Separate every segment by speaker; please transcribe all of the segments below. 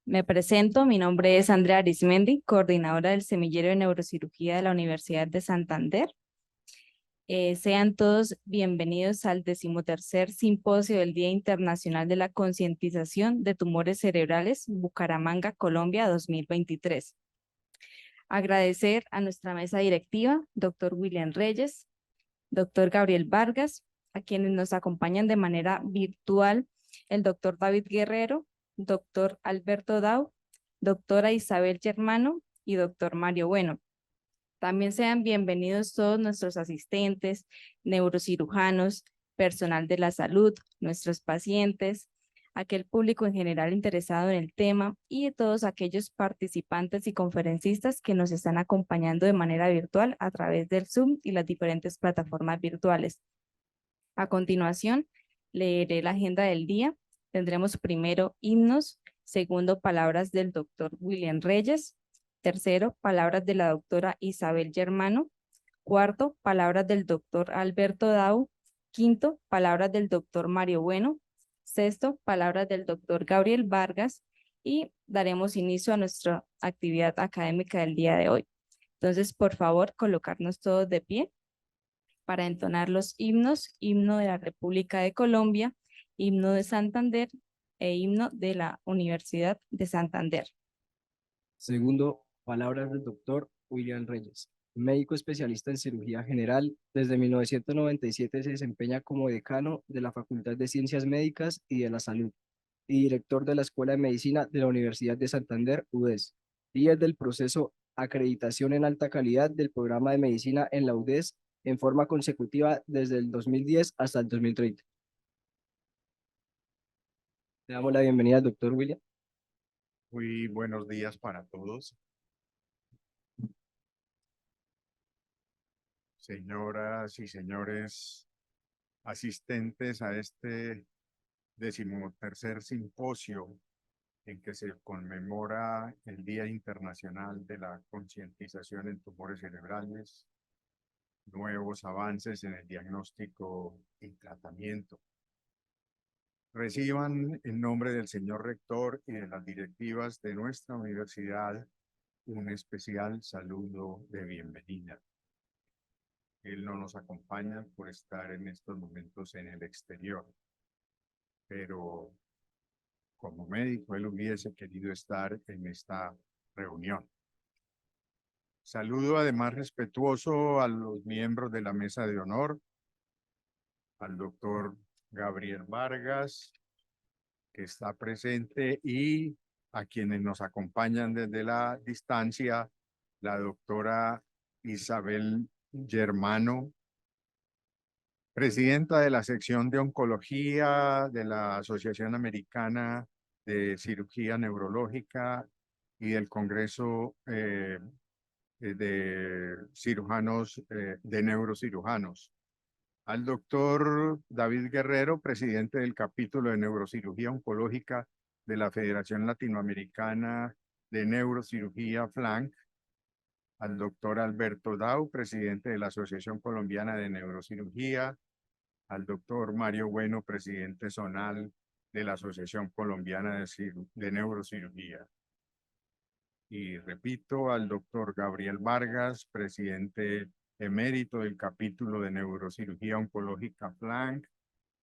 Speaker 1: Me presento, mi nombre es Andrea Arismendi, coordinadora del Semillero de Neurocirugía de la Universidad de Santander. Sean todos bienvenidos al 13º Simposio del Día Internacional de la Concientización de Tumores Cerebrales, Bucaramanga, Colombia 2023. Agradecer a nuestra mesa directiva, doctor William Reyes, doctor Gabriel Vargas, a quienes nos acompañan de manera virtual, el doctor David Guerrero, doctor Alberto Dau, doctora Isabel Germano y doctor Mario Bueno. También sean bienvenidos todos nuestros asistentes, neurocirujanos, personal de la salud, nuestros pacientes, aquel público en general interesado en el tema y todos aquellos participantes y conferencistas que nos están acompañando de manera virtual a través del Zoom y las diferentes plataformas virtuales. A continuación, leeré la agenda del día. Tendremos primero himnos, segundo palabras del doctor William Reyes, tercero palabras de la doctora Isabel Germano, cuarto palabras del doctor Alberto Dau, quinto palabras del doctor Mario Bueno, sexto palabras del doctor Gabriel Vargas y daremos inicio a nuestra actividad académica del día de hoy. Entonces, por favor, colocarnos todos de pie para entonar los himnos, himno de la República de Colombia, himno de Santander e himno de la Universidad de Santander.
Speaker 2: Segundo, palabras del doctor William Reyes, médico especialista en cirugía general. Desde 1997 se desempeña como decano de la Facultad de Ciencias Médicas y de la Salud y director de la Escuela de Medicina de la Universidad de Santander, UDES, y es del proceso acreditación en alta calidad del programa de medicina en la UDES en forma consecutiva desde el 2010 hasta el 2030. Le damos la bienvenida al doctor William.
Speaker 3: Muy buenos días para todos. Señoras y señores asistentes a este 13º simposio en que se conmemora el Día Internacional de la Concientización en Tumores Cerebrales, nuevos avances en el diagnóstico y tratamiento. Reciban en nombre del señor rector y de las directivas de nuestra universidad un especial saludo de bienvenida. Él no nos acompaña por estar en estos momentos en el exterior, pero como médico él hubiese querido estar en esta reunión. Saludo además respetuoso a los miembros de la mesa de honor, al doctor Gabriel Vargas, que está presente, y a quienes nos acompañan desde la distancia, la doctora Isabel Germano, presidenta de la sección de oncología de la Asociación Americana de Cirugía Neurológica y del Congreso de Cirujanos, de Neurocirujanos. Al doctor David Guerrero, presidente del capítulo de Neurocirugía Oncológica de la Federación Latinoamericana de Neurocirugía FLANC. Al doctor Alberto Dau, presidente de la Asociación Colombiana de Neurocirugía. Al doctor Mario Bueno, presidente zonal de la Asociación Colombiana de Neurocirugía. Y repito, al doctor Gabriel Vargas, presidente emérito del capítulo de Neurocirugía Oncológica FLANC,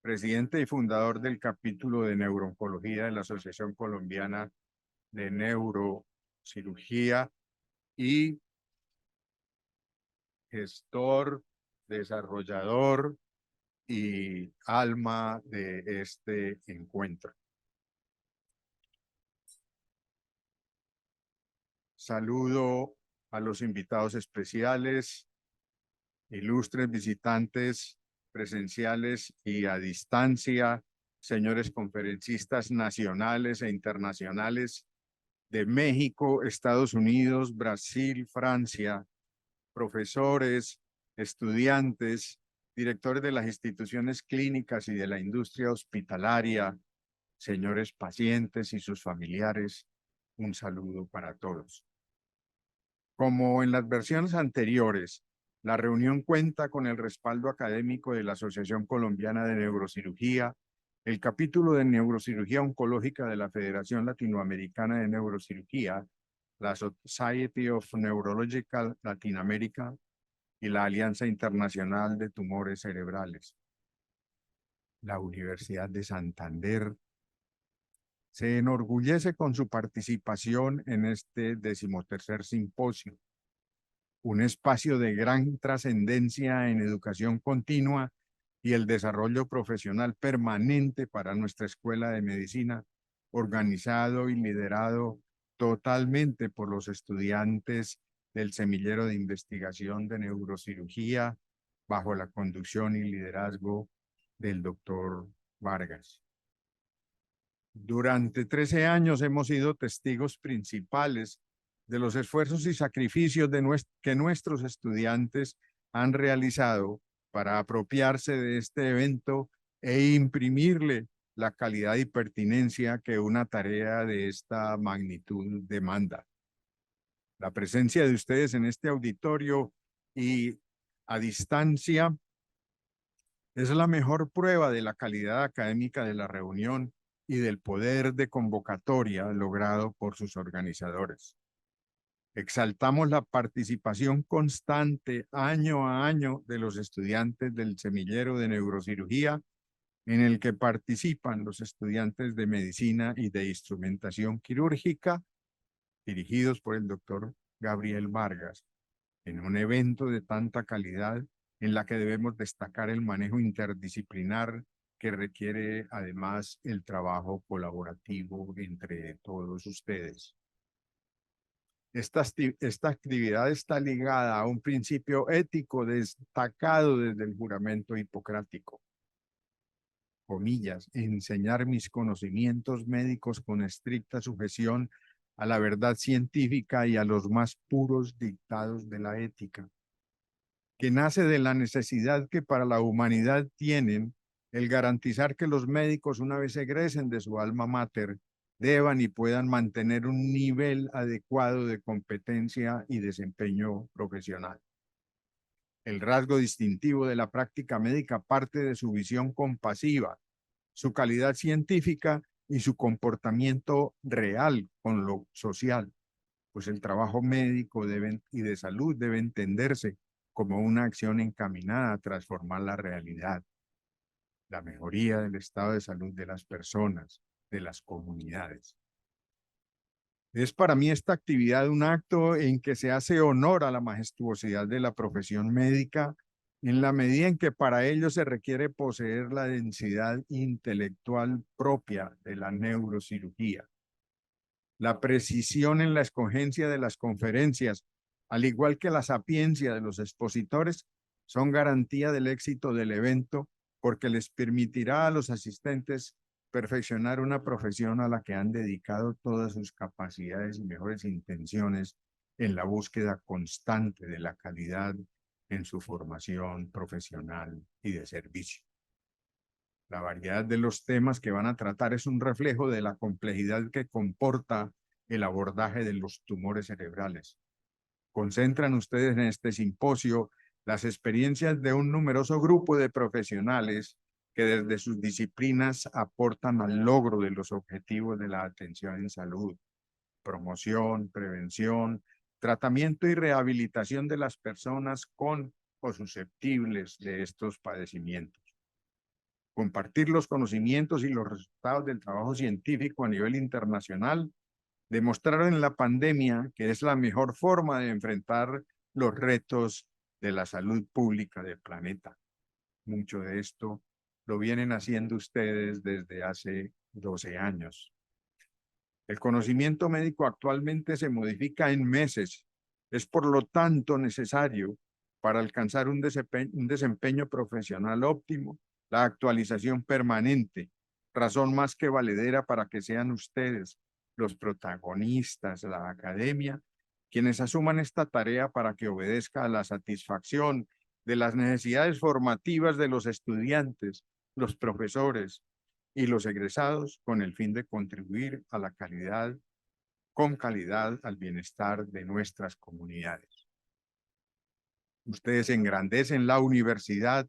Speaker 3: presidente y fundador del capítulo de Neurooncología de la Asociación Colombiana de Neurocirugía y gestor, desarrollador y alma de este encuentro. Saludo a los invitados especiales, ilustres visitantes presenciales y a distancia, señores conferencistas nacionales e internacionales de México, Estados Unidos, Brasil, Francia, profesores, estudiantes, directores de las instituciones clínicas y de la industria hospitalaria, señores pacientes y sus familiares, un saludo para todos. Como en las versiones anteriores, la reunión cuenta con el respaldo académico de la Asociación Colombiana de Neurocirugía El capítulo de neurocirugía oncológica de la Federación Latinoamericana de Neurocirugía, la Society of Neurological Latin America y la Alianza Internacional de Tumores Cerebrales. La Universidad de Santander se enorgullece con su participación en este 13º simposio, un espacio de gran trascendencia en educación continua y el desarrollo profesional permanente para nuestra Escuela de Medicina, organizado y liderado totalmente por los estudiantes del Semillero de Investigación de Neurocirugía, bajo la conducción y liderazgo del doctor Vargas. Durante 13 años hemos sido testigos principales de los esfuerzos y sacrificios que nuestros estudiantes han realizado para apropiarse de este evento e imprimirle la calidad y pertinencia que una tarea de esta magnitud demanda. La presencia de ustedes en este auditorio y a distancia es la mejor prueba de la calidad académica de la reunión y del poder de convocatoria logrado por sus organizadores. Exaltamos la participación constante año a año de los estudiantes del semillero de neurocirugía, en el que participan los estudiantes de medicina y de instrumentación quirúrgica, dirigidos por el doctor Gabriel Vargas, en un evento de tanta calidad en la que debemos destacar el manejo interdisciplinar que requiere además el trabajo colaborativo entre todos ustedes. Esta actividad está ligada a un principio ético destacado desde el juramento hipocrático. Comillas, enseñar mis conocimientos médicos con estricta sujeción a la verdad científica y a los más puros dictados de la ética, que nace de la necesidad que para la humanidad tienen el garantizar que los médicos, una vez egresen de su alma mater, deban y puedan mantener un nivel adecuado de competencia y desempeño profesional. El rasgo distintivo de la práctica médica parte de su visión compasiva, su calidad científica y su comportamiento real con lo social, pues el trabajo médico y de salud debe entenderse como una acción encaminada a transformar la realidad, la mejoría del estado de salud de las personas, de las comunidades. Es para mí esta actividad un acto en que se hace honor a la majestuosidad de la profesión médica, en la medida en que para ello se requiere poseer la densidad intelectual propia de la neurocirugía, la precisión en la escogencia de las conferencias, al igual que la sapiencia de los expositores, son garantía del éxito del evento, porque les permitirá a los asistentes perfeccionar una profesión a la que han dedicado todas sus capacidades y mejores intenciones en la búsqueda constante de la calidad en su formación profesional y de servicio. La variedad de los temas que van a tratar es un reflejo de la complejidad que comporta el abordaje de los tumores cerebrales. Concentran ustedes en este simposio las experiencias de un numeroso grupo de profesionales que desde sus disciplinas aportan al logro de los objetivos de la atención en salud, promoción, prevención, tratamiento y rehabilitación de las personas con o susceptibles de estos padecimientos. Compartir los conocimientos y los resultados del trabajo científico a nivel internacional demostraron en la pandemia que es la mejor forma de enfrentar los retos de la salud pública del planeta. Mucho de esto lo vienen haciendo ustedes desde hace 12 años. El conocimiento médico actualmente se modifica en meses. Es por lo tanto necesario, para alcanzar un desempeño profesional óptimo, la actualización permanente, razón más que valedera para que sean ustedes, los protagonistas, la academia, quienes asuman esta tarea para que obedezca a la satisfacción de las necesidades formativas de los estudiantes, los profesores y los egresados, con el fin de contribuir a la calidad, con calidad al bienestar de nuestras comunidades. Ustedes engrandecen la universidad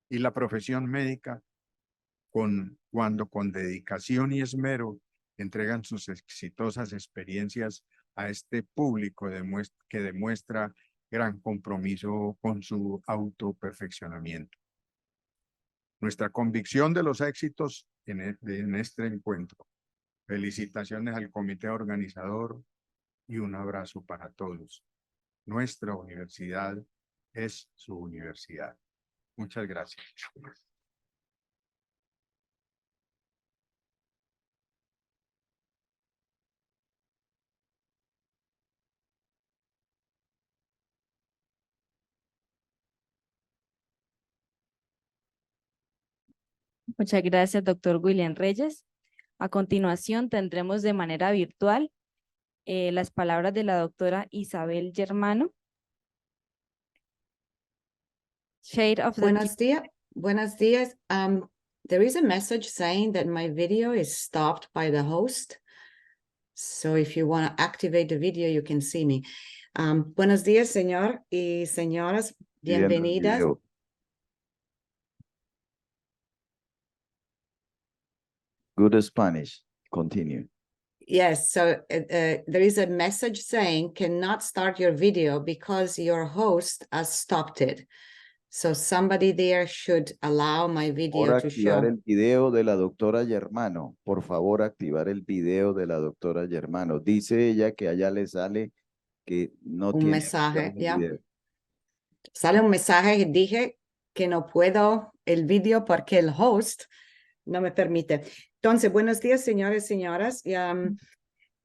Speaker 3: y la profesión médica cuando con dedicación y esmero entregan sus exitosas experiencias a este público que demuestra gran compromiso con su autoperfeccionamiento. Nuestra convicción de los éxitos en este encuentro. Felicitaciones al comité organizador y un abrazo para todos. Nuestra universidad es su universidad. Muchas gracias.
Speaker 1: Muchas gracias, doctor William Reyes. A continuación tendremos de manera virtual las palabras de la doctora Isabel Germano. Shade of the
Speaker 4: Buenos días. Buenos días. There is a message saying that my video is stopped by the host. So if you want to activate the video, you can see me. Buenos días, señor y señoras. Bienvenidas.
Speaker 5: Good Spanish. Continue.
Speaker 4: Yes, so there is a message saying cannot start your video because your host has stopped it. So somebody there should allow my video
Speaker 5: Por
Speaker 4: to
Speaker 5: activar
Speaker 4: show.
Speaker 5: el video de la doctora Germano. Por favor, activar el video de la doctora Germano. Dice ella que allá le sale que no
Speaker 4: Un
Speaker 5: tiene
Speaker 4: mensaje,
Speaker 5: el
Speaker 4: ya.
Speaker 5: video.
Speaker 4: Sale un mensaje que dije que no puedo el video porque el host no me permite. Entonces, buenos días, señores y señoras.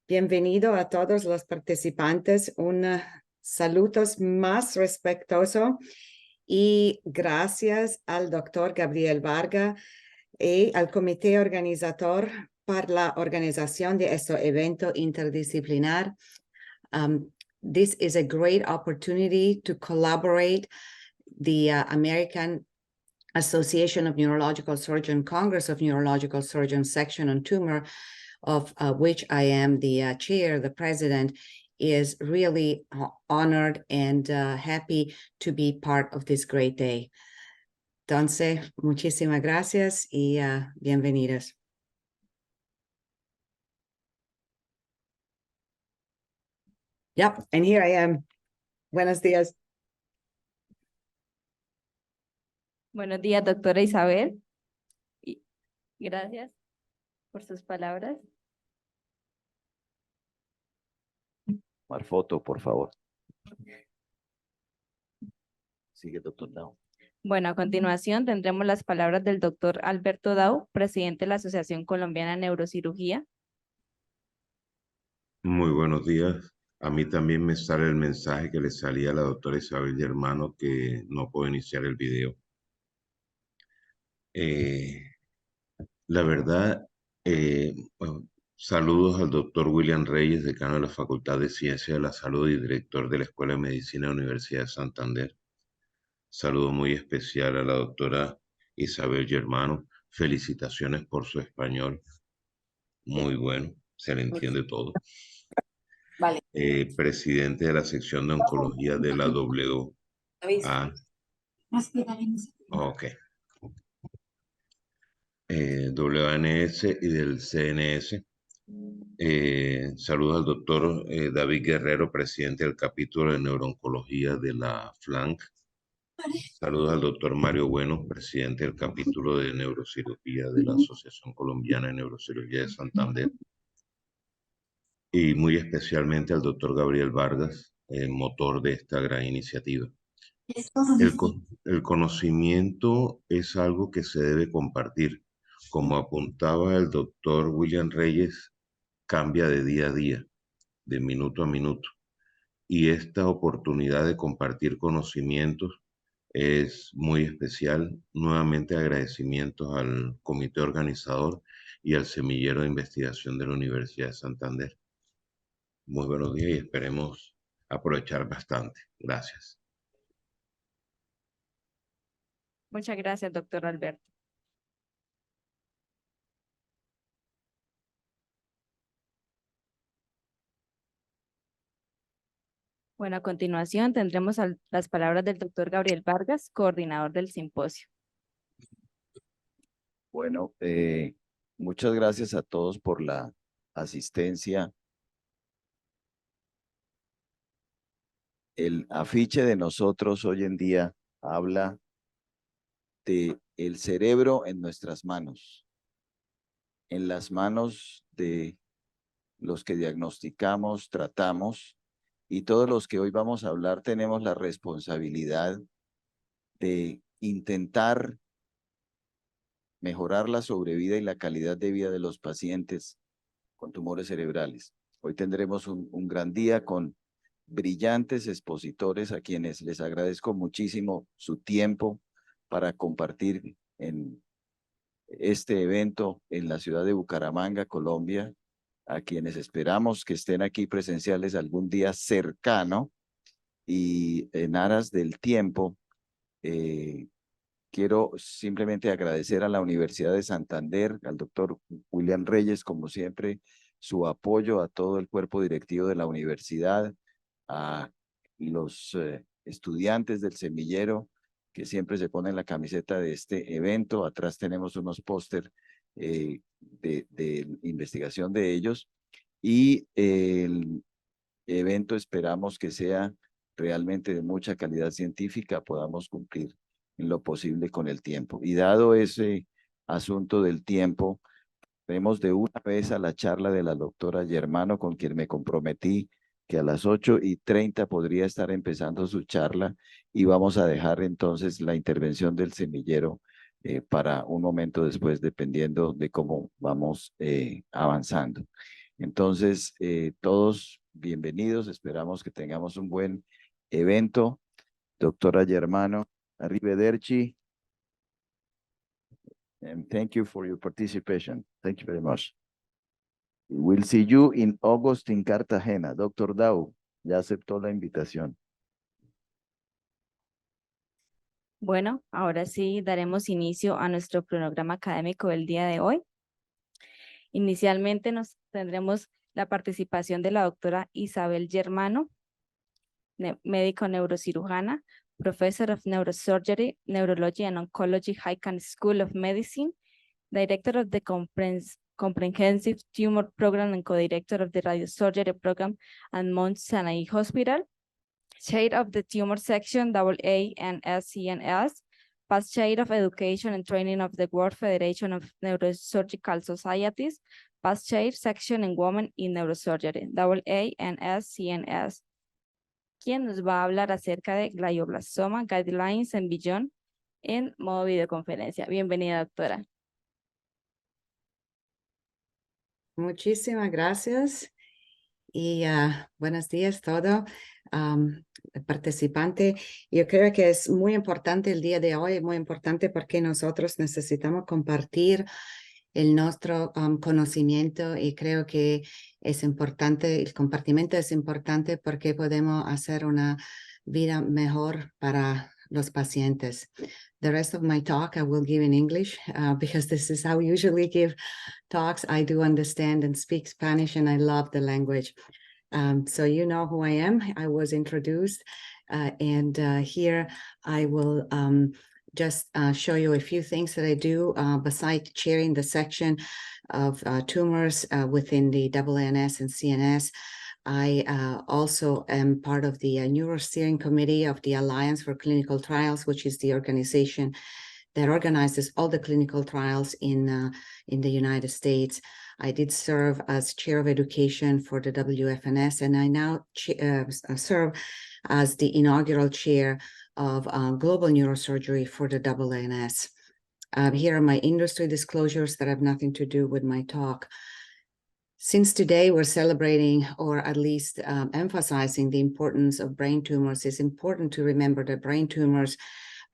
Speaker 4: Bienvenido a todos los participantes. Un saludos más respetuoso y gracias al doctor Gabriel Vargas y al comité organizador para la organización de este evento interdisciplinar. This is a great opportunity to collaborate. The American Association of Neurological Surgeons, Congress of Neurological Surgeons section on tumor, of which I am the chair, the president, is really honored and happy to be part of this great day. Entonces, muchísimas gracias y bienvenidos. Yep, and here I am. Buenos días.
Speaker 1: Buenos días, doctora Isabel. Gracias por sus palabras.
Speaker 5: Tomar foto, por favor. Sigue, doctor Dao.
Speaker 1: Bueno, a continuación tendremos las palabras del doctor Alberto Dau, presidente de la Asociación Colombiana de Neurocirugía.
Speaker 6: Muy buenos días. A mí también me sale el mensaje que le salía a la doctora Isabel Germano que no puedo iniciar el video. La verdad, bueno, saludos al doctor William Reyes, decano de la Facultad de Ciencias de la Salud y director de la Escuela de Medicina de la Universidad de Santander. Saludo muy especial a la doctora Isabel Germano. Felicitaciones por su español. Muy bueno, se le entiende todo.
Speaker 4: Vale.
Speaker 6: Presidente de la sección de oncología de la WA. Ok. WANS y del CNS. Saludos al doctor David Guerrero, presidente del capítulo de neurooncología de la FLANC. Saludos al doctor Mario Bueno, presidente del capítulo de neurocirugía de la Asociación Colombiana de Neurocirugía de Santander. Y muy especialmente al doctor Gabriel Vargas, el motor de esta gran iniciativa. El conocimiento es algo que se debe compartir. Como apuntaba el doctor William Reyes, cambia de día a día, de minuto a minuto. Y esta oportunidad de compartir conocimientos es muy especial. Nuevamente agradecimientos al comité organizador y al semillero de investigación de la Universidad de Santander. Muy buenos días y esperemos aprovechar bastante. Gracias.
Speaker 1: Muchas gracias, doctor Alberto. Bueno, a continuación tendremos las palabras del doctor Gabriel Vargas, coordinador del simposio.
Speaker 5: Bueno, muchas gracias a todos por la asistencia. El afiche de nosotros hoy en día habla de el cerebro en nuestras manos, en las manos de los que diagnosticamos, tratamos, y todos los que hoy vamos a hablar tenemos la responsabilidad de intentar mejorar la sobrevida y la calidad de vida de los pacientes con tumores cerebrales. Hoy tendremos un gran día con brillantes expositores a quienes les agradezco muchísimo su tiempo para compartir en este evento en la ciudad de Bucaramanga, Colombia, a quienes esperamos que estén aquí presenciales algún día cercano, y en aras del tiempo, quiero simplemente agradecer a la Universidad de Santander, al doctor William Reyes, como siempre, su apoyo, a todo el cuerpo directivo de la universidad, a los estudiantes del semillero que siempre se ponen la camiseta de este evento. Atrás tenemos unos póster de investigación de ellos, y el evento esperamos que sea realmente de mucha calidad científica, podamos cumplir en lo posible con el tiempo. Y dado ese asunto del tiempo, vemos de una vez a la charla de la doctora Germano, con quien me comprometí que a las 8:30 podría estar empezando su charla, y vamos a dejar entonces la intervención del semillero para un momento después, dependiendo de cómo vamos avanzando. Entonces, todos bienvenidos, esperamos que tengamos un buen evento. Doctora Germano, arrivederci, and thank you for your participation. Thank you very much. We'll see you in August in Cartagena. Doctor Dau, ya aceptó la invitación.
Speaker 1: Bueno, ahora sí daremos inicio a nuestro cronograma académico del día de hoy. Inicialmente tendremos la participación de la doctora Isabel Germano, médico neurocirujana, Professor of Neurosurgery, Neurology and Oncology, Icahn School of Medicine, Director of the Comprehensive Tumor Program and Co-Director of the Radiosurgery Program at Mount Sinai Hospital, Chair of the Tumor Section, AA and SCNS, past Chair of Education and Training of the World Federation of Neurosurgical Societies, past Chair Section in Women in Neurosurgery, AA and SCNS, quien nos va a hablar acerca de glioblastoma, guidelines and beyond en modo videoconferencia. Bienvenida, doctora.
Speaker 4: Muchísimas gracias y buenos días todo participante. Yo creo que es muy importante el día de hoy, muy importante porque nosotros necesitamos compartir nuestro conocimiento, y creo que es importante, el compartimiento es importante porque podemos hacer una vida mejor para los pacientes. The rest of my talk I will give in English because this is how I usually give talks. I do understand and speak Spanish, and I love the language. So you know who I am. I was introduced, and here I will just show you a few things that I do besides chairing the section of tumors within the AANS and CNS. I also am part of the Neurosteering Committee of the Alliance for Clinical Trials, which is the organization that organizes all the clinical trials in the United States. I did serve as chair of education for the WFNS, and I now serve as the inaugural chair of global neurosurgery for the AANS. Here are my industry disclosures that have nothing to do with my talk. Since today we're celebrating, or at least emphasizing, the importance of brain tumors, it's important to remember that brain tumors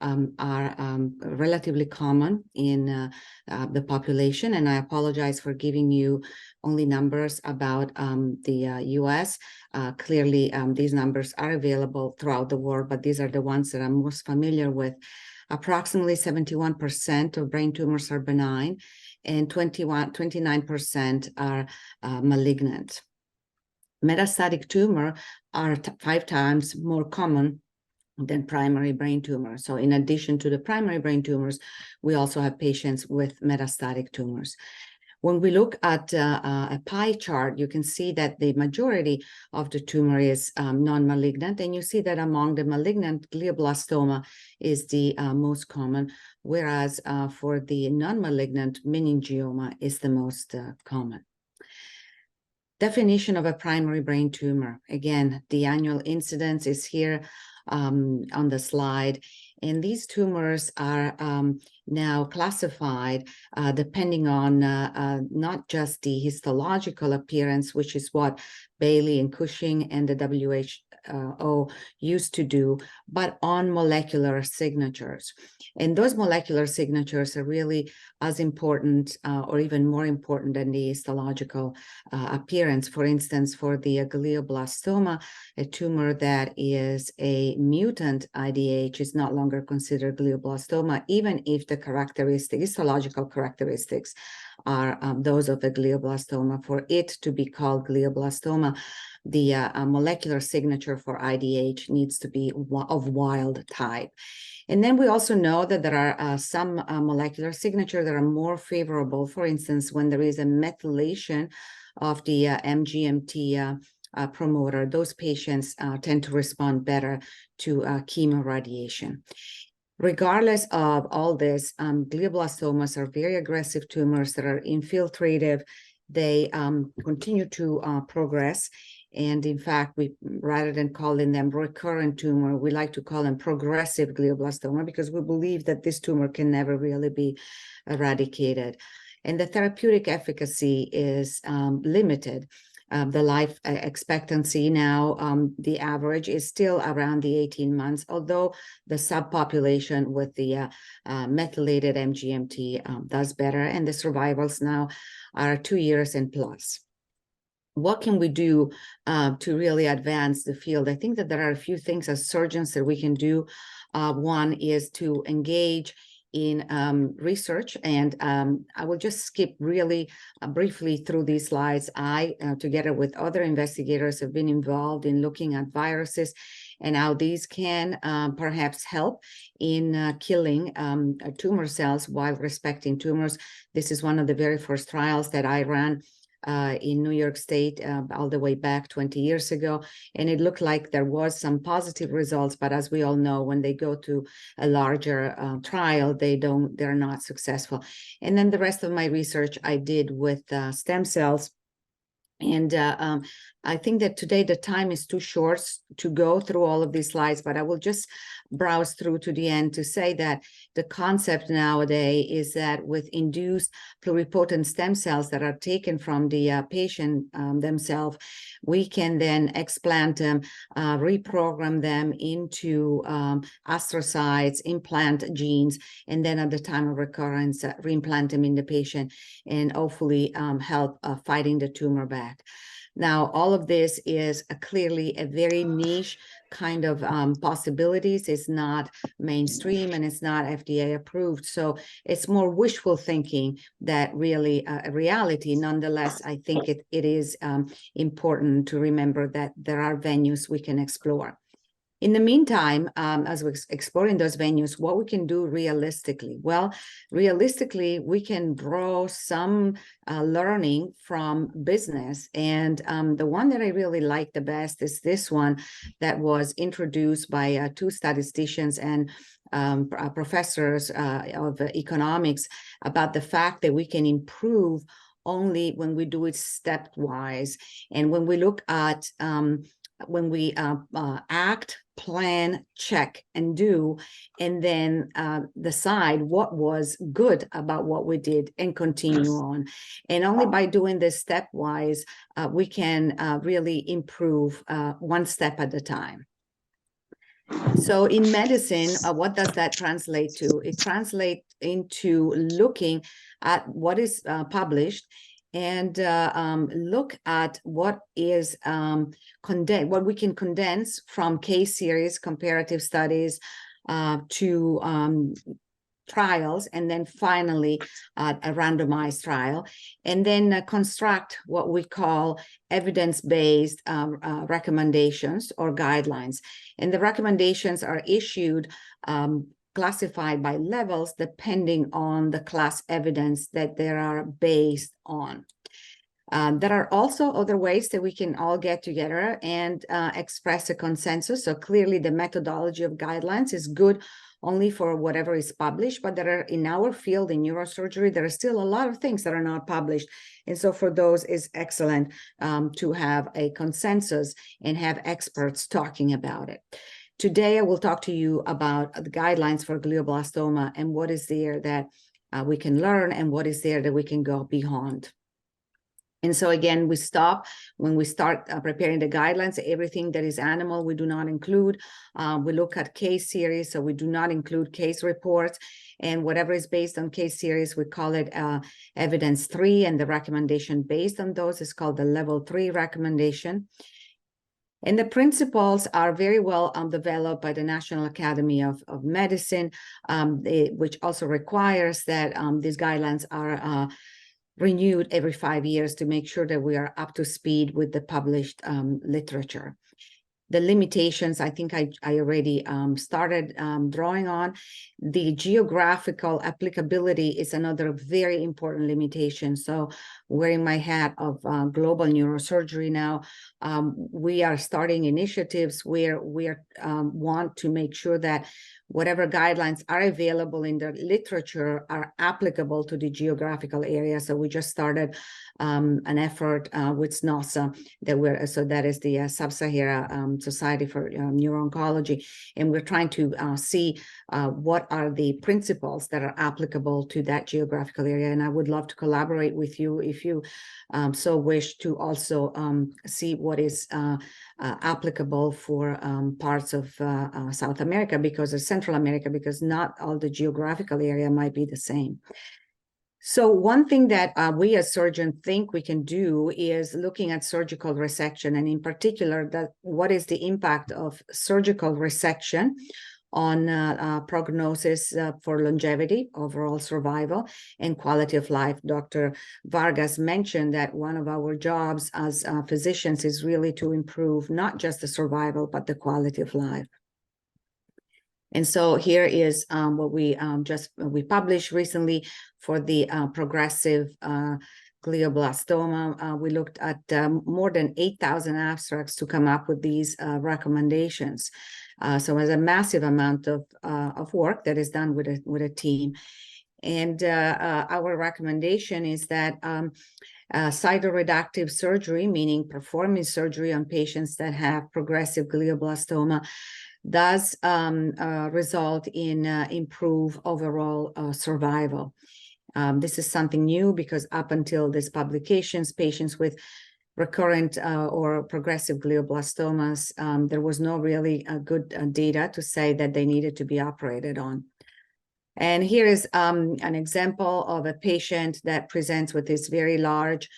Speaker 4: are relatively common in the population, and I apologize for giving you only numbers about the US. Clearly, these numbers are available throughout the world, but these are the ones that I'm most familiar with. Approximately 71% of brain tumors are benign, and 29% are malignant. Metastatic tumor are 5 times more common than primary brain tumors. So in addition to the primary brain tumors, we also have patients with metastatic tumors. When we look at a pie chart, you can see that the majority of the tumor is non-malignant, and you see that among the malignant, glioblastoma is the most common, whereas for the non-malignant, meningioma is the most common. Definition of a primary brain tumor. Again, the annual incidence is here on the slide. And these tumors are now classified depending on not just the histological appearance, which is what Bailey and Cushing and the WHO used to do, but on molecular signatures. And those molecular signatures are really as important or even more important than the histological appearance. For instance, for the glioblastoma, a tumor that is a mutant IDH is not longer considered glioblastoma, even if the histological characteristics are those of the glioblastoma. For it to be called glioblastoma, the molecular signature for IDH needs to be of wild type. And then we also know that there are some molecular signatures that are more favorable. For instance, when there is a methylation of the MGMT promoter, those patients tend to respond better to chemoradiation. Regardless of all this, glioblastomas are very aggressive tumors that are infiltrative. They continue to progress. And in fact, we, rather than calling them recurrent tumor, we like to call them progressive glioblastoma, because we believe that this tumor can never really be eradicated. And the therapeutic efficacy is limited. The life expectancy now, the average is still around the 18 months, although the subpopulation with the methylated MGMT does better, and the survivals now are 2 years and plus. What can we do to really advance the field? I think that there are a few things as surgeons that we can do. One is to engage in research, and I will just skip really briefly through these slides. I, together with other investigators, have been involved in looking at viruses and how these can perhaps help in killing tumor cells while respecting tumors. This is one of the very first trials that I ran in New York State all the way back 20 years ago, and it looked like there was some positive results, but as we all know, when they go to a larger trial, they're not successful. And then the rest of my research I did with stem cells. And I think that today the time is too short to go through all of these slides, but I will just browse through to the end to say that the concept nowadays is that with induced pluripotent stem cells that are taken from the patient themselves, we can then explant them, reprogram them into astrocytes, implant genes, and then at the time of recurrence, reimplant them in the patient, and hopefully help fighting the tumor back. Now, all of this is clearly a very niche kind of possibilities. It's not mainstream and it's not FDA approved. So it's more wishful thinking that really a reality. Nonetheless, I think it is important to remember that there are venues we can explore. In the meantime, as we're exploring those venues, what we can do realistically? Well, realistically, we can draw some learning from business. And the one that I really like the best is this one that was introduced by 2 statisticians and professors of economics about the fact that we can improve only when we do it stepwise. And when we look at when we act, plan, check, and do, and then decide what was good about what we did and continue on. And only by doing this stepwise, we can really improve one step at a time. So in medicine, what does that translate to? It translates into looking at what is published and look at what is what we can condense from case series, comparative studies, to trials, and then finally a randomized trial, and then construct what we call evidence-based recommendations or guidelines. And the recommendations are issued classified by levels depending on the class evidence that they are based on. There are also other ways that we can all get together and express a consensus. So clearly the methodology of guidelines is good only for whatever is published, but there are, in our field in neurosurgery, there are still a lot of things that are not published. And so for those, it's excellent to have a consensus and have experts talking about it. Today, I will talk to you about the guidelines for glioblastoma and what is there that we can learn and what is there that we can go beyond. And so again, we stop when we start preparing the guidelines. Everything that is animal, we do not include. We look at case series, so we do not include case reports. And whatever is based on case series, we call it evidence 3, and the recommendation based on those is called the level 3 recommendation. And the principles are very well developed by the National Academy of Medicine, which also requires that these guidelines are renewed every 5 years to make sure that we are up to speed with the published literature. The limitations, I think I already started drawing on. The geographical applicability is another very important limitation. So wearing my hat of global neurosurgery now, we are starting initiatives where we want to make sure that whatever guidelines are available in the literature are applicable to the geographical area. So we just started an effort with SNOSA that is the Sub-Sahara Society for Neuro-Oncology, and we're trying to see what are the principles that are applicable to that geographical area. And I would love to collaborate with you if you so wish to also see what is applicable for parts of South America because of Central America, because not all the geographical area might be the same. So one thing that we as surgeons think we can do is looking at surgical resection, and in particular, what is the impact of surgical resection on prognosis for longevity, overall survival, and quality of life. Dr. Vargas mentioned that one of our jobs as physicians is really to improve not just the survival, but the quality of life. And so here is what we published recently for the progressive glioblastoma. We looked at more than 8,000 abstracts to come up with these recommendations. So it's a massive amount of work that is done with a team. And our recommendation is that cytoreductive surgery, meaning performing surgery on patients that have progressive glioblastoma, does result in improved overall survival. This is something new because up until these publications, patients with recurrent or progressive glioblastomas, there was no really good data to say that they needed to be operated on. And here is an example of a patient that presents with this very large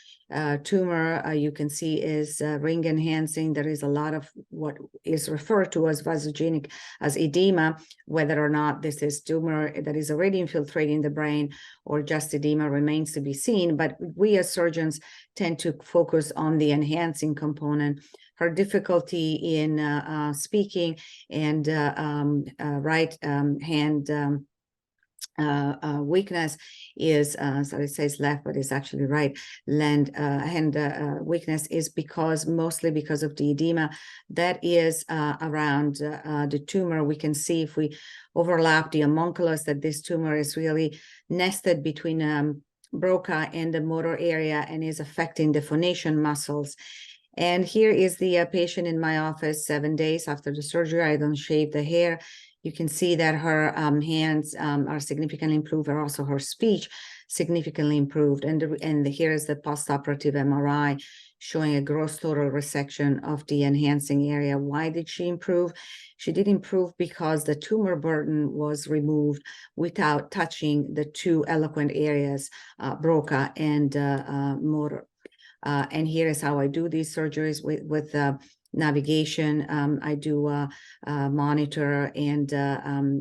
Speaker 4: tumor. You can see is ring enhancing. There is a lot of what is referred to as vasogenic, as edema, whether or not this is tumor that is already infiltrating the brain or just edema remains to be seen. But we as surgeons tend to focus on the enhancing component. Her difficulty in speaking and right hand weakness is, so it says left, but it's actually right. Hand weakness is mostly because of the edema that is around the tumor. We can see if we overlap the homunculus that this tumor is really nested between Broca and the motor area and is affecting the phonation muscles. And here is the patient in my office 7 days after the surgery. I don't shave the hair. You can see that her hands are significantly improved, and also her speech significantly improved. And here is the postoperative MRI showing a gross total resection of the enhancing area. Why did she improve? She did improve because the tumor burden was removed without touching the two eloquent areas, Broca and motor. And here is how I do these surgeries with navigation. I do monitor, and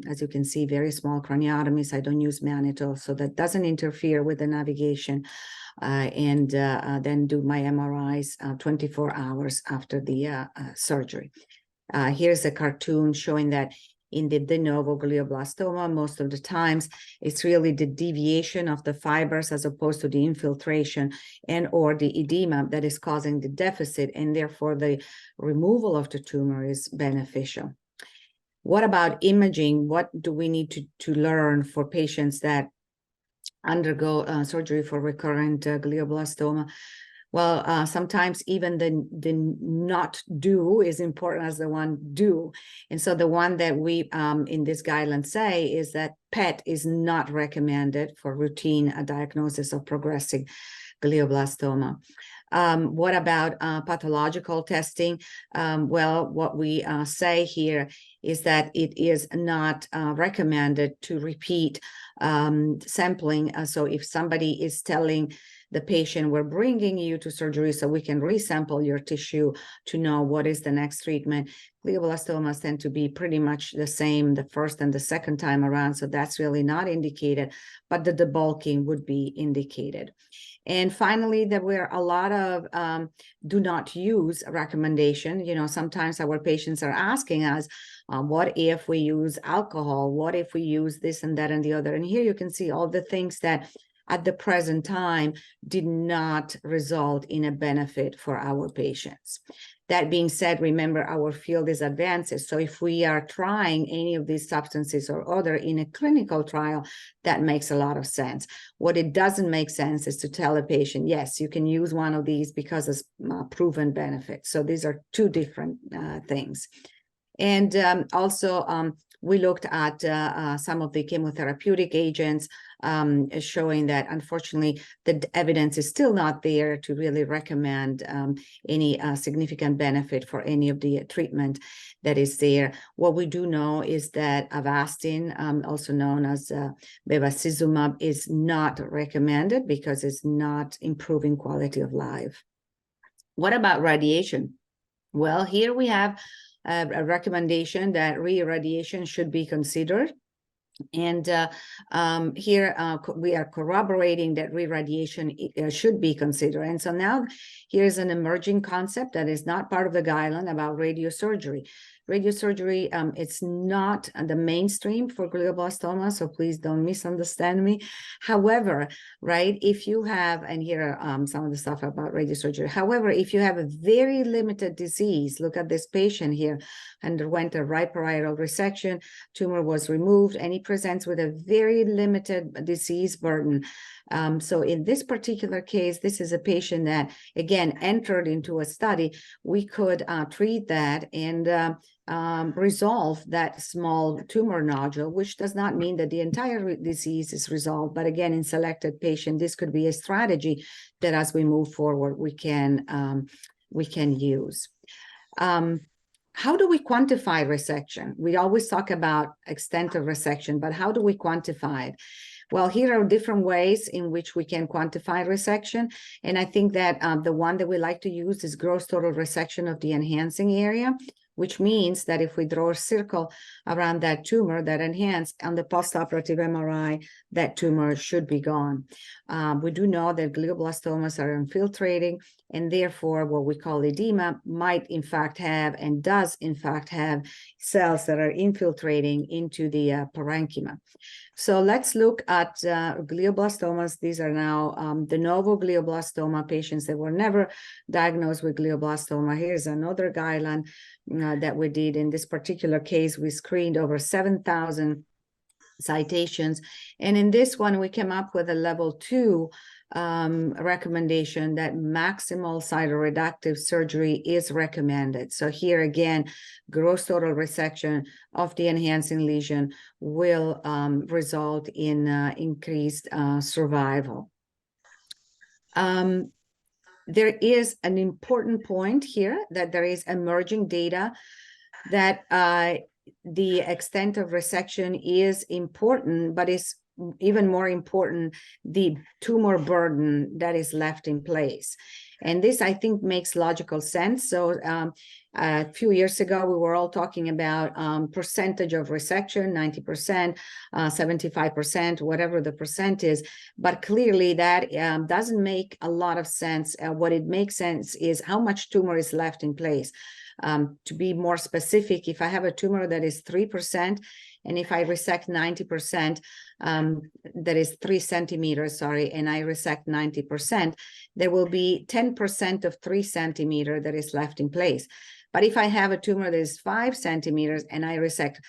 Speaker 4: as you can see, very small craniotomies. I don't use mannitol, so that doesn't interfere with the navigation. And then do my MRIs 24 hours after the surgery. Here's a cartoon showing that in the de novo glioblastoma, most of the times, it's really the deviation of the fibers as opposed to the infiltration and or the edema that is causing the deficit, and therefore the removal of the tumor is beneficial. What about imaging? What do we need to learn for patients that undergo surgery for recurrent glioblastoma? Well, sometimes even the not do is important as the one do. And so the one that we in this guideline say is that PET is not recommended for routine diagnosis of progressing glioblastoma. What about pathological testing? Well, what we say here is that it is not recommended to repeat sampling. So if somebody is telling the patient, we're bringing you to surgery so we can resample your tissue to know what is the next treatment. Glioblastomas tend to be pretty much the same the first and the second time around, so that's really not indicated, but the debulking would be indicated. And finally, there were a lot of do not use recommendation. You know, sometimes our patients are asking us, what if we use alcohol? What if we use this and that and the other? And here you can see all the things that at the present time did not result in a benefit for our patients. That being said, remember our field is advances. So if we are trying any of these substances or other in a clinical trial, that makes a lot of sense. What it doesn't make sense is to tell a patient, yes, you can use one of these because it's proven benefit. So these are two different things. And also, we looked at some of the chemotherapeutic agents, showing that unfortunately the evidence is still not there to really recommend any significant benefit for any of the treatment that is there. What we do know is that Avastin, also known as bevacizumab, is not recommended because it's not improving quality of life. What about radiation? Well, here we have a recommendation that re-irradiation should be considered. And here we are corroborating that re-irradiation should be considered. And so now here's an emerging concept that is not part of the guideline about radiosurgery. Radiosurgery, it's not the mainstream for glioblastoma, so please don't misunderstand me. However, right, if you have, and here are some of the stuff about radiosurgery. However, if you have a very limited disease, look at this patient here, underwent a right parietal resection, tumor was removed, and he presents with a very limited disease burden. So in this particular case, this is a patient that, again, entered into a study. We could treat that and resolve that small tumor nodule, which does not mean that the entire disease is resolved. But again, in selected patient, this could be a strategy that as we move forward, we can use. How do we quantify resection? We always talk about extent of resection, but how do we quantify it? Well, here are different ways in which we can quantify resection. And I think that the one that we like to use is gross total resection of the enhancing area, which means that if we draw a circle around that tumor that enhanced on the postoperative MRI, that tumor should be gone. We do know that glioblastomas are infiltrating, and therefore what we call edema might in fact have, and does in fact have, cells that are infiltrating into the parenchyma. So let's look at glioblastomas. These are now de novo glioblastoma patients that were never diagnosed with glioblastoma. Here's another guideline that we did. In this particular case, we screened over 7,000 citations. And in this one, we came up with a level 2 recommendation that maximal cytoreductive surgery is recommended. So here again, gross total resection of the enhancing lesion will result in increased survival. There is an important point here that there is emerging data that the extent of resection is important, but is even more important the tumor burden that is left in place. And this, I think, makes logical sense. So a few years ago, we were all talking about percentage of resection, 90%, 75%, whatever the percent is. But clearly that doesn't make a lot of sense. What it makes sense is how much tumor is left in place. To be more specific, if I have a tumor that is 3%, and if I resect 90%, that is 3 centimeters, sorry, and I resect 90%, there will be 10% of 3 centimeters that is left in place. But if I have a tumor that is 5 centimeters and I resect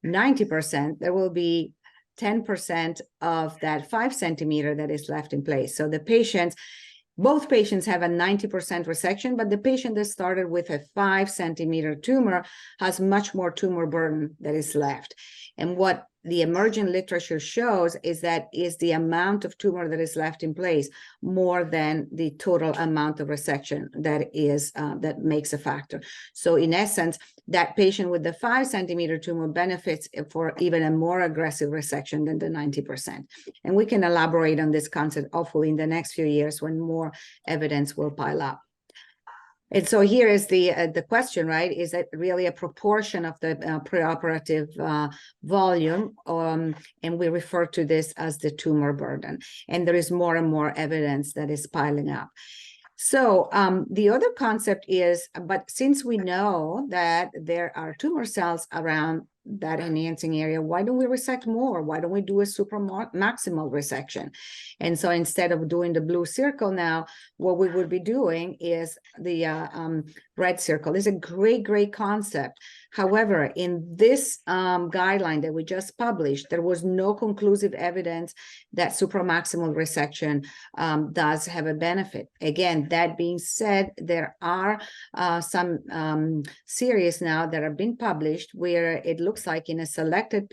Speaker 4: 90%, there will be 10% of that 5 centimeter that is left in place. So the patients, both patients have a 90% resection, but the patient that started with a 5 centimeter tumor has much more tumor burden that is left. And what the emergent literature shows is that is the amount of tumor that is left in place more than the total amount of resection that is that makes a factor. So in essence, that patient with the 5 centimeter tumor benefits for even a more aggressive resection than the 90%. And we can elaborate on this concept hopefully in the next few years when more evidence will pile up. And so here is the question, right? Is it really a proportion of the preoperative volume? And we refer to this as the tumor burden. And there is more and more evidence that is piling up. So the other concept is, but since we know that there are tumor cells around that enhancing area, why don't we resect more? Why don't we do a maximal resection? And so instead of doing the blue circle now, what we would be doing is the red circle. It's a great concept. However, in this guideline that we just published, there was no conclusive evidence that supramaximal resection does have a benefit. Again, that being said, there are some series now that have been published where it looks like in a selected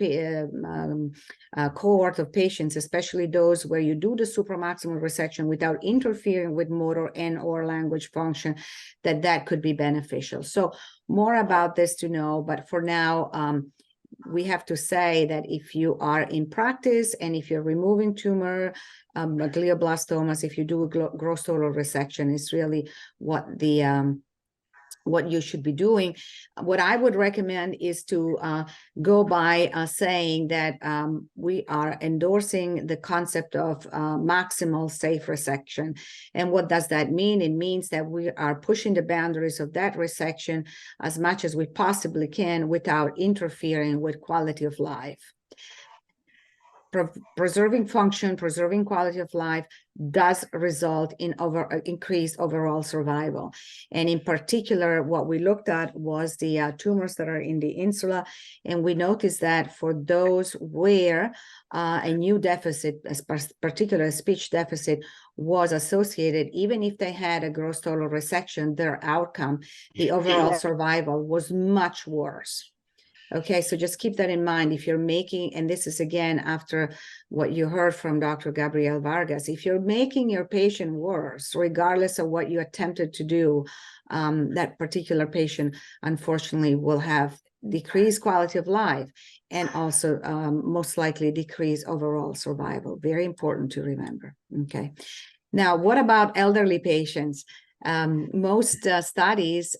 Speaker 4: cohort of patients, especially those where you do the supramaximal resection without interfering with motor and/or language function, that could be beneficial. So more about this to know, but for now, we have to say that if you are in practice and if you're removing tumor, glioblastomas, if you do a gross total resection, is really what you should be doing. What I would recommend is to go by saying that we are endorsing the concept of maximal safe resection. And what does that mean? It means that we are pushing the boundaries of that resection as much as we possibly can without interfering with quality of life. Preserving function, preserving quality of life does result in increased overall survival. And in particular, what we looked at was the tumors that are in the insula. And we noticed that for those where a new deficit, a particular speech deficit, was associated, even if they had a gross total resection, their outcome, the overall survival was much worse. Okay, so just keep that in mind if you're making, and this is again after what you heard from Dr. Gabriel Vargas, if you're making your patient worse, regardless of what you attempted to do, that particular patient unfortunately will have decreased quality of life and also most likely decreased overall survival. Very important to remember. Okay, now what about elderly patients? Most studies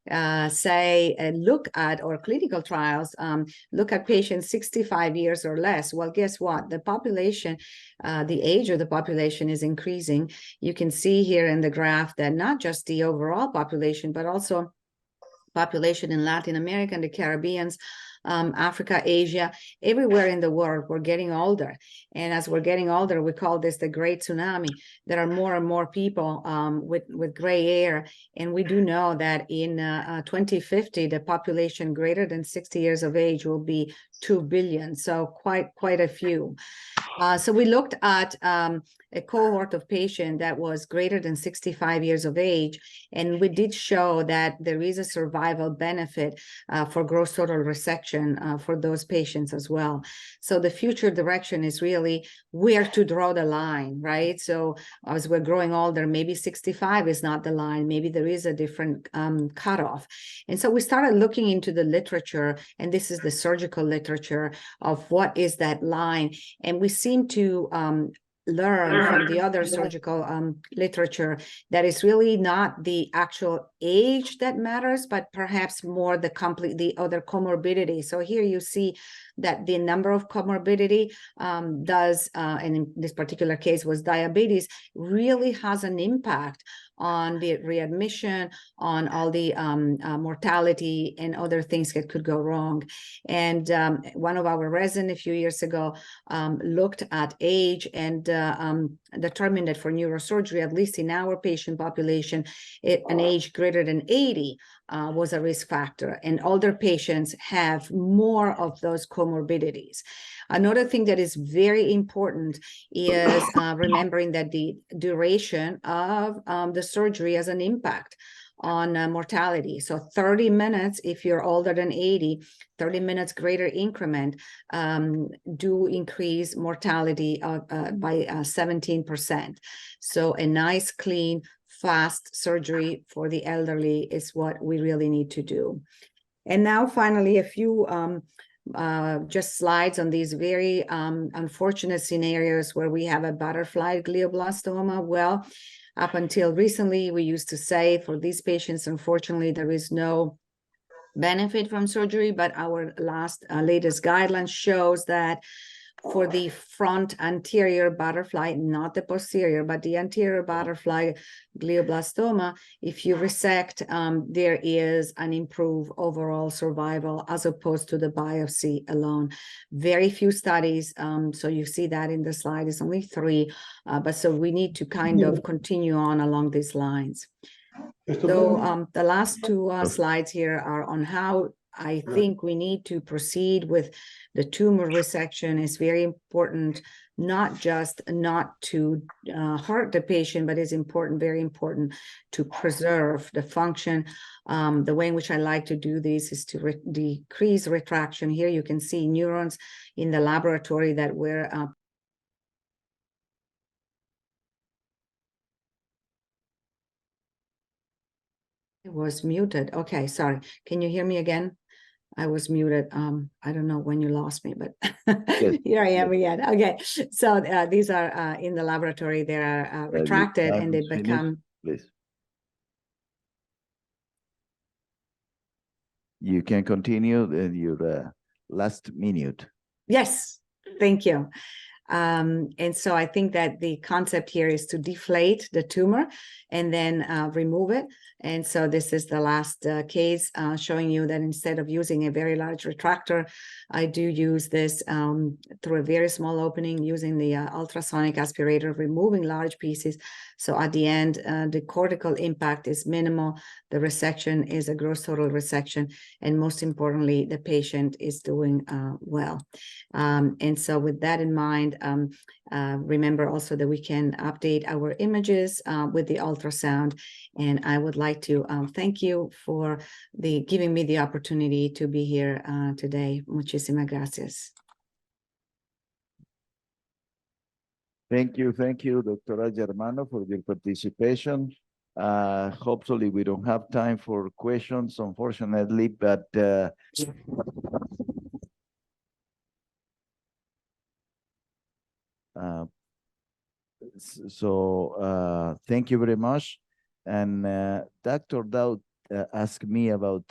Speaker 4: look at, or clinical trials look at patients 65 years or less. Well, guess what? The population, the age of the population is increasing. You can see here in the graph that not just the overall population, but also population in Latin America and the Caribbean, Africa, Asia, everywhere in the world, we're getting older. And as we're getting older, we call this the Great Tsunami. There are more and more people with gray hair. And we do know that in 2050, the population greater than 60 years of age will be 2 billion. So quite a few. So we looked at a cohort of patients that was greater than 65 years of age, and we did show that there is a survival benefit for gross total resection for those patients as well. So the future direction is really where to draw the line, right? So as we're growing older, maybe 65 is not the line, maybe there is a different cutoff. And so we started looking into the literature, and this is the surgical literature of what is that line, and we seem to learn from the other surgical literature that it's really not the actual age that matters, but perhaps more the other comorbidity. So here you see that the number of comorbidity and in this particular case was diabetes, really has an impact on the readmission, on all the mortality and other things that could go wrong. And one of our residents a few years ago looked at age and determined that for neurosurgery, at least in our patient population, an age greater than 80 was a risk factor, and older patients have more of those comorbidities. Another thing that is very important is remembering that the duration of the surgery has an impact on mortality. So 30 minutes, if you're older than 80, 30 minutes greater increment do increase mortality by 17%. So a nice, clean, fast surgery for the elderly is what we really need to do. And now finally, a few just slides on these very unfortunate scenarios where we have a butterfly glioblastoma. Well, up until recently, we used to say for these patients, unfortunately, there is no benefit from surgery, but our latest guidelines shows that for the front anterior butterfly, not the posterior, but the anterior butterfly glioblastoma, if you resect, there is an improved overall survival as opposed to the biopsy alone. Very few studies, so you see that in the slide, it's only 3, but so we need to kind of continue on along these lines. So the last 2 slides here are on how I think we need to proceed with the tumor resection. Is very important, not just not to hurt the patient, but it's important, very important, to preserve the function. The way in which I like to do this is to decrease retraction. Here you can see neurons in the laboratory that were it was muted. Okay, sorry. Can you hear me again? I was muted. I don't know when you lost me, but
Speaker 5: Yes.
Speaker 4: here I am again. Okay, so these are in the laboratory. They are retracted and they become.
Speaker 5: Please. You can continue your last minute.
Speaker 4: Yes, thank you. And so I think that the concept here is to deflate the tumor and then remove it. And so this is the last case showing you that instead of using a very large retractor, I do use this through a very small opening using the ultrasonic aspirator, removing large pieces. So at the end, the cortical impact is minimal. The resection is a gross total resection. And most importantly, the patient is doing well. And so with that in mind, remember also that we can update our images with the ultrasound. And I would like to thank you for giving me the opportunity to be here today. Muchísimas gracias.
Speaker 5: Thank you, Doctora Germano, for your participation. Hopefully we don't have time for questions, unfortunately, but thank you very much. And Dr. Dowd asked me about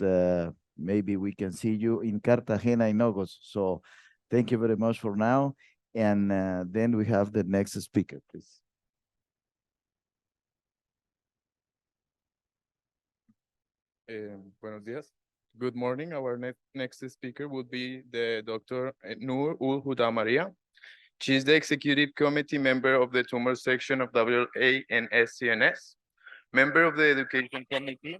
Speaker 5: maybe we can see you in Cartagena in August. So thank you very much for now. And then we have the next speaker, please.
Speaker 7: Buenos días. Good morning. Our next speaker would be the Dr. Noor Ul Huda Maria. She is the executive committee member of the tumor section of WLA and SCNS, member of the education committee,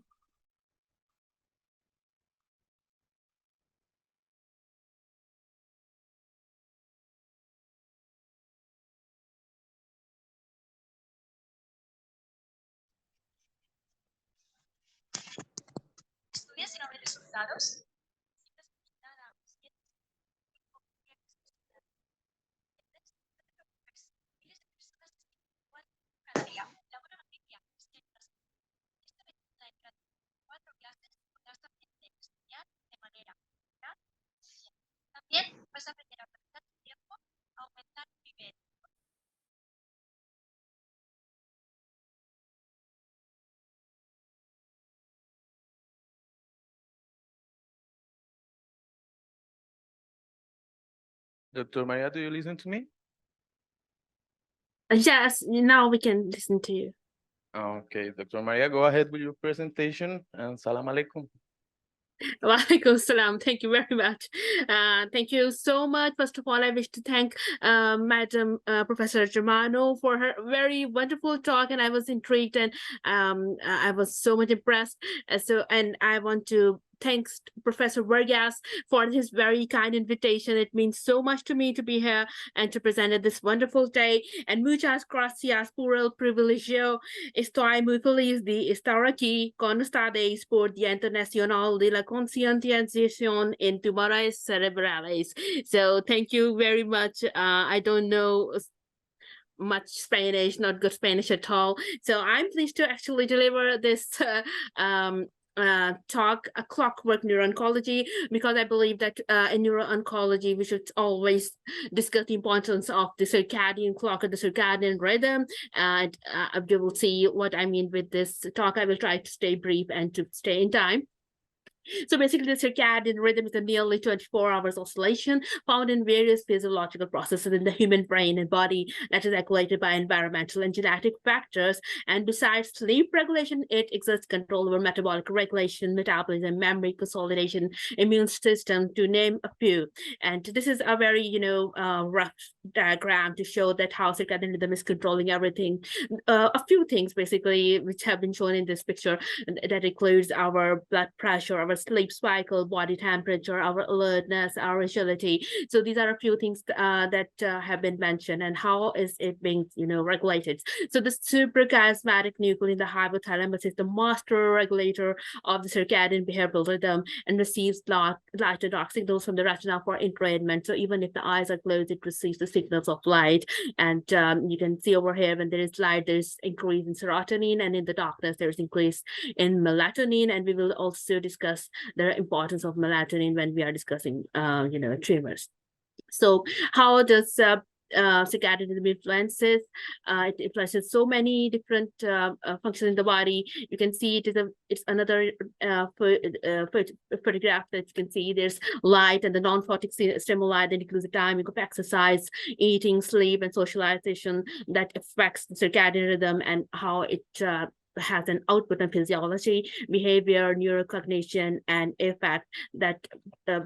Speaker 8: estudios y no ve resultados. Cada día. La buena noticia es que esta vez la entrada de 4 clases podrás también estudiar de manera natural. También vas a aprender a aprovechar tu tiempo, a aumentar tu nivel.
Speaker 7: Dr. Maria, do you listen to me?
Speaker 9: Yes, now we can listen to you.
Speaker 7: Okay, Dr. Maria, go ahead with your presentation and salam alaikum.
Speaker 9: Walaikum salam. Thank you very much. Thank you so much. First of all, I wish to thank Madam Professor Germano for her very wonderful talk, and I was intrigued and I was so much impressed. And I want to thanks Professor Vargas for his very kind invitation. It means so much to me to be here and to present at this wonderful day. And muchas gracias por el privilegio. Estoy muy feliz de estar aquí con ustedes por Día Internacional de la Concientización en Tumores Cerebrales. So thank you very much. I don't know much Spanish, not good Spanish at all. So I'm pleased to actually deliver this talk, a clockwork neuro-oncology, because I believe that in neuro-oncology we should always discuss the importance of the circadian clock or the circadian rhythm, and you will see what I mean with this talk. I will try to stay brief and to stay in time. So basically, the circadian rhythm is a nearly 24 hours oscillation found in various physiological processes in the human brain and body that is regulated by environmental and genetic factors. And besides sleep regulation, it exerts control over metabolic regulation, metabolism, memory, consolidation, immune system, to name a few. And this is a very, rough diagram to show that how circadian rhythm is controlling everything. A few things basically which have been shown in this picture that includes our blood pressure, our sleep cycle, body temperature, our alertness, our agility. So these are a few things that have been mentioned, and how is it being, regulated. So the suprachiasmatic nucleus in the hypothalamus is the master regulator of the circadian behavioral rhythm and receives light and dark signals from the retina for entrainment. So even if the eyes are closed, it receives the signals of light. And you can see over here, when there is light, there's increase in serotonin, and in the darkness, there's increase in melatonin. And we will also discuss the importance of melatonin when we are discussing, tumors. So how does circadian rhythm influences? It influences so many different functions in the body. You can see it's another photograph that you can see. There's light and the non-photic stimuli that includes the timing of exercise, eating, sleep, and socialization that affects the circadian rhythm and how it has an output on physiology, behavior, neurocognition, and effect that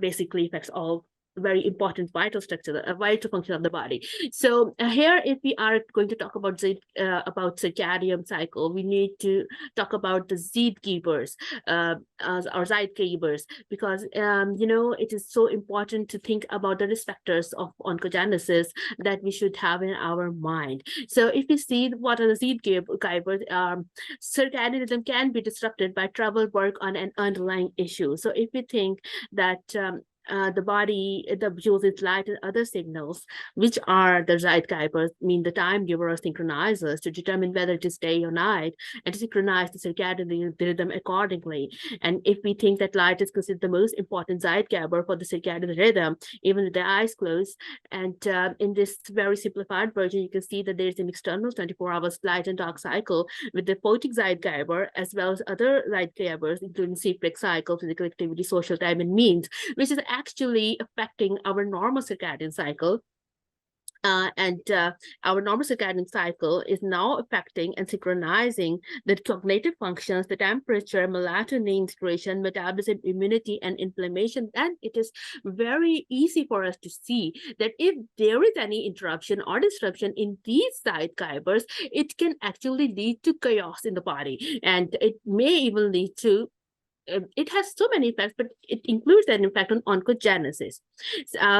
Speaker 9: basically affects all very important vital structure, vital function of the body. So here, if we are going to talk about circadian cycle, we need to talk about the zeitgebers, or zeitgebers, because it is so important to think about the risk factors of oncogenesis that we should have in our mind. So if we see what are the zeitgebers, circadian rhythm can be disrupted by trouble work on an underlying issue. So if we think that the body uses light and other signals, which are the zeitgebers, mean the time giver or synchronizers, to determine whether it is day or night, and to synchronize the circadian rhythm accordingly. And if we think that light is considered the most important zeitgeber for the circadian rhythm, even with the eyes closed, and in this very simplified version, you can see that there is an external 24 hours light and dark cycle with the photic zeitgeber, as well as other zeitgebers, including sleep cycle, physical activity, social time, and means, which is actually affecting our normal circadian cycle. Our normal circadian cycle is now affecting and synchronizing the cognitive functions, the temperature, melatonin secretion, metabolism, immunity, and inflammation. And it is very easy for us to see that if there is any interruption or disruption in these zeitgebers, it can actually lead to chaos in the body, and it may even lead to it has so many effects, but it includes an impact on oncogenesis,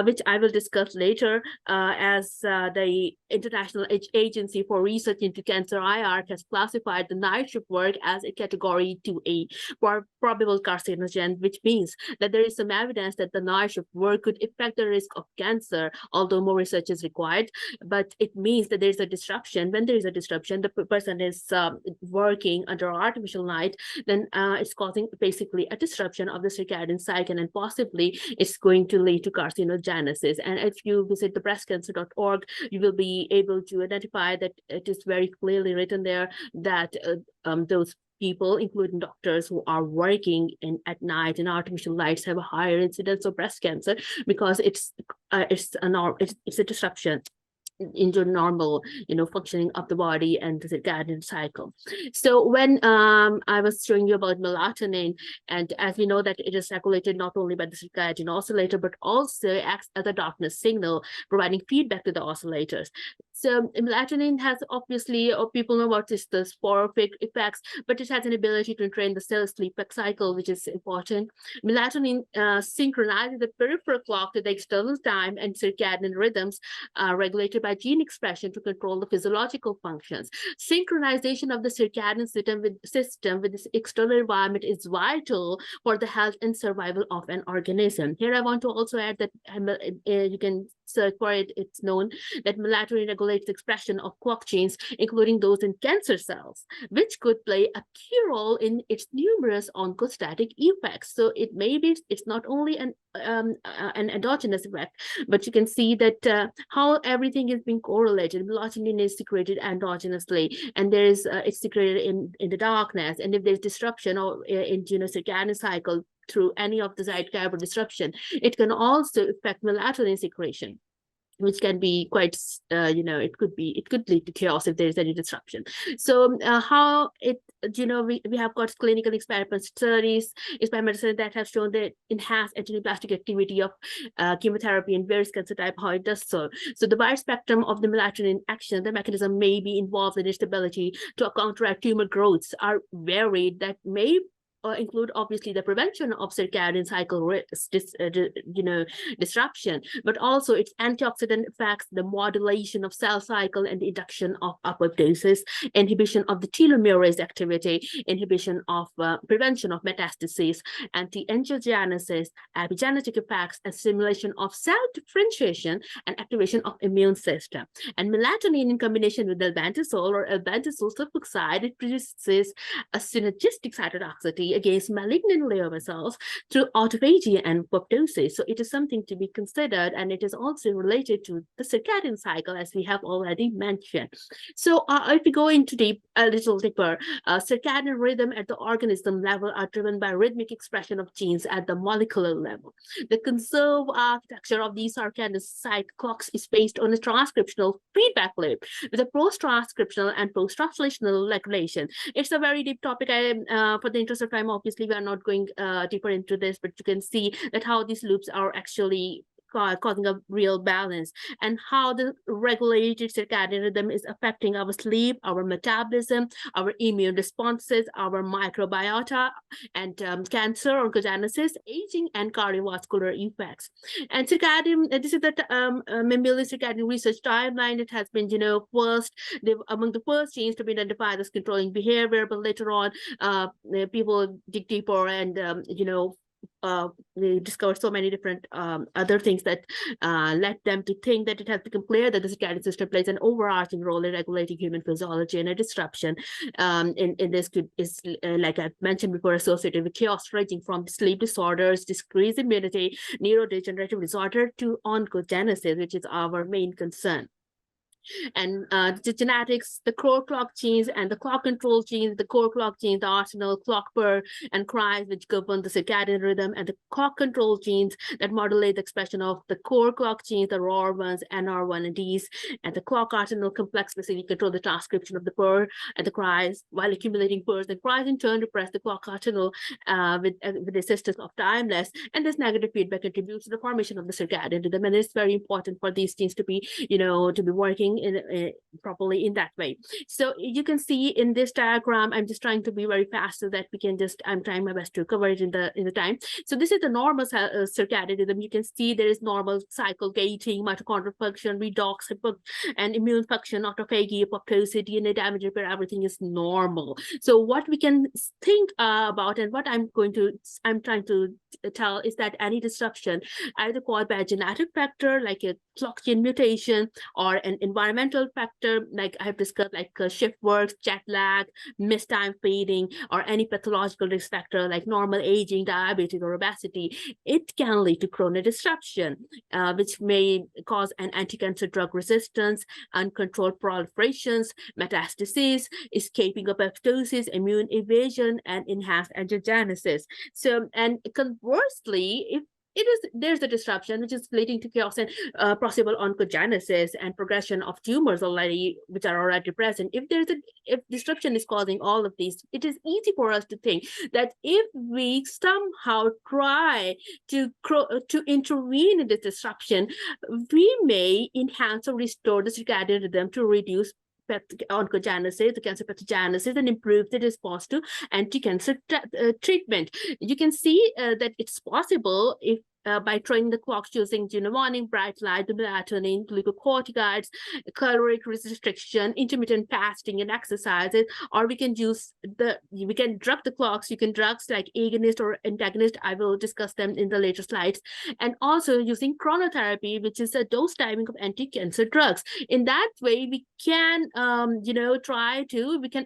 Speaker 9: which I will discuss later, as the International Agency for Research into Cancer, IARC, has classified the night shift work as a category 2A for probable carcinogen, which means that there is some evidence that the night shift work could affect the risk of cancer, although more research is required. But it means that there is a disruption. When there is a disruption, the person is working under artificial light, then it's causing basically a disruption of the circadian cycle, and possibly it's going to lead to carcinogenesis. And if you visit the breastcancer.org, you will be able to identify that it is very clearly written there that those people, including doctors who are working at night in artificial lights, have a higher incidence of breast cancer, because it's it's a disruption into normal, functioning of the body and the circadian cycle. So when I was showing you about melatonin, and as we know that it is regulated not only by the circadian oscillator, but also acts as a darkness signal, providing feedback to the oscillators. So melatonin has obviously, people know about this, the sporific effects, but it has an ability to train the cell sleep cycle, which is important. Melatonin synchronizes the peripheral clock to the external time and circadian rhythms regulated by gene expression to control the physiological functions. Synchronization of the circadian system with this external environment is vital for the health and survival of an organism. Here I want to also add that you can search for it. It's known that melatonin regulates the expression of clock genes, including those in cancer cells, which could play a key role in its numerous oncostatic effects. So it's not only an endogenous effect, but you can see that how everything is being correlated. Melatonin is secreted endogenously, and there is it's secreted in the darkness. And if there's disruption or in circadian cycle through any of the cytokine disruption, it can also affect melatonin secretion, which can be quite, it could lead to chaos if there is any disruption. So how it, we have got clinical experiment studies, experiments that have shown the enhanced antineoplastic activity of chemotherapy in various cancer type, how it does so. So the wide spectrum of the melatonin action, the mechanism may be involved in its ability to counteract tumor growths are varied that may include obviously the prevention of circadian cycle disruption, but also its antioxidant effects, the modulation of cell cycle and the induction of apoptosis, inhibition of the telomerase activity, inhibition of prevention of metastasis, anti-angiogenesis, epigenetic effects, and stimulation of cell differentiation and activation of immune system. And melatonin in combination with albendazole or albendazole sulfoxide, it produces a synergistic cytotoxicity against malignant glioma cells through autophagy and apoptosis. So it is something to be considered, and it is also related to the circadian cycle, as we have already mentioned. So if we go into a little deeper, circadian rhythm at the organism level are driven by rhythmic expression of genes at the molecular level. The conserved architecture of these circadian cycle clocks is based on a transcriptional feedback loop with a post-transcriptional and post-translational regulation. It's a very deep topic. For the interest of time, obviously, we are not going deeper into this, but you can see that how these loops are actually causing a real balance, and how the regulated circadian rhythm is affecting our sleep, our metabolism, our immune responses, our microbiota, and cancer, oncogenesis, aging, and cardiovascular effects. And circadian, this is the mammalian circadian research timeline. It has been, among the first genes to be identified as controlling behavior, but later on, people dig deeper and, they discovered so many different other things that led them to think that it has become clear that the circadian system plays an overarching role in regulating human physiology, and a disruption in this is like I mentioned before, associated with chaos ranging from sleep disorders, decreased immunity, neurodegenerative disorder to oncogenesis, which is our main concern. And the genetics, the core clock genes and the clock control genes, the core clock genes, the arsenal, clock purr, and cries, which govern the circadian rhythm, and the clock control genes that modulate the expression of the core clock genes, the ROR1s, NR1 and Ds, and the clock arsenal complex basically control the transcription of the purr and the cries, while accumulating purrs and cries in turn repress the clock arsenal with the assistance of timeless, and this negative feedback contributes to the formation of the circadian rhythm, and it's very important for these genes to be, to be working properly in that way. So you can see in this diagram, I'm just trying to be very fast so that we can I'm trying my best to cover it in the time. So this is the normal circadian rhythm. You can see there is normal cycle gating, mitochondrial function, redox, and immune function, autophagy, apoptosis, DNA damage repair, everything is normal. So what we can think about, and what I'm trying to tell, is that any disruption, either caused by a genetic factor like a clock gene mutation, or an environmental factor like I have discussed, like shift work, jet lag, missed time feeding, or any pathological risk factor like normal aging, diabetes, or obesity, it can lead to chronic disruption, which may cause an anti-cancer drug resistance, uncontrolled proliferations, metastases, escaping apoptosis, immune evasion, and enhanced angiogenesis. So, and conversely, if there's a disruption which is leading to chaos and possible oncogenesis and progression of tumors which are already present. If disruption is causing all of these, it is easy for us to think that if we somehow try to intervene in this disruption, we may enhance or restore the circadian rhythm to reduce oncogenesis, the cancer pathogenesis, and improve the response to anti-cancer treatment. You can see that it's possible if by training the clocks using morning bright light, the melatonin, glucocorticoids, caloric restriction, intermittent fasting, and exercises, or we can drug the clocks. You can drugs like agonist or antagonist. I will discuss them in the later slides. And also using chronotherapy, which is a dose timing of anti-cancer drugs. In that way, we can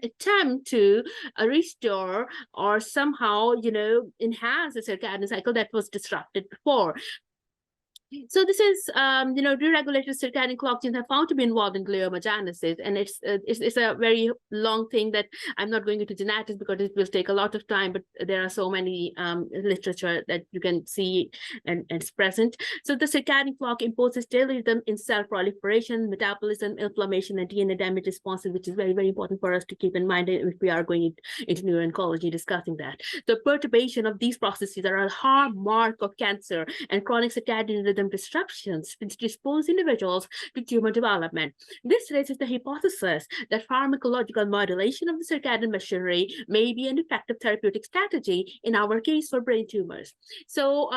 Speaker 9: attempt to restore or somehow enhance the circadian cycle that was disrupted before. So this is, deregulated circadian clock genes have found to be involved in gliomagenesis, and it's a very long thing that I'm not going into genetics because it will take a lot of time, but there are so many literature that you can see and it's present. So the circadian clock imposes daily rhythm in cell proliferation, metabolism, inflammation, and DNA damage responses, which is very, very important for us to keep in mind if we are going into neuro-oncology discussing that. The perturbation of these processes are a hallmark of cancer and chronic circadian rhythm disruptions which dispose individuals to tumor development. This raises the hypothesis that pharmacological modulation of the circadian machinery may be an effective therapeutic strategy in our case for brain tumors. So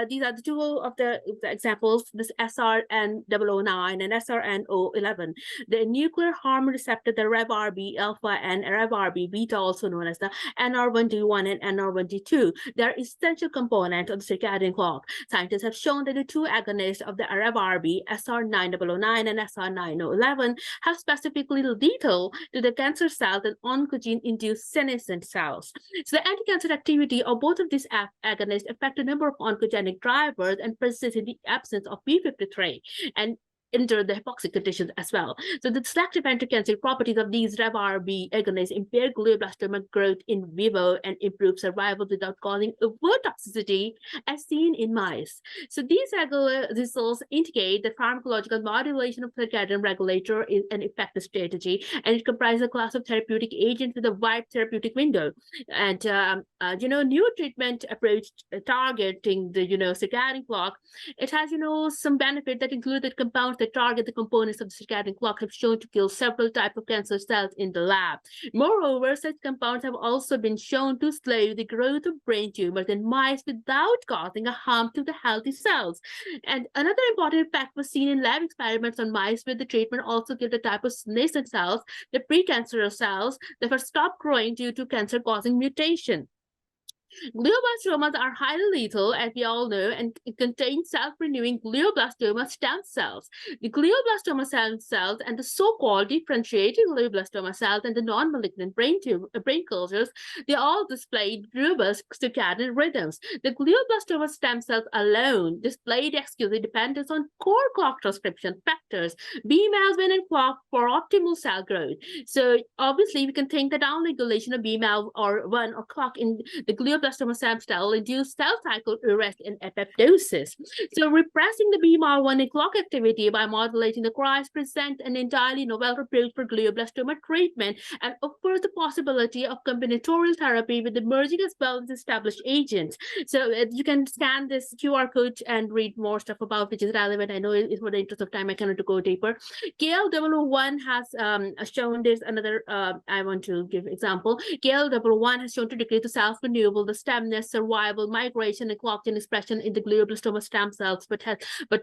Speaker 9: these are the two of the examples, this SRN009 and SRN011. The nuclear hormone receptor, the REV-RB alpha and REV-RB beta, also known as the NR1D1 and NR1D2, they are essential components of the circadian clock. Scientists have shown that the two agonists of the REV-RB, SR9009 and SR9011, have specifically lethal to the cancer cells and oncogene-induced senescent cells. So the anti-cancer activity of both of these agonists affect a number of oncogenic drivers and persist in the absence of p53 and enter the hypoxic conditions as well. So the selective anti-cancer properties of these REV-RB agonists impair glioblastoma growth in vivo and improve survival without causing overt toxicity as seen in mice. So these results indicate that pharmacological modulation of circadian regulator is an effective strategy, and it comprises a class of therapeutic agents with a wide therapeutic window. And new treatment approach targeting the circadian clock, it has some benefit that include that compounds that target the components of the circadian clock have shown to kill several types of cancer cells in the lab. Moreover, such compounds have also been shown to slow the growth of brain tumors in mice without causing a harm to the healthy cells. And another important fact was seen in lab experiments on mice where the treatment also killed a type of senescent cells, the precancerous cells, that were stopped growing due to cancer-causing mutation. Glioblastomas are highly lethal, as we all know, and contain self-renewing glioblastoma stem cells. The glioblastoma stem cells and the so-called differentiated glioblastoma cells and the non-malignant brain cultures, they all displayed robust circadian rhythms. The glioblastoma stem cells alone displayed exclusive dependence on core clock transcription factors, BMAL1 and clock for optimal cell growth. So obviously, we can think that downregulation of BMAL1 or clock in the glioblastoma stem cell induced cell cycle arrest and apoptosis. So repressing the BMAL1 and clock activity by modulating the cries present an entirely novel approach for glioblastoma treatment and offers the possibility of combinatorial therapy with emerging as well as established agents. So you can scan this QR code and read more stuff about which is relevant. I know for the interest of time, I cannot go deeper. KL001 has shown this another, I want to give example. KL001 has shown to decrease the self-renewal, the stemness, survival, migration, and clock gene expression in the glioblastoma stem cells, but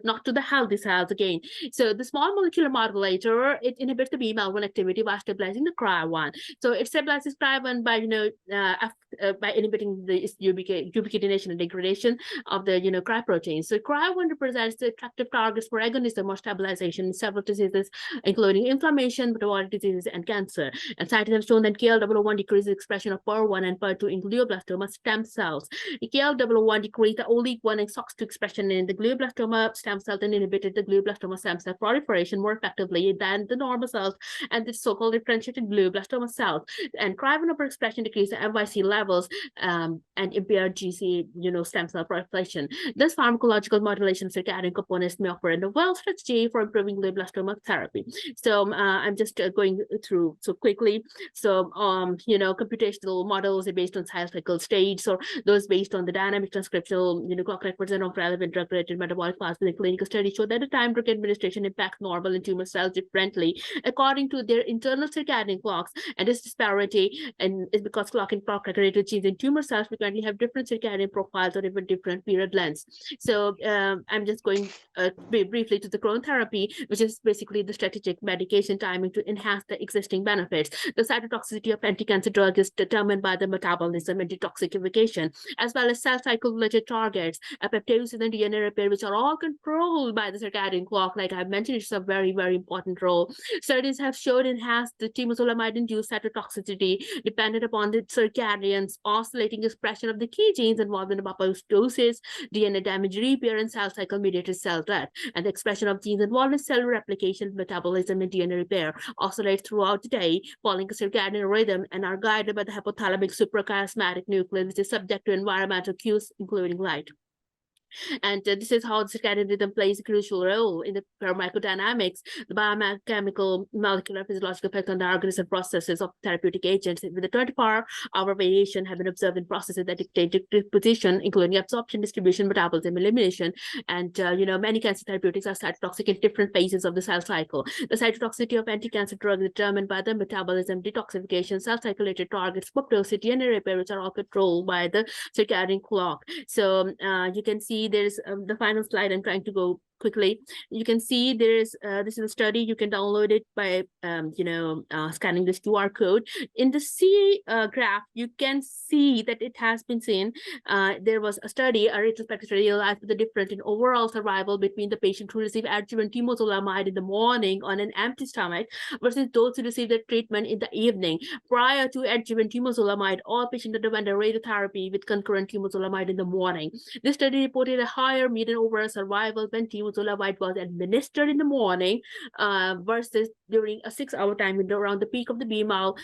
Speaker 9: not to the healthy cells again. So the small molecular modulator, it inhibits the BMAL1 activity by stabilizing the CRY1. So it stabilizes CRY1 by inhibiting the ubiquitination and degradation of the CRY proteins. So CRY1 represents the attractive targets for agonism or stabilization in several diseases, including inflammation, metabolic diseases, and cancer. And scientists have shown that KL001 decreases expression of PER1 and PER2 in glioblastoma stem cells. KL001 decreased the OLE1 and SOX2 expression in the glioblastoma stem cells and inhibited the glioblastoma stem cell proliferation more effectively than the normal cells and the so-called differentiated glioblastoma cells. And driven overexpression decreased the MYC levels and impaired GC, stem cell proliferation. This pharmacological modulation of circadian components may offer a novel strategy for improving glioblastoma therapy. So I'm just going through so quickly. So, computational models are based on cell cycle states, or those based on the dynamic transcriptional, clock records and of relevant drug-related metabolic pathways. The clinical studies show that the time drug administration impacts normal and tumor cells differently according to their internal circadian clocks. And this disparity is because clock and clock regulated genes in tumor cells frequently have different circadian profiles or even different period lengths. So I'm just going briefly to the chronotherapy, which is basically the strategic medication timing to enhance the existing benefits. The cytotoxicity of anti-cancer drug is determined by the metabolism and detoxification, as well as cell cycle related targets, apoptosis and DNA repair, which are all controlled by the circadian clock. Like I mentioned, it's a very, very important role. Studies have shown enhanced the temozolomide-induced cytotoxicity dependent upon the circadians oscillating expression of the key genes involved in apoptosis, DNA damage repair, and cell cycle mediated cell death. And the expression of genes involved in cell replication, metabolism, and DNA repair oscillate throughout the day, following a circadian rhythm, and are guided by the hypothalamic suprachiasmatic nucleus, which is subject to environmental cues, including light. And this is how the circadian rhythm plays a crucial role in the pharmacodynamics, the biochemical, molecular, physiological effect on the organism processes of therapeutic agents. With the 24-hour variation have been observed in processes that dictate disposition, including absorption, distribution, metabolism, elimination. And many cancer therapeutics are cytotoxic in different phases of the cell cycle. The cytotoxicity of anti-cancer drugs is determined by the metabolism, detoxification, cell cycle-related targets, apoptosis, DNA repair, which are all controlled by the circadian clock. So you can see there's the final slide. I'm trying to go quickly. You can see there's this is a study. You can download it by scanning this QR code. In the C graph, you can see that it has been seen. There was a study, a retrospective study, realized the difference in overall survival between the patient who received adjuvant temozolomide in the morning on an empty stomach versus those who received the treatment in the evening. Prior to adjuvant temozolomide, all patients underwent a radiotherapy with concurrent temozolomide in the morning. This study reported a higher median overall survival when temozolomide was administered in the morning versus during a 6-hour time window around the peak of the BMAL.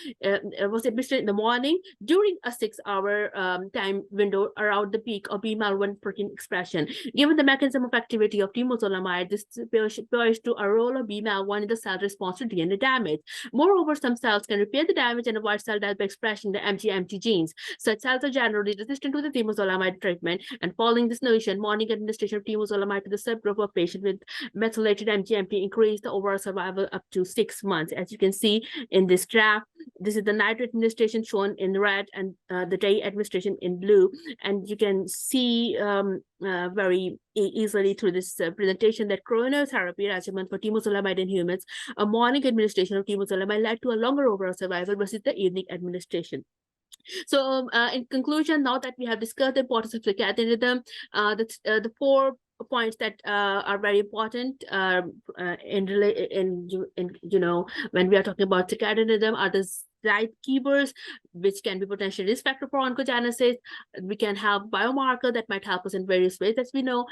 Speaker 9: Was administered in the morning during a 6-hour time window around the peak of BMAL1 protein expression. Given the mechanism of activity of temozolomide, this appears to a role of BMAL1 in the cell response to DNA damage. Moreover, some cells can repair the damage and avoid cell death by expressing the MGMT genes. Such cells are generally resistant to the temozolomide treatment, and following this notion, morning administration of temozolomide to the subgroup of patients with methylated MGMT increased the overall survival up to 6 months. As you can see in this graph, this is the night administration shown in red and the day administration in blue. And you can see very easily through this presentation that chronotherapy regimen for temozolomide in humans, a morning administration of temozolomide led to a longer overall survival versus the evening administration. So in conclusion, now that we have discussed the importance of circadian rhythm, the 4 points that are very important when we are talking about circadian rhythm are the right keywords, which can be potentially risk factor for oncogenesis. We can have biomarker that might help us in various ways, as we know.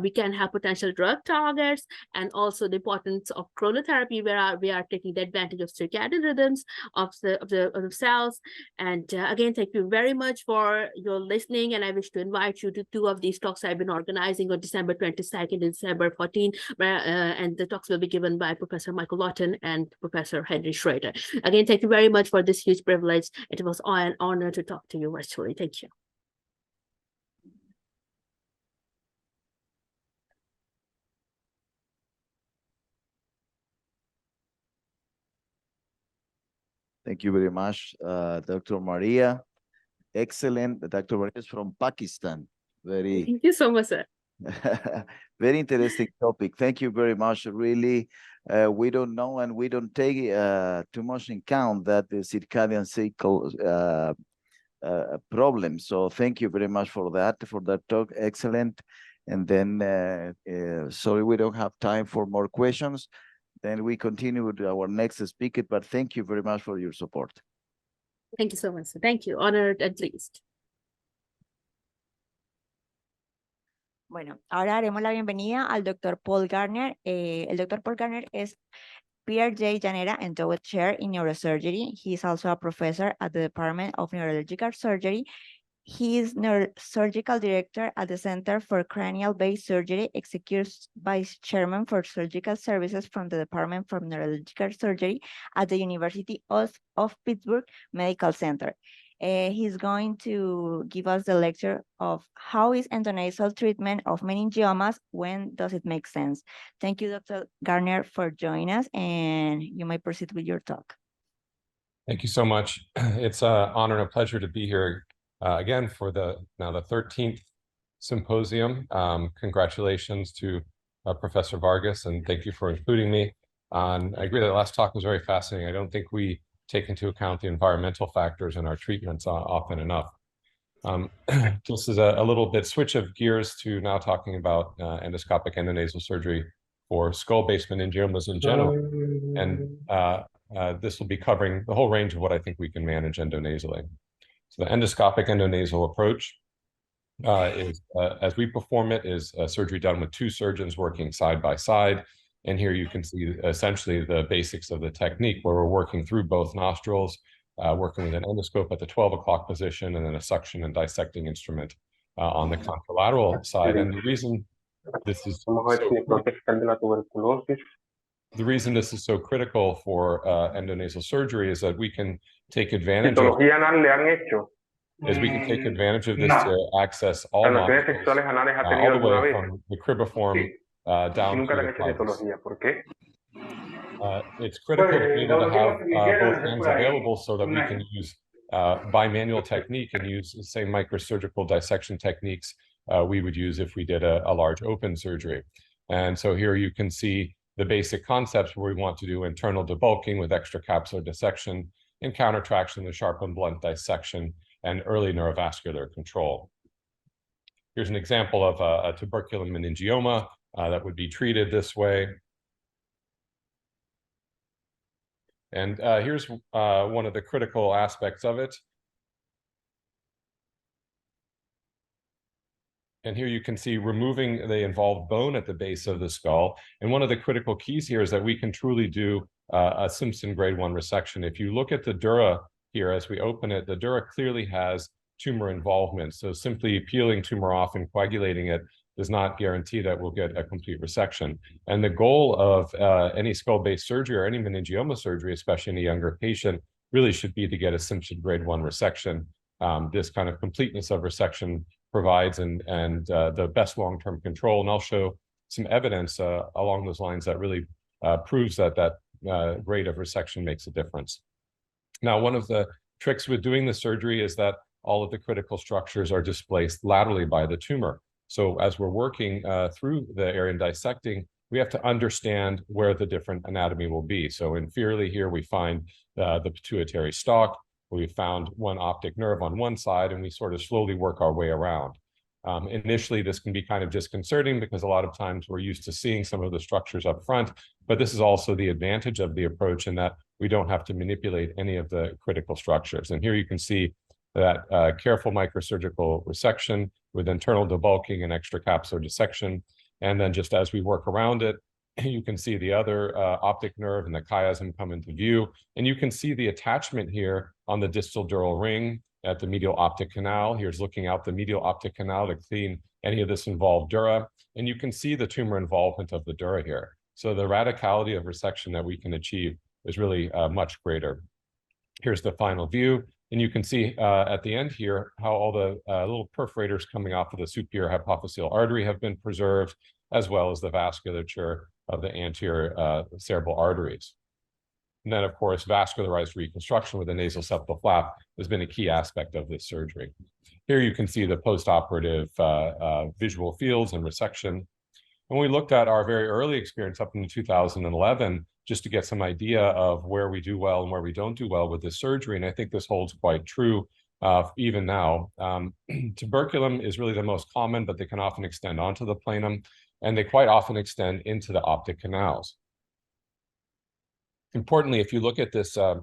Speaker 9: We can have potential drug targets, and also the importance of chronotherapy, where we are taking the advantage of circadian rhythms of the cells. And again, thank you very much for your listening. And I wish to invite you to 2 of these talks I've been organizing on December 22nd and December 14th, and the talks will be given by Professor Michael Lawton and Professor Henry Schrader. Again, thank you very much for this huge privilege. It was an honor to talk to you virtually. Thank you.
Speaker 5: Thank you very much, Dr. Maria. Excellent. Dr. Maria is from Pakistan.
Speaker 9: Thank you so much, sir.
Speaker 5: Very interesting topic. Thank you very much. Really, we don't know and we don't take too much in count that the circadian cycle problem. So thank you very much for that talk. Excellent. And then, sorry, we don't have time for more questions. Then we continue with our next speaker, but thank you very much for your support.
Speaker 9: Thank you so much, sir. Thank you. Honored and pleased.
Speaker 10: Bueno, ahora haremos la bienvenida al Dr. Paul Garner. El Dr. Paul Garner es Pierre J. Llanera Endowed Chair in Neurosurgery. He is also a professor at the Department of Neurological Surgery. He is Neurosurgical Director at the Center for Cranial-Based Surgery, Executive Vice Chairman for Surgical Services from the Department for Neurological Surgery at the University of Pittsburgh Medical Center. He's going to give us the lecture of how is endonasal treatment of meningiomas, when does it make sense? Thank you, Dr. Garner, for joining us, and you may proceed with your talk.
Speaker 11: Thank you so much. It's an honor and a pleasure to be here again for the 13th symposium. Congratulations to Professor Vargas, and thank you for including me. I agree that the last talk was very fascinating. I don't think we take into account the environmental factors in our treatments often enough. This is a little bit switch of gears to now talking about endoscopic endonasal surgery for skull-based meningiomas in general. And this will be covering the whole range of what I think we can manage endonasally. So the endoscopic endonasal approach is, as we perform it, is surgery done with two surgeons working side by side. And here you can see essentially the basics of the technique, where we're working through both nostrils, working with an endoscope at the 12 o'clock position, and then a suction and dissecting instrument on the contralateral side. And the reason this is so critical for endonasal surgery is that we can take advantage of this to access all nostrils, all the way from the cribriform down to the pelvis. It's critical to be able to have both hands available so that we can use bimanual technique and use the same microsurgical dissection techniques we would use if we did a large open surgery. And so here you can see the basic concepts where we want to do internal debulking with extracapsular dissection, and countertraction with sharp and blunt dissection, and early neurovascular control. Here's an example of a tuberculum meningioma that would be treated this way. And here's one of the critical aspects of it. And here you can see removing the involved bone at the base of the skull. And one of the critical keys here is that we can truly do a Simpson grade 1 resection. If you look at the dura here, as we open it, the dura clearly has tumor involvement. So simply peeling tumor off and coagulating it does not guarantee that we'll get a complete resection. And the goal of any skull-based surgery or any meningioma surgery, especially in a younger patient, really should be to get a Simpson grade 1 resection. This kind of completeness of resection provides and the best long-term control. And I'll show some evidence along those lines that really proves that rate of resection makes a difference. Now, one of the tricks with doing the surgery is that all of the critical structures are displaced laterally by the tumor. So as we're working through the area and dissecting, we have to understand where the different anatomy will be. So inferiorly here, we find the pituitary stalk. We found one optic nerve on one side, and we sort of slowly work our way around. Initially, this can be kind of disconcerting because a lot of times we're used to seeing some of the structures up front, but this is also the advantage of the approach in that we don't have to manipulate any of the critical structures. And here you can see that careful microsurgical resection with internal debulking and extracapsular dissection. And then just as we work around it, you can see the other optic nerve and the chiasm come into view. And you can see the attachment here on the distal dural ring at the medial optic canal. Here's looking out the medial optic canal to clean any of this involved dura. And you can see the tumor involvement of the dura here. So the radicality of resection that we can achieve is really much greater. Here's the final view. And you can see at the end here how all the little perforators coming off of the superior hypophyseal artery have been preserved, as well as the vasculature of the anterior cerebral arteries. And then, of course, vascularized reconstruction with the nasal septal flap has been a key aspect of this surgery. Here you can see the postoperative visual fields and resection. And we looked at our very early experience up in 2011, just to get some idea of where we do well and where we don't do well with this surgery. And I think this holds quite true even now. Tuberculum is really the most common, but they can often extend onto the planum, and they quite often extend into the optic canals. Importantly, if you look at this, a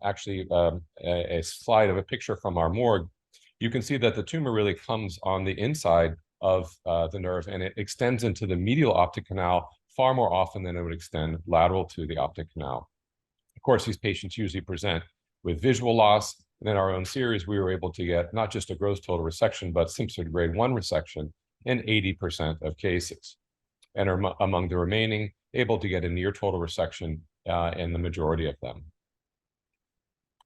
Speaker 11: slide of a picture from our morgue, you can see that the tumor really comes on the inside of the nerve, and it extends into the medial optic canal far more often than it would extend lateral to the optic canal. Of course, these patients usually present with visual loss. And in our own series, we were able to get not just a gross total resection, but Simpson grade 1 resection in 80% of cases, and are among the remaining able to get a near total resection in the majority of them.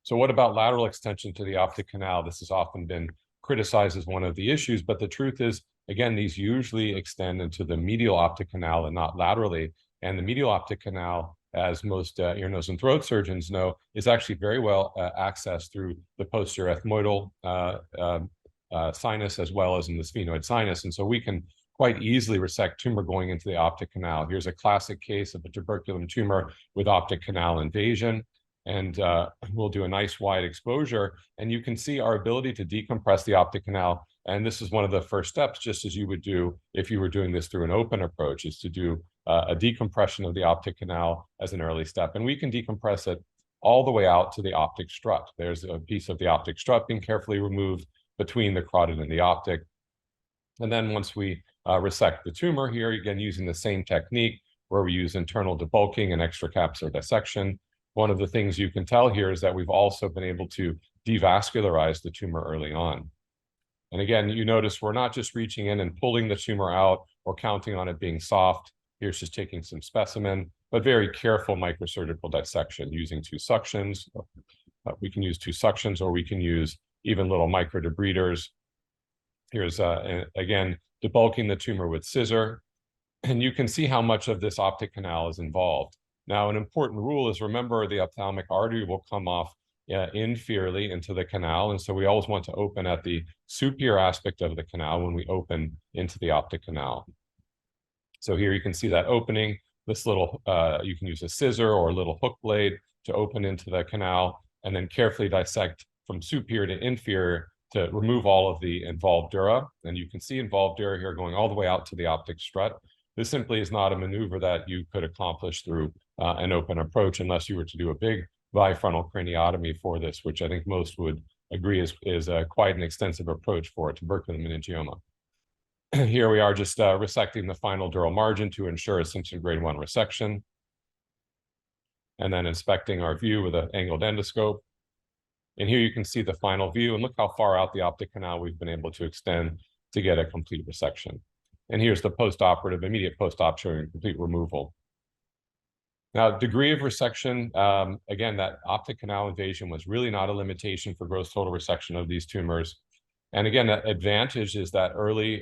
Speaker 11: So what about lateral extension to the optic canal? This has often been criticized as one of the issues, but the truth is, again, these usually extend into the medial optic canal and not laterally. And the medial optic canal, as most ear, nose, and throat surgeons know, is actually very well accessed through the posterior ethmoidal sinus as well as in the sphenoid sinus. And so we can quite easily resect tumor going into the optic canal. Here's a classic case of a tuberculum tumor with optic canal invasion. And we'll do a nice wide exposure, and you can see our ability to decompress the optic canal. And this is one of the first steps, just as you would do if you were doing this through an open approach, is to do a decompression of the optic canal as an early step. And we can decompress it all the way out to the optic strut. There's a piece of the optic strut being carefully removed between the carotid and the optic. And then once we resect the tumor here, again, using the same technique where we use internal debulking and extracapsular dissection, one of the things you can tell here is that we've also been able to devascularize the tumor early on. And again, you notice we're not just reaching in and pulling the tumor out or counting on it being soft. Here's just taking some specimen, but very careful microsurgical dissection using 2 suctions. We can use 2 suctions, or we can use even little microdebriders. Here's, again, debulking the tumor with scissor. And you can see how much of this optic canal is involved. Now, an important rule is, remember, the ophthalmic artery will come off inferiorly into the canal. And so we always want to open at the superior aspect of the canal when we open into the optic canal. So here you can see that opening. This little, you can use a scissor or a little hook blade to open into the canal, and then carefully dissect from superior to inferior to remove all of the involved dura. And you can see involved dura here going all the way out to the optic strut. This simply is not a maneuver that you could accomplish through an open approach unless you were to do a big bifrontal craniotomy for this, which I think most would agree is quite an extensive approach for a tubercular meningioma. Here we are just resecting the final dural margin to ensure a Simpson grade 1 resection, and then inspecting our view with an angled endoscope. And here you can see the final view, and look how far out the optic canal we've been able to extend to get a complete resection. And here's the post-operative, immediate post-op showing complete removal. Now, degree of resection, again, that optic canal invasion was really not a limitation for gross total resection of these tumors. And again, the advantage is that early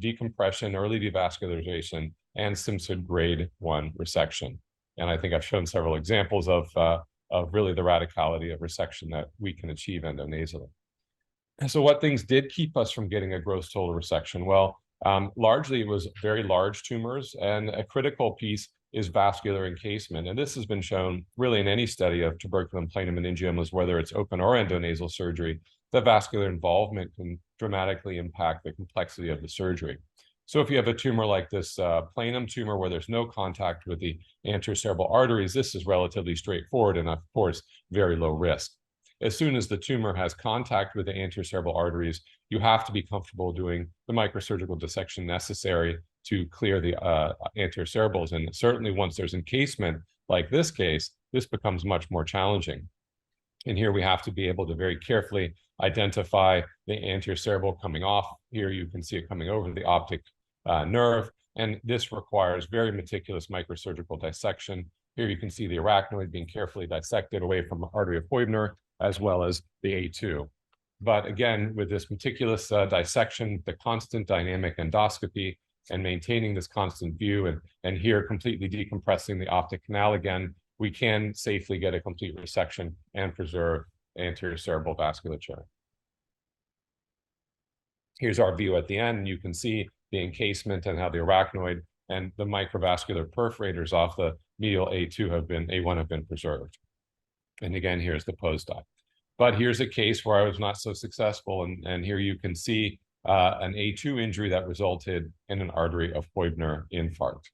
Speaker 11: decompression, early devascularization, and Simpson grade 1 resection. And I think I've shown several examples of really the radicality of resection that we can achieve endonasally. And so what things did keep us from getting a gross total resection? Well, largely it was very large tumors, and a critical piece is vascular encasement. And this has been shown really in any study of tuberculum planum meningiomas, whether it's open or endonasal surgery, that vascular involvement can dramatically impact the complexity of the surgery. So if you have a tumor like this planum tumor where there's no contact with the anterior cerebral arteries, this is relatively straightforward and, of course, very low risk. As soon as the tumor has contact with the anterior cerebral arteries, you have to be comfortable doing the microsurgical dissection necessary to clear the anterior cerebrals. And certainly once there's encasement, like this case, this becomes much more challenging. And here we have to be able to very carefully identify the anterior cerebral coming off. Here you can see it coming over the optic nerve. And this requires very meticulous microsurgical dissection. Here you can see the arachnoid being carefully dissected away from the artery of Heubner, as well as the A2. But again, with this meticulous dissection, the constant dynamic endoscopy, and maintaining this constant view, and here completely decompressing the optic canal again, we can safely get a complete resection and preserve anterior cerebral vasculature. Here's our view at the end. You can see the encasement and how the arachnoid and the microvascular perforators off the medial A1 have been preserved. And again, here's the post-op. But here's a case where I was not so successful, and here you can see an A2 injury that resulted in an artery of Heubner infarct.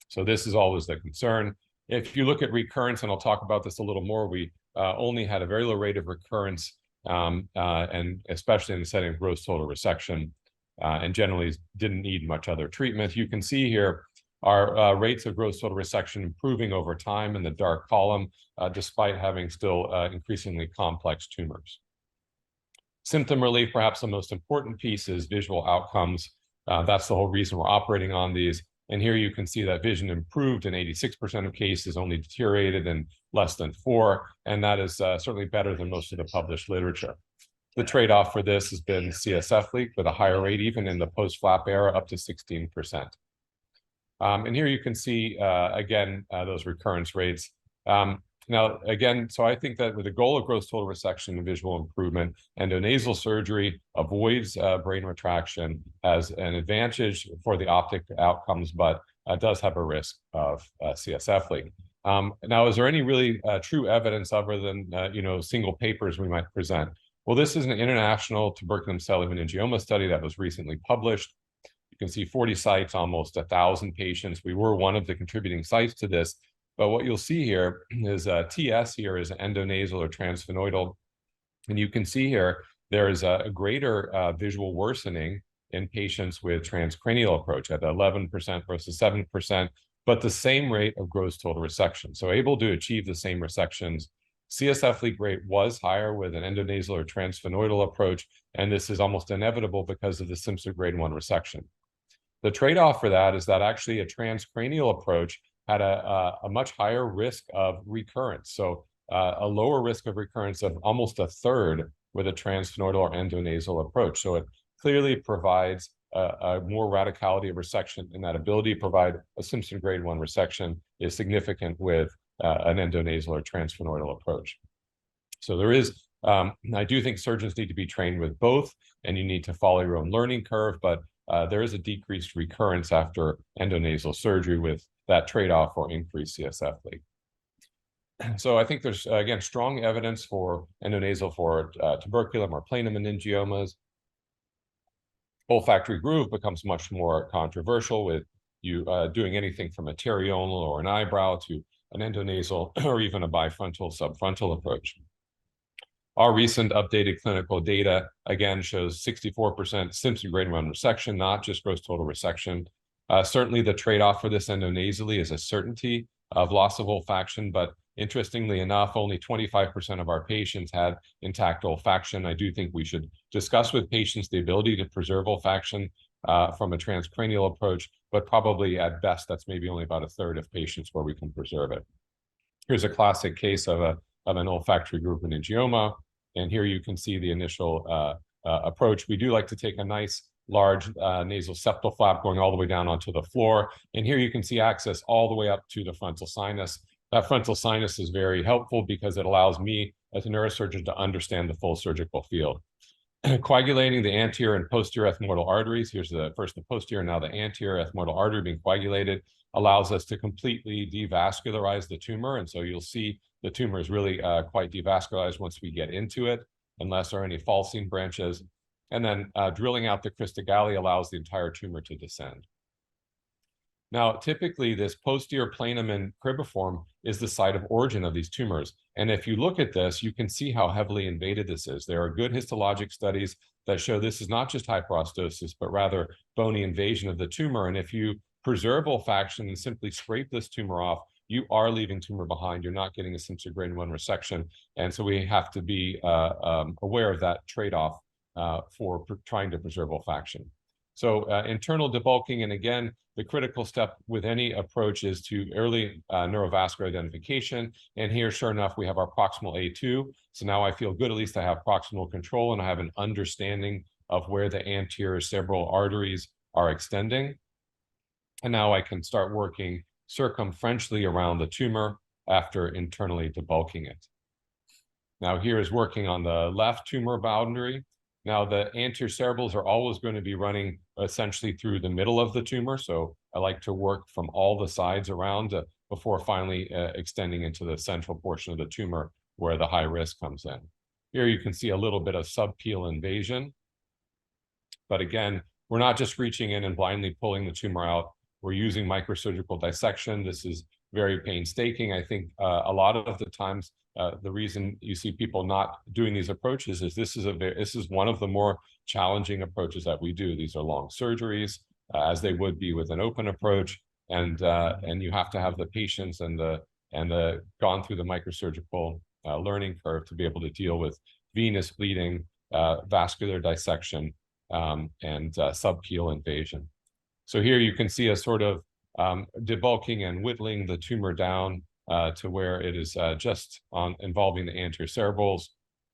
Speaker 11: So this is always the concern. If you look at recurrence, and I'll talk about this a little more, we only had a very low rate of recurrence, and especially in the setting of gross total resection. and generally didn't need much other treatment. You can see here our rates of gross total resection improving over time in the dark column, despite having still increasingly complex tumors. Symptom relief, perhaps the most important piece, is visual outcomes. That's the whole reason we're operating on these. And here you can see that vision improved in 86% of cases, only deteriorated in less than 4%. And that is certainly better than most of the published literature. The trade-off for this has been CSF leak with a higher rate, even in the post-flap era, up to 16%. And here you can see, again, those recurrence rates. Now, again, so I think that with the goal of gross total resection and visual improvement, endonasal surgery avoids brain retraction, has an advantage for the optic outcomes, but does have a risk of CSF leak. Now, is there any really true evidence other than, single papers we might present? Well, this is an international tuberculum cellular meningioma study that was recently published. You can see 40 sites, almost 1,000 patients. We were one of the contributing sites to this. But what you'll see here is TS here is endonasal or transsphenoidal. And you can see here, there is a greater visual worsening in patients with transcranial approach at 11% versus 7%, but the same rate of gross total resection. So able to achieve the same resections. CSF leak rate was higher with an endonasal or transsphenoidal approach, and this is almost inevitable because of the Simpson grade 1 resection. The trade-off for that is that actually a transcranial approach had a much higher risk of recurrence. So a lower risk of recurrence of almost 1/3 with a transsphenoidal or endonasal approach. So it clearly provides a more radicality of resection, and that ability to provide a Simpson grade 1 resection is significant with an endonasal or transsphenoidal approach. So there is, I do think surgeons need to be trained with both, and you need to follow your own learning curve, but there is a decreased recurrence after endonasal surgery with that trade-off or increased CSF leak. So I think there's, again, strong evidence for endonasal for tuberculum or planomeningiomas. Olfactory groove becomes much more controversial with you doing anything from a terional or an eyebrow to an endonasal or even a bifrontal subfrontal approach. Our recent updated clinical data, again, shows 64% Simpson grade 1 resection, not just gross total resection. Certainly the trade-off for this endonasally is a certainty of loss of olfaction, but interestingly enough, only 25% of our patients had intact olfaction. I do think we should discuss with patients the ability to preserve olfaction from a transcranial approach, but probably at best, that's maybe only about 1/3 of patients where we can preserve it. Here's a classic case of an olfactory groove meningioma, and here you can see the initial approach. We do like to take a nice large nasal septal flap going all the way down onto the floor. And here you can see access all the way up to the frontal sinus. That frontal sinus is very helpful because it allows me as a neurosurgeon to understand the full surgical field. Coagulating the anterior and posterior ethmoidal arteries, here's first the posterior, now the anterior ethmoidal artery being coagulated, allows us to completely devascularize the tumor. And so you'll see the tumor is really quite devascularized once we get into it, unless there are any falcine branches. And then drilling out the crista galli allows the entire tumor to descend. Now, typically, this posterior planum cribiform is the site of origin of these tumors. And if you look at this, you can see how heavily invaded this is. There are good histologic studies that show this is not just hyperostosis, but rather bony invasion of the tumor. And if you preserve olfaction and simply scrape this tumor off, you are leaving tumor behind. You're not getting a Simpson grade 1 resection. And so we have to be aware of that trade-off for trying to preserve olfaction. So internal debulking, and again, the critical step with any approach is to early neurovascular identification. And here, sure enough, we have our proximal A2. So now I feel good, at least I have proximal control and I have an understanding of where the anterior cerebral arteries are extending. And now I can start working circumferentially around the tumor after internally debulking it. Now here is working on the left tumor boundary. Now, the anterior cerebrals are always going to be running essentially through the middle of the tumor. So I like to work from all the sides around before finally extending into the central portion of the tumor where the high risk comes in. Here you can see a little bit of subpeel invasion. But again, we're not just reaching in and blindly pulling the tumor out. We're using microsurgical dissection. This is very painstaking. I think a lot of the times the reason you see people not doing these approaches is this is one of the more challenging approaches that we do. These are long surgeries, as they would be with an open approach, and you have to have the patience and the gone through the microsurgical learning curve to be able to deal with venous bleeding, vascular dissection, and subpeel invasion. So here you can see a sort of debulking and whittling the tumor down to where it is just involving the anterior cerebrals,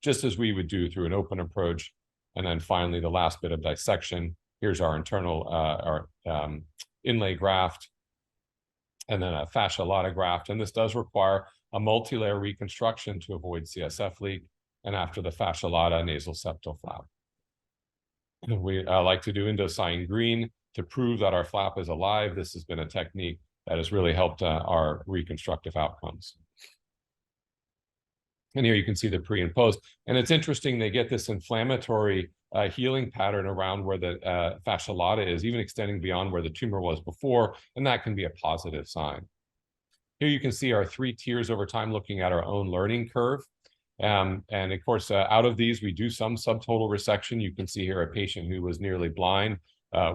Speaker 11: just as we would do through an open approach. And then finally, the last bit of dissection. Here's our internal inlay graft, and then a fascia lata graft. And this does require a multi-layer reconstruction to avoid CSF leak. And after the fascia lata, nasal septal flap. We like to do indocyanine green to prove that our flap is alive. This has been a technique that has really helped our reconstructive outcomes. And here you can see the pre and post. And it's interesting, they get this inflammatory healing pattern around where the fascia lata is, even extending beyond where the tumor was before, and that can be a positive sign. Here you can see our 3 tiers over time, looking at our own learning curve. And of course, out of these, we do some subtotal resection. You can see here a patient who was nearly blind.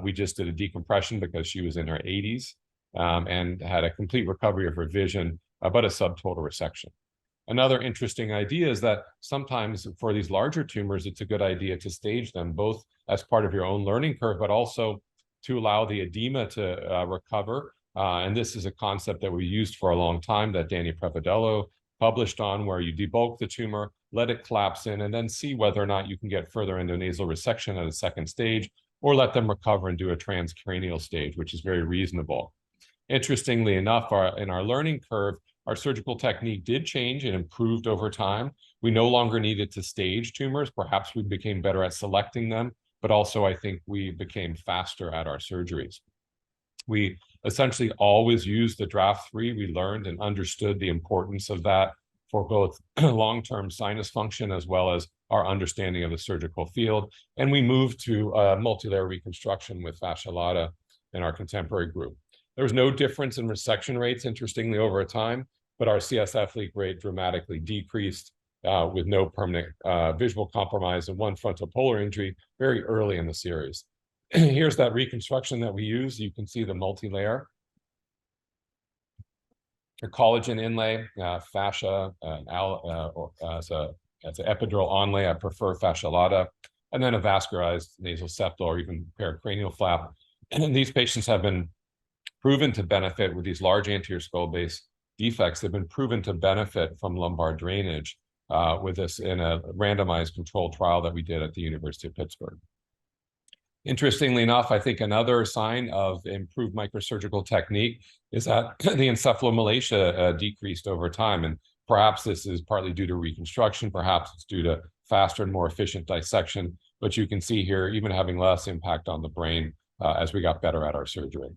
Speaker 11: We just did a decompression because she was in her 80s and had a complete recovery of her vision, but a subtotal resection. Another interesting idea is that sometimes for these larger tumors, it's a good idea to stage them both as part of your own learning curve, but also to allow the edema to recover. And this is a concept that we used for a long time that Danny Prevedello published on, where you debulk the tumor, let it collapse in, and then see whether or not you can get further endonasal resection at a second stage, or let them recover and do a transcranial stage, which is very reasonable. Interestingly enough, in our learning curve, our surgical technique did change and improved over time. We no longer needed to stage tumors. Perhaps we became better at selecting them, but also I think we became faster at our surgeries. We essentially always used the draft 3. We learned and understood the importance of that for both long-term sinus function as well as our understanding of the surgical field. And we moved to multi-layer reconstruction with fascia lata in our contemporary group. There was no difference in resection rates, interestingly, over time, but our CSF leak rate dramatically decreased with no permanent visual compromise and 1 frontal polar injury very early in the series. Here's that reconstruction that we use. You can see the multi-layer. A collagen inlay, fascia, as an epidural onlay. I prefer fascia lata, and then a vascularized nasal septal or even pericranial flap. And these patients have been proven to benefit with these large anterior skull base defects. They've been proven to benefit from lumbar drainage with this in a randomized controlled trial that we did at the University of Pittsburgh. Interestingly enough, I think another sign of improved microsurgical technique is that the encephalomalacia decreased over time. And perhaps this is partly due to reconstruction, perhaps it's due to faster and more efficient dissection. But you can see here, even having less impact on the brain as we got better at our surgery.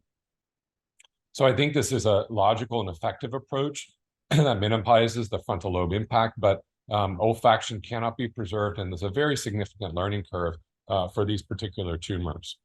Speaker 11: So I think this is a logical and effective approach that minimizes the frontal lobe impact, but olfaction cannot be preserved, and there's a very significant learning curve for these particular tumors.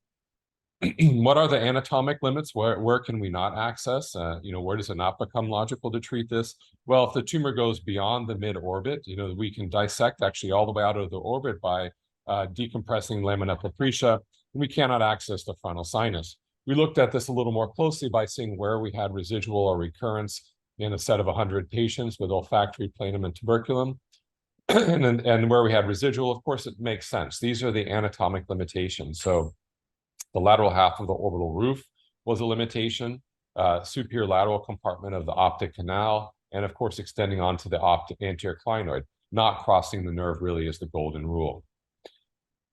Speaker 11: What are the anatomic limits? Where can we not access? Where does it not become logical to treat this? Well, if the tumor goes beyond the mid-orbit, we can dissect actually all the way out of the orbit by decompressing lamina propria. We cannot access the frontal sinus. We looked at this a little more closely by seeing where we had residual or recurrence in a set of 100 patients with olfactory planum and tuberculum. And where we had residual, of course, it makes sense. These are the anatomic limitations. So the lateral half of the orbital roof was a limitation, superior lateral compartment of the optic canal, and of course, extending onto the anterior clinoid. Not crossing the nerve really is the golden rule.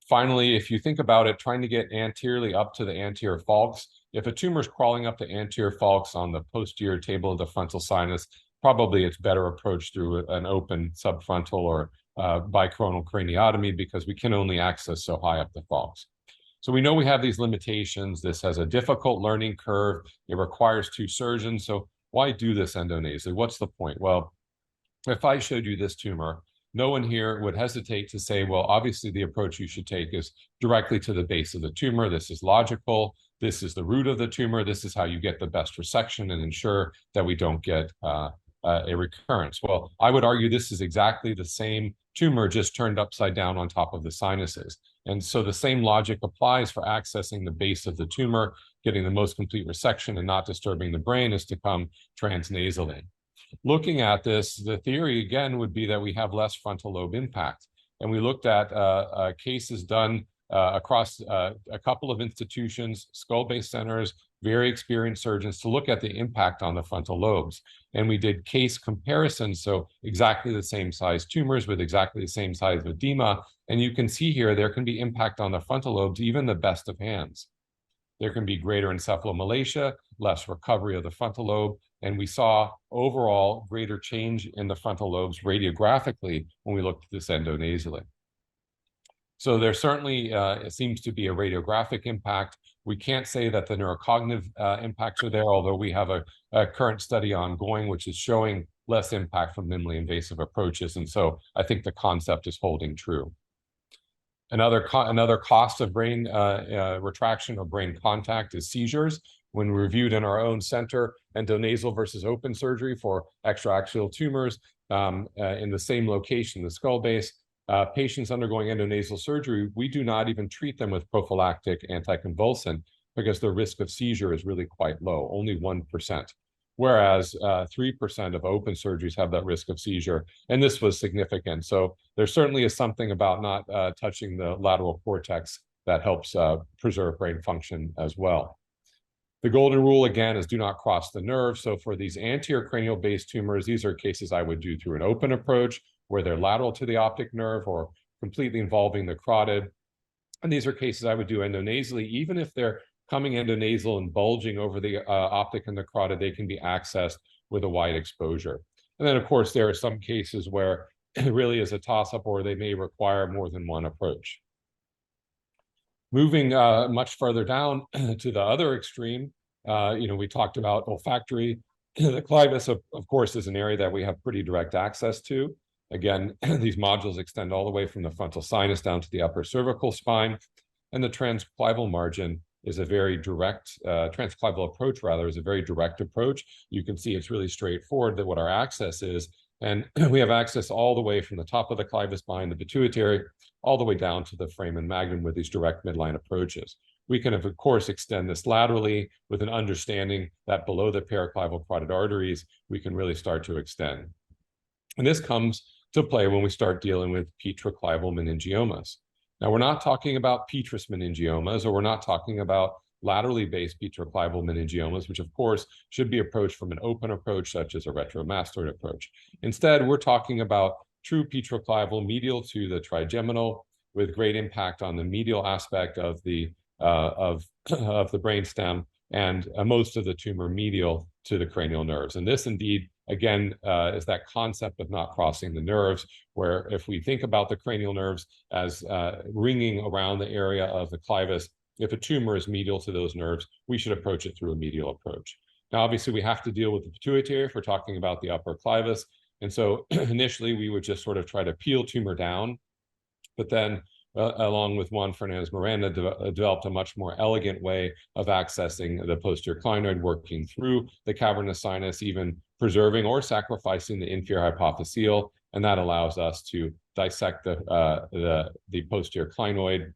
Speaker 11: Finally, if you think about it, trying to get anteriorly up to the anterior falx, if a tumor is crawling up the anterior falx on the posterior table of the frontal sinus, probably it's better approached through an open subfrontal or bicoronal craniotomy because we can only access so high up the falx. So we know we have these limitations. This has a difficult learning curve. It requires 2 surgeons. So why do this endonasally? What's the point? Well, if I showed you this tumor, no one here would hesitate to say, well, obviously the approach you should take is directly to the base of the tumor. This is logical. This is the root of the tumor. This is how you get the best resection and ensure that we don't get a recurrence. Well, I would argue this is exactly the same tumor just turned upside down on top of the sinuses. And so the same logic applies for accessing the base of the tumor, getting the most complete resection and not disturbing the brain is to come transnasally. Looking at this, the theory again would be that we have less frontal lobe impact. And we looked at cases done across a couple of institutions, skull-based centers, very experienced surgeons to look at the impact on the frontal lobes. And we did case comparisons, so exactly the same size tumors with exactly the same size edema. And you can see here, there can be impact on the frontal lobes, even the best of hands. There can be greater encephalomalacia, less recovery of the frontal lobe, and we saw overall greater change in the frontal lobes radiographically when we looked at this endonasally. So there certainly seems to be a radiographic impact. We can't say that the neurocognitive impacts are there, although we have a current study ongoing, which is showing less impact from minimally invasive approaches. And so I think the concept is holding true. Another cost of brain retraction or brain contact is seizures. When reviewed in our own center, endonasal versus open surgery for extraaxial tumors in the same location, the skull base, patients undergoing endonasal surgery, we do not even treat them with prophylactic anticonvulsant because the risk of seizure is really quite low, only 1%. Whereas 3% of open surgeries have that risk of seizure, and this was significant. So there certainly is something about not touching the lateral cortex that helps preserve brain function as well. The golden rule, again, is do not cross the nerve. So for these anterior cranial-based tumors, these are cases I would do through an open approach where they're lateral to the optic nerve or completely involving the carotid. And these are cases I would do endonasally, even if they're coming endonasal and bulging over the optic and the carotid, they can be accessed with a wide exposure. And then, of course, there are some cases where it really is a toss-up or they may require more than one approach. Moving much further down to the other extreme, we talked about olfactory. The clivus, of course, is an area that we have pretty direct access to. Again, these modules extend all the way from the frontal sinus down to the upper cervical spine. And the transclival margin is a very direct, transclival approach, rather, is a very direct approach. You can see it's really straightforward that what our access is. And we have access all the way from the top of the clivus behind the pituitary, all the way down to the foramen magnum with these direct midline approaches. We can, of course, extend this laterally with an understanding that below the paraclival carotid arteries, we can really start to extend. And this comes to play when we start dealing with petroclival meningiomas. Now, we're not talking about petrous meningiomas, or we're not talking about laterally based petroclival meningiomas, which of course should be approached from an open approach, such as a retromastoid approach. Instead, we're talking about true petroclival medial to the trigeminal with great impact on the medial aspect of the brainstem and most of the tumor medial to the cranial nerves. And this indeed, again, is that concept of not crossing the nerves, where if we think about the cranial nerves as ringing around the area of the clivus, if a tumor is medial to those nerves, we should approach it through a medial approach. Now, obviously, we have to deal with the pituitary if we're talking about the upper clivus. And so initially, we would just sort of try to peel tumor down, but then along with Juan Fernandez Miranda, developed a much more elegant way of accessing the posterior clinoid, working through the cavernous sinus, even preserving or sacrificing the inferior hypophyseal, and that allows us to dissect the posterior clinoid.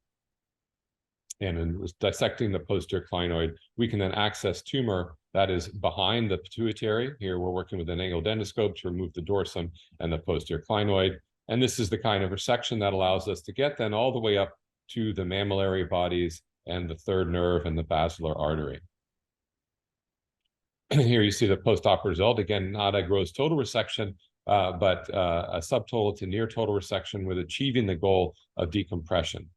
Speaker 11: And in dissecting the posterior clinoid, we can then access tumor that is behind the pituitary. Here, we're working with an angled endoscope to remove the dorsum and the posterior clinoid. And this is the kind of resection that allows us to get then all the way up to the mammillary bodies and the third nerve and the basilar artery. Here you see the post-op result. Again, not a gross total resection, but a subtotal to near total resection with achieving the goal of decompression.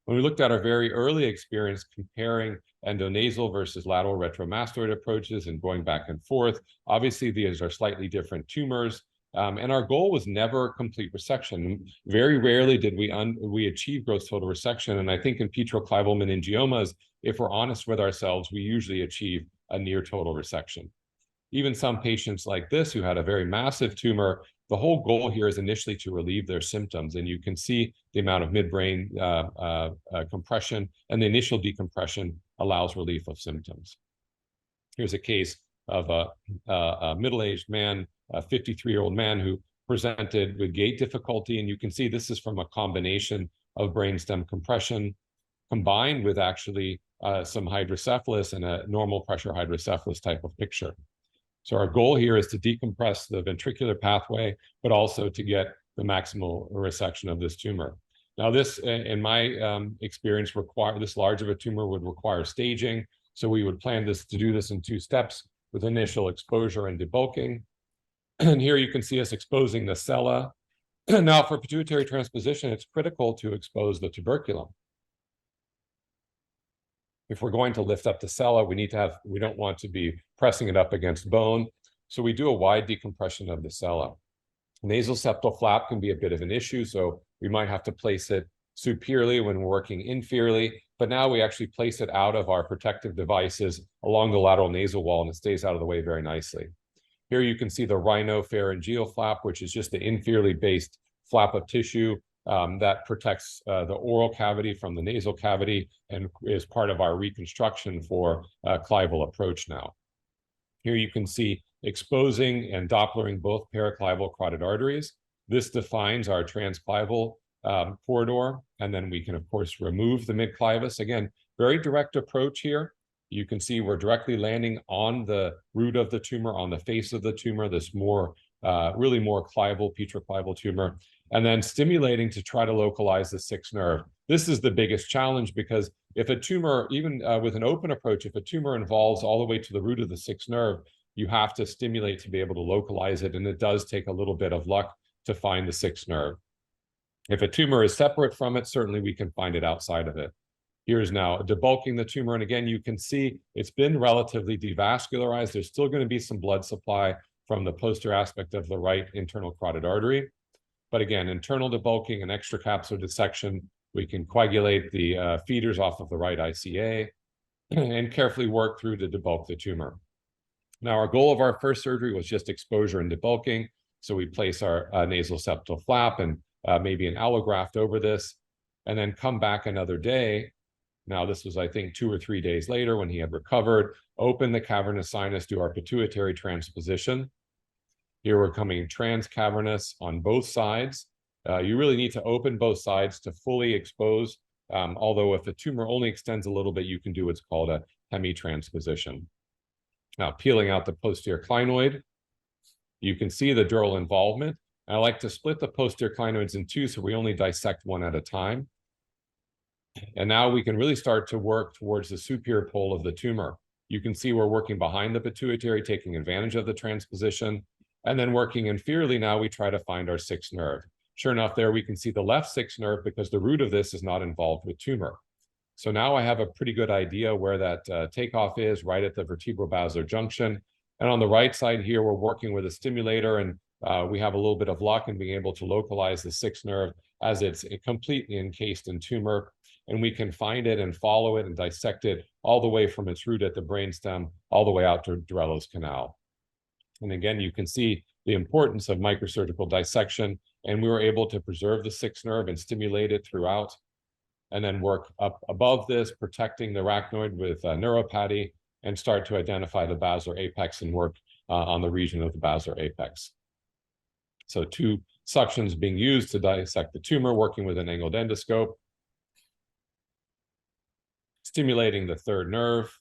Speaker 11: When we looked at our very early experience comparing endonasal versus lateral retromastoid approaches and going back and forth, obviously these are slightly different tumors. And our goal was never complete resection. Very rarely did we achieve gross total resection. And I think in petroclival meningiomas, if we're honest with ourselves, we usually achieve a near total resection. Even some patients like this who had a very massive tumor, the whole goal here is initially to relieve their symptoms. And you can see the amount of midbrain compression, and the initial decompression allows relief of symptoms. Here's a case of a middle-aged man a 53-year-old man who presented with gait difficulty. And you can see this is from a combination of brainstem compression combined with actually some hydrocephalus and a normal pressure hydrocephalus type of picture. So our goal here is to decompress the ventricular pathway, but also to get the maximal resection of this tumor. Now this, in my experience, this large of a tumor would require staging. So we would plan to do this in 2 steps with initial exposure and debulking. And here you can see us exposing the sella. Now for pituitary transposition, it's critical to expose the tuberculum. If we're going to lift up the sella, we don't want to be pressing it up against bone. So we do a wide decompression of the sella. Nasal septal flap can be a bit of an issue, so we might have to place it superiorly when we're working inferiorly, but now we actually place it out of our protective devices along the lateral nasal wall, and it stays out of the way very nicely. Here you can see the rhinopharyngeal flap, which is just the inferiorly based flap of tissue that protects the oral cavity from the nasal cavity and is part of our reconstruction for clival approach now. Here you can see exposing and Dopplering both paraclival carotid arteries. This defines our transclival corridor, and then we can, of course, remove the midclavus. Again, very direct approach here. You can see we're directly landing on the root of the tumor, on the face of the tumor, this really more clival, petroclival tumor, and then stimulating to try to localize the 6th nerve. This is the biggest challenge because if a tumor, even with an open approach, if a tumor involves all the way to the root of the 6th nerve, you have to stimulate to be able to localize it, and it does take a little bit of luck to find the 6th nerve. If a tumor is separate from it, certainly we can find it outside of it. Here's now debulking the tumor, and again, you can see it's been relatively devascularized. There's still going to be some blood supply from the posterior aspect of the right internal carotid artery. But again, internal debulking and extracapsular dissection, we can coagulate the feeders off of the right ICA and carefully work through to debulk the tumor. Now, our goal of our first surgery was just exposure and debulking. So we place our nasal septal flap and maybe an allograft over this, and then come back another day. Now, this was, I think, 2 or 3 days later when he had recovered, open the cavernous sinus, do our pituitary transposition. Here we're coming transcavernous on both sides. You really need to open both sides to fully expose, although if the tumor only extends a little bit, you can do what's called a hemitransposition. Now, peeling out the posterior clinoid, you can see the dural involvement. I like to split the posterior clinoids in 2, so we only dissect one at a time. And now we can really start to work towards the superior pole of the tumor. You can see we're working behind the pituitary, taking advantage of the transposition, and then working inferiorly. Now we try to find our 6th nerve. Sure enough, there we can see the left 6th nerve because the root of this is not involved with tumor. So now I have a pretty good idea where that takeoff is, right at the vertebrobasilar junction. And on the right side here, we're working with a stimulator, and we have a little bit of luck in being able to localize the 6th nerve as it's completely encased in tumor. And we can find it and follow it and dissect it all the way from its root at the brainstem all the way out to Dorello's canal. And again, you can see the importance of microsurgical dissection, and we were able to preserve the 6th nerve and stimulate it throughout, and then work up above this, protecting the arachnoid with neuropathy, and start to identify the basilar apex and work on the region of the basilar apex. So 2 suctions being used to dissect the tumor, working with an angled endoscope, stimulating the 3rd nerve,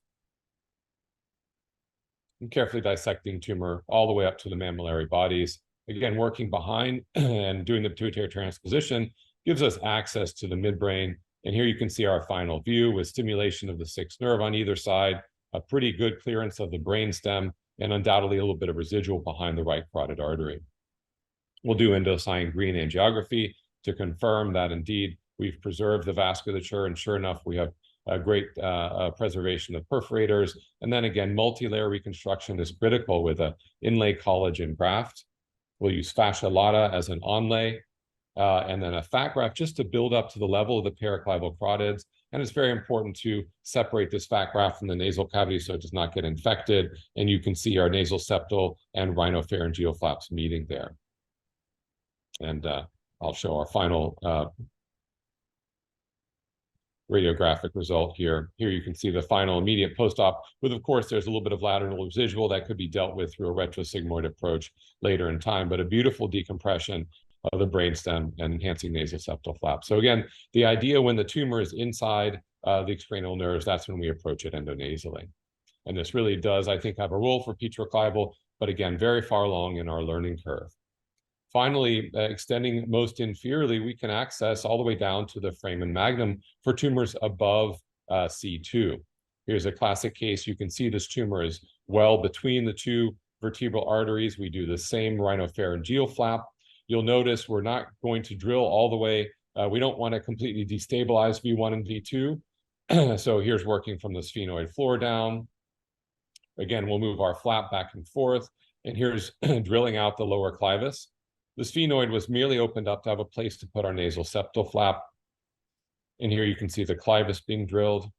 Speaker 11: and carefully dissecting tumor all the way up to the mammillary bodies. Again, working behind and doing the pituitary transposition gives us access to the midbrain. And here you can see our final view with stimulation of the 6th nerve on either side, a pretty good clearance of the brainstem, and undoubtedly a little bit of residual behind the right carotid artery. We'll do indocyanine green angiography to confirm that indeed we've preserved the vasculature, and sure enough, we have a great preservation of perforators. And then again, multi-layer reconstruction is critical with an inlay collagen graft. We'll use fascia lata as an onlay, and then a fat graft just to build up to the level of the paraclival carotids. And it's very important to separate this fat graft from the nasal cavity so it does not get infected. And you can see our nasal septal and rhinopharyngeal flaps meeting there. And I'll show our final radiographic result here. Here you can see the final immediate post-op, with of course there's a little bit of lateral residual that could be dealt with through a retrosigmoid approach later in time, but a beautiful decompression of the brainstem and enhancing nasal septal flap. So again, the idea when the tumor is inside the extracranial nerves, that's when we approach it endonasally. And this really does, I think, have a role for petroclival, but again, very far along in our learning curve. Finally, extending most inferiorly, we can access all the way down to the foramen magnum for tumors above C2. Here's a classic case. You can see this tumor is well between the two vertebral arteries. We do the same rhinopharyngeal flap. You'll notice we're not going to drill all the way. We don't want to completely destabilize V1 and V2. So here's working from the sphenoid floor down. Again, we'll move our flap back and forth. And here's drilling out the lower clivus. The sphenoid was merely opened up to have a place to put our nasal septal flap. And here you can see the clivus being drilled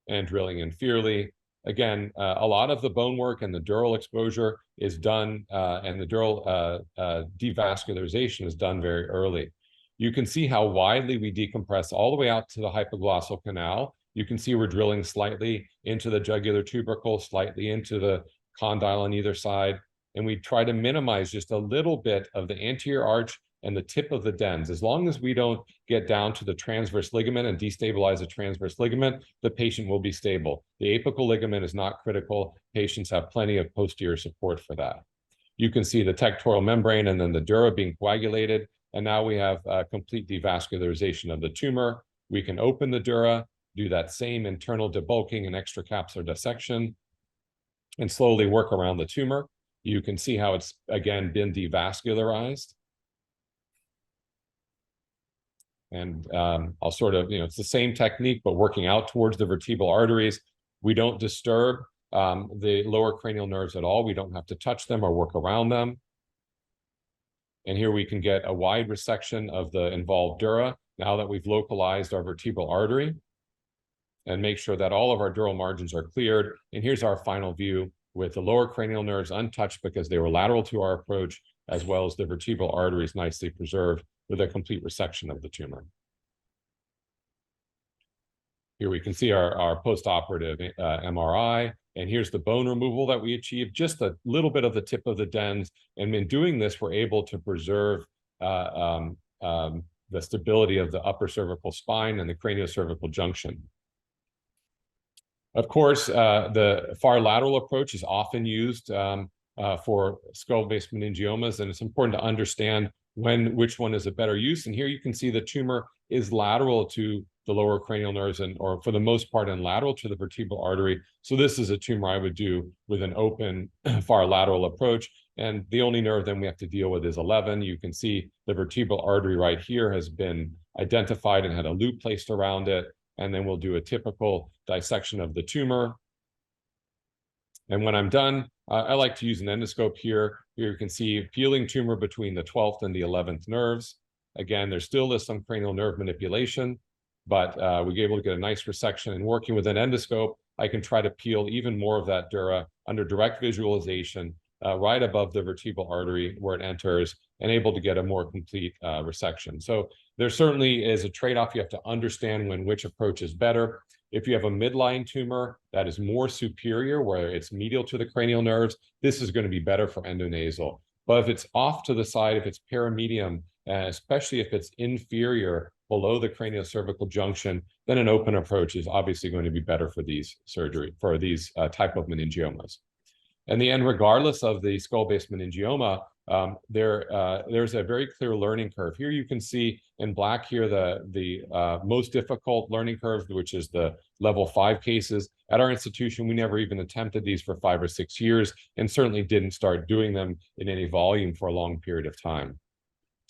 Speaker 11: and drilling inferiorly. Again, a lot of the bone work and the dural exposure is done, and the dural devascularization is done very early. You can see how widely we decompress all the way out to the hypoglossal canal. You can see we're drilling slightly into the jugular tubercle, slightly into the condyle on either side. And we try to minimize just a little bit of the anterior arch and the tip of the dens. As long as we don't get down to the transverse ligament and destabilize the transverse ligament, the patient will be stable. The apical ligament is not critical. Patients have plenty of posterior support for that. You can see the tectorial membrane and then the dura being coagulated. And now we have complete devascularization of the tumor. We can open the dura, do that same internal debulking and extracapsular dissection, and slowly work around the tumor. You can see how it's, again, been devascularized. And I'll sort of, it's the same technique, but working out towards the vertebral arteries. We don't disturb the lower cranial nerves at all. We don't have to touch them or work around them. And here we can get a wide resection of the involved dura now that we've localized our vertebral artery, and make sure that all of our dural margins are cleared. And here's our final view with the lower cranial nerves untouched because they were lateral to our approach, as well as the vertebral arteries nicely preserved with a complete resection of the tumor. Here we can see our post-operative MRI, and here's the bone removal that we achieved, just a little bit of the tip of the dens. And in doing this, we're able to preserve the stability of the upper cervical spine and the craniocervical junction. Of course, the far lateral approach is often used for skull-based meningiomas, and it's important to understand which one is a better use. And here you can see the tumor is lateral to the lower cranial nerves, or for the most part, and lateral to the vertebral artery. So this is a tumor I would do with an open far lateral approach. And the only nerve then we have to deal with is 11. You can see the vertebral artery right here has been identified and had a loop placed around it. And then we'll do a typical dissection of the tumor. And when I'm done, I like to use an endoscope here. Here you can see peeling tumor between the 12th and the 11th nerves. Again, there still is some cranial nerve manipulation, but we were able to get a nice resection. And working with an endoscope, I can try to peel even more of that dura under direct visualization right above the vertebral artery where it enters, and able to get a more complete resection. So there certainly is a trade-off. You have to understand which approach is better. If you have a midline tumor that is more superior, where it's medial to the cranial nerves, this is going to be better for endonasal. But if it's off to the side, if it's paramedium, especially if it's inferior below the craniocervical junction, then an open approach is obviously going to be better for these type of meningiomas. In the end, regardless of the skull-based meningioma, there's a very clear learning curve. Here you can see in black here the most difficult learning curve, which is the level 5 cases. At our institution, we never even attempted these for 5 or 6 years, and certainly didn't start doing them in any volume for a long period of time.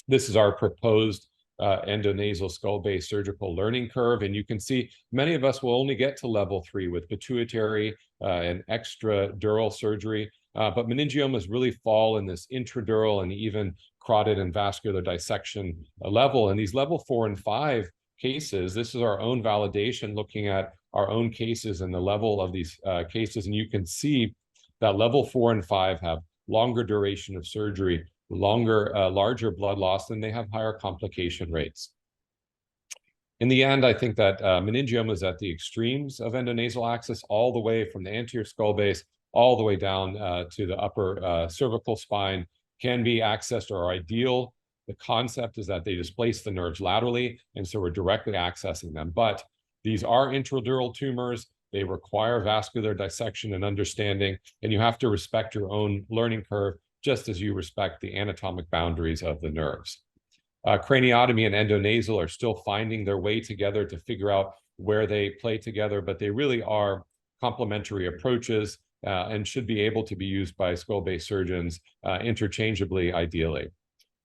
Speaker 11: This is our proposed endonasal skull-based surgical learning curve. And you can see many of us will only get to level 3 with pituitary and extradural surgery. But meningiomas really fall in this intradural and even carotid and vascular dissection level. And these level 4 and 5 cases, this is our own validation looking at our own cases and the level of these cases. And you can see that level 4 and 5 have longer duration of surgery, larger blood loss, and they have higher complication rates. In the end, I think that meningioma is at the extremes of endonasal axis, all the way from the anterior skull base, all the way down to the upper cervical spine, can be accessed or are ideal. The concept is that they displace the nerves laterally, and so we're directly accessing them. But these are intradural tumors. They require vascular dissection and understanding, and you have to respect your own learning curve, just as you respect the anatomic boundaries of the nerves. Craniotomy and endonasal are still finding their way together to figure out where they play together, but they really are complementary approaches and should be able to be used by skull-based surgeons interchangeably, ideally.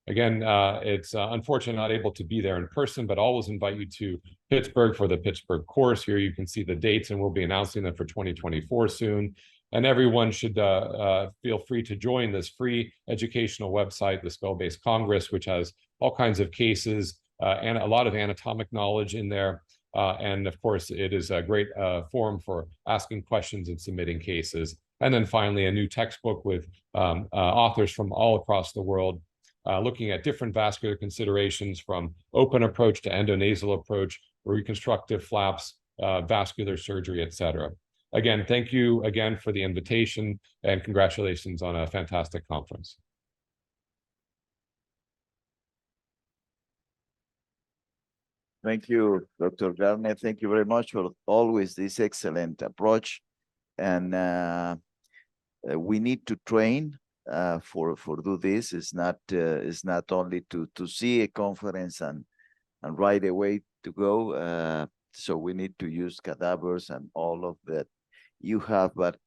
Speaker 11: Again, it's unfortunately not able to be there in person, but always invite you to Pittsburgh for the Pittsburgh course. Here you can see the dates, and we'll be announcing them for 2024 soon. And everyone should feel free to join this free educational website, the Skull-Based Congress, which has all kinds of cases and a lot of anatomic knowledge in there. And of course, it is a great forum for asking questions and submitting cases. And then finally, a new textbook with authors from all across the world, looking at different vascular considerations, from open approach to endonasal approach, reconstructive flaps, vascular surgery, etc. Again, thank you again for the invitation, and congratulations on a fantastic conference.
Speaker 5: Thank you, Dr. Garner. Thank you very much for always this excellent approach. And we need to train for do this. It's not only to see a conference and right away to go. So we need to use cadavers and all of that you have. But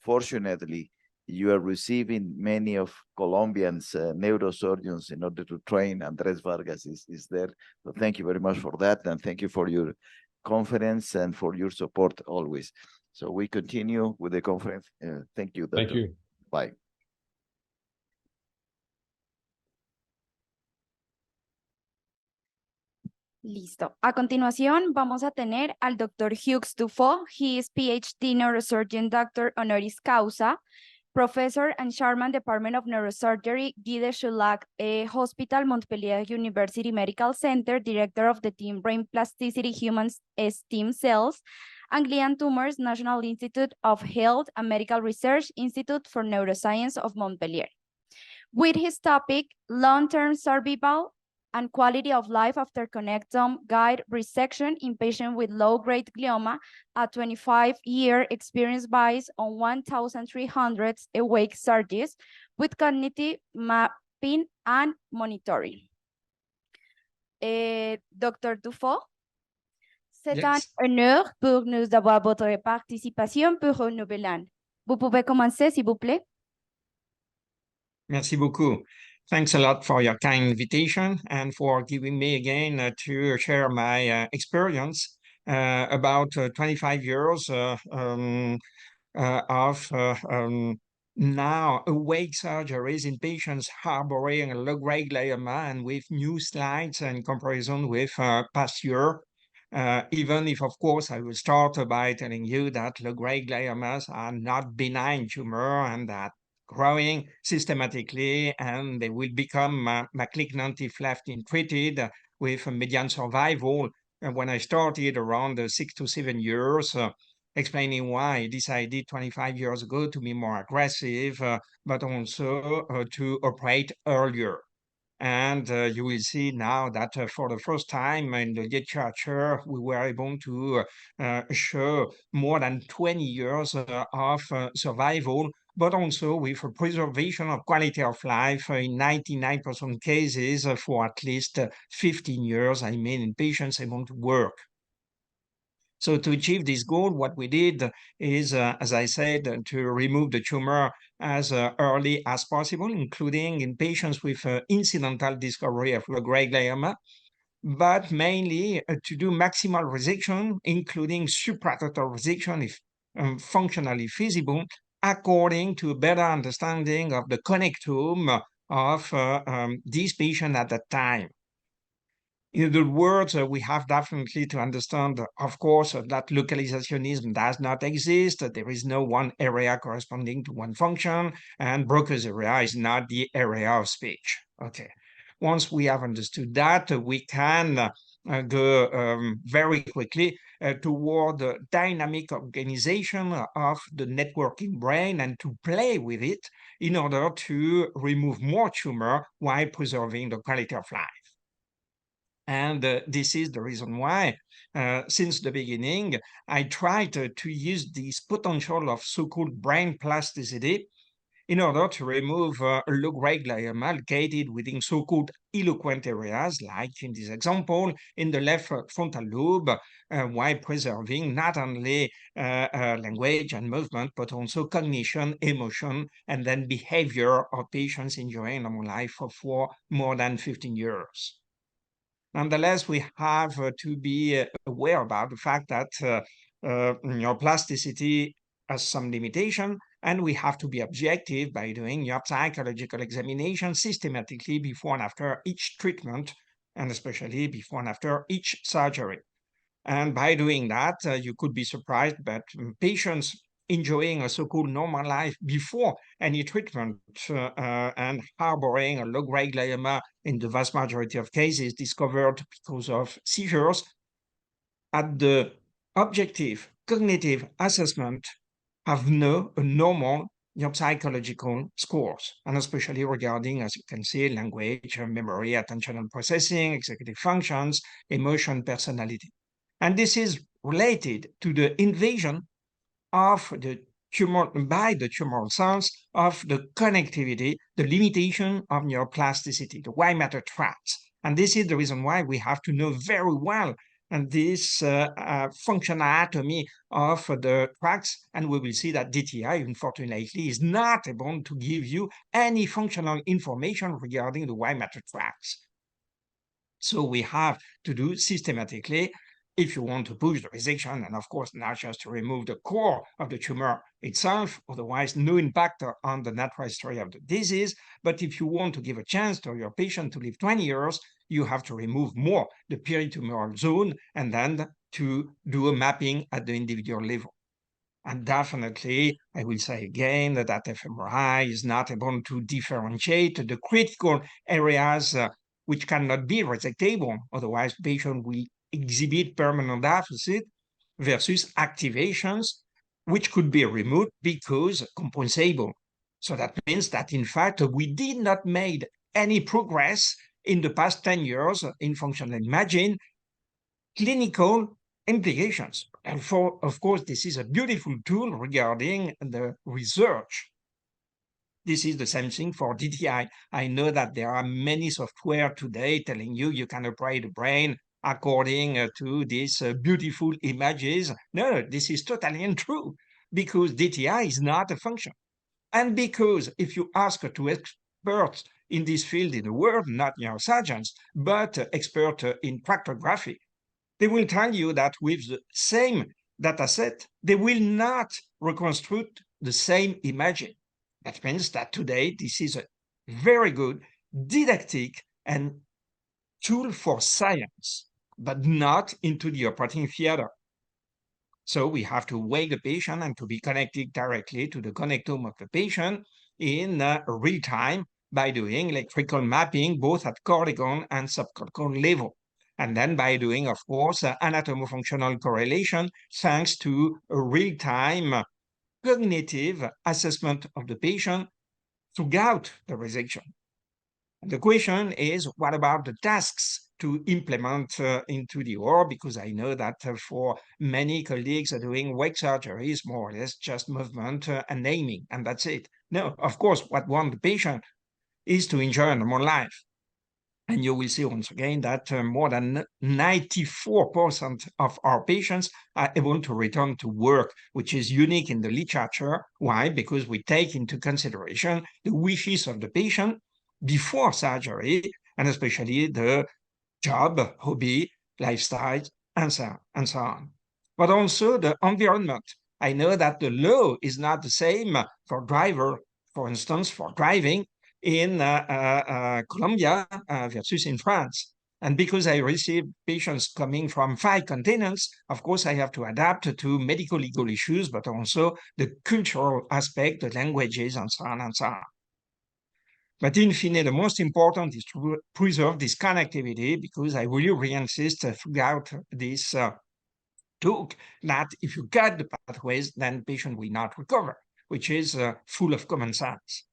Speaker 5: fortunately, you are receiving many of Colombians neurosurgeons in order to train. Andres Vargas is there. So thank you very much for that. And thank you for your conference and for your support always. So we continue with the conference. Thank you, Dr.
Speaker 11: Thank you.
Speaker 5: Bye.
Speaker 12: Listo. A continuación, vamos a tener al Dr. Hughes Dufault. He is PhD Neurosurgeon Doctor Honoris Causa, Professor and Chairman, Department of Neurosurgery, Guy de Chulac Hospital, Montpellier University Medical Center, Director of the Team Brain Plasticity Human Stem Cells, and Glial Tumors, National Institute of Health and Medical Research, Institute for Neuroscience of Montpellier. With his topic, long-term survival and quality of life after connectome guide resection in patients with low-grade glioma, a 25-year experience based on 1,300 awake surgeries with cognitive mapping and monitoring. Dr. Dufault, c'est un honneur pour nous d'avoir votre participation pour renouveler l'an. Vous pouvez commencer, s'il vous plaît?
Speaker 13: Merci beaucoup. Thanks a lot for your kind invitation and for giving me again to share my experience about 25 years of now awake surgeries in patients harboring a low-grade glioma, and with new slides in comparison with past year. Even if, of course, I will start by telling you that low-grade gliomas are not benign tumor and that growing systematically, and they will become malignant if left untreated, with a median survival. And when I started around 6 to 7 years, explaining why I decided 25 years ago to be more aggressive, but also to operate earlier. And you will see now that for the first time in the literature, we were able to show more than 20 years of survival, but also with a preservation of quality of life in 99% cases for at least 15 years, I mean, in patients able to work. So to achieve this goal, what we did is, as I said, to remove the tumor as early as possible, including in patients with incidental discovery of low-grade glioma, but mainly to do maximal resection, including supratotal resection if functionally feasible, according to a better understanding of the connectome of this patient at that time. In other words, we have definitely to understand, of course, that localizationism does not exist. There is no one area corresponding to one function, and Broca's area is not the area of speech. Okay. Once we have understood that, we can go very quickly toward the dynamic organization of the networking brain and to play with it in order to remove more tumor while preserving the quality of life. And this is the reason why, since the beginning, I tried to use this potential of so-called brain plasticity in order to remove low-grade glioma located within so-called eloquent areas, like in this example, in the left frontal lobe, while preserving not only language and movement, but also cognition, emotion, and then behavior of patients enjoying normal life for more than 15 years. Nonetheless, we have to be aware about the fact that neuroplasticity has some limitation, and we have to be objective by doing neuropsychological examination systematically before and after each treatment, and especially before and after each surgery. And by doing that, you could be surprised that patients enjoying a so-called normal life before any treatment and harboring a low-grade glioma in the vast majority of cases discovered because of seizures, at the objective cognitive assessment have no normal neuropsychological scores, and especially regarding, as you can see, language, memory, attention and processing, executive functions, emotion, personality. And this is related to the invasion of the tumor by the tumoral cells of the connectivity, the limitation of neuroplasticity, the white matter tracts. And this is the reason why we have to know very well and this functional anatomy of the tracts, and we will see that DTI, unfortunately, is not able to give you any functional information regarding the white matter tracts. So we have to do systematically, if you want to push the resection, and of course not just to remove the core of the tumor itself, otherwise no impact on the natural history of the disease. But if you want to give a chance to your patient to live 20 years, you have to remove more the peritumoral zone and then to do a mapping at the individual level. And definitely, I will say again that fMRI is not able to differentiate the critical areas which cannot be resectable, otherwise patient will exhibit permanent deficit versus activations which could be removed because compensable. So that means that in fact we did not make any progress in the past 10 years in functional imaging clinical implications. And of course, this is a beautiful tool regarding the research. This is the same thing for DTI. I know that there are many software today telling you can operate the brain according to these beautiful images. No, this is totally untrue because DTI is not a function. And because if you ask to experts in this field in the world, not neurosurgeons, but experts in tractography, they will tell you that with the same data set, they will not reconstruct the same imaging. That means that today, this is a very good didactic and tool for science, but not into the operating theater. So we have to wake the patient and to be connected directly to the connectome of the patient in real time by doing electrical mapping, both at cortical and subcortical level. And then by doing, of course, anatomofunctional correlation, thanks to a real-time cognitive assessment of the patient throughout the resection. And the question is, what about the tasks to implement into the OR? Because I know that for many colleagues doing wake surgery is more or less just movement and naming, and that's it. No, of course, what one the patient is to enjoy a normal life. And you will see once again that more than 94% of our patients are able to return to work, which is unique in the literature. Why? Because we take into consideration the wishes of the patient before surgery, and especially the job, hobby, lifestyle, and so on. But also the environment. I know that the law is not the same for driver, for instance, for driving in Colombia versus in France. And because I receive patients coming from 5 continents, of course, I have to adapt to medical legal issues, but also the cultural aspect, the languages, and so on and so on. But in fine, the most important is to preserve this connectivity, because I really re-insist throughout this talk that if you cut the pathways, then the patient will not recover, which is full of common sense.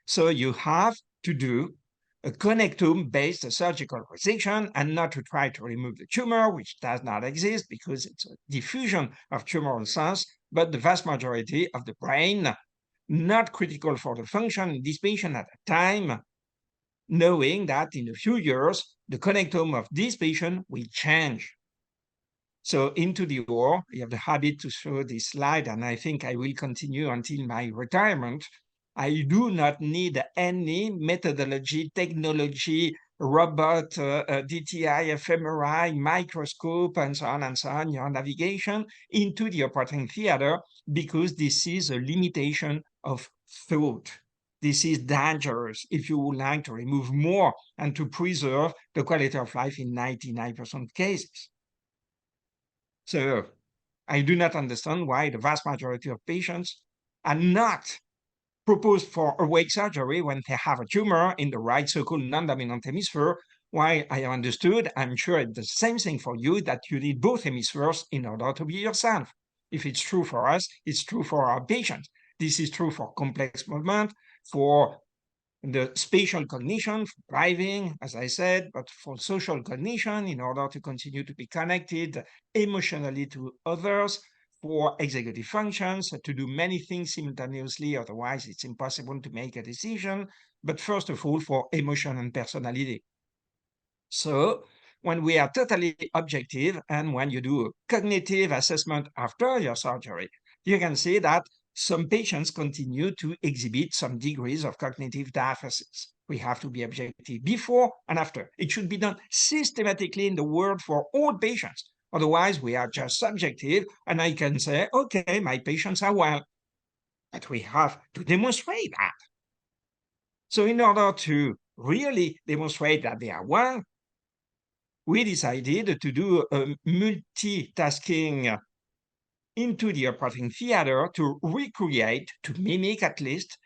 Speaker 13: So you have to do a connectome-based surgical resection and not to try to remove the tumor, which does not exist because it's a diffusion of tumoral cells, but the vast majority of the brain, not critical for the function in this patient at a time, knowing that in a few years, the connectome of this patient will change. So into the war, I have the habit to show this slide, and I think I will continue until my retirement. I do not need any methodology, technology, robot, DTI, fMRI, microscope, and so on, your navigation into the operating theater, because this is a limitation of thought. This is dangerous if you would like to remove more and to preserve the quality of life in 99% of cases. So I do not understand why the vast majority of patients are not proposed for awake surgery when they have a tumor in the right so-called non-dominant hemisphere. Why I understood, I'm sure it's the same thing for you, that you need both hemispheres in order to be yourself. If it's true for us, it's true for our patients. This is true for complex movement, for the spatial cognition, for driving, as I said, but for social cognition, in order to continue to be connected emotionally to others, for executive functions, to do many things simultaneously, otherwise it's impossible to make a decision, but first of all, for emotion and personality. So when we are totally objective and when you do a cognitive assessment after your surgery, you can see that some patients continue to exhibit some degrees of cognitive deficits. We have to be objective before and after. It should be done systematically in the world for all patients. Otherwise, we are just subjective, and I can say, okay, my patients are well. But we have to demonstrate that. So in order to really demonstrate that they are well, we decided to do a multitasking into the operating theater to recreate, to mimic at least,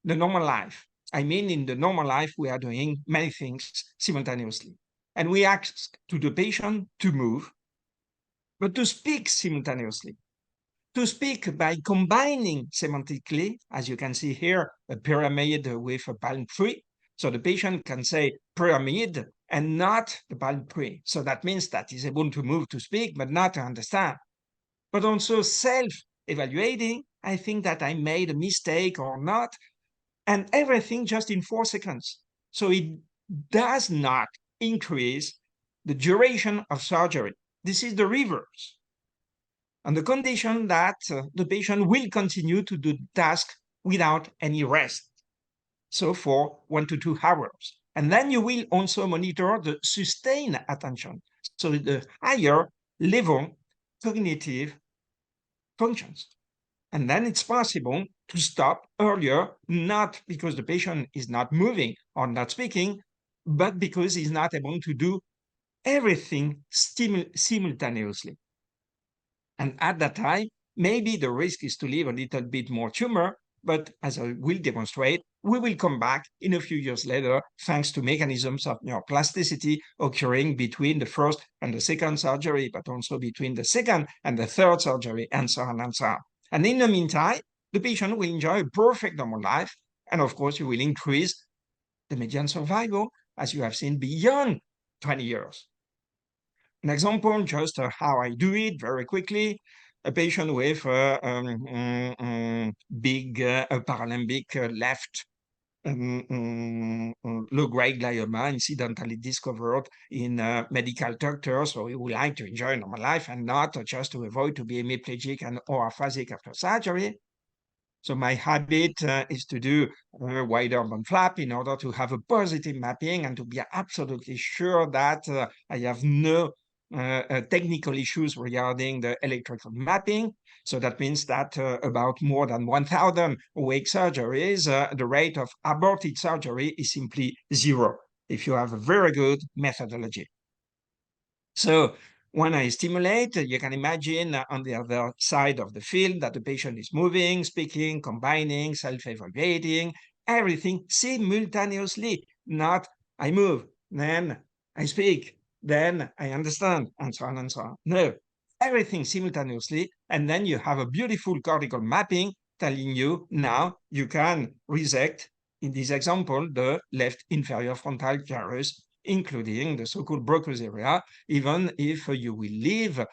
Speaker 13: the normal life. I mean, in the normal life, we are doing many things simultaneously. And we ask to the patient to move, but to speak simultaneously. To speak by combining semantically, as you can see here, a pyramid with a palm tree. So the patient can say pyramid and not the palm tree. So that means that he's able to move to speak, but not to understand. But also self-evaluating, I think that I made a mistake or not, and everything just in 4 seconds. So it does not increase the duration of surgery. This is the reverse. On the condition that the patient will continue to do the task without any rest. So for 1 to 2 hours. And then you will also monitor the sustained attention. So the higher level cognitive functions. And then it's possible to stop earlier, not because the patient is not moving or not speaking, but because he's not able to do everything simultaneously. And at that time, maybe the risk is to leave a little bit more tumor, but as I will demonstrate, we will come back in a few years later, thanks to mechanisms of neuroplasticity occurring between the first and the second surgery, but also between the second and the third surgery, and so on and so on. And in the meantime, the patient will enjoy a perfect normal life. And of course, you will increase the median survival, as you have seen, beyond 20 years. An example, just how I do it very quickly. A patient with big paralimbic left low-grade glioma incidentally discovered in medical doctors, so he would like to enjoy normal life and not just to avoid to be hemiplegic and or aphasic after surgery. So my habit is to do a wide urban flap in order to have a positive mapping and to be absolutely sure that I have no technical issues regarding the electrical mapping. So that means that about more than 1,000 awake surgeries, the rate of aborted surgery is simply 0 if you have a very good methodology. So when I stimulate, you can imagine on the other side of the field that the patient is moving, speaking, combining, self-evaluating, everything simultaneously, not I move, then I speak, then I understand, and so on and so on. No, everything simultaneously, and then you have a beautiful cortical mapping telling you now you can resect, in this example, the left inferior frontal gyrus, including the so-called Broca's area, even if you will leave,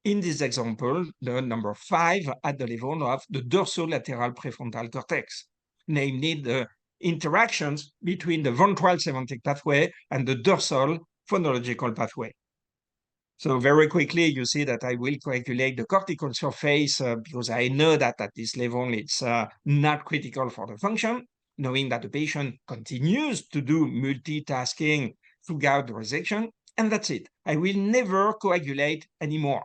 Speaker 13: in this example, the number 5 at the level of the dorsolateral prefrontal cortex, namely the interactions between the ventral semantic pathway and the dorsal phonological pathway. So very quickly, you see that I will calculate the cortical surface because I know that at this level, it's not critical for the function, knowing that the patient continues to do multitasking throughout the resection, and that's it. I will never coagulate anymore.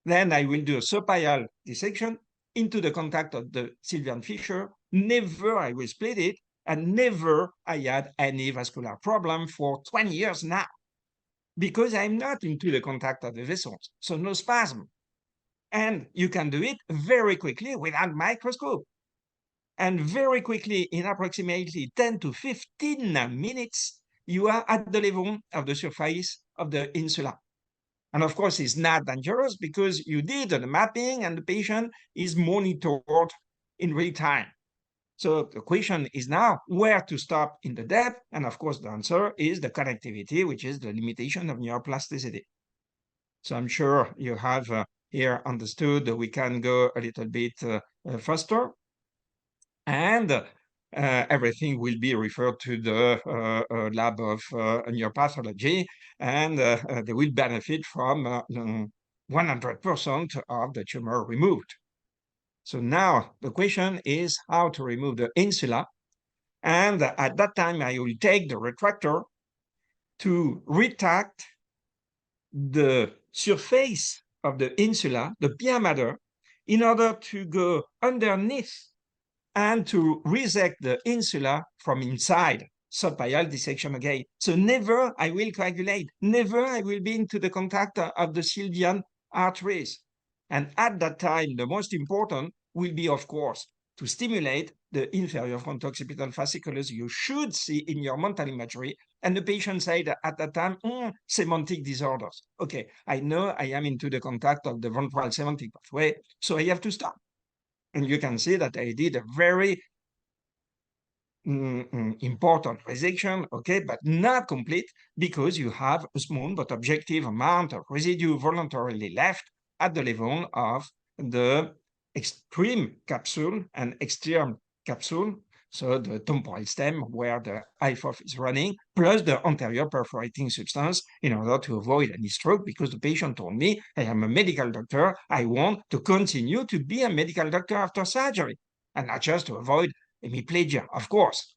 Speaker 13: Then I will do a subpial dissection into the contact of the Sylvian fissure. Never I will split it, and never I had any vascular problem for 20 years now, because I'm not into the contact of the vessels, so no spasm. And you can do it very quickly without microscope. And very quickly, in approximately 10 to 15 minutes, you are at the level of the surface of the insula. And of course, it's not dangerous because you did the mapping and the patient is monitored in real time. So the question is now where to stop in the depth. And of course, the answer is the connectivity, which is the limitation of neuroplasticity. So I'm sure you have here understood that we can go a little bit faster. And everything will be referred to the lab of neuropathology, and they will benefit from 100% of the tumor removed. So now the question is how to remove the insula. And at that time, I will take the retractor to retract the surface of the insula, the pia mater, in order to go underneath and to resect the insula from inside, subpial dissection again. So never I will coagulate, never I will be into the contact of the Sylvian arteries. And at that time, the most important will be, of course, to stimulate the inferior fronto-occipital fasciculus you should see in your mental imagery. And the patient said at that time, semantic disorders. Okay, I know I am into the contact of the ventral semantic pathway, so I have to stop. And you can see that I did a very important resection, okay, but not complete because you have a small but objective amount of residue voluntarily left at the level of the extreme capsule and extern capsule, so the temporal stem where the IFOF is running, plus the anterior perforating substance in order to avoid any stroke, because the patient told me, I am a medical doctor, I want to continue to be a medical doctor after surgery, and not just to avoid hemiplegia, of course.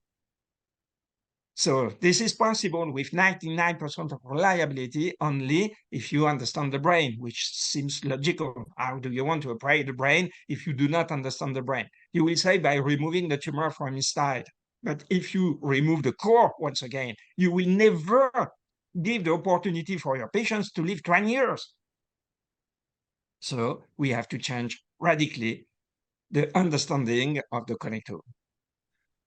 Speaker 13: So this is possible with 99% of reliability only if you understand the brain, which seems logical. How do you want to operate the brain if you do not understand the brain? You will say by removing the tumor from inside. But if you remove the core, once again, you will never give the opportunity for your patients to live 20 years. So we have to change radically the understanding of the connectome.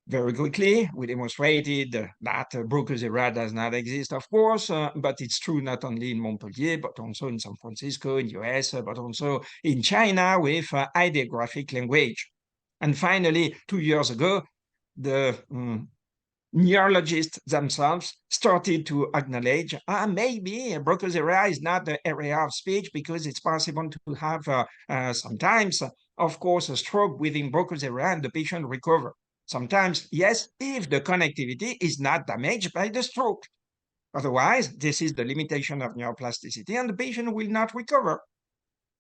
Speaker 13: Very quickly, we demonstrated that Broca's area does not exist, of course, but it's true not only in Montpellier, but also in San Francisco, in US, but also in China with ideographic language. And finally, 2 years ago, the neurologists themselves started to acknowledge, maybe Broca's area is not the area of speech because it's possible to have sometimes, of course, a stroke within Broca's area and the patient recover. Sometimes, yes, if the connectivity is not damaged by the stroke. Otherwise, this is the limitation of neuroplasticity and the patient will not recover.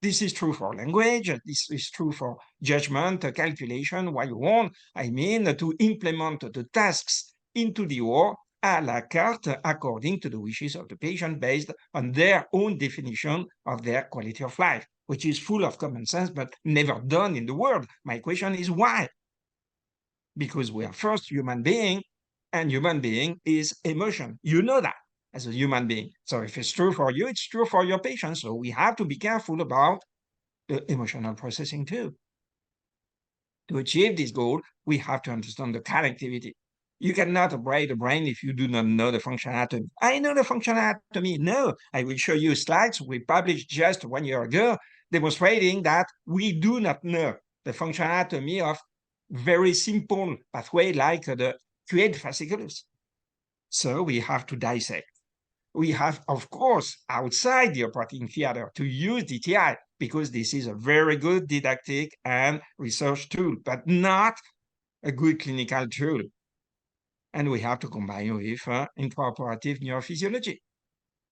Speaker 13: This is true for language, this is true for judgment, calculation, what you want. I mean, to implement the tasks into the OR à la carte according to the wishes of the patient based on their own definition of their quality of life, which is full of common sense, but never done in the world. My question is why? Because we are first human being, and human being is emotion. You know that as a human being. So if it's true for you, it's true for your patient. So we have to be careful about the emotional processing too. To achieve this goal, we have to understand the connectivity. You cannot operate the brain if you do not know the functional anatomy. I know the functional anatomy. No, I will show you slides we published just 1 year ago demonstrating that we do not know the functional anatomy of very simple pathway like the XIII fasciculus. So we have to dissect. We have, of course, outside the operating theater to use DTI because this is a very good didactic and research tool, but not a good clinical tool. And we have to combine with intraoperative neurophysiology.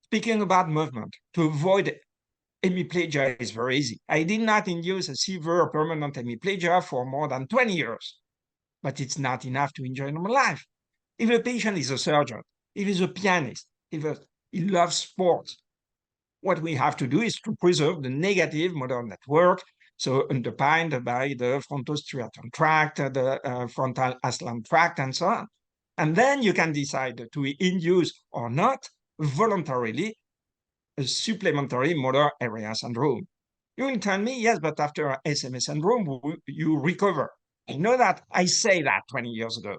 Speaker 13: Speaking about movement, to avoid hemiplegia is very easy. I did not induce a severe permanent hemiplegia for more than 20 years, but it's not enough to enjoy normal life. If a patient is a surgeon, if he's a pianist, if he loves sports, what we have to do is to preserve the negative motor network, so underpinned by the frontostriatal tract, the frontal ascending tract, and so on. And then you can decide to induce or not voluntarily a supplementary motor area syndrome. You will tell me, yes, but after SMA syndrome, you recover. I know that. I say that 20 years ago.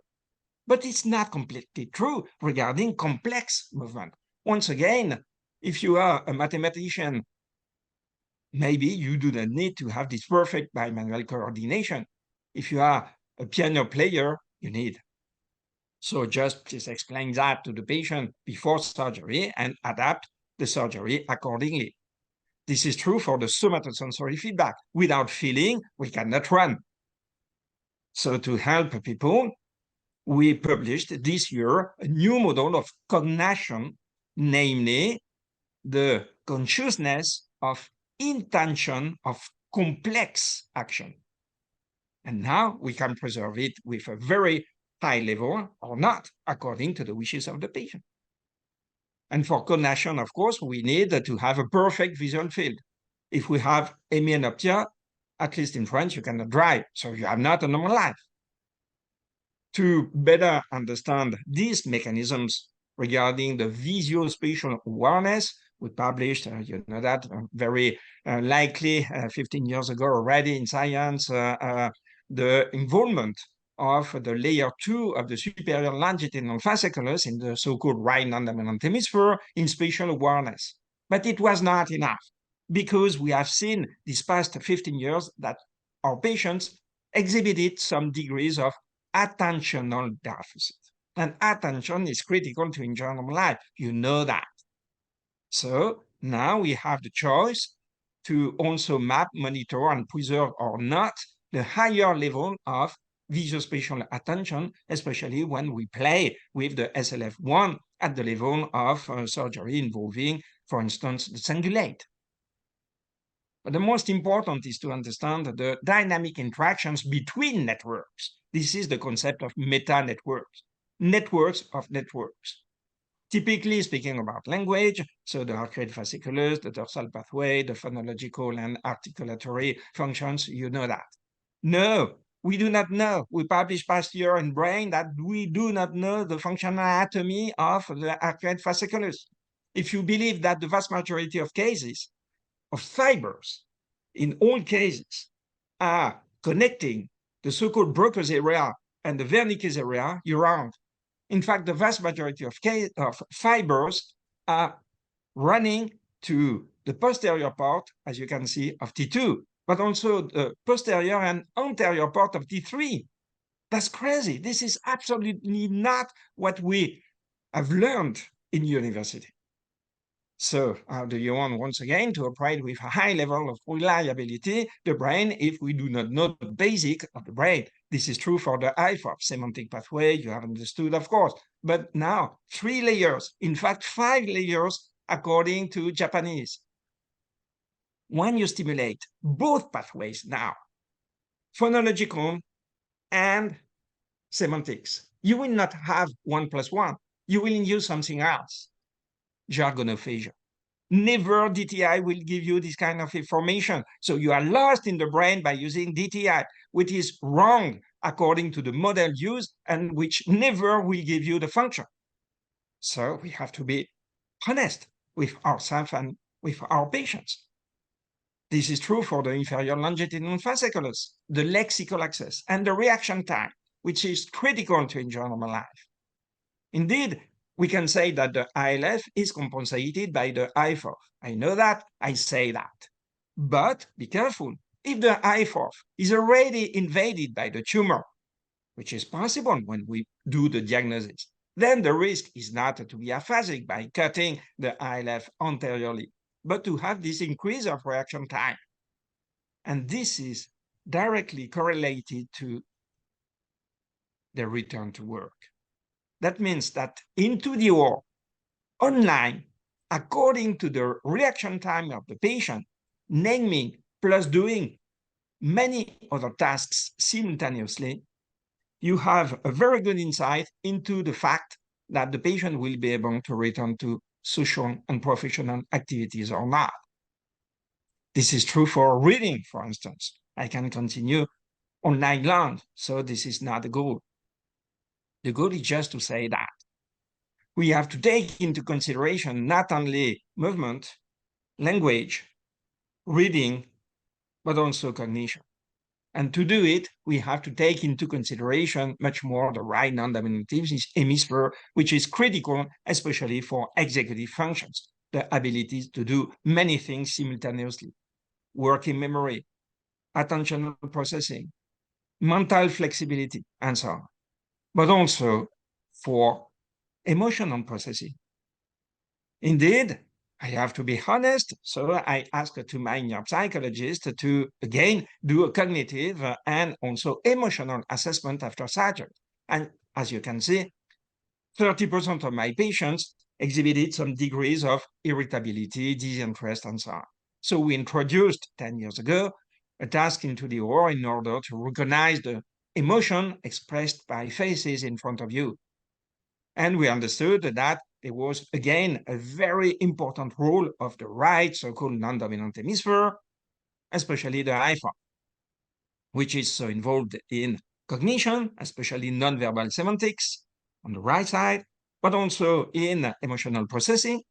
Speaker 13: But it's not completely true regarding complex movement. Once again, if you are a mathematician, maybe you do not need to have this perfect bimanual coordination. If you are a piano player, you need. So just explain that to the patient before surgery and adapt the surgery accordingly. This is true for the somatosensory feedback. Without feeling, we cannot run. So to help people, we published this year a new model of cognition, namely the consciousness of intention of complex action. And now we can preserve it with a very high level or not, according to the wishes of the patient. And for cognition, of course, we need to have a perfect visual field. If we have hemianopsia, at least in France, you cannot drive, so you have not a normal life. To better understand these mechanisms regarding the visuospatial awareness, we published, you know that, very likely 15 years ago already in Science, the involvement of the layer 2 of the superior longitudinal fasciculus in the so-called right non-dominant hemisphere in spatial awareness. But it was not enough because we have seen these past 15 years that our patients exhibited some degrees of attentional deficit. And attention is critical to enjoy normal life. You know that. So now we have the choice to also map, monitor, and preserve or not the higher level of visuospatial attention, especially when we play with the SLF1 at the level of surgery involving, for instance, the cingulate. But the most important is to understand the dynamic interactions between networks. This is the concept of meta-networks, networks of networks. Typically speaking about language, so the arcuate fasciculus, the dorsal pathway, the phonological and articulatory functions, you know that. No, we do not know. We published past year in Brain that we do not know the functional anatomy of the arcuate fasciculus. If you believe that the vast majority of cases of fibers in all cases are connecting the so-called Broca's area and the Wernicke's area, you're wrong. In fact, the vast majority of fibers are running to the posterior part, as you can see, of T2, but also the posterior and anterior part of T3. That's crazy. This is absolutely not what we have learned in university. So how do you want, once again, to operate with a high level of reliability the brain if we do not know the basic of the brain? This is true for the IFOP semantic pathway, you have understood, of course. But now, 3 layers, in fact, 5 layers, according to Japanese. When you stimulate both pathways now, phonological and semantics, you will not have 1 + 1. You will use something else. Jargonophagia. Never DTI will give you this kind of information. So you are lost in the brain by using DTI, which is wrong according to the model used and which never will give you the function. So we have to be honest with ourselves and with our patients. This is true for the inferior longitudinal fasciculus, the lexical axis, and the reaction time, which is critical to enjoy normal life. Indeed, we can say that the ILF is compensated by the I4. I know that, I say that. But be careful, if the I4 is already invaded by the tumor, which is possible when we do the diagnosis, then the risk is not to be aphasic by cutting the ILF anteriorly, but to have this increase of reaction time. And this is directly correlated to the return to work. That means that into the OR, online, according to the reaction time of the patient, naming plus doing many other tasks simultaneously, you have a very good insight into the fact that the patient will be able to return to social and professional activities or not. This is true for reading, for instance. I can continue all night long, so this is not the goal. The goal is just to say that we have to take into consideration not only movement, language, reading, but also cognition. And to do it, we have to take into consideration much more the right non-dominant hemisphere, which is critical, especially for executive functions, the ability to do many things simultaneously, working memory, attentional processing, mental flexibility, and so on, but also for emotional processing. Indeed, I have to be honest, so I asked to my neuropsychologist to again do a cognitive and also emotional assessment after surgery. And as you can see, 30% of my patients exhibited some degrees of irritability, disinterest, and so on. So we introduced 10 years ago a task into the OR in order to recognize the emotion expressed by faces in front of you. And we understood that there was, again, a very important role of the right so-called non-dominant hemisphere, especially the I4, which is so involved in cognition, especially non-verbal semantics on the right side, but also in emotional processing,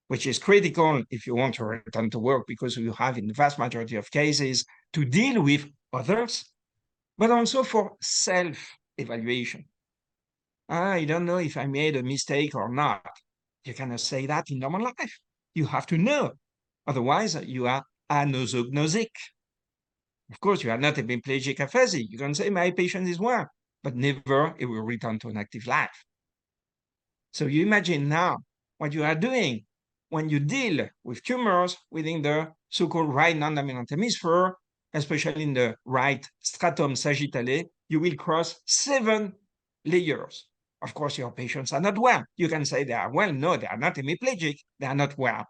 Speaker 13: which is critical if you want to return to work, because you have, in the vast majority of cases, to deal with others, but also for self-evaluation. I don't know if I made a mistake or not. You cannot say that in normal life. You have to know. Otherwise, you are anosognosic. Of course, you are not a hemiplegic aphasia. You can say my patient is well, but never it will return to an active life. So you imagine now what you are doing when you deal with tumors within the so-called right non-dominant hemisphere, especially in the right stratum sagittale, you will cross 7 layers. Of course, your patients are not well. You can say they are well. No, they are not hemiplegic. They are not well.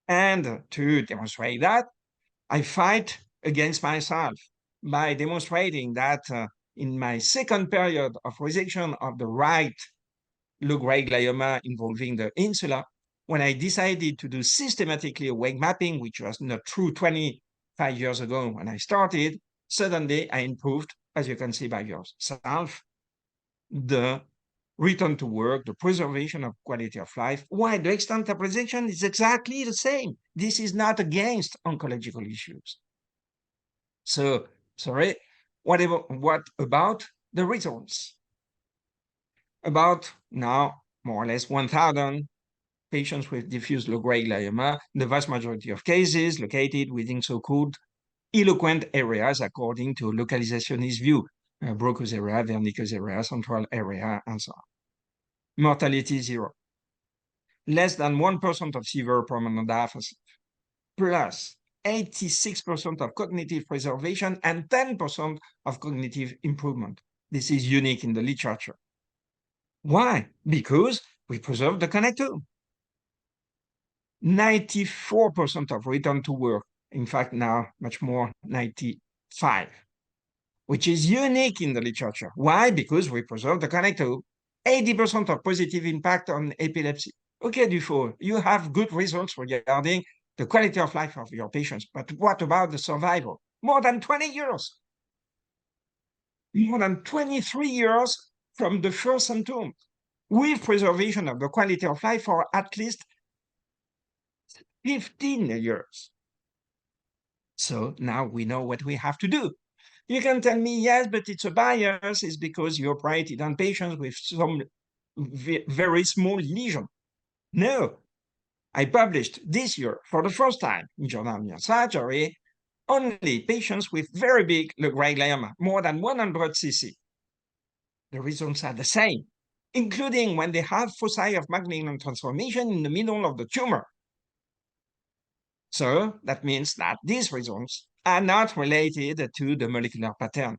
Speaker 13: And to demonstrate that, I fight against myself by demonstrating that in my second period of resection of the right low-grade glioma involving the insula, when I decided to do systematically a wake mapping, which was not true 25 years ago when I started, suddenly I improved, as you can see by yourself, the return to work, the preservation of quality of life, while the extent of resection is exactly the same. This is not against oncological issues. So, sorry, what about the results? About now, more or less 1,000 patients with diffuse low-grade glioma, the vast majority of cases located within so-called eloquent areas according to localizationist view, Broca's area, Wernicke's area, central area, and so on. Mortality 0. Less than 1% of severe permanent aphasia, plus 86% of cognitive preservation and 10% of cognitive improvement. This is unique in the literature. Why? Because we preserve the connectome. 94% of return to work. In fact, now much more, 95, which is unique in the literature. Why? Because we preserve the connectome. 80% of positive impact on epilepsy. Okay, Dufault, you have good results regarding the quality of life of your patients, but what about the survival? More than 20 years. More than 23 years from the first symptom, with preservation of the quality of life for at least 15 years. So now we know what we have to do. You can tell me, yes, but it's a bias. It's because you operated on patients with some very small lesion. No, I published this year for the first time in Journal of Neurosurgery only patients with very big low-grade glioma, more than 100 cc. The results are the same, including when they have foci of malignant transformation in the middle of the tumor. So that means that these results are not related to the molecular pattern.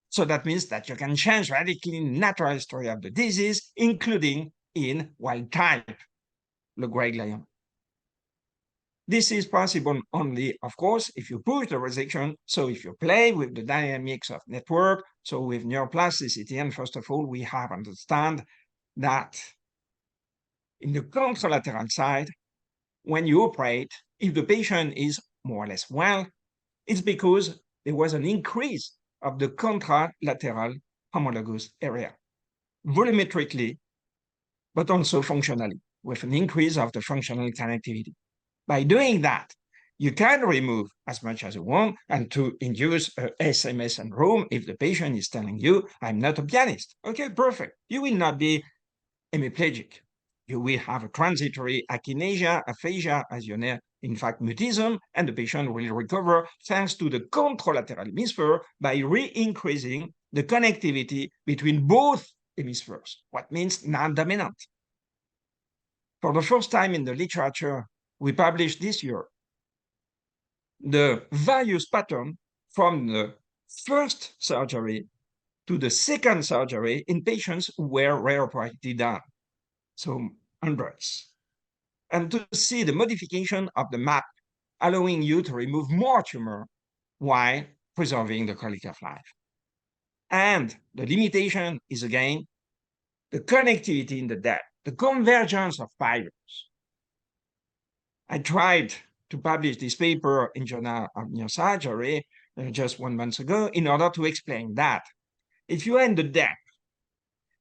Speaker 13: So that means that you can change radically natural history of the disease, including in wild type low-grade glioma. This is possible only, of course, if you push the resection. So if you play with the dynamics of network, so with neuroplasticity, and first of all, we have to understand that in the contralateral side, when you operate, if the patient is more or less well, it's because there was an increase of the contralateral homologous area, volumetrically, but also functionally, with an increase of the functional connectivity. By doing that, you can remove as much as you want and to induce a SMS syndrome if the patient is telling you, I'm not a pianist. Okay, perfect. You will not be hemiplegic. You will have a transitory akinesia, aphasia, as you know, in fact, mutism, and the patient will recover thanks to the contralateral hemisphere by re-increasing the connectivity between both hemispheres, what means non-dominant. For the first time in the literature, we published this year the various pattern from the first surgery to the second surgery in patients who were reoperated on, so hundreds, and to see the modification of the map, allowing you to remove more tumor while preserving the quality of life. And the limitation is, again, the connectivity in the depth, the convergence of fibers. I tried to publish this paper in Journal of Neurosurgery just 1 month ago in order to explain that if you are in the depth,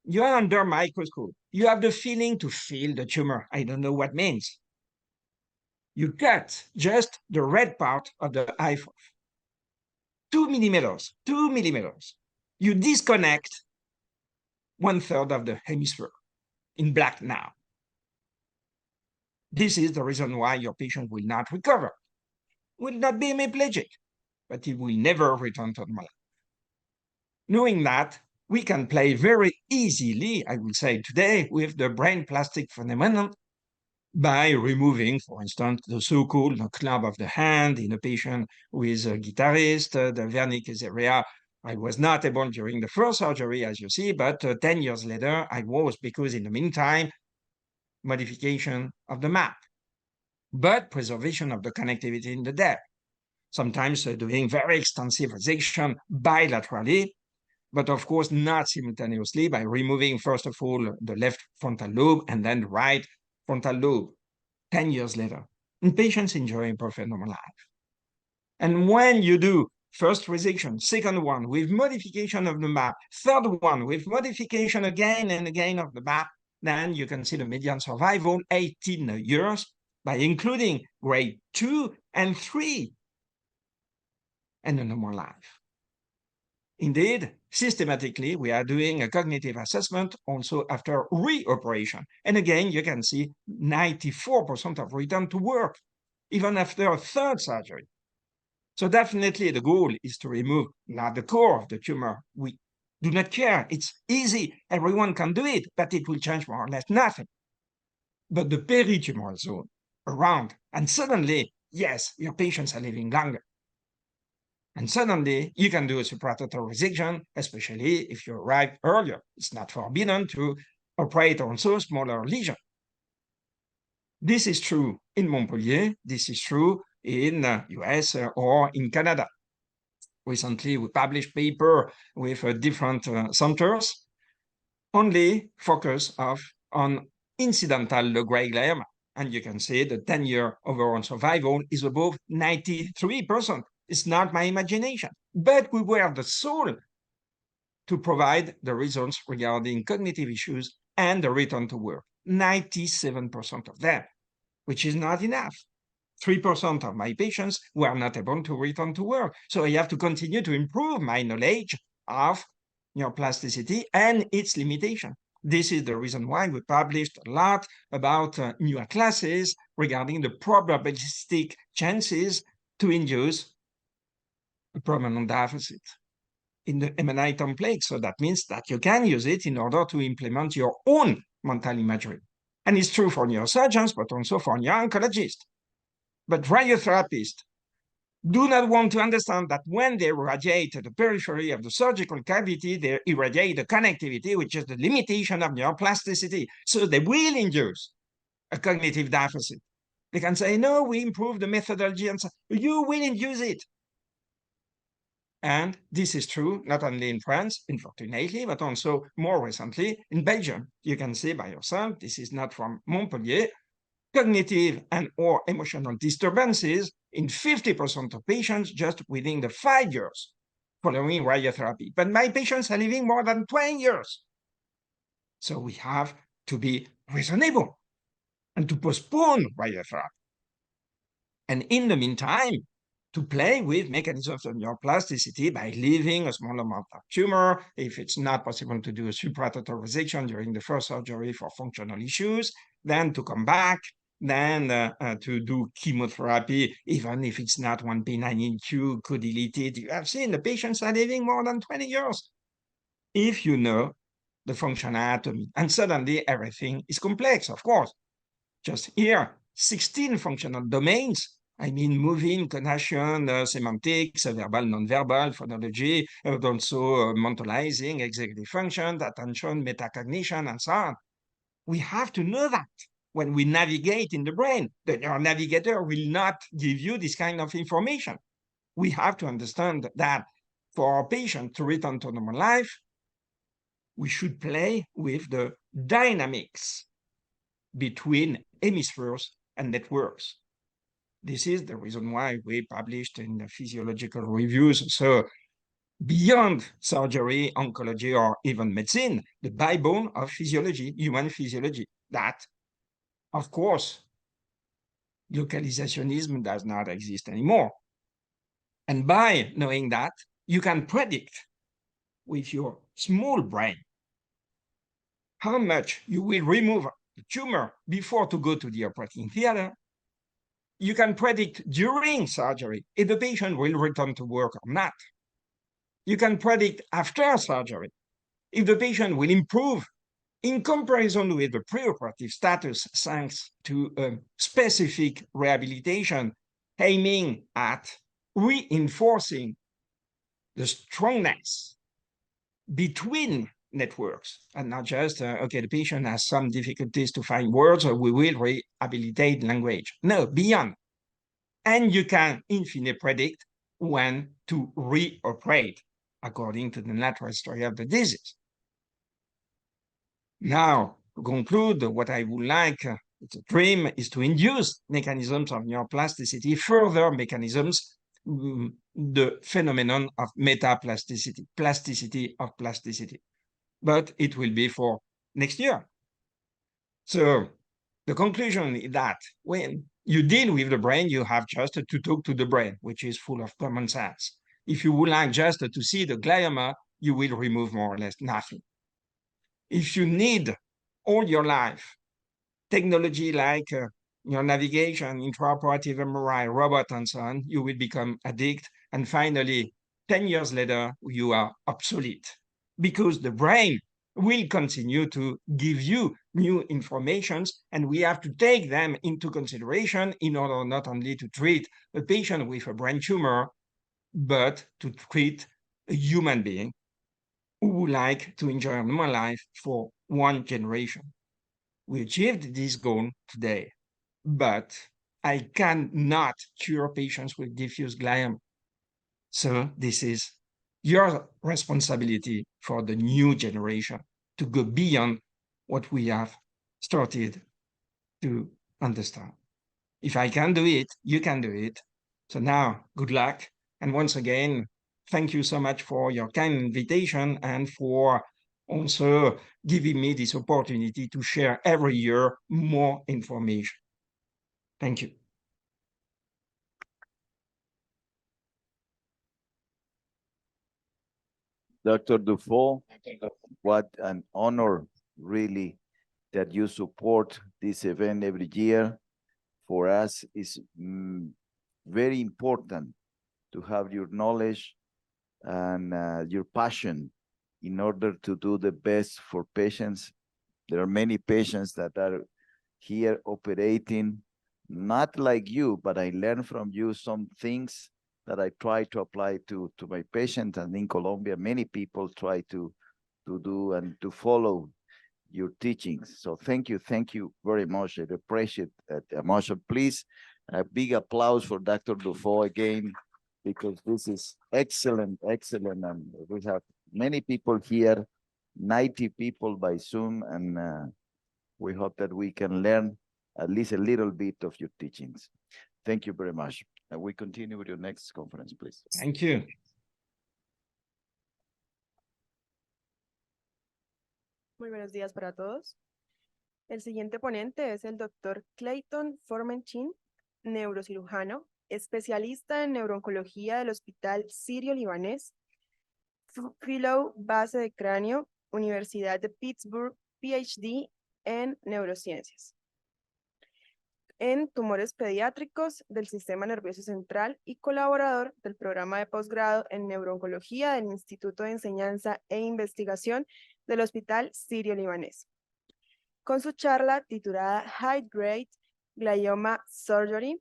Speaker 13: you are under microscope, you have the feeling to feel the tumor. I don't know what means. You cut just the red part of the IFOF, 2 millimeters, 2 millimeters. You disconnect 1/3 of the hemisphere in black now. This is the reason why your patient will not recover, will not be hemiplegic, but he will never return to normal. Knowing that, we can play very easily, I will say today, with the brain plastic phenomenon by removing, for instance, the so-called club of the hand in a patient who is a guitarist, the Wernicke's area. I was not able during the first surgery, as you see, but 10 years later, I was, because in the meantime, modification of the map, but preservation of the connectivity in the depth. Sometimes doing very extensive resection bilaterally, but of course not simultaneously, by removing, first of all, the left frontal lobe and then the right frontal lobe 10 years later. And patients enjoy perfect normal life. And when you do first resection, second one with modification of the map, third one with modification again and again of the map, then you can see the median survival 18 years by including grade 2 and 3 and a normal life. Indeed, systematically, we are doing a cognitive assessment also after reoperation. And again, you can see 94% of return to work, even after a third surgery. So definitely the goal is to remove not the core of the tumor. We do not care. It's easy. Everyone can do it, but it will change more or less nothing. But the peritumoral zone around, and suddenly, yes, your patients are living longer. And suddenly, you can do a supratotal resection, especially if you arrive earlier. It's not forbidden to operate also smaller lesion. This is true in Montpellier. This is true in US or in Canada. Recently, we published paper with different centers, only focus on incidental low-grade glioma. And you can see the 10-year overall survival is above 93%. It's not my imagination, but we were the sole to provide the results regarding cognitive issues and the return to work, 97% of them, which is not enough. 3% of my patients were not able to return to work. So I have to continue to improve my knowledge of neuroplasticity and its limitation. This is the reason why we published a lot about new classes regarding the probabilistic chances to induce a permanent deficit in the MNI template. So that means that you can use it in order to implement your own mental imagery. And it's true for neurosurgeons, but also for neuro-oncologists. But radiotherapists do not want to understand that when they irradiate the periphery of the surgical cavity, they irradiate the connectivity, which is the limitation of neuroplasticity. So they will induce a cognitive deficit. They can say, no, we improve the methodology, and so you will induce it. And this is true not only in France, unfortunately, but also more recently in Belgium. You can see by yourself, this is not from Montpellier, cognitive and or emotional disturbances in 50% of patients just within the 5 years following radiotherapy. But my patients are living more than 20 years. So we have to be reasonable and to postpone radiotherapy. And in the meantime, to play with mechanisms of neuroplasticity by leaving a small amount of tumor, if it's not possible to do a supratotal during the first surgery for functional issues, then to come back, then to do chemotherapy, even if it's not 1p19q co-deleted. You have seen the patients are living more than 20 years. If you know the functional anatomy, and suddenly everything is complex, of course. Just here, 16 functional domains. I mean, moving, cognition, semantics, verbal, non-verbal, phonology, but also mentalizing, executive function, attention, metacognition, and so on. We have to know that when we navigate in the brain. The navigator will not give you this kind of information. We have to understand that for our patient to return to normal life, we should play with the dynamics between hemispheres and networks. This is the reason why we published in the physiological reviews. So beyond surgery, oncology, or even medicine, the backbone of physiology, human physiology, that, of course, localizationism does not exist anymore. And by knowing that, you can predict with your small brain how much you will remove the tumor before to go to the operating theater. You can predict during surgery if the patient will return to work or not. You can predict after surgery if the patient will improve in comparison with the preoperative status thanks to a specific rehabilitation aiming at reinforcing the strongness between networks and not just, okay, the patient has some difficulties to find words, or we will rehabilitate language. No, beyond. And you can infinitely predict when to reoperate according to the natural history of the disease. Now, to conclude, what I would like, it's a dream, is to induce mechanisms of neuroplasticity, further mechanisms, the phenomenon of metaplasticity, plasticity of plasticity. But it will be for next year. So the conclusion is that when you deal with the brain, you have just to talk to the brain, which is full of common sense. If you would like just to see the glioma, you will remove more or less nothing. If you need all your life technology like your navigation, intraoperative MRI, robot, and so on, you will become addicted. And finally, 10 years later, you are obsolete because the brain will continue to give you new informations, and we have to take them into consideration in order not only to treat a patient with a brain tumor, but to treat a human being who would like to enjoy a normal life for one generation. We achieved this goal today, but I cannot cure patients with diffuse glioma. So this is your responsibility for the new generation to go beyond what we have started to understand. If I can do it, you can do it. So now, good luck. And once again, thank you so much for your kind invitation and for also giving me this opportunity to share every year more information. Thank you.
Speaker 5: Dr. Dufault, what an honor, really, that you support this event every year. For us, it's very important to have your knowledge and your passion in order to do the best for patients. There are many patients that are here operating, not like you, but I learned from you some things that I try to apply to my patients. And in Colombia, many people try to do and to follow your teachings. So thank you very much. I appreciate that much. Please, a big applause for Dr. Dufault again, because this is excellent. And we have many people here, 90 people by Zoom, and we hope that we can learn at least a little bit of your teachings. Thank you very much. And we continue with your next conference, please.
Speaker 13: Thank you.
Speaker 14: Muy buenos días para todos. El siguiente ponente es el doctor Clayton Formenchin, neurocirujano, especialista en neurooncología del Hospital Sirio-Libanés, Fellow Base de Cráneo, Universidad de Pittsburgh, PhD en Neurociencias, en tumores pediátricos del sistema nervioso central y colaborador del programa de posgrado en neurooncología del Instituto de Enseñanza e Investigación del Hospital Sirio-Libanés, con su charla titulada High Grade Glioma Surgery.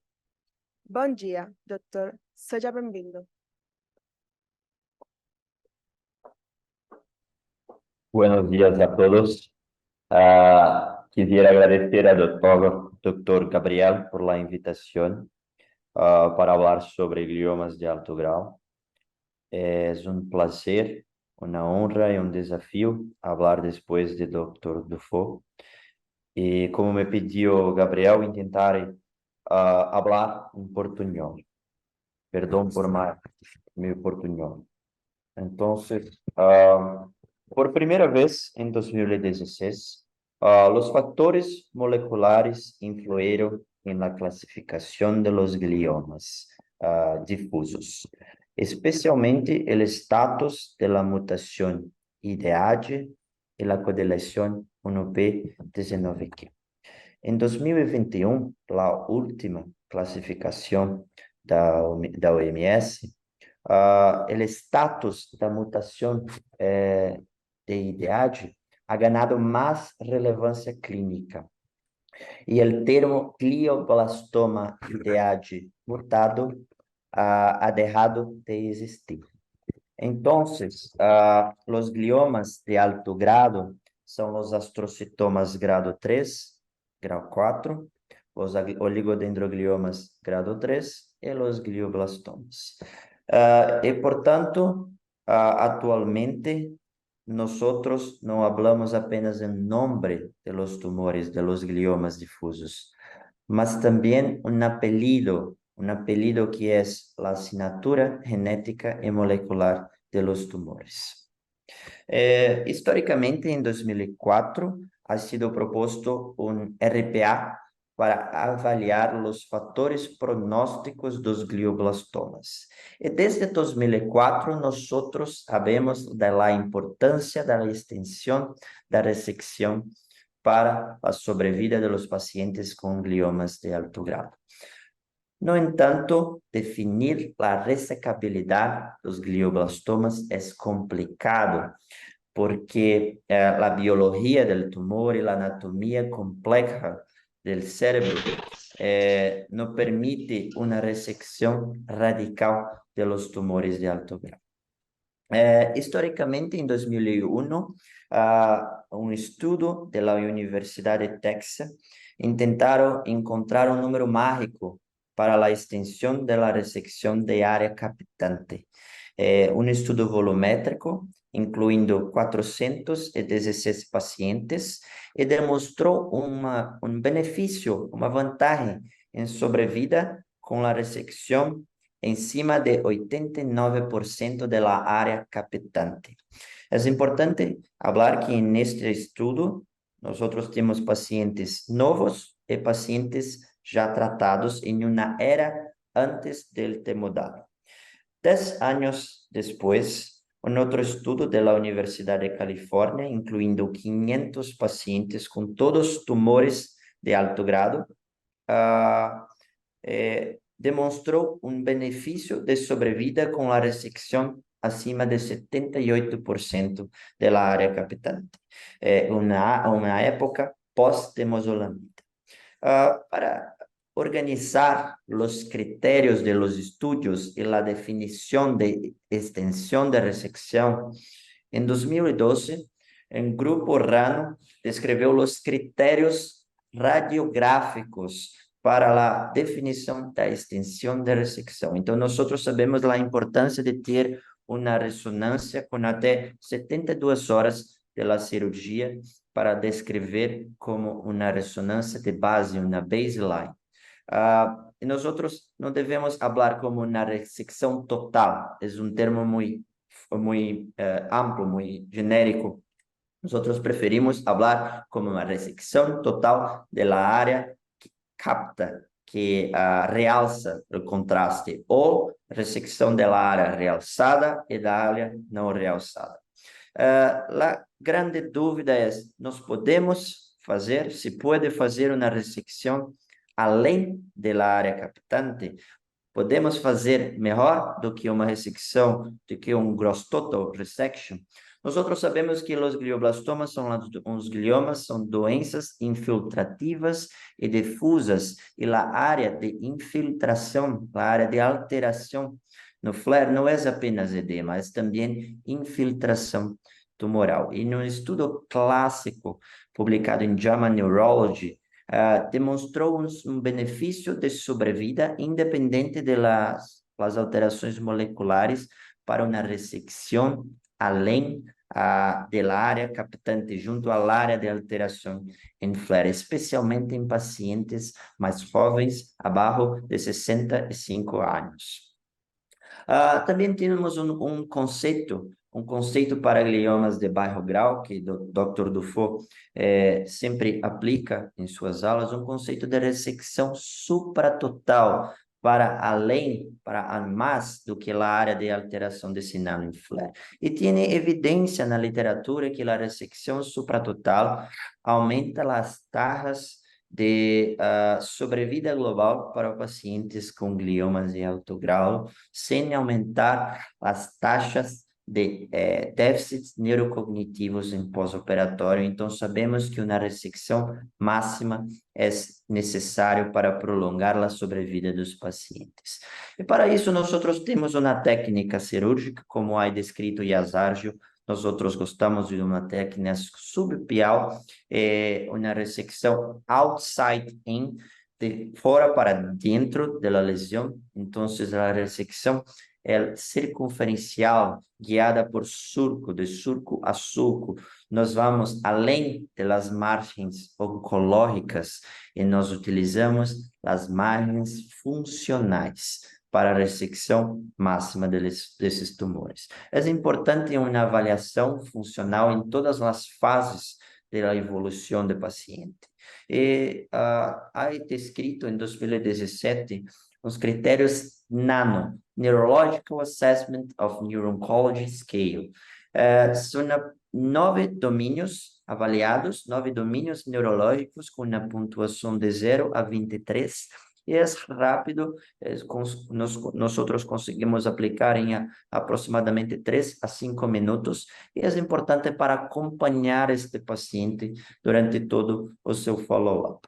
Speaker 14: Bom dia, doctor. Seja bem-vindo.
Speaker 15: Buenos días a todos. Quisiera agradecer al doctor Gabriel por la invitación para hablar sobre gliomas de alto grado. Es un placer, una honra y un desafío hablar después de Dr. Dufault. Y como me pidió Gabriel, intentaré hablar en portuñol. Perdón por mi portuñol. Entonces, por primera vez en 2016, los factores moleculares influyeron en la clasificación de los gliomas difusos, especialmente el estatus de la mutación IDH y la codelación 1p19q. En 2021, la última clasificación da OMS, el estatus da mutación de IDH ha ganado más relevancia clínica y el termo glioblastoma IDH mutado ha dejado de existir. Entonces, los gliomas de alto grado son los astrocitomas grado 3, grado 4, los oligodendrogliomas grado 3 y los glioblastomas. Y por tanto, actualmente nosotros no hablamos apenas en nombre de los tumores, de los gliomas difusos, mas también un apellido que es la asignatura genética y molecular de los tumores. Históricamente, en 2004, ha sido propuesto un RPA para avaliar los factores pronósticos dos glioblastomas. Y desde 2004, nosotros sabemos de la importancia de la extensión de resección para la sobrevida de los pacientes con gliomas de alto grado. No entanto, definir la resecabilidad de los glioblastomas es complicado, porque la biología del tumor y la anatomía compleja del cerebro no permite una resección radical de los tumores de alto grado. Históricamente, en 2001, un estudio de la Universidad de Texas intentaron encontrar un número mágico para la extensión de la resección de área capitante. Un estudio volumétrico, incluyendo 416 pacientes, y demostró un beneficio, una ventaja en sobrevida con la resección encima de 89% de la área capitante. Es importante hablar que en este estudio nosotros tenemos pacientes nuevos y pacientes ya tratados en una era antes del temodal. 10 años después, Um outro estudo da Universidade de Califórnia, incluindo 500 pacientes com todos tumores de alto grado, demonstrou um benefício de sobrevida com a resecção acima de 78% da área captante, uma época pós-temozolomida. Para organizar os critérios de los estudios e a definição de extensão de resecção, em 2012, um grupo rano descreveu os critérios radiográficos para a definição da extensão de resecção. Então, nós sabemos a importância de ter uma ressonância com até 72 horas da cirurgia para descrever como uma ressonância de base, uma baseline. E nós não devemos falar como uma resecção total, é um termo muito amplo, muito genérico. Nós preferimos falar como uma resecção total da área que capta, que realça o contraste, ou resecção da área realçada e da área não realçada. A grande dúvida é, nós podemos fazer, se pode fazer uma resecção além da área captante? Podemos fazer melhor do que uma resecção, do que um gross total resection? Nós sabemos que os glioblastomas os gliomas são doenças infiltrativas e difusas, e a área de infiltração, a área de alteração no flare não é apenas edema, é também infiltração tumoral. E num estudo clássico publicado em JAMA Neurology, demonstrou um benefício de sobrevida independente das alterações moleculares para uma resecção além da área captante, junto à área de alteração em flare, especialmente em pacientes mais jovens, abaixo de 65 anos. Também temos um conceito para gliomas de baixo grau, que o Dr. Dufault sempre aplica em suas aulas, um conceito de ressecção supratotal, para mais do que a área de alteração de sinal em flare. E tem evidência na literatura que a ressecção supratotal aumenta as taxas de sobrevida global para pacientes com gliomas de alto grau, sem aumentar as taxas de déficits neurocognitivos em pós-operatório. Então, sabemos que uma ressecção máxima é necessário para prolongar a sobrevida dos pacientes. E para isso, nós temos uma técnica cirúrgica, como é descrito em Yazargio. Nós gostamos de uma técnica subpial, uma ressecção outside in, de fora para dentro da lesão. Então, a ressecção é circunferencial, guiada por surco, de surco a surco. Nós vamos além das margens oncológicas e nós utilizamos as margens funcionais para a ressecção máxima desses tumores. É importante uma avaliação funcional em todas as fases da evolução do paciente. E há descrito em 2017 os critérios NANO, Neurological Assessment of Neuro-Oncology Scale. São 9 domínios avaliados, 9 domínios neurológicos com uma pontuação de 0 a 23, e é rápido, nós conseguimos aplicar em aproximadamente 3 a 5 minutos, e é importante para acompanhar este paciente durante todo o seu follow-up.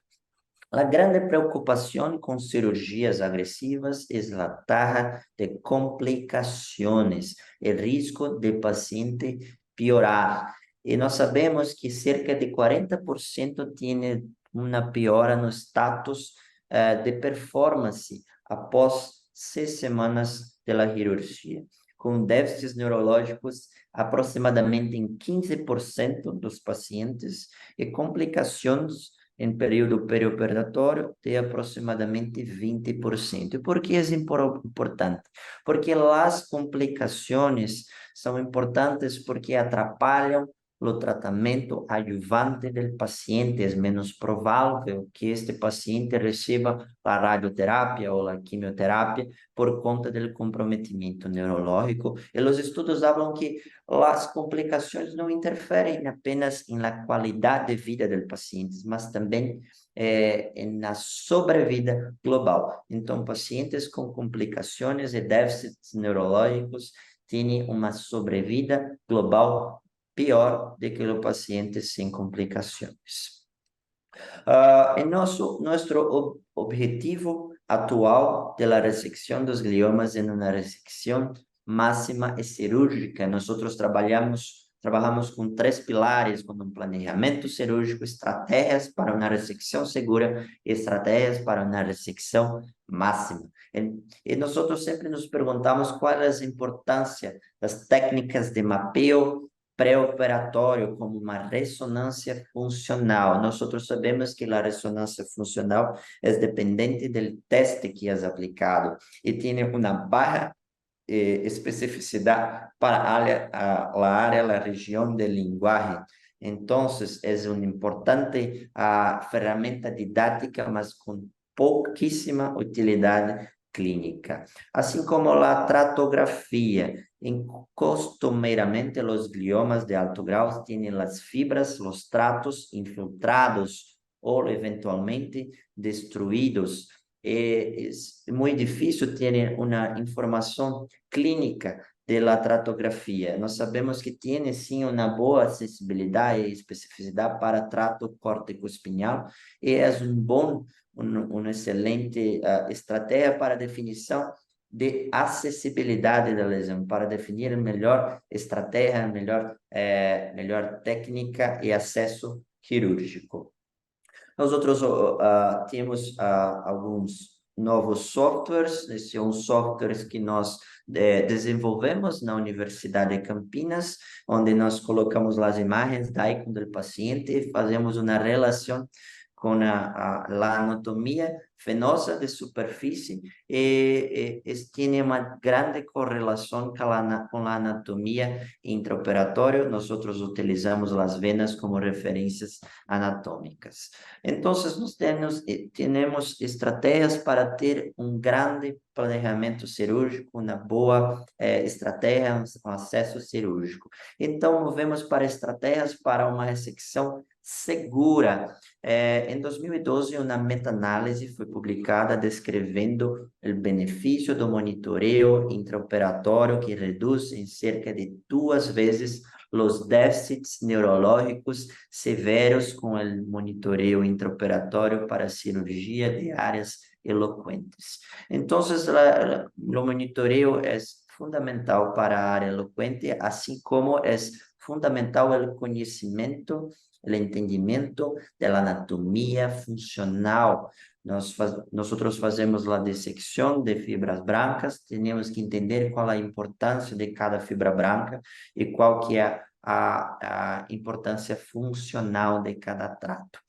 Speaker 15: A grande preocupação com cirurgias agressivas é a taxa de complicações, o risco de paciente piorar. E nós sabemos que cerca de 40% tem uma piora no status de performance após 6 semanas da cirurgia, com déficits neurológicos aproximadamente em 15% dos pacientes e complicações em período perioperatório de aproximadamente 20%. E por que é importante? Porque as complicações são importantes porque atrapalham o tratamento adjuvante do paciente. É menos provável que este paciente receba a radioterapia ou a quimioterapia por conta do comprometimento neurológico. E os estudos falam que as complicações não interferem apenas na qualidade de vida do paciente, mas também na sobrevida global. Então, pacientes com complicações e déficits neurológicos têm uma sobrevida global pior do que o paciente sem complicações. Nosso objetivo atual da resecção dos gliomas é uma resecção máxima e cirúrgica. Nós trabalhamos com 3 pilares, com um planejamento cirúrgico, estratégias para uma resecção segura e estratégias para uma resecção máxima. E nós sempre nos perguntamos qual é a importância das técnicas de mapeio pré-operatório como uma ressonância funcional. Nós sabemos que a ressonância funcional é dependente do teste que é aplicado e tem uma baixa especificidade para a área, a região de linguagem. Então, é uma importante ferramenta didática, mas com pouquíssima utilidade clínica. Assim como a tratografia. Costumeiramente, os gliomas de alto grau têm as fibras, os tratos infiltrados ou eventualmente destruídos. É muito difícil ter uma informação clínica da tratografia. Nós sabemos que tem sim uma boa acessibilidade e especificidade para trato córtico-espinhal e é uma excelente estratégia para definição de acessibilidade da lesão, para definir melhor estratégia, melhor técnica e acesso quirúrgico. Nós temos alguns novos softwares. Esses são softwares que nós desenvolvemos na Universidade de Campinas, onde nós colocamos as imagens da ícone do paciente e fazemos uma relação com a anatomia venosa de superfície e tem uma grande correlação com a anatomia intraoperatória. Nós utilizamos as venas como referências anatômicas. Então, nós temos estratégias para ter um grande planejamento cirúrgico, uma boa estratégia, um acesso cirúrgico. Então, movemos para estratégias para uma ressecção segura. Em 2012, uma meta-análise foi publicada descrevendo o benefício do monitoreio intraoperatório que reduz em cerca de 2 vezes os déficits neurológicos severos com o monitoreio intraoperatório para cirurgia de áreas eloquentes. Então, o monitoreio é fundamental para a área eloquente, assim como é fundamental o conhecimento, o entendimento da anatomia funcional. Nós fazemos a dissecção de fibras brancas, temos que entender qual a importância de cada fibra branca e qual que é a importância funcional de cada trato.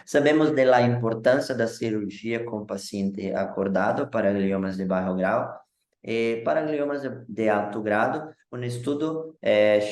Speaker 15: Sabemos da importância da cirurgia com paciente acordado para gliomas de baixo grau. Para gliomas de alto grado, um estudo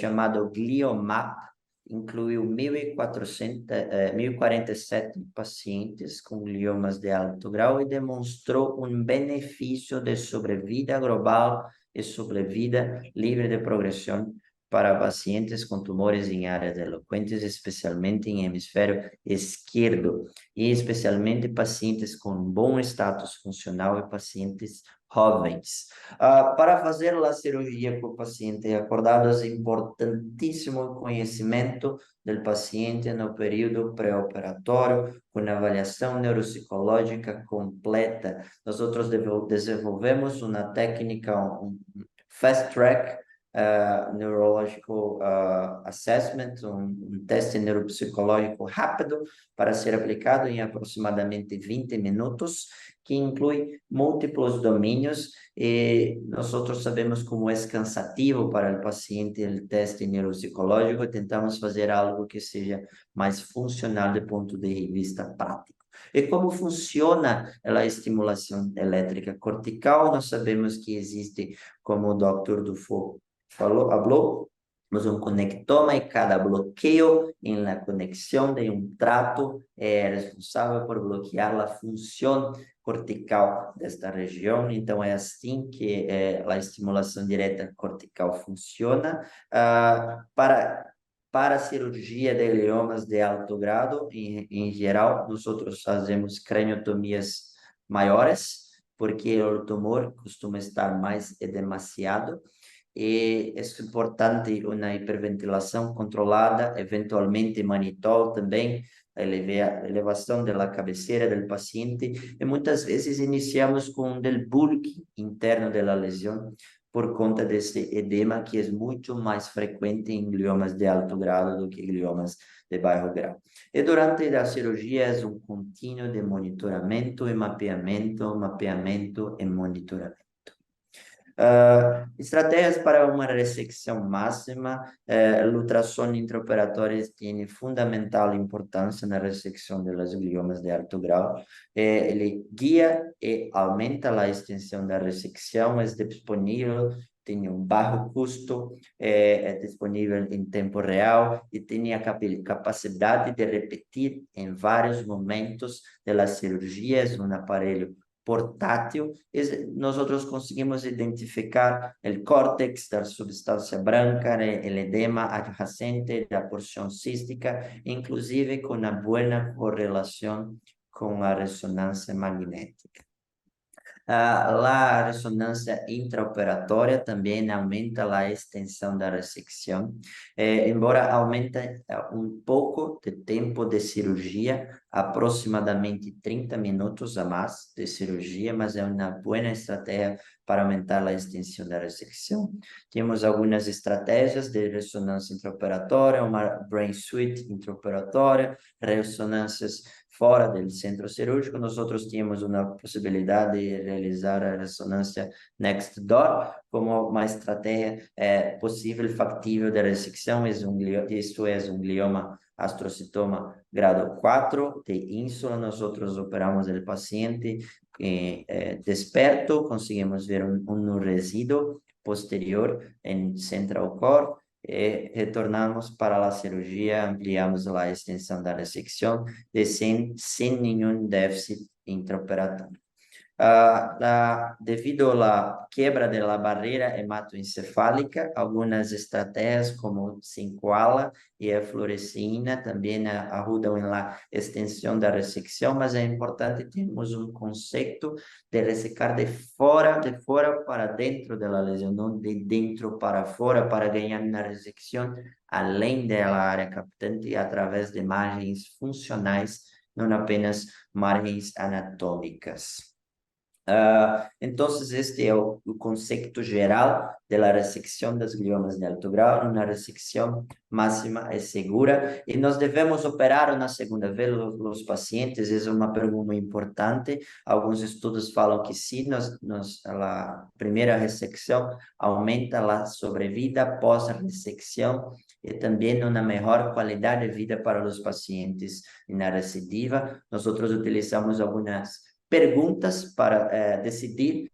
Speaker 15: chamado GlioMap incluiu 1.047 pacientes com gliomas de alto grau e demonstrou um benefício de sobrevida global e sobrevida livre de progressão para pacientes com tumores em áreas eloquentes, especialmente em hemisfério esquerdo, e especialmente pacientes com bom status funcional e pacientes jovens. Para fazer a cirurgia com o paciente acordado, é importantíssimo o conhecimento do paciente no período pré-operatório, com avaliação neuropsicológica completa. Nós desenvolvemos uma técnica, um fast track, neurological assessment, um teste neuropsicológico rápido para ser aplicado em aproximadamente 20 minutos, que inclui múltiplos domínios e nós sabemos como é cansativo para o paciente o teste neuropsicológico e tentamos fazer algo que seja mais funcional do ponto de vista prático. E como funciona a estimulação elétrica cortical? Nós sabemos que existe, como o Dr. Dufault falou, un conectoma y cada bloqueo en la conexión de un trato es responsable por bloquear la función cortical desta região. Então, é assim que a estimulação direta cortical funciona. Para a cirurgia de gliomas de alto grado, em geral, nós fazemos craniotomias maiores, porque o tumor costuma estar mais edemaciado. E é importante uma hiperventilação controlada, eventualmente manitol também, a elevação da cabeceira do paciente, e muitas vezes iniciamos com o bulk interno da lesão, por conta desse edema que é muito mais frequente em gliomas de alto grado do que gliomas de baixo grau. E durante a cirurgia é um contínuo de monitoramento e mapeamento e monitoramento. Estratégias para uma ressecção máxima. O ultrassom intraoperatório tem fundamental importância na ressecção das gliomas de alto grau. Ele guia e aumenta a extensão da ressecção, é disponível, tem baixo custo, é disponível em tempo real e tem a capacidade de repetir em vários momentos da cirurgia. É um aparelho portátil. Nós conseguimos identificar o córtex da substância branca, o edema adjacente da porção cística, inclusive com uma boa correlação com a ressonância magnética. A ressonância intraoperatória também aumenta a extensão da ressecção, embora aumente um pouco de tempo de cirurgia, aproximadamente 30 minutos a mais de cirurgia, mas é uma boa estratégia para aumentar a extensão da ressecção. Temos algumas estratégias de ressonância intraoperatória, uma brain suite intraoperatória, ressonâncias fora do centro cirúrgico. Nós tínhamos uma possibilidade de realizar a ressonância next door como uma estratégia possível, factível de ressecção. Isto é um glioma astrocitoma grado 4 de ínsula. Nós operamos o paciente desperto, conseguimos ver um resíduo posterior em central core. Retornamos para a cirurgia, ampliamos a extensão da ressecção sem nenhum déficit intraoperatório. Devido à quebra da barreira hematoencefálica, algumas estratégias como 5-ala e a fluoresceína também ajudam na extensão da ressecção, mas é importante termos um conceito de ressecar de fora para dentro da lesão, não de dentro para fora, para ganhar na ressecção além da área captante através de margens funcionais, não apenas margens anatômicas. Então, este é o conceito geral da ressecção das gliomas de alto grau. Uma ressecção máxima é segura e nós devemos operar na segunda vez os pacientes. Essa é uma pergunta muito importante. Alguns estudos falam que sim, a primeira ressecção aumenta a sobrevida pós-ressecção e também uma melhor qualidade de vida para os pacientes na recidiva. Nós utilizamos algumas perguntas para decidir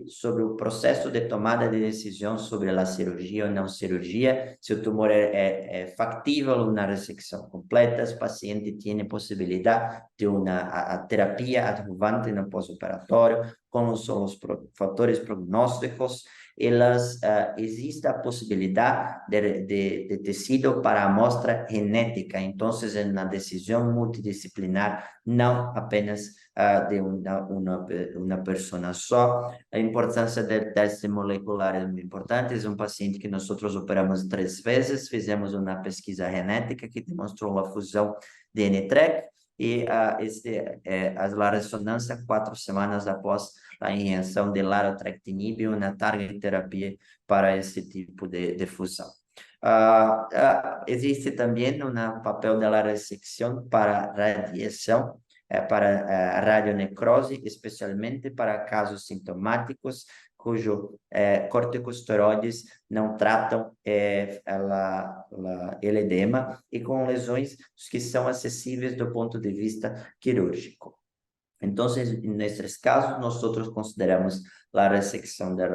Speaker 15: sobre o processo de tomada de decisão sobre a cirurgia ou não cirurgia, se o tumor é factível ou uma ressecção completa, se o paciente tem possibilidade de uma terapia adjuvante no pós-operatório, como são os fatores prognósticos. Existe a possibilidade de tecido para amostra genética, então é uma decisão multidisciplinar, não apenas de uma pessoa só. A importância do teste molecular é muito importante. É um paciente que nós operamos 3 vezes, fizemos uma pesquisa genética que demonstrou a fusão de NTRK e a ressonância 4 semanas após a injeção de larotrectinib, uma target terapia para esse tipo de fusão. Existe também um papel da ressecção para radiação, para radionecrose, especialmente para casos sintomáticos cujo corticosteroides não tratam o edema e com lesões que são acessíveis do ponto de vista quirúrgico. Então, nesses casos, nós consideramos la resección de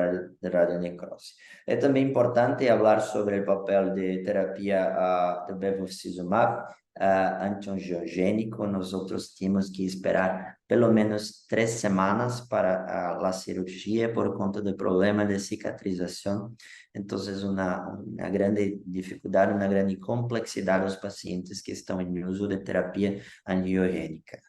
Speaker 15: radionecrosis. Es también importante hablar sobre el papel de terapia de bevacizumab antiangiogénico. Nosotros tenemos que esperar pelo menos 3 semanas para la cirugía por cuenta del problema de cicatrización. Entonces, una grande dificuldade, uma grande complexidade aos pacientes que estão em uso de terapia angiogênica.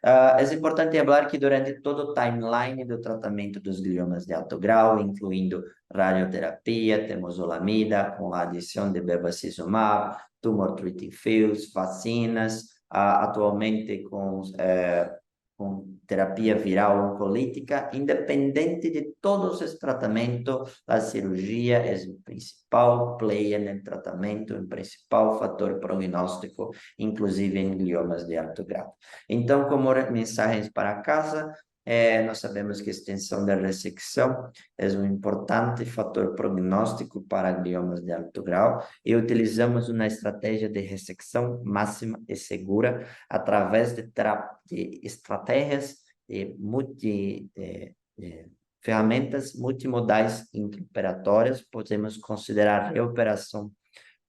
Speaker 15: É importante falar que durante todo o timeline do tratamento dos gliomas de alto grau, incluindo radioterapia, temozolomida, com a adição de bevacizumab, tumor treating fields, vacinas, atualmente com terapia viral oncolítica, independente de todos os tratamentos, a cirurgia é o principal player no tratamento, o principal fator prognóstico, inclusive em gliomas de alto grau. Então, como mensagens para casa, nós sabemos que a extensão da ressecção é um importante fator prognóstico para gliomas de alto grau e utilizamos uma estratégia de ressecção máxima e segura através de estratégias ferramentas multimodais intraoperatórias. Podemos considerar reoperação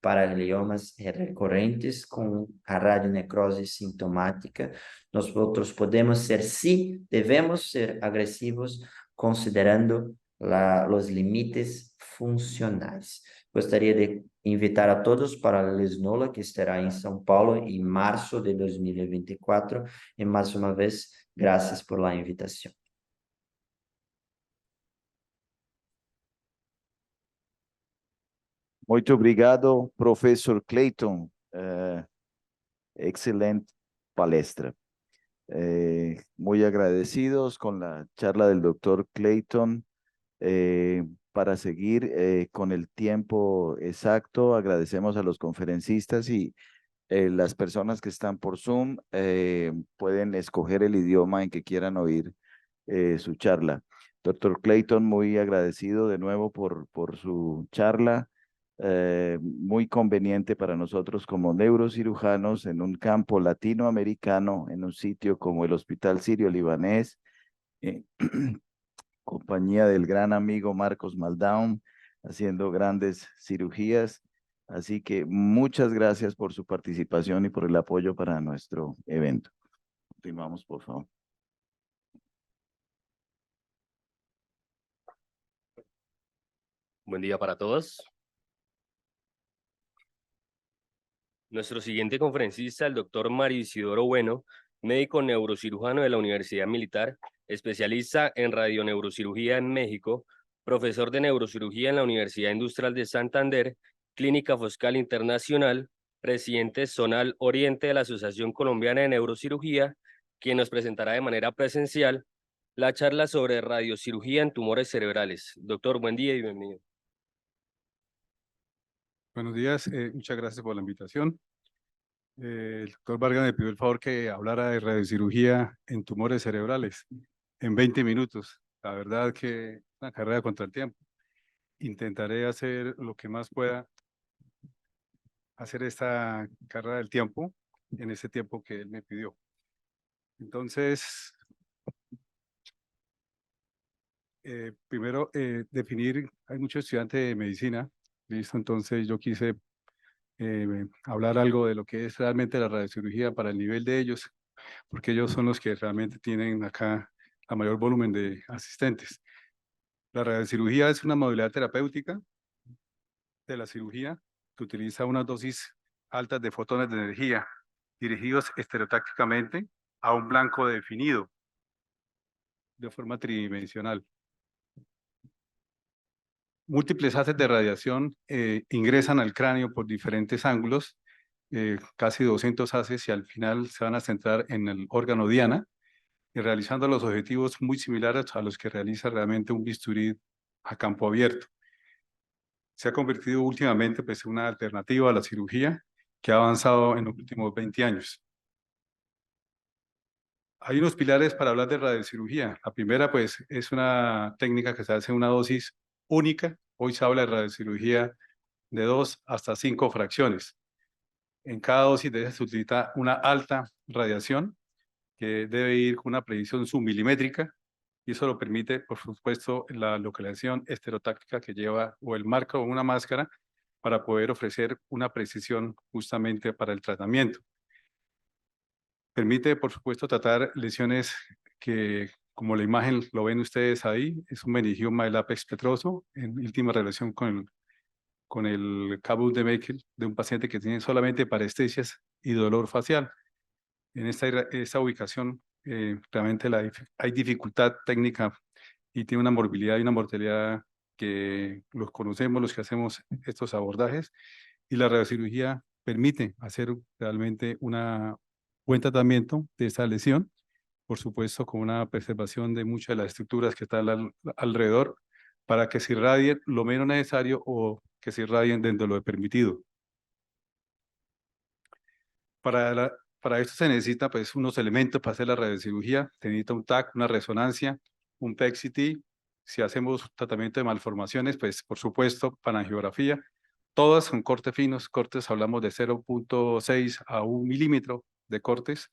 Speaker 15: para gliomas recorrentes com a radionecrose sintomática. Nós outros podemos ser, sim, devemos ser agressivos, considerando os limites funcionais. Gostaria de invitar a todos para a Lesnola, que estará em São Paulo em março de 2024. E mais uma vez, graças por la invitação.
Speaker 5: Muito obrigado, professor Clayton. Excelente palestra. Muy agradecidos con la charla del doctor Clayton. Para seguir con el tiempo exacto, agradecemos a los conferencistas y las personas que están por Zoom pueden escoger el idioma en que quieran oír su charla. Doctor Clayton, muy agradecido de nuevo por su charla. Muy conveniente para nosotros como neurocirujanos en un campo latinoamericano, en un sitio como el Hospital Sirio-Libanés, compañía del gran amigo Marcos Maldown, haciendo grandes cirugías. Así que muchas gracias por su participación y por el apoyo para nuestro evento. Continuamos, por favor.
Speaker 16: Buen día para todos. Nuestro siguiente conferencista, el doctor Mario Isidoro Bueno, médico neurocirujano de la Universidad Militar, especialista en radioneurocirugía en México, profesor de neurocirugía en la Universidad Industrial de Santander, Clínica Foscal Internacional, presidente zonal Oriente de la Asociación Colombiana de Neurocirugía, quien nos presentará de manera presencial la charla sobre radiocirugía en tumores cerebrales. Doctor, buen día y bienvenido.
Speaker 17: Buenos días, muchas gracias por la invitación. El doctor Vargas me pidió el favor que hablara de radiocirugía en tumores cerebrales en 20 minutos. La verdad que es una carrera contra el tiempo. Intentaré hacer lo que más pueda, hacer esta carrera del tiempo en ese tiempo que él me pidió. Entonces, primero definir, hay muchos estudiantes de medicina, listo, entonces yo quise hablar algo de lo que es realmente la radiocirugía para el nivel de ellos, porque ellos son los que realmente tienen acá la mayor volumen de asistentes. La radiocirugía es una modalidad terapéutica de la cirugía que utiliza unas dosis altas de fotones de energía dirigidos estereotácticamente a un blanco definido de forma tridimensional. Múltiples haces de radiación ingresan al cráneo por diferentes ángulos, casi 200 haces, y al final se van a centrar en el órgano diana, y realizando los objetivos muy similares a los que realiza realmente un bisturí a campo abierto. Se ha convertido últimamente pues, en una alternativa a la cirugía que ha avanzado en los últimos 20 años. Hay unos pilares para hablar de radiocirugía. La primera, pues, es una técnica que se hace en una dosis única. Hoy se habla de radiocirugía de 2 hasta 5 fracciones. En cada dosis de esas se utiliza una alta radiación que debe ir con una precisión submilimétrica y eso lo permite, por supuesto, la localización estereotáctica que lleva o el marco o una máscara para poder ofrecer una precisión justamente para el tratamiento. Permite, por supuesto, tratar lesiones que, como la imagen lo ven ustedes ahí, es un meningioma del ápex petroso en íntima relación con el caput de Meckel de un paciente que tiene solamente parestesias y dolor facial. En esta ubicación realmente hay dificultad técnica y tiene una morbilidad y una mortalidad que los conocemos, los que hacemos estos abordajes, y la radiocirugía permite hacer realmente un buen tratamiento de esta lesión, por supuesto con una preservación de muchas de las estructuras que están alrededor, para que se irradien lo menos necesario o que se irradien dentro de lo permitido. Para esto se necesita pues unos elementos para hacer la radiocirugía. Se necesita un TAC, una resonancia, un PET-CT. Si hacemos tratamiento de malformaciones, pues por supuesto panangiografía. Todas son cortes finos. Cortes hablamos de 0.6 a 1 milímetro de cortes.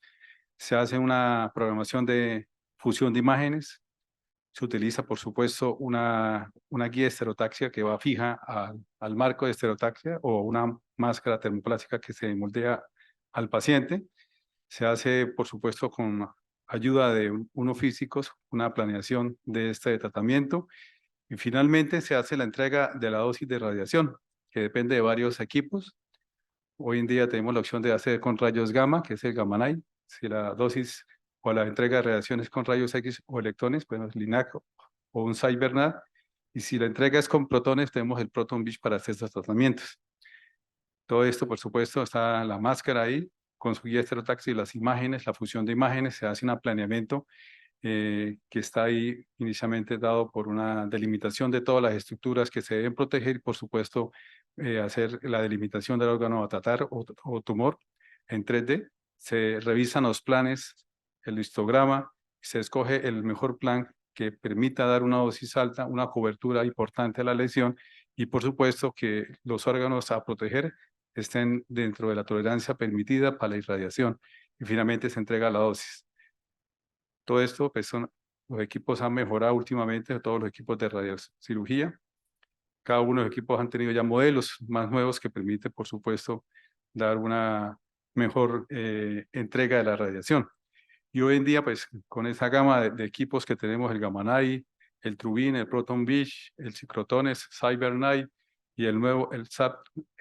Speaker 17: Se hace una programación de fusión de imágenes. Se utiliza, por supuesto, una guía de estereotaxia que va fija al marco de estereotaxia o una máscara termoplástica que se moldea al paciente. Se hace, por supuesto, con ayuda de unos físicos, una planeación de este tratamiento. Y finalmente se hace la entrega de la dosis de radiación, que depende de varios equipos. Hoy en día tenemos la opción de hacer con rayos gamma, que es el Gamma Knife. Si la dosis o la entrega de radiación es con rayos X o electrones, pues LINAC o un CyberNAT. Y si la entrega es con protones, tenemos el Proton Beam para hacer estos tratamientos. Todo esto, por supuesto, está la máscara ahí, con su guía estereotaxia y las imágenes, la fusión de imágenes, se hace un planeamiento que está ahí inicialmente dado por una delimitación de todas las estructuras que se deben proteger y, por supuesto, hacer la delimitación del órgano a tratar o tumor en 3D. Se revisan los planes, el histograma, se escoge el mejor plan que permita dar una dosis alta, una cobertura importante a la lesión y, por supuesto, que los órganos a proteger estén dentro de la tolerancia permitida para la irradiación y finalmente se entrega la dosis. Todo esto, pues los equipos han mejorado últimamente, todos los equipos de radiocirugía. Cada uno de los equipos han tenido ya modelos más nuevos que permiten, por supuesto, dar una mejor entrega de la radiación. Y hoy en día, pues con esa gama de equipos que tenemos, el Gamma Knife, el Trubin, el Proton Beam, el Ciclotones, CyberKnife y el nuevo, el SAP,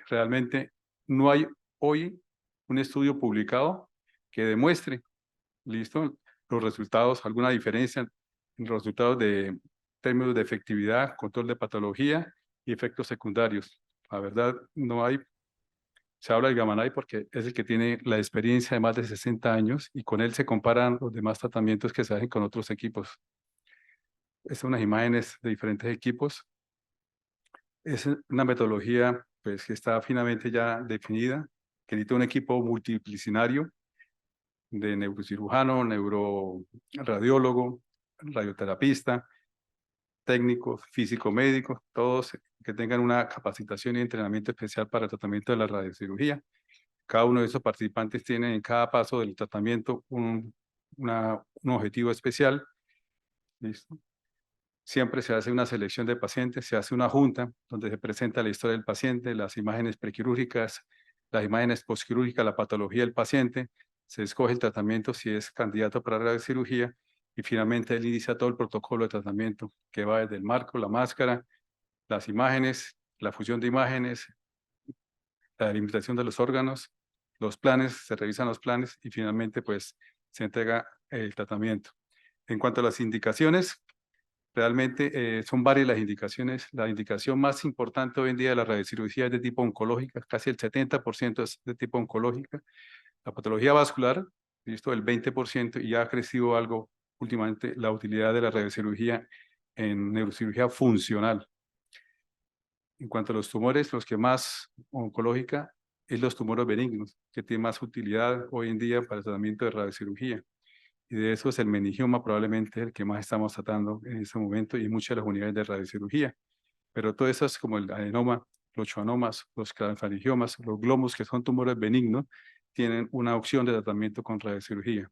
Speaker 17: realmente no hay hoy un estudio publicado que demuestre, listo, los resultados, alguna diferencia en los resultados de términos de efectividad, control de patología y efectos secundarios. La verdad, no hay. Se habla del Gamma Knife porque es el que tiene la experiencia de más de 60 años y con él se comparan los demás tratamientos que se hacen con otros equipos. Estas son unas imágenes de diferentes equipos. Es una metodología pues, que está finamente ya definida, que necesita un equipo multidisciplinario de neurocirujano, neuroradiólogo, radioterapista, técnicos, físico-médicos, todos que tengan una capacitación y entrenamiento especial para el tratamiento de la radiocirugía. Cada uno de esos participantes tiene en cada paso del tratamiento un objetivo especial. ¿Listo? Siempre se hace una selección de pacientes, se hace una junta donde se presenta la historia del paciente, las imágenes prequirúrgicas, las imágenes postquirúrgicas, la patología del paciente, se escoge el tratamiento si es candidato para la cirugía y finalmente él inicia todo el protocolo de tratamiento que va desde el marco, la máscara, las imágenes, la fusión de imágenes, la delimitación de los órganos, los planes, se revisan los planes y finalmente pues se entrega el tratamiento. En cuanto a las indicaciones, realmente son varias las indicaciones. La indicación más importante hoy en día de la radiocirugía es de tipo oncológica, casi el 70% es de tipo oncológica. La patología vascular, visto el 20% y ya ha crecido algo últimamente la utilidad de la radiocirugía en neurocirugía funcional. En cuanto a los tumores, los que más oncológica es los tumores benignos, que tienen más utilidad hoy en día para el tratamiento de radiocirugía. Y de eso es el meningioma probablemente el que más estamos tratando en este momento y en muchas de las unidades de radiocirugía. Pero todo eso es como el adenoma, los schwannomas, los craniofaringiomas, los glomus, que son tumores benignos, tienen una opción de tratamiento con radiocirugía.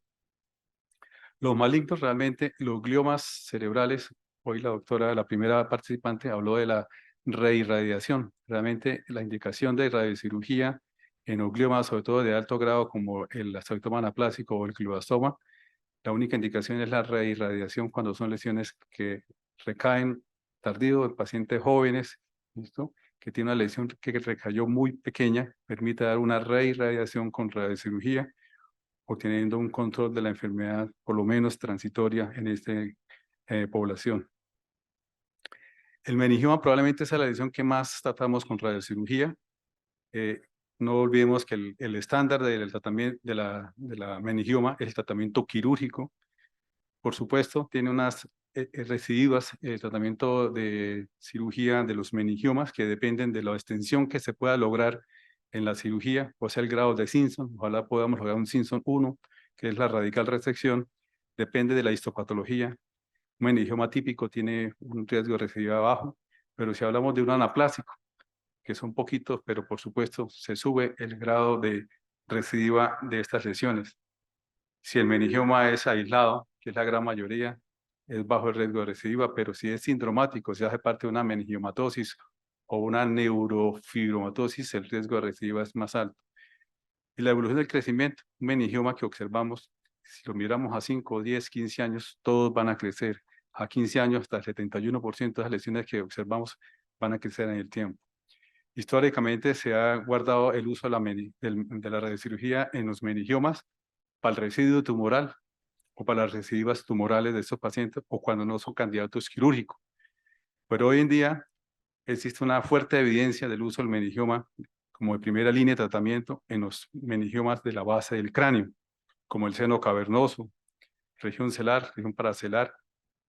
Speaker 17: Los malignos realmente, los gliomas cerebrales, hoy la primera participante habló de la reirradiación. Realmente la indicación de radiocirugía en los gliomas, sobre todo de alto grado como el osteoma anaplásico o el glioblastoma, la única indicación es la reirradiación cuando son lesiones que recaen tardío en pacientes jóvenes, ¿listo? Que tiene una lesión que recayó muy pequeña, permite dar una reirradiación con radiocirugía, obteniendo un control de la enfermedad, por lo menos transitoria, en esta población. El meningioma probablemente sea la lesión que más tratamos con radiocirugía. No olvidemos que el estándar del tratamiento de la meningioma es el tratamiento quirúrgico. Por supuesto, tiene unas residuas el tratamiento de cirugía de los meningiomas que dependen de la extensión que se pueda lograr en la cirugía, o sea, el grado de Simpson. Ojalá podamos lograr un Simpson 1, que es la radical resección. Depende de la histopatología. Un meningioma típico tiene un riesgo de recidiva bajo, pero si hablamos de un anaplásico, que son poquitos, pero por supuesto se sube el grado de recidiva de estas lesiones. Si el meningioma es aislado, que es la gran mayoría, es bajo el riesgo de recidiva, pero si es sindromático, si hace parte de una meningiomatosis o una neurofibromatosis, el riesgo de recidiva es más alto. Y la evolución del crecimiento, un meningioma que observamos, si lo miramos a 5, 10, 15 años, todos van a crecer. A 15 años, hasta el 71% de las lesiones que observamos van a crecer en el tiempo. Históricamente se ha guardado el uso de la radiocirugía en los meningiomas para el residuo tumoral o para las recidivas tumorales de estos pacientes o cuando no son candidatos quirúrgicos. Pero hoy en día existe una fuerte evidencia del uso del meningioma como de primera línea de tratamiento en los meningiomas de la base del cráneo, como el seno cavernoso, región celar, región paracelar,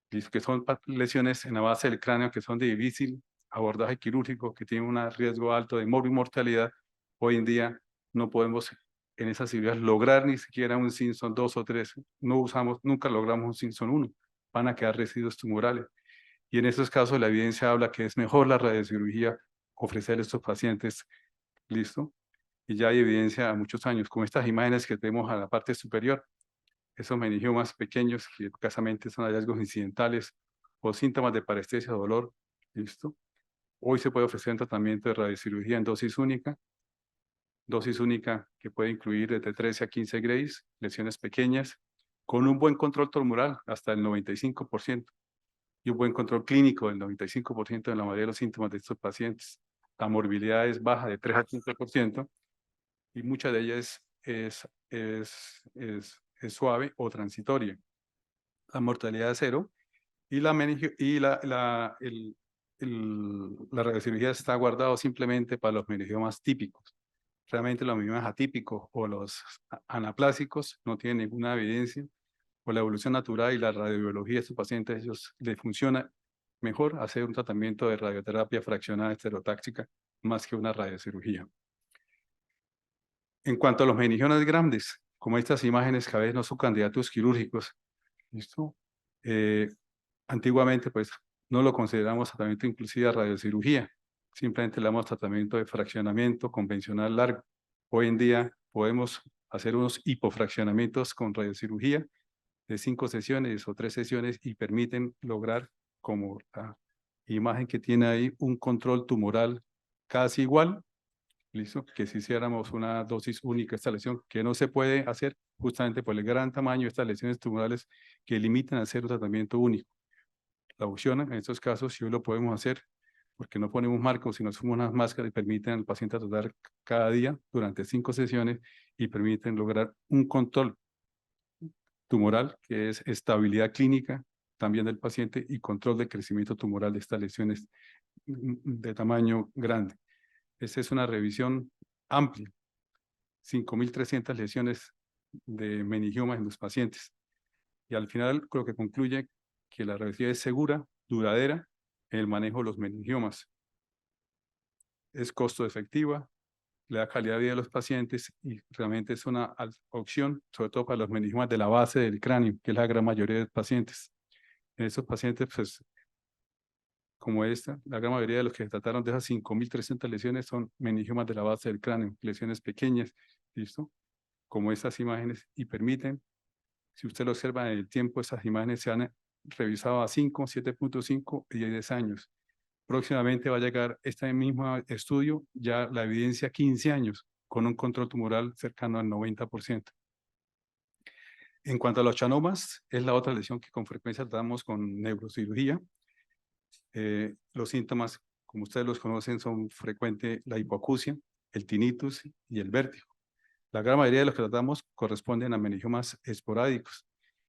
Speaker 17: que son lesiones en la base del cráneo que son de difícil abordaje quirúrgico, que tienen un riesgo alto de mortalidad. Hoy en día no podemos en esas cirugías lograr ni siquiera un Simpson 2 o 3. Nunca logramos un Simpson 1. Van a quedar residuos tumorales. Y en esos casos la evidencia habla que es mejor la radiocirugía ofrecer a estos pacientes. ¿Listo? Y ya hay evidencia a muchos años, como estas imágenes que tenemos a la parte superior. Esos meningiomas pequeños que escasamente son hallazgos incidentales o síntomas de parestesia o dolor. ¿Listo? Hoy se puede ofrecer un tratamiento de radiocirugía en dosis única que puede incluir desde 13 a 15 grays, lesiones pequeñas, con un buen control tumoral hasta el 95% y un buen control clínico del 95% en la mayoría de los síntomas de estos pacientes. La morbilidad es baja de 3 a 15% y mucha de ellas es suave o transitoria. La mortalidad es cero y la radiocirugía está guardado simplemente para los meningiomas típicos. Realmente los meningiomas atípicos o los anaplásicos no tienen ninguna evidencia, o la evolución natural y la radiobiología de estos pacientes, ellos les funciona mejor hacer un tratamiento de radioterapia fraccionada estereotáxica más que una radiocirugía. En cuanto a los meningiomas grandes, como estas imágenes que a veces no son candidatos quirúrgicos, ¿listo? Antiguamente, pues, no lo consideramos tratamiento inclusive a radiocirugía, simplemente le damos tratamiento de fraccionamiento convencional largo. Hoy en día podemos hacer unos hipofraccionamientos con radiocirugía de 5 sesiones o 3 sesiones y permiten lograr, como la imagen que tiene ahí, un control tumoral casi igual, ¿listo? Que si hiciéramos una dosis única de esta lesión, que no se puede hacer justamente por el gran tamaño de estas lesiones tumorales que limitan a hacer un tratamiento único. La opción en estos casos sí lo podemos hacer porque no ponemos marcos, sino somos unas máscaras y permiten al paciente tratar cada día durante 5 sesiones y permiten lograr un control tumoral, que es estabilidad clínica también del paciente y control de crecimiento tumoral de estas lesiones de tamaño grande. Esta es una revisión amplia, 5.300 lesiones de meningioma en los pacientes. Y al final creo que concluye que la revisión es segura, duradera en el manejo de los meningiomas. Es costo efectiva, le da calidad de vida a los pacientes y realmente es una opción, sobre todo para los meningiomas de la base del cráneo, que es la gran mayoría de pacientes. En estos pacientes, pues, como esta, la gran mayoría de los que se trataron de esas 5.300 lesiones son meningiomas de la base del cráneo, lesiones pequeñas, ¿listo? Como estas imágenes, y permiten Si usted lo observa en el tiempo, esas imágenes se han revisado a 5, 7.5 y 10 años. Próximamente va a llegar este mismo estudio, ya la evidencia 15 años, con un control tumoral cercano al 90%. En cuanto a los chanomas, es la otra lesión que con frecuencia tratamos con neurocirugía. Los síntomas, como ustedes los conocen, son frecuentes la hipoacusia, el tinnitus y el vértigo. La gran mayoría de los que tratamos corresponden a meningiomas esporádicos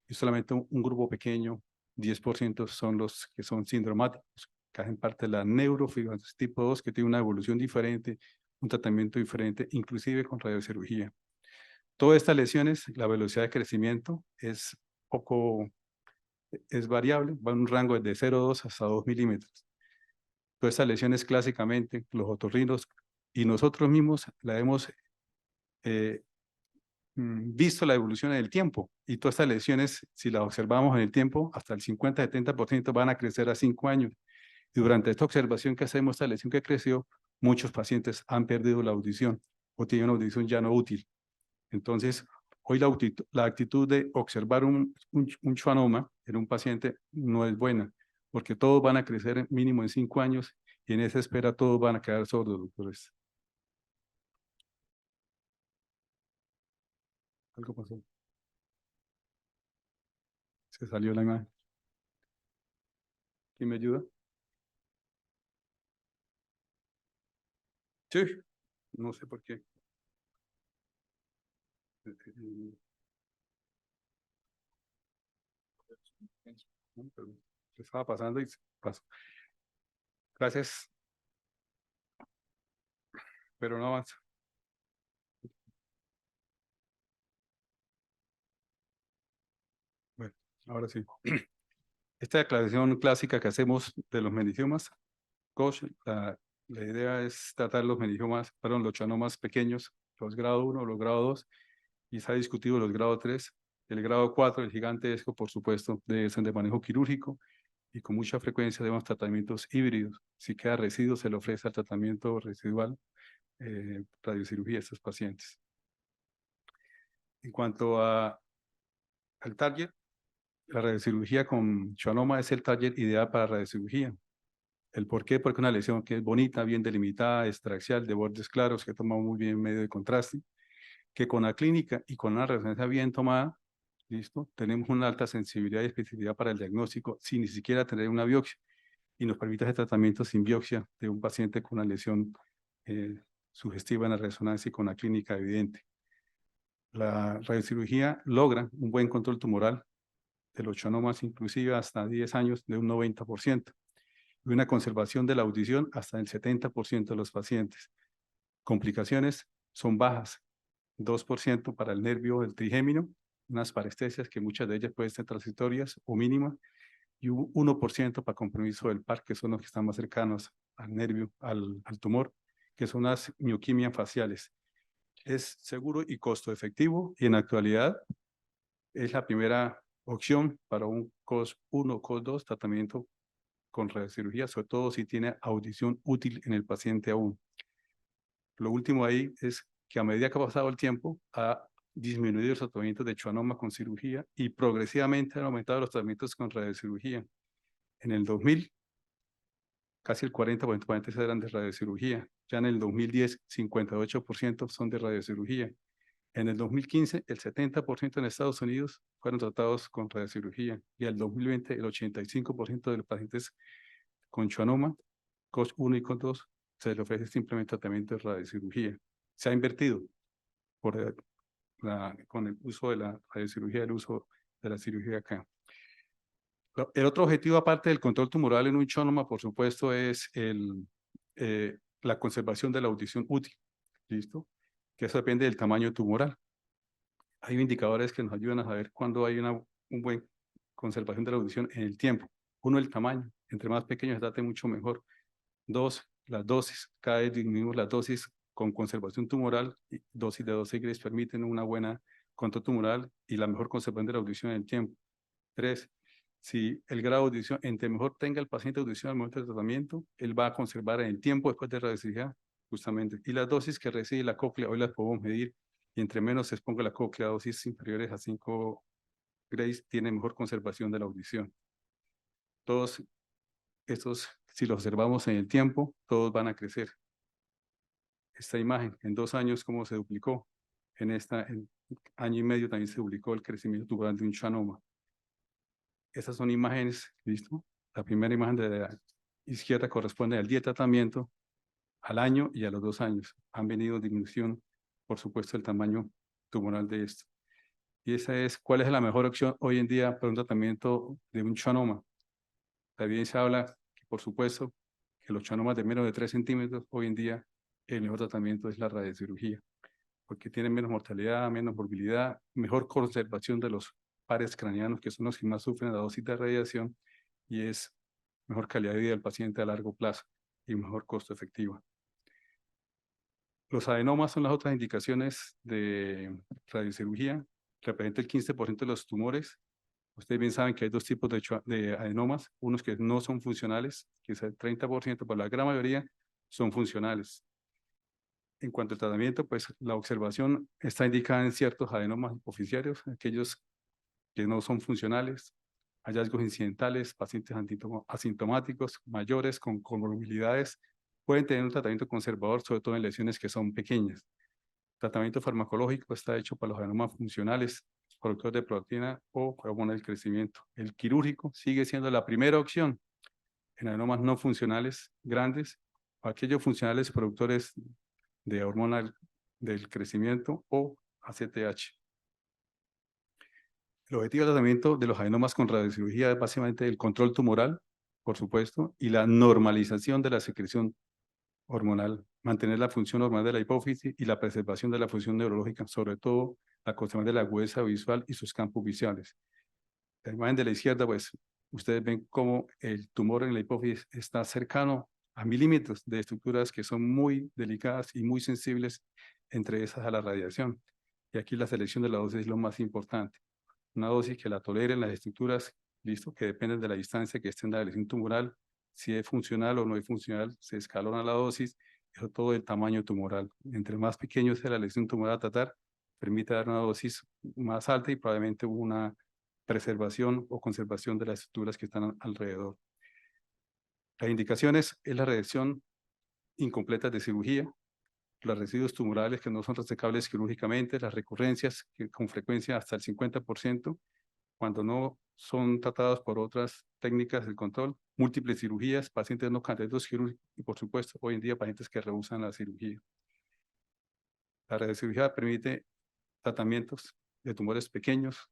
Speaker 17: y solamente un grupo pequeño, 10%, son los que son sindromáticos, que hacen parte de la neurofibrosis tipo 2, que tiene una evolución diferente, un tratamiento diferente, inclusive con radiocirugía. Todas estas lesiones, la velocidad de crecimiento es variable, va en un rango de 0,2 hasta 2 milímetros. Todas estas lesiones clásicamente, los otorrinos y nosotros mismos la hemos visto la evolución en el tiempo, y todas estas lesiones, si las observamos en el tiempo, hasta el 50-70% van a crecer a 5 años. Y durante esta observación que hacemos, esta lesión que creció, muchos pacientes han perdido la audición o tienen una audición ya no útil. Entonces, hoy la actitud de observar un schwannoma en un paciente no es buena, porque todos van a crecer mínimo en 5 años y en esa espera todos van a quedar sordos, doctores. Algo pasó. Se salió la imagen. ¿Quién me ayuda? Sí, no sé por qué. Estaba pasando y pasó. Gracias. Pero no avanza. Bueno, ahora sí. Esta declaración clásica que hacemos de los meningiomas, Koch, la idea es tratar los meningiomas, los schwannomas pequeños, los grado 1, los grado 2, y se ha discutido los grado 3. El grado 4, el gigantesco, por supuesto, debe ser de manejo quirúrgico, y con mucha frecuencia debemos tratamientos híbridos. Si queda residuo, se le ofrece el tratamiento residual, radiocirugía a estos pacientes. En cuanto al target, la radiocirugía con schwannoma es el target ideal para radiocirugía. ¿El por qué? Porque es una lesión que es bonita, bien delimitada, extraxial, de bordes claros, que toma muy bien medio de contraste, que con la clínica y con una resonancia bien tomada, ¿listo? Tenemos una alta sensibilidad y especificidad para el diagnóstico sin ni siquiera tener una biopsia, y nos permite hacer tratamiento sin biopsia de un paciente con una lesión sugestiva en la resonancia y con la clínica evidente. La radiocirugía logra un buen control tumoral de los schwannomas, inclusive hasta 10 años, de un 90%. Y una conservación de la audición hasta el 70% de los pacientes. Complicaciones son bajas, 2% para el nervio del trigémino, unas parestesias que muchas de ellas pueden ser transitorias o mínimas, y un 1% para compromiso del par, que son los que están más cercanos al nervio, al tumor, que son las mioquimias faciales. Es seguro y costo efectivo, y en la actualidad es la primera opción para un COS-1 o COS-2 tratamiento con radiocirugía, sobre todo si tiene audición útil en el paciente aún. Lo último ahí es que a medida que ha pasado el tiempo, ha disminuido los tratamientos de schwannoma con cirugía y progresivamente han aumentado los tratamientos con radiocirugía. En el 2000, casi el 40% de pacientes eran de radiocirugía. Ya en el 2010, 58% son de radiocirugía. En el 2015, el 70% en Estados Unidos fueron tratados con radiocirugía, y el 2020, el 85% de los pacientes con schwannoma, COS-1 y COS-2, se les ofrece simplemente tratamiento de radiocirugía. Se ha invertido con el uso de la radiocirugía, el uso de la cirugía acá. El otro objetivo, aparte del control tumoral en un schwannoma, por supuesto, es la conservación de la audición útil. ¿Listo? Que eso depende del tamaño tumoral. Hay indicadores que nos ayudan a saber cuándo hay una buena conservación de la audición en el tiempo. Uno, el tamaño. Entre más pequeño se trate, mucho mejor. Dos, las dosis. Cada vez disminuimos las dosis con conservación tumoral. Y dosis de 12 gris permiten una buena control tumoral y la mejor conservación de la audición en el tiempo. Tres, si el grado de audición, entre mejor tenga el paciente audición al momento del tratamiento, él va a conservar en el tiempo después de radiocirugía, justamente. Y las dosis que recibe la cóclea, hoy las podemos medir, y entre menos se exponga la cóclea, dosis inferiores a 5 grays tienen mejor conservación de la audición. Todos estos, si los observamos en el tiempo, todos van a crecer. Esta imagen, en 2 años, cómo se duplicó. En año y medio también se duplicó el crecimiento tubular de un schwannoma. Estas son imágenes, ¿listo? La primera imagen de la izquierda corresponde al día de tratamiento, al año y a los 2 años. Han venido en disminución, por supuesto, el tamaño tumoral de esto. Y esa es, ¿cuál es la mejor opción hoy en día para un tratamiento de un schwannoma? La evidencia habla que, por supuesto, que los schwannomas de menos de 3 centímetros, hoy en día, el mejor tratamiento es la radiocirugía, porque tienen menos mortalidad, menos morbilidad, mejor conservación de los pares craneanos, que son los que más sufren la dosis de radiación, y es mejor calidad de vida del paciente a largo plazo y mejor costo efectivo. Los adenomas son las otras indicaciones de radiocirugía, representa el 15% de los tumores. Ustedes bien saben que hay 2 tipos de adenomas, unos que no son funcionales, que es el 30%, pero la gran mayoría son funcionales. En cuanto al tratamiento, pues la observación está indicada en ciertos adenomas oficiarios, aquellos que no son funcionales, hallazgos incidentales, pacientes asintomáticos, mayores con comorbilidades, pueden tener un tratamiento conservador, sobre todo en lesiones que son pequeñas. El tratamiento farmacológico está hecho para los adenomas funcionales, productores de proteína o hormona del crecimiento. El quirúrgico sigue siendo la primera opción en adenomas no funcionales grandes, o aquellos funcionales productores de hormona del crecimiento o ACTH. El objetivo del tratamiento de los adenomas con radiocirugía es básicamente el control tumoral, por supuesto, y la normalización de la secreción hormonal, mantener la función hormonal de la hipófisis y la preservación de la función neurológica, sobre todo la conservación de la agudeza visual y sus campos visuales. La imagen de la izquierda, pues, ustedes ven cómo el tumor en la hipófisis está cercano a milímetros de estructuras que son muy delicadas y muy sensibles, entre esas a la radiación. Y aquí la selección de la dosis es lo más importante. Una dosis que la toleren las estructuras, listo, que dependen de la distancia que esté en la lesión tumoral. Si es funcional o no es funcional, se escalona la dosis, eso todo el tamaño tumoral. Entre más pequeño sea la lesión tumoral a tratar, permite dar una dosis más alta y probablemente una preservación o conservación de las estructuras que están alrededor. Las indicaciones es la reacción incompleta de cirugía, los residuos tumorales que no son resecables quirúrgicamente, las recurrencias que con frecuencia hasta el 50%, cuando no son tratados por otras técnicas del control, múltiples cirugías, pacientes no candidatos quirúrgicos y, por supuesto, hoy en día pacientes que rehusan la cirugía. La radiocirugía permite tratamientos de tumores pequeños,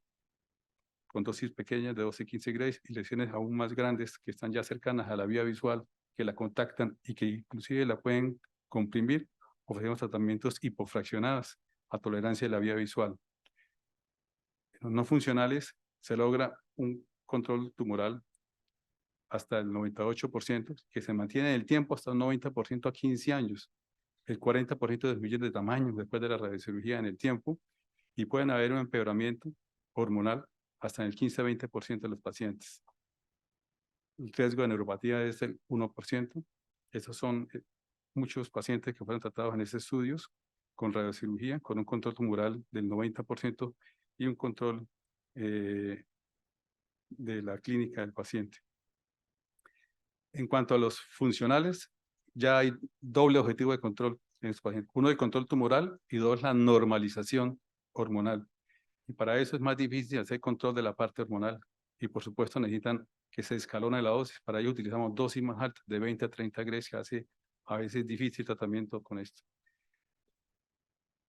Speaker 17: con dosis pequeñas de 12-15 grays y lesiones aún más grandes que están ya cercanas a la vía visual, que la contactan y que inclusive la pueden comprimir. Ofrecemos tratamientos hipofraccionados a tolerancia de la vía visual. En los no funcionales se logra un control tumoral hasta el 98%, que se mantiene en el tiempo hasta un 90% a 15 años. El 40% disminuye de tamaño después de la radiocirugía en el tiempo y pueden haber un empeoramiento hormonal hasta en el 15-20% de los pacientes. El riesgo de neuropatía es del 1%. Esos son muchos pacientes que fueron tratados en esos estudios con radiocirugía, con un control tumoral del 90% y un control de la clínica del paciente. En cuanto a los funcionales, ya hay doble objetivo de control en estos pacientes. Uno, el control tumoral y dos, la normalización hormonal. Y para eso es más difícil hacer control de la parte hormonal. Y por supuesto necesitan que se escalone la dosis. Para ello utilizamos dosis más altas, de 20 a 30 grays, que hace a veces difícil tratamiento con esto.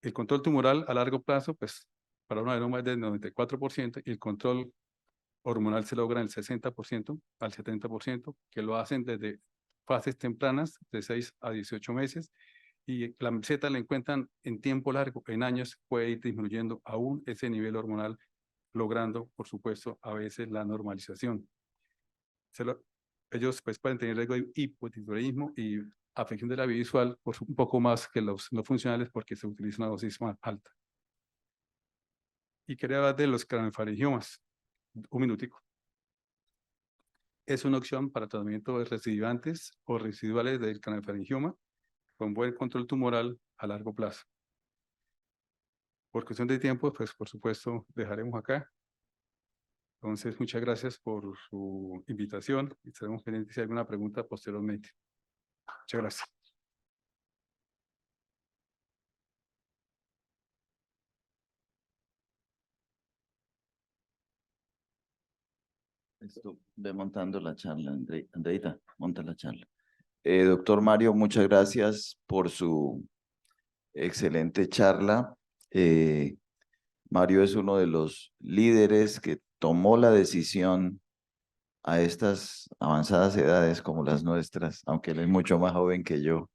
Speaker 17: El control tumoral a largo plazo, pues para un adenoma es del 94% y el control hormonal se logra en el 60% al 70%, que lo hacen desde fases tempranas, de 6 a 18 meses, y la meseta la encuentran en tiempo largo, en años puede ir disminuyendo aún ese nivel hormonal, logrando, por supuesto, a veces la normalización. Ellos pues pueden tener riesgo de hipotiroidismo y afección de la vía visual por un poco más que los no funcionales porque se utiliza una dosis más alta. Y quería hablar de los craniofaringiomas. Un minutico. Es una opción para tratamiento de recidivantes o residuales del craniofaringioma con buen control tumoral a largo plazo. Por cuestión de tiempo, pues por supuesto dejaremos acá. Entonces, muchas gracias por su invitación y estaremos pendientes si hay alguna pregunta posteriormente. Muchas gracias.
Speaker 5: Esto, ve montando la charla, Andreita, monta la charla. Doctor Mario, muchas gracias por su excelente charla. Mario es uno de los líderes que tomó la decisión a estas avanzadas edades como las nuestras, aunque él es mucho más joven que yo,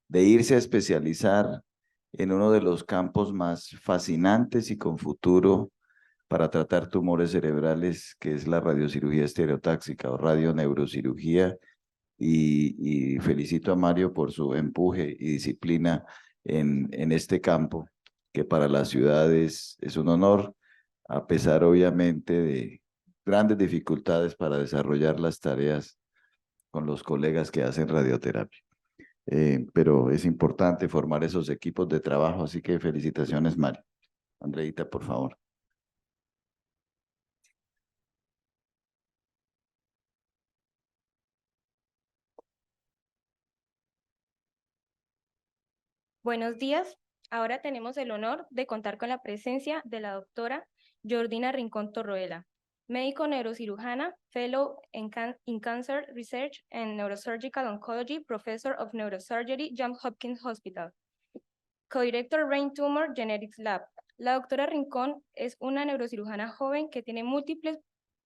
Speaker 5: de irse a especializar en uno de los campos más fascinantes y con futuro para tratar tumores cerebrales, que es la radiocirugía estereotáxica o radioneurocirugía. Y felicito a Mario por su empuje y disciplina en este campo, que para las ciudades es un honor, a pesar obviamente de grandes dificultades para desarrollar las tareas con los colegas que hacen radioterapia. Pero es importante formar esos equipos de trabajo, así que felicitaciones, Mario. Andreita, por favor.
Speaker 18: Buenos días. Ahora tenemos el honor de contar con la presencia de la doctora Jordina Rincón Torroella, médico neurocirujana, Fellow in Cancer Research and Neurosurgical Oncology, Professor of Neurosurgery, Johns Hopkins Hospital, Co-Director Brain Tumor Genetics Lab. La doctora Rincón es una neurocirujana joven que tiene múltiples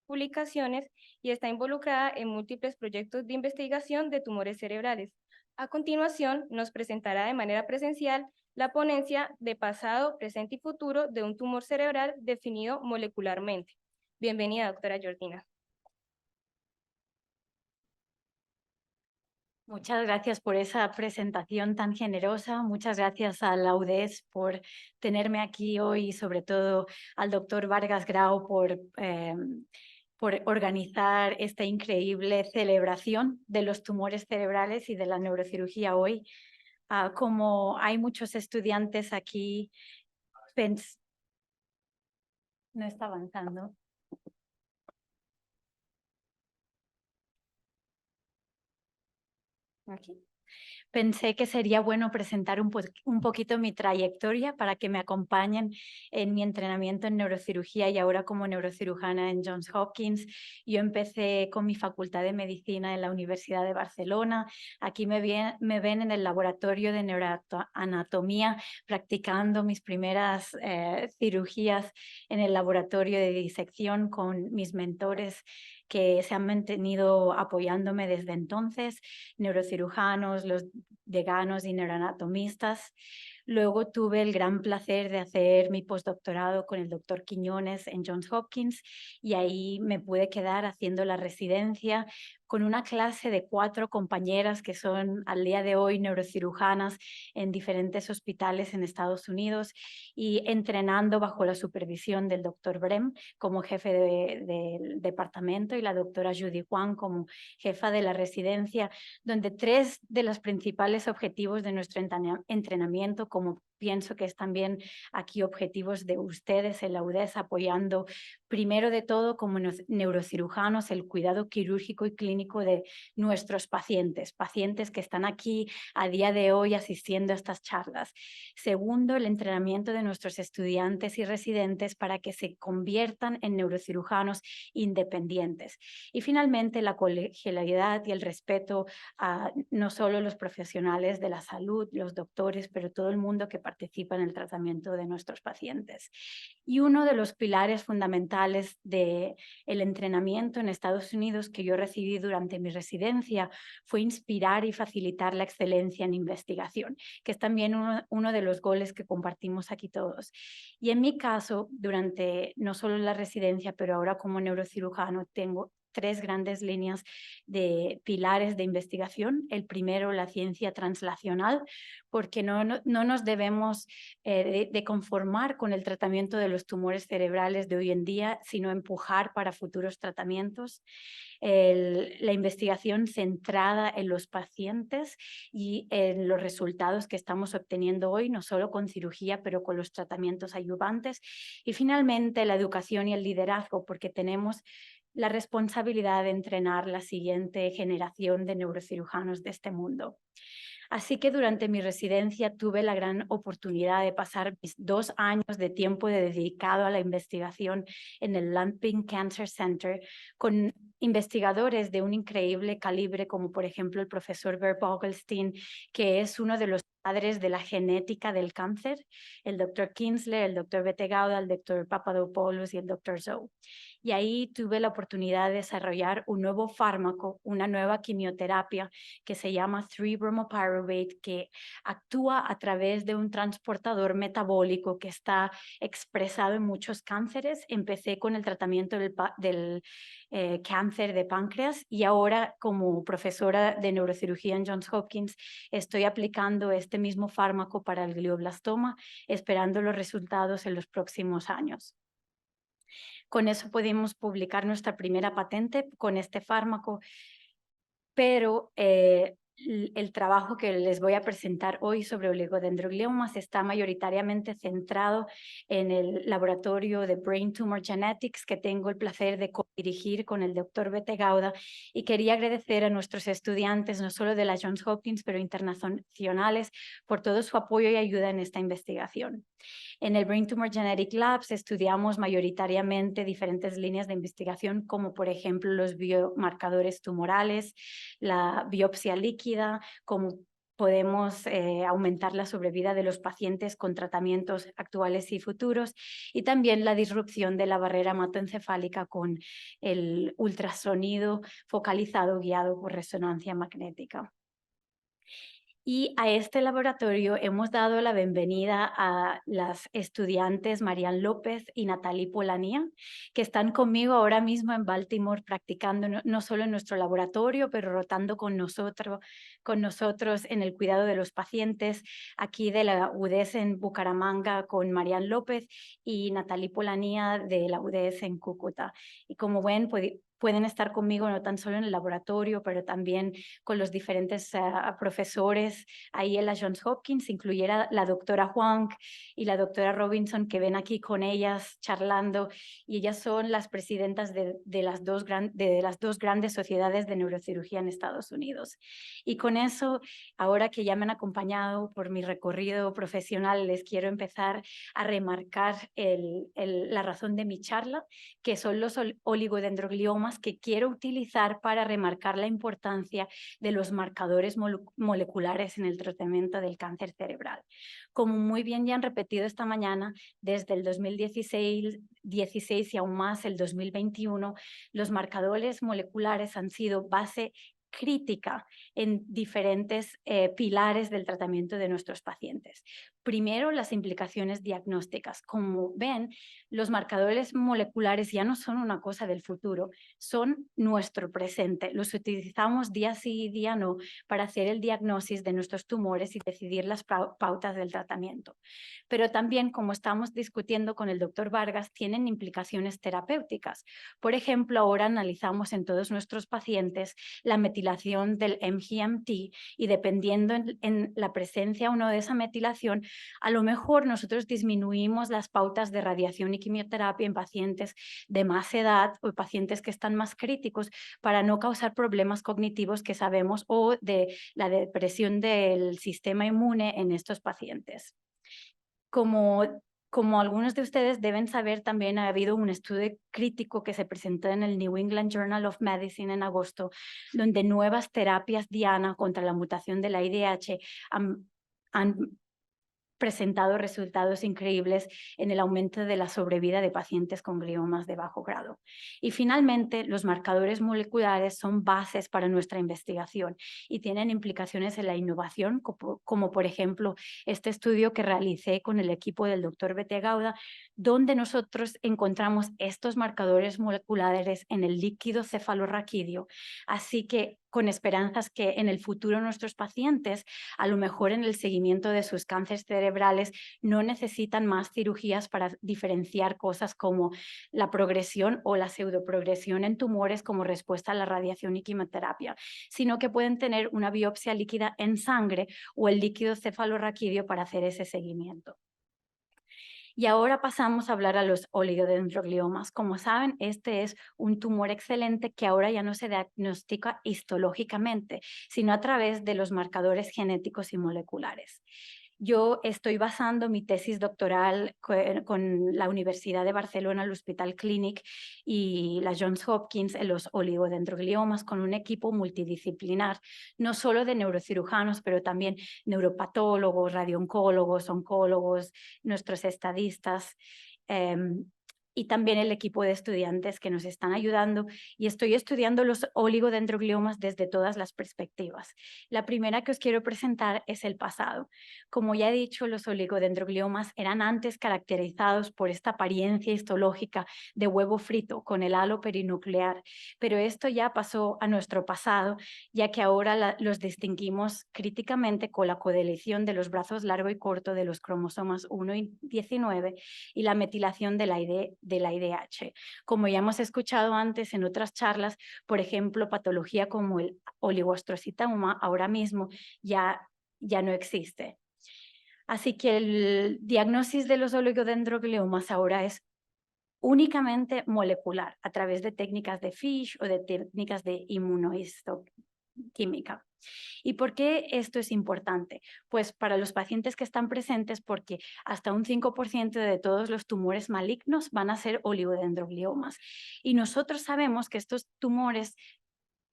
Speaker 18: publicaciones y está involucrada en múltiples proyectos de investigación de tumores cerebrales. A continuación, nos presentará de manera presencial la ponencia de pasado, presente y futuro de un tumor cerebral definido molecularmente. Bienvenida, doctora Jordina.
Speaker 19: Muchas gracias por esa presentación tan generosa. Muchas gracias a la UDES por tenerme aquí hoy y sobre todo al doctor Vargas Grau por organizar esta increíble celebración de los tumores cerebrales y de la neurocirugía hoy. Como hay muchos estudiantes aquí, no está avanzando. Aquí. Pensé que sería bueno presentar un poquito mi trayectoria para que me acompañen en mi entrenamiento en neurocirugía y ahora como neurocirujana en Johns Hopkins. Yo empecé con mi facultad de medicina en la Universidad de Barcelona. Aquí me ven en el laboratorio de neuroanatomía practicando mis primeras cirugías en el laboratorio de disección con mis mentores que se han mantenido apoyándome desde entonces, neurocirujanos, los deganos y neuroanatomistas. Luego tuve el gran placer de hacer mi postdoctorado con el doctor Quiñones en Johns Hopkins y ahí me pude quedar haciendo la residencia con una clase de 4 compañeras que son al día de hoy neurocirujanas en diferentes hospitales en Estados Unidos y entrenando bajo la supervisión del doctor Brem como jefe del departamento y la doctora Judy Juan como jefa de la residencia, donde 3 de los principales objetivos de nuestro entrenamiento, como pienso que es también aquí objetivos de ustedes en la UDES, apoyando primero de todo como neurocirujanos el cuidado quirúrgico y clínico de nuestros pacientes que están aquí a día de hoy asistiendo a estas charlas. Segundo, el entrenamiento de nuestros estudiantes y residentes para que se conviertan en neurocirujanos independientes. Y finalmente, la colegialidad y el respeto a no solo los profesionales de la salud, los doctores, pero todo el mundo que participa en el tratamiento de nuestros pacientes. Y uno de los pilares fundamentales del entrenamiento en Estados Unidos que yo recibí durante mi residencia fue inspirar y facilitar la excelencia en investigación, que es también uno de los goles que compartimos aquí todos. Y en mi caso, durante no solo la residencia, pero ahora como neurocirujano, tres grandes líneas de pilares de investigación. El primero, la ciencia translacional, porque no nos debemos de conformar con el tratamiento de los tumores cerebrales de hoy en día, sino empujar para futuros tratamientos. La investigación centrada en los pacientes y en los resultados que estamos obteniendo hoy, no solo con cirugía, pero con los tratamientos ayudantes. Y finalmente, la educación y el liderazgo, porque tenemos la responsabilidad de entrenar la siguiente generación de neurocirujanos de este mundo. Así que durante mi residencia tuve la gran oportunidad de pasar mis 2 años de tiempo dedicado a la investigación en el Lamping Cancer Center con investigadores de un increíble calibre, como por ejemplo el profesor Bert Vogelstein, que es uno de los padres de la genética del cáncer, el doctor Kinsler, el doctor Betegauda, el doctor Papadopoulos y el doctor Zhou. Y ahí tuve la oportunidad de desarrollar un nuevo fármaco, una nueva quimioterapia que se llama 3-bromopyruvate, que actúa a través de un transportador metabólico que está expresado en muchos cánceres. Empecé con el tratamiento del cáncer de páncreas y ahora como profesora de neurocirugía en Johns Hopkins estoy aplicando este mismo fármaco para el glioblastoma, esperando los resultados en los próximos años. Con eso pudimos publicar nuestra primera patente con este fármaco, pero el trabajo que les voy a presentar hoy sobre oligodendrogliomas está mayoritariamente centrado en el laboratorio de Brain Tumor Genetics que tengo el placer de co-dirigir con el doctor Betegauda, y quería agradecer a nuestros estudiantes, no solo de la Johns Hopkins, pero internacionales, por todo su apoyo y ayuda en esta investigación. En el Brain Tumor Genetic Labs estudiamos mayoritariamente diferentes líneas de investigación, como por ejemplo los biomarcadores tumorales, la biopsia líquida, cómo podemos aumentar la sobrevida de los pacientes con tratamientos actuales y futuros, y también la disrupción de la barrera hematoencefálica con el ultrasonido focalizado guiado por resonancia magnética. Y a este laboratorio hemos dado la bienvenida a las estudiantes Marian López y Natalie Polanía, que están conmigo ahora mismo en Baltimore practicando no solo en nuestro laboratorio, pero rotando con nosotros en el cuidado de los pacientes, aquí de la UDES en Bucaramanga con Marian López y Natalie Polanía de la UDES en Cúcuta. Y como ven, pueden estar conmigo no tan solo en el laboratorio, pero también con los diferentes profesores ahí en la Johns Hopkins, incluyera la doctora Huang y la doctora Robinson, que ven aquí con ellas charlando, y ellas son las presidentas de las dos grandes sociedades de neurocirugía en Estados Unidos. Y con eso, ahora que ya me han acompañado por mi recorrido profesional, les quiero empezar a remarcar la razón de mi charla, que son los oligodendrogliomas, que quiero utilizar para remarcar la importancia de los marcadores moleculares en el tratamiento del cáncer cerebral. Como muy bien ya han repetido esta mañana, desde el 2016 y aún más el 2021, los marcadores moleculares han sido base crítica en diferentes pilares del tratamiento de nuestros pacientes. Primero, las implicaciones diagnósticas. Como ven, los marcadores moleculares ya no son una cosa del futuro, son nuestro presente. Los utilizamos día sí y día no para hacer el diagnóstico de nuestros tumores y decidir las pautas del tratamiento. Pero también, como estamos discutiendo con el doctor Vargas, tienen implicaciones terapéuticas. Por ejemplo, ahora analizamos en todos nuestros pacientes la metilación del MGMT y dependiendo en la presencia o no de esa metilación, a lo mejor nosotros disminuimos las pautas de radiación y quimioterapia en pacientes de más edad o pacientes que están más críticos para no causar problemas cognitivos que sabemos o de la depresión del sistema inmune en estos pacientes. Como algunos de ustedes deben saber, también ha habido un estudio crítico que se presentó en el New England Journal of Medicine en agosto, donde nuevas terapias diana contra la mutación de la IDH han presentado resultados increíbles en el aumento de la sobrevida de pacientes con gliomas de bajo grado. Y finalmente, los marcadores moleculares son bases para nuestra investigación y tienen implicaciones en la innovación, como por ejemplo este estudio que realicé con el equipo del doctor Betegauda, donde nosotros encontramos estos marcadores moleculares en el líquido cefalorraquídeo, así que con esperanzas que en el futuro nuestros pacientes, a lo mejor en el seguimiento de sus cánceres cerebrales, no necesitan más cirugías para diferenciar cosas como la progresión o la pseudoprogresión en tumores como respuesta a la radiación y quimioterapia, sino que pueden tener una biopsia líquida en sangre o el líquido cefalorraquídeo para hacer ese seguimiento. Y ahora pasamos a hablar a los oligodendrogliomas. Como saben, este es un tumor excelente que ahora ya no se diagnostica histológicamente, sino a través de los marcadores genéticos y moleculares. Yo estoy basando mi tesis doctoral con la Universidad de Barcelona, el Hospital Clínic y la Johns Hopkins en los oligodendrogliomas con un equipo multidisciplinar, no solo de neurocirujanos, pero también neuropatólogos, radiooncólogos, oncólogos, nuestros estadistas, y también el equipo de estudiantes que nos están ayudando, y estoy estudiando los oligodendrogliomas desde todas las perspectivas. La primera que os quiero presentar es el pasado. Como ya he dicho, los oligodendrogliomas eran antes caracterizados por esta apariencia histológica de huevo frito con el halo perinuclear, pero esto ya pasó a nuestro pasado, ya que ahora los distinguimos críticamente con la codeleción de los brazos largo y corto de los cromosomas 1 y 19 y la metilación de la IDH. Como ya hemos escuchado antes en otras charlas, por ejemplo, patología como el oligoastrocitoma ahora mismo ya no existe. Así que el diagnóstico de los oligodendrogliomas ahora es únicamente molecular a través de técnicas de FISH o de técnicas de inmunohistoquímica. ¿Y por qué esto es importante? Pues para los pacientes que están presentes, porque hasta un 5% de todos los tumores malignos van a ser oligodendrogliomas. Y nosotros sabemos que estos tumores,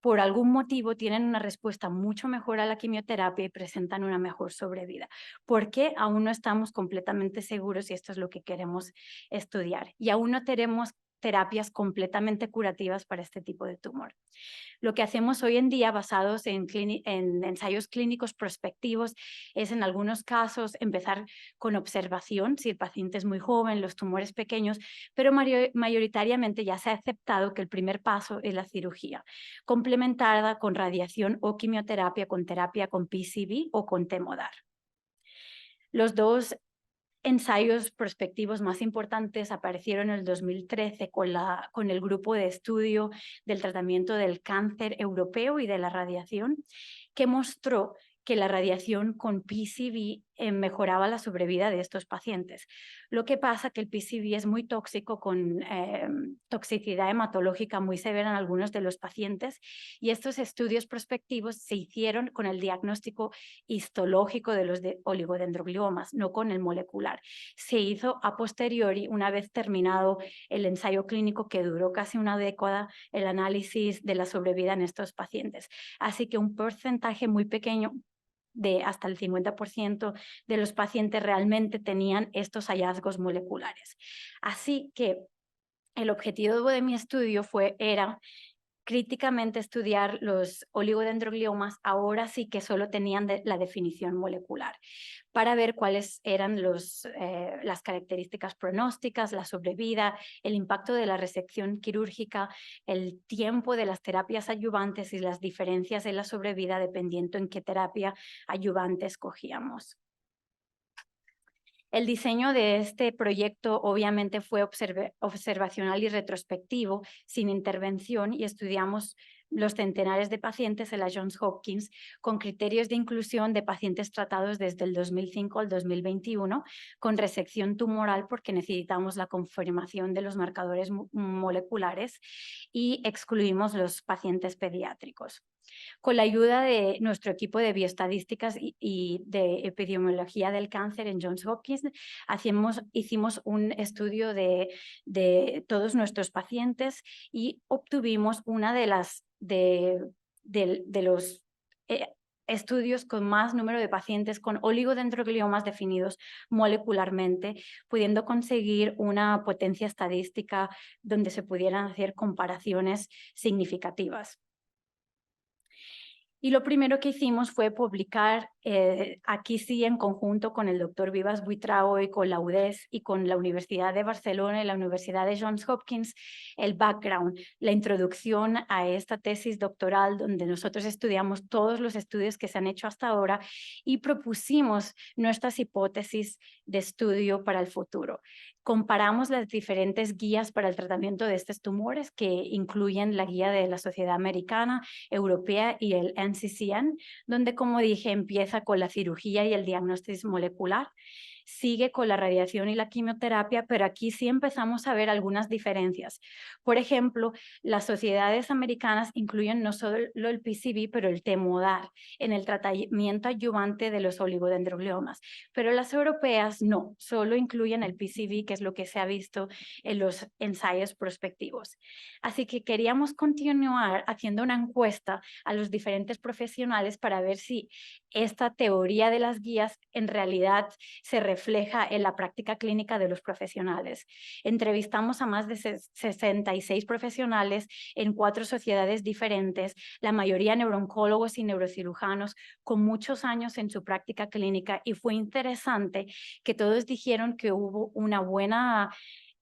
Speaker 19: por algún motivo, tienen una respuesta mucho mejor a la quimioterapia y presentan una mejor sobrevida. ¿Por qué? Aún no estamos completamente seguros si esto es lo que queremos estudiar. Y aún no tenemos terapias completamente curativas para este tipo de tumor. Lo que hacemos hoy en día, basados en ensayos clínicos prospectivos, es en algunos casos empezar con observación, si el paciente es muy joven, los tumores pequeños, pero mayoritariamente ya se ha aceptado que el primer paso es la cirugía, complementada con radiación o quimioterapia, con terapia con PCV o con Temodar. Los dos ensayos prospectivos más importantes aparecieron en el 2013 con el grupo de estudio del tratamiento del cáncer europeo y de la radiación, que mostró que la radiación con PCV mejoraba la sobrevida de estos pacientes. Lo que pasa que el PCV es muy tóxico, con toxicidad hematológica muy severa en algunos de los pacientes, y estos estudios prospectivos se hicieron con el diagnóstico histológico de los oligodendrogliomas, no con el molecular. Se hizo a posteriori, una vez terminado el ensayo clínico que duró casi una década, el análisis de la sobrevida en estos pacientes. Así que un porcentaje muy pequeño, de hasta el 50% de los pacientes realmente tenían estos hallazgos moleculares. Así que el objetivo de mi estudio era críticamente estudiar los oligodendrogliomas, ahora sí que solo tenían la definición molecular, para ver cuáles eran las características pronósticas, la sobrevida, el impacto de la resección quirúrgica, el tiempo de las terapias adyuvantes y las diferencias en la sobrevida dependiendo en qué terapia adyuvante escogíamos. El diseño de este proyecto obviamente fue observacional y retrospectivo, sin intervención, y estudiamos los centenares de pacientes en la Johns Hopkins con criterios de inclusión de pacientes tratados desde el 2005 al 2021 con resección tumoral, porque necesitamos la confirmación de los marcadores moleculares, y excluimos los pacientes pediátricos. Con la ayuda de nuestro equipo de bioestadísticas y de epidemiología del cáncer en Johns Hopkins, hicimos un estudio de todos nuestros pacientes y obtuvimos una de los estudios con más número de pacientes con oligodendrogliomas definidos molecularmente, pudiendo conseguir una potencia estadística donde se pudieran hacer comparaciones significativas. Y lo primero que hicimos fue publicar, aquí sí en conjunto con el doctor Vivas Buitrao y con la UDES y con la Universidad de Barcelona y la Universidad de Johns Hopkins, el background, la introducción a esta tesis doctoral donde nosotros estudiamos todos los estudios que se han hecho hasta ahora y propusimos nuestras hipótesis de estudio para el futuro. Comparamos las diferentes guías para el tratamiento de estos tumores que incluyen la guía de la Sociedad Americana, Europea y el NCCN, donde, como dije, empieza con la cirugía y el diagnóstico molecular, sigue con la radiación y la quimioterapia, pero aquí sí empezamos a ver algunas diferencias. Por ejemplo, las sociedades americanas incluyen no solo el PCV, pero el temodar en el tratamiento adyuvante de los oligodendrogliomas, pero las europeas no, solo incluyen el PCV, que es lo que se ha visto en los ensayos prospectivos. Así que queríamos continuar haciendo una encuesta a los diferentes profesionales para ver si esta teoría de las guías en realidad se refleja en la práctica clínica de los profesionales. Entrevistamos a más de 66 profesionales en 4 sociedades diferentes, la mayoría neurooncólogos y neurocirujanos con muchos años en su práctica clínica, y fue interesante que todos dijeron que hubo una buena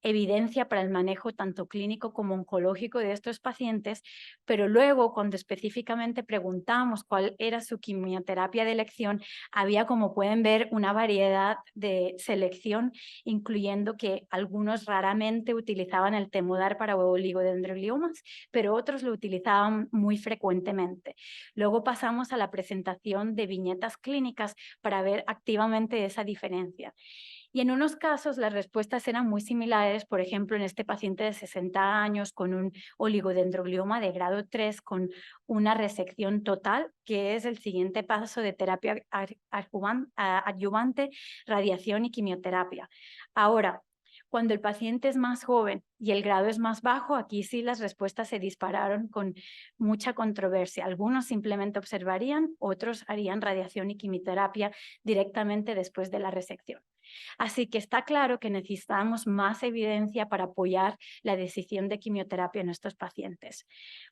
Speaker 19: evidencia para el manejo tanto clínico como oncológico de estos pacientes, pero luego cuando específicamente preguntamos cuál era su quimioterapia de elección, había, como pueden ver, una variedad de selección, incluyendo que algunos raramente utilizaban el temodar para oligodendrogliomas, pero otros lo utilizaban muy frecuentemente. Luego pasamos a la presentación de viñetas clínicas para ver activamente esa diferencia. Y en unos casos las respuestas eran muy similares, por ejemplo, en este paciente de 60 años con un oligodendroglioma de grado 3 con una resección total, que es el siguiente paso de terapia adyuvante, radiación y quimioterapia. Ahora, cuando el paciente es más joven y el grado es más bajo, aquí sí las respuestas se dispararon con mucha controversia. Algunos simplemente observarían, otros harían radiación y quimioterapia directamente después de la resección. Así que está claro que necesitamos más evidencia para apoyar la decisión de quimioterapia en estos pacientes.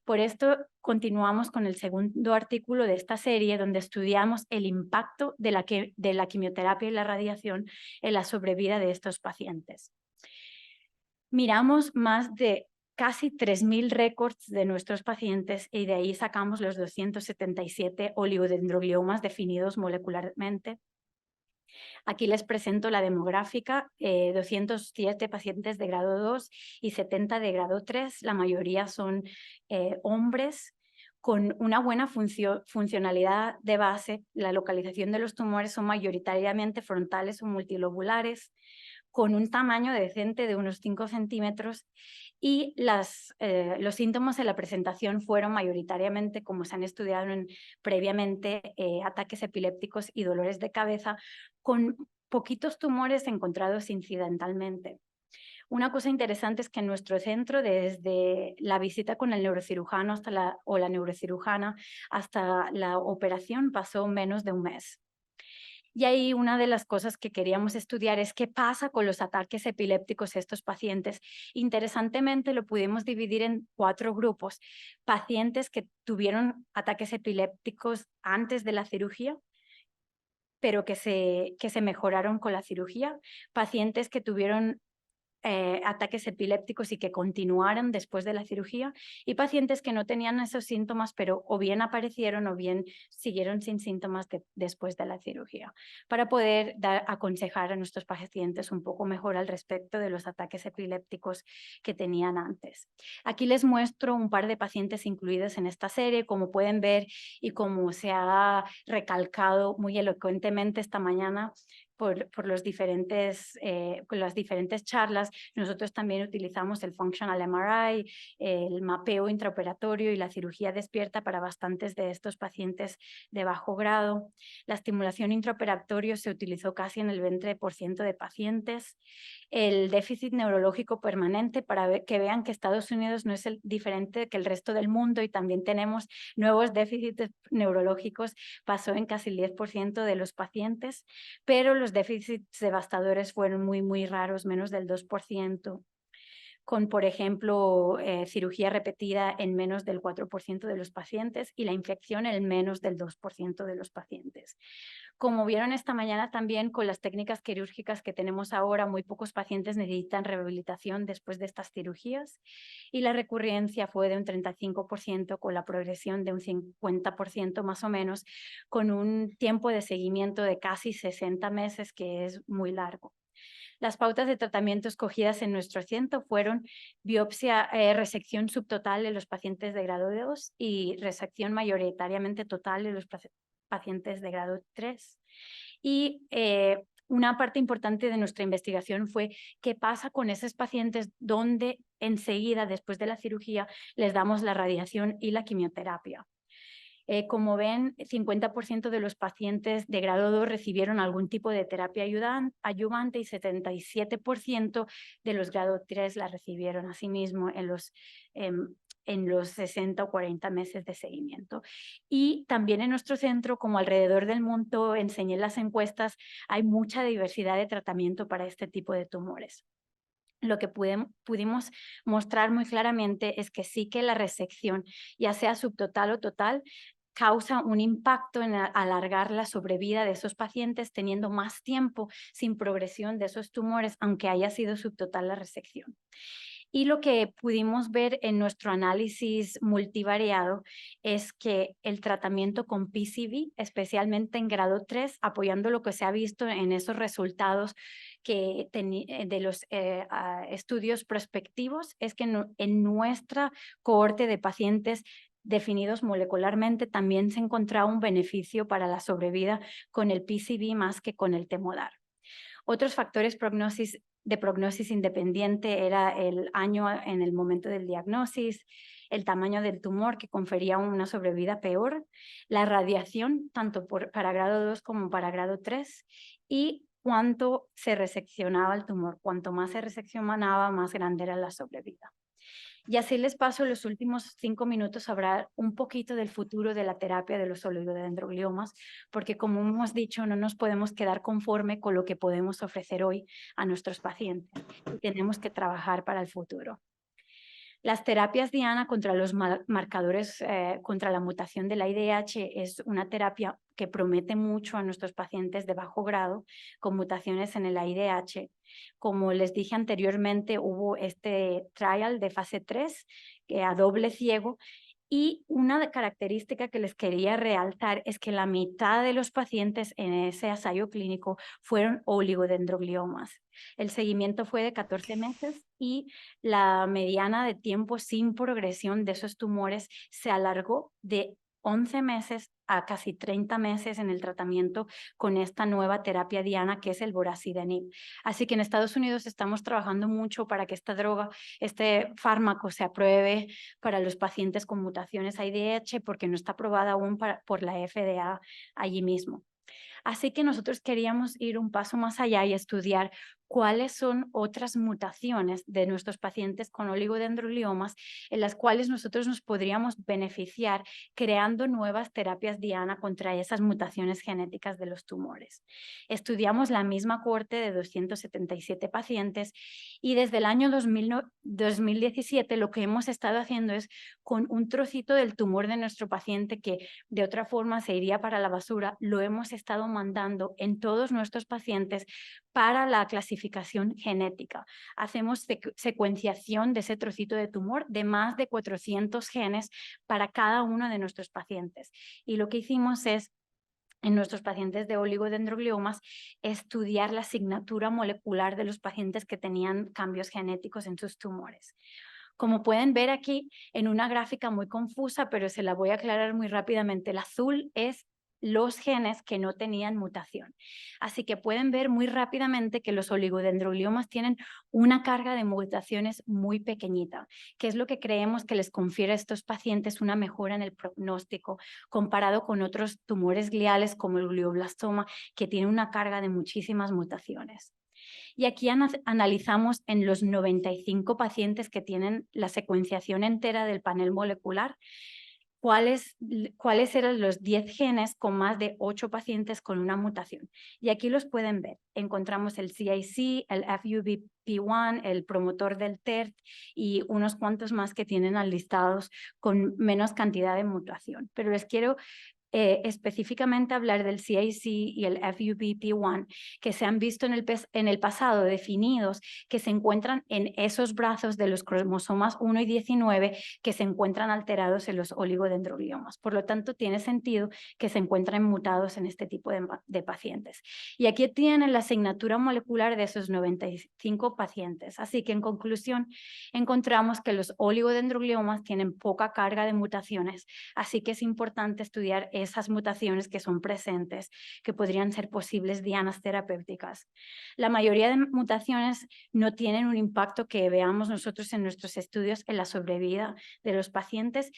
Speaker 19: Por esto continuamos con el segundo artículo de esta serie, donde estudiamos el impacto de la quimioterapia y la radiación en la sobrevida de estos pacientes. Miramos más de casi 3.000 récords de nuestros pacientes y de ahí sacamos los 277 oligodendrogliomas definidos molecularmente. Aquí les presento la demográfica, 207 pacientes de grado 2 y 70 de grado 3, la mayoría son hombres con una buena funcionalidad de base. La localización de los tumores son mayoritariamente frontales o multilobulares, con un tamaño decente de unos 5 centímetros, y los síntomas en la presentación fueron mayoritariamente, como se han estudiado previamente, ataques epilépticos y dolores de cabeza, con poquitos tumores encontrados incidentalmente. Una cosa interesante es que en nuestro centro, desde la visita con el neurocirujano o la neurocirujana hasta la operación, pasó menos de un mes. Y ahí una de las cosas que queríamos estudiar es qué pasa con los ataques epilépticos de estos pacientes. Interesantemente lo pudimos dividir en 4 grupos. Pacientes que tuvieron ataques epilépticos antes de la cirugía, pero que se mejoraron con la cirugía. Pacientes que tuvieron ataques epilépticos y que continuaron después de la cirugía, y pacientes que no tenían esos síntomas, pero o bien aparecieron o bien siguieron sin síntomas después de la cirugía, para poder aconsejar a nuestros pacientes un poco mejor al respecto de los ataques epilépticos que tenían antes. Aquí les muestro un par de pacientes incluidos en esta serie, como pueden ver y como se ha recalcado muy elocuentemente esta mañana por las diferentes charlas. Nosotros también utilizamos el Functional MRI, el mapeo intraoperatorio y la cirugía despierta para bastantes de estos pacientes de bajo grado. La estimulación intraoperatorio se utilizó casi en el 20% de pacientes. El déficit neurológico permanente para que vean que Estados Unidos no es diferente que el resto del mundo y también tenemos nuevos déficits neurológicos, pasó en casi el 10% de los pacientes, pero los déficits devastadores fueron muy raros, menos del 2%. Con, por ejemplo, cirugía repetida en menos del 4% de los pacientes y la infección en menos del 2% de los pacientes. Como vieron esta mañana también con las técnicas quirúrgicas que tenemos ahora, muy pocos pacientes necesitan rehabilitación después de estas cirugías y la recurrencia fue de un 35% con la progresión de un 50% más o menos, con un tiempo de seguimiento de casi 60 meses, que es muy largo. Las pautas de tratamiento escogidas en nuestro centro fueron biopsia, resección subtotal en los pacientes de grado 2 y resección mayoritariamente total en los pacientes de grado 3. Y una parte importante de nuestra investigación fue qué pasa con esos pacientes donde enseguida, después de la cirugía, les damos la radiación y la quimioterapia. Como ven, 50% de los pacientes de grado 2 recibieron algún tipo de terapia ayudante y 77% de los grado 3 la recibieron asimismo en los 60 o 40 meses de seguimiento. Y también en nuestro centro, como alrededor del mundo enseñé en las encuestas, hay mucha diversidad de tratamiento para este tipo de tumores. Lo que pudimos mostrar muy claramente es que sí que la resección, ya sea subtotal o total, causa un impacto en alargar la sobrevida de esos pacientes, teniendo más tiempo sin progresión de esos tumores, aunque haya sido subtotal la resección. Y lo que pudimos ver en nuestro análisis multivariado es que el tratamiento con PCV, especialmente en grado 3, apoyando lo que se ha visto en esos resultados de los estudios prospectivos, es que en nuestra cohorte de pacientes definidos molecularmente también se encontraba un beneficio para la sobrevida con el PCV más que con el temodar. Otros factores de prognosis independiente era el año en el momento del diagnosis, el tamaño del tumor que confería una sobrevida peor, la radiación tanto para grado 2 como para grado 3 y cuánto se reseccionaba el tumor. Cuanto más se reseccionaba, más grande era la sobrevida. Y así les paso los últimos 5 minutos a hablar un poquito del futuro de la terapia de los oligodendrogliomas, porque como hemos dicho, no nos podemos quedar conforme con lo que podemos ofrecer hoy a nuestros pacientes y tenemos que trabajar para el futuro. Las terapias diana contra los marcadores, contra la mutación de la IDH es una terapia que promete mucho a nuestros pacientes de bajo grado con mutaciones en el IDH. Como les dije anteriormente, hubo este trial de fase 3 a doble ciego y una característica que les quería realzar es que la mitad de los pacientes en ese ensayo clínico fueron oligodendrogliomas. El seguimiento fue de 14 meses y la mediana de tiempo sin progresión de esos tumores se alargó de 11 meses a casi 30 meses en el tratamiento con esta nueva terapia diana que es el vorasidenib. Así que en Estados Unidos estamos trabajando mucho para que esta droga, este fármaco se apruebe para los pacientes con mutaciones IDH porque no está aprobada aún por la FDA allí mismo. Así que nosotros queríamos ir un paso más allá y estudiar cuáles son otras mutaciones de nuestros pacientes con oligodendrogliomas en las cuales nosotros nos podríamos beneficiar creando nuevas terapias diana contra esas mutaciones genéticas de los tumores. Estudiamos la misma cohorte de 277 pacientes y desde el año 2017 lo que hemos estado haciendo es con un trocito del tumor de nuestro paciente que de otra forma se iría para la basura, lo hemos estado mandando en todos nuestros pacientes para la clasificación genética. Hacemos secuenciación de ese trocito de tumor de más de 400 genes para cada uno de nuestros pacientes. Y lo que hicimos es, en nuestros pacientes de oligodendrogliomas, estudiar la asignatura molecular de los pacientes que tenían cambios genéticos en sus tumores. Como pueden ver aquí en una gráfica muy confusa, pero se la voy a aclarar muy rápidamente, el azul es los genes que no tenían mutación. Así que pueden ver muy rápidamente que los oligodendrogliomas tienen una carga de mutaciones muy pequeñita, que es lo que creemos que les confiere a estos pacientes una mejora en el pronóstico comparado con otros tumores gliales como el glioblastoma, que tiene una carga de muchísimas mutaciones. Y aquí analizamos en los 95 pacientes que tienen la secuenciación entera del panel molecular, cuáles eran los 10 genes con más de 8 pacientes con una mutación. Y aquí los pueden ver. Encontramos el CIC, el FUBP1, el promotor del TERT y unos cuantos más que tienen alistados con menos cantidad de mutación. Pero les quiero específicamente hablar del CIC y el FUBP1, que se han visto en el pasado definidos, que se encuentran en esos brazos de los cromosomas 1 y 19 que se encuentran alterados en los oligodendrogliomas. Por lo tanto, tiene sentido que se encuentren mutados en este tipo de pacientes. Y aquí tienen la asignatura molecular de esos 95 pacientes. Así que, en conclusión, encontramos que los oligodendrogliomas tienen poca carga de mutaciones, así que es importante estudiar esas mutaciones que son presentes, que podrían ser posibles dianas terapéuticas. La mayoría de mutaciones no tienen un impacto que veamos nosotros en nuestros estudios en la sobrevida de los pacientes,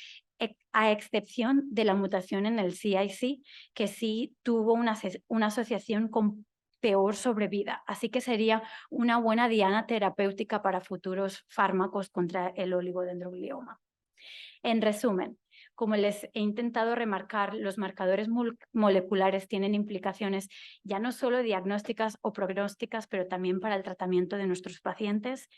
Speaker 19: a excepción de la mutación en el CIC, que sí tuvo una asociación con peor sobrevida. Así que sería una buena diana terapéutica para futuros fármacos contra el oligodendroglioma. En resumen, como les he intentado remarcar, los marcadores moleculares tienen implicaciones ya no solo diagnósticas o prognósticas, pero también para el tratamiento de nuestros pacientes.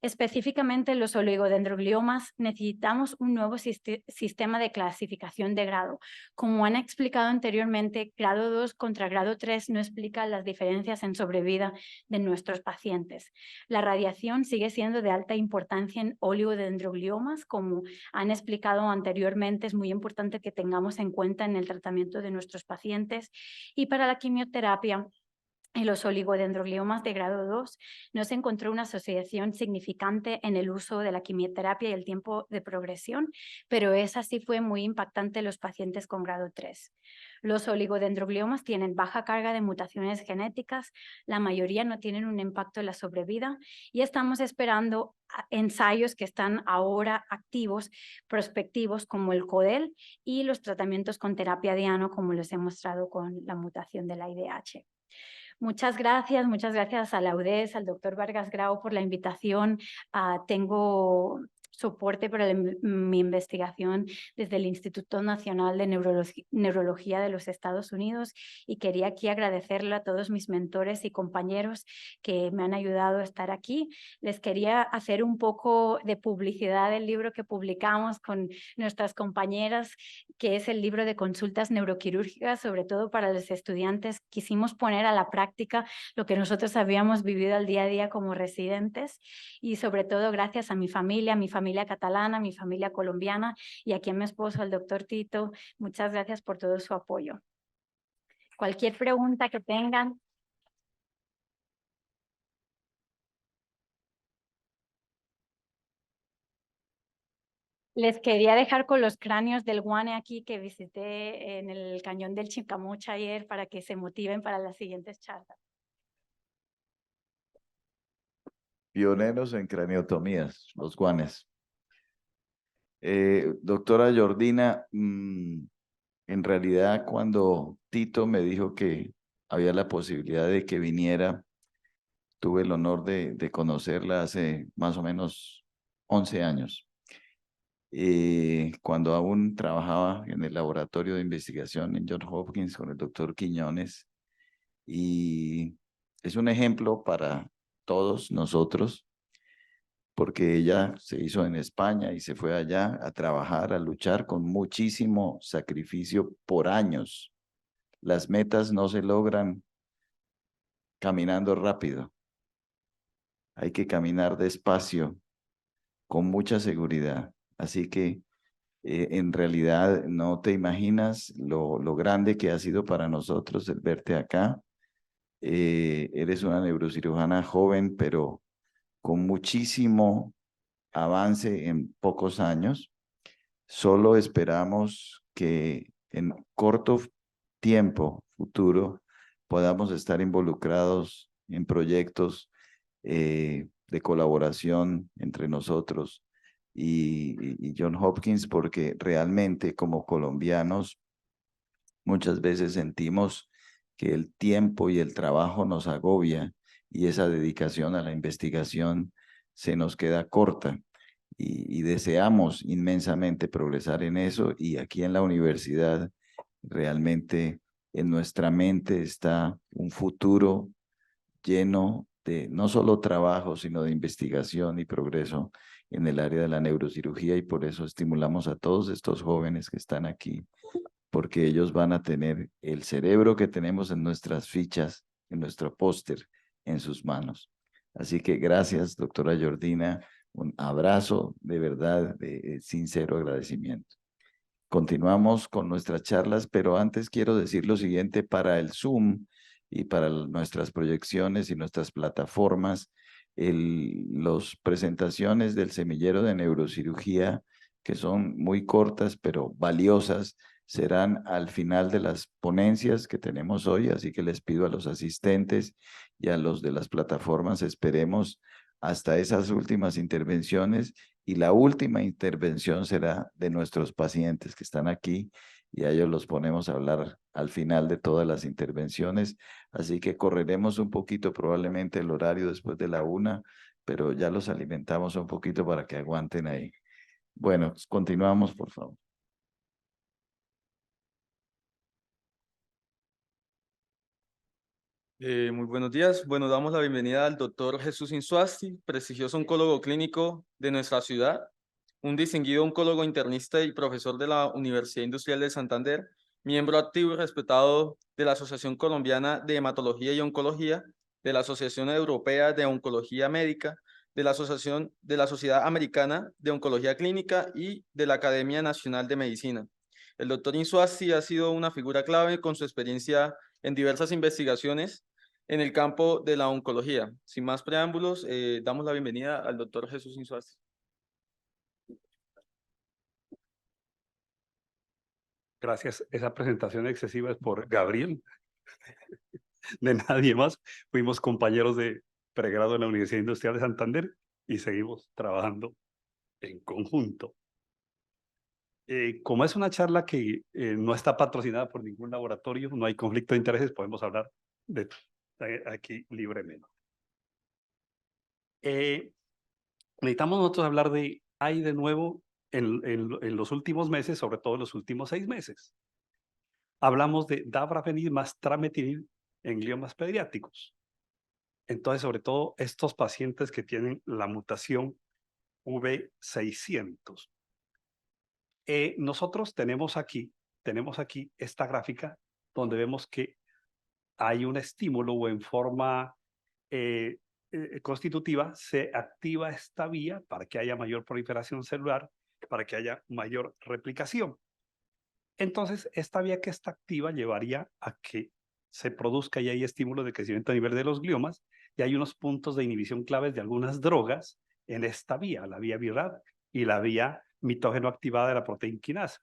Speaker 19: Específicamente en los oligodendrogliomas necesitamos un nuevo sistema de clasificación de grado. Como han explicado anteriormente, grado 2 contra grado 3 no explica las diferencias en sobrevida de nuestros pacientes. La radiación sigue siendo de alta importancia en oligodendrogliomas, como han explicado anteriormente, es muy importante que tengamos en cuenta en el tratamiento de nuestros pacientes. Y para la quimioterapia, en los oligodendrogliomas de grado 2 no se encontró una asociación significante en el uso de la quimioterapia y el tiempo de progresión, pero esa sí fue muy impactante en los pacientes con grado 3. Los oligodendrogliomas tienen baja carga de mutaciones genéticas, la mayoría no tienen un impacto en la sobrevida y estamos esperando ensayos que están ahora activos, prospectivos como el CODEL y los tratamientos con terapia diano como les he mostrado con la mutación de la IDH. Muchas gracias a la UDES, al doctor Vargas Grau por la invitación. Tengo soporte para mi investigación desde el Instituto Nacional de Neurología de los Estados Unidos y quería aquí agradecerle a todos mis mentores y compañeros que me han ayudado a estar aquí. Les quería hacer un poco de publicidad del libro que publicamos con nuestras compañeras, que es el libro de consultas neuroquirúrgicas, sobre todo para los estudiantes. Quisimos poner a la práctica lo que nosotros habíamos vivido al día a día como residentes y sobre todo gracias a mi familia catalana, mi familia colombiana y aquí a mi esposo, el doctor Tito. Muchas gracias por todo su apoyo. Cualquier pregunta que tengan. Les quería dejar con los cráneos del guane aquí que visité en el cañón del Chicamocha ayer para que se motiven para las siguientes charlas.
Speaker 5: Pioneros en craniotomías, los guanes. Doctora Jordina, en realidad cuando Tito me dijo que había la posibilidad de que viniera, tuve el honor de conocerla hace más o menos 11 años. Cuando aún trabajaba en el laboratorio de investigación en Johns Hopkins con el doctor Quiñones. Y es un ejemplo para todos nosotros, porque ella se hizo en España y se fue allá a trabajar, a luchar con muchísimo sacrificio por años. Las metas no se logran caminando rápido. Hay que caminar despacio, con mucha seguridad. Así que en realidad no te imaginas lo grande que ha sido para nosotros el verte acá. Eres una neurocirujana joven, pero con muchísimo avance en pocos años. Solo esperamos que en corto tiempo futuro podamos estar involucrados en proyectos de colaboración entre nosotros y John Hopkins, porque realmente como colombianos muchas veces sentimos que el tiempo y el trabajo nos agobia y esa dedicación a la investigación se nos queda corta y deseamos inmensamente progresar en eso, y aquí en la universidad realmente en nuestra mente está un futuro lleno de no solo trabajo, sino de investigación y progreso en el área de la neurocirugía, y por eso estimulamos a todos estos jóvenes que están aquí, porque ellos van a tener el cerebro que tenemos en nuestras fichas, en nuestro póster, en sus manos. Así que gracias, doctora Jordina, un abrazo de verdad, de sincero agradecimiento. Continuamos con nuestras charlas, pero antes quiero decir lo siguiente: para el Zoom y para nuestras proyecciones y nuestras plataformas, las presentaciones del semillero de neurocirugía, que son muy cortas pero valiosas, serán al final de las ponencias que tenemos hoy, así que les pido a los asistentes y a los de las plataformas, esperemos hasta esas últimas intervenciones, y la última intervención será de nuestros pacientes que están aquí, y a ellos los ponemos a hablar al final de todas las intervenciones, así que correremos un poquito probablemente el horario después de la 1, pero ya los alimentamos un poquito para que aguanten ahí. Bueno, continuamos, por favor.
Speaker 20: Muy buenos días. Bueno, damos la bienvenida al doctor Jesús Insuasti, prestigioso oncólogo clínico de nuestra ciudad, un distinguido oncólogo internista y profesor de la Universidad Industrial de Santander, miembro activo y respetado de la Asociación Colombiana de Hematología y Oncología, de la Asociación Europea de Oncología Médica, de la Asociación de la Sociedad Americana de Oncología Clínica y de la Academia Nacional de Medicina. El doctor Insuasti ha sido una figura clave con su experiencia en diversas investigaciones en el campo de la oncología. Sin más preámbulos, damos la bienvenida al doctor Jesús Insuasti.
Speaker 21: Gracias. Esa presentación excesiva es por Gabriel, de nadie más. Fuimos compañeros de pregrado en la Universidad Industrial de Santander y seguimos trabajando en conjunto. Como es una charla que no está patrocinada por ningún laboratorio, no hay conflicto de intereses, podemos hablar de aquí libremente. Necesitamos nosotros hablar de hay de nuevo en los últimos meses, sobre todo en los últimos 6 meses. Hablamos de dabrafenib más trametinib en gliomas pediátricos. Entonces, sobre todo estos pacientes que tienen la mutación V600. Nosotros tenemos aquí esta gráfica donde vemos que hay un estímulo o en forma constitutiva se activa esta vía para que haya mayor proliferación celular, para que haya mayor replicación. Entonces, esta vía que está activa llevaría a que se produzca y hay estímulo de crecimiento a nivel de los gliomas, y hay unos puntos de inhibición claves de algunas drogas en esta vía, la vía BRAF y la vía mitógeno activada de la proteína quinasa.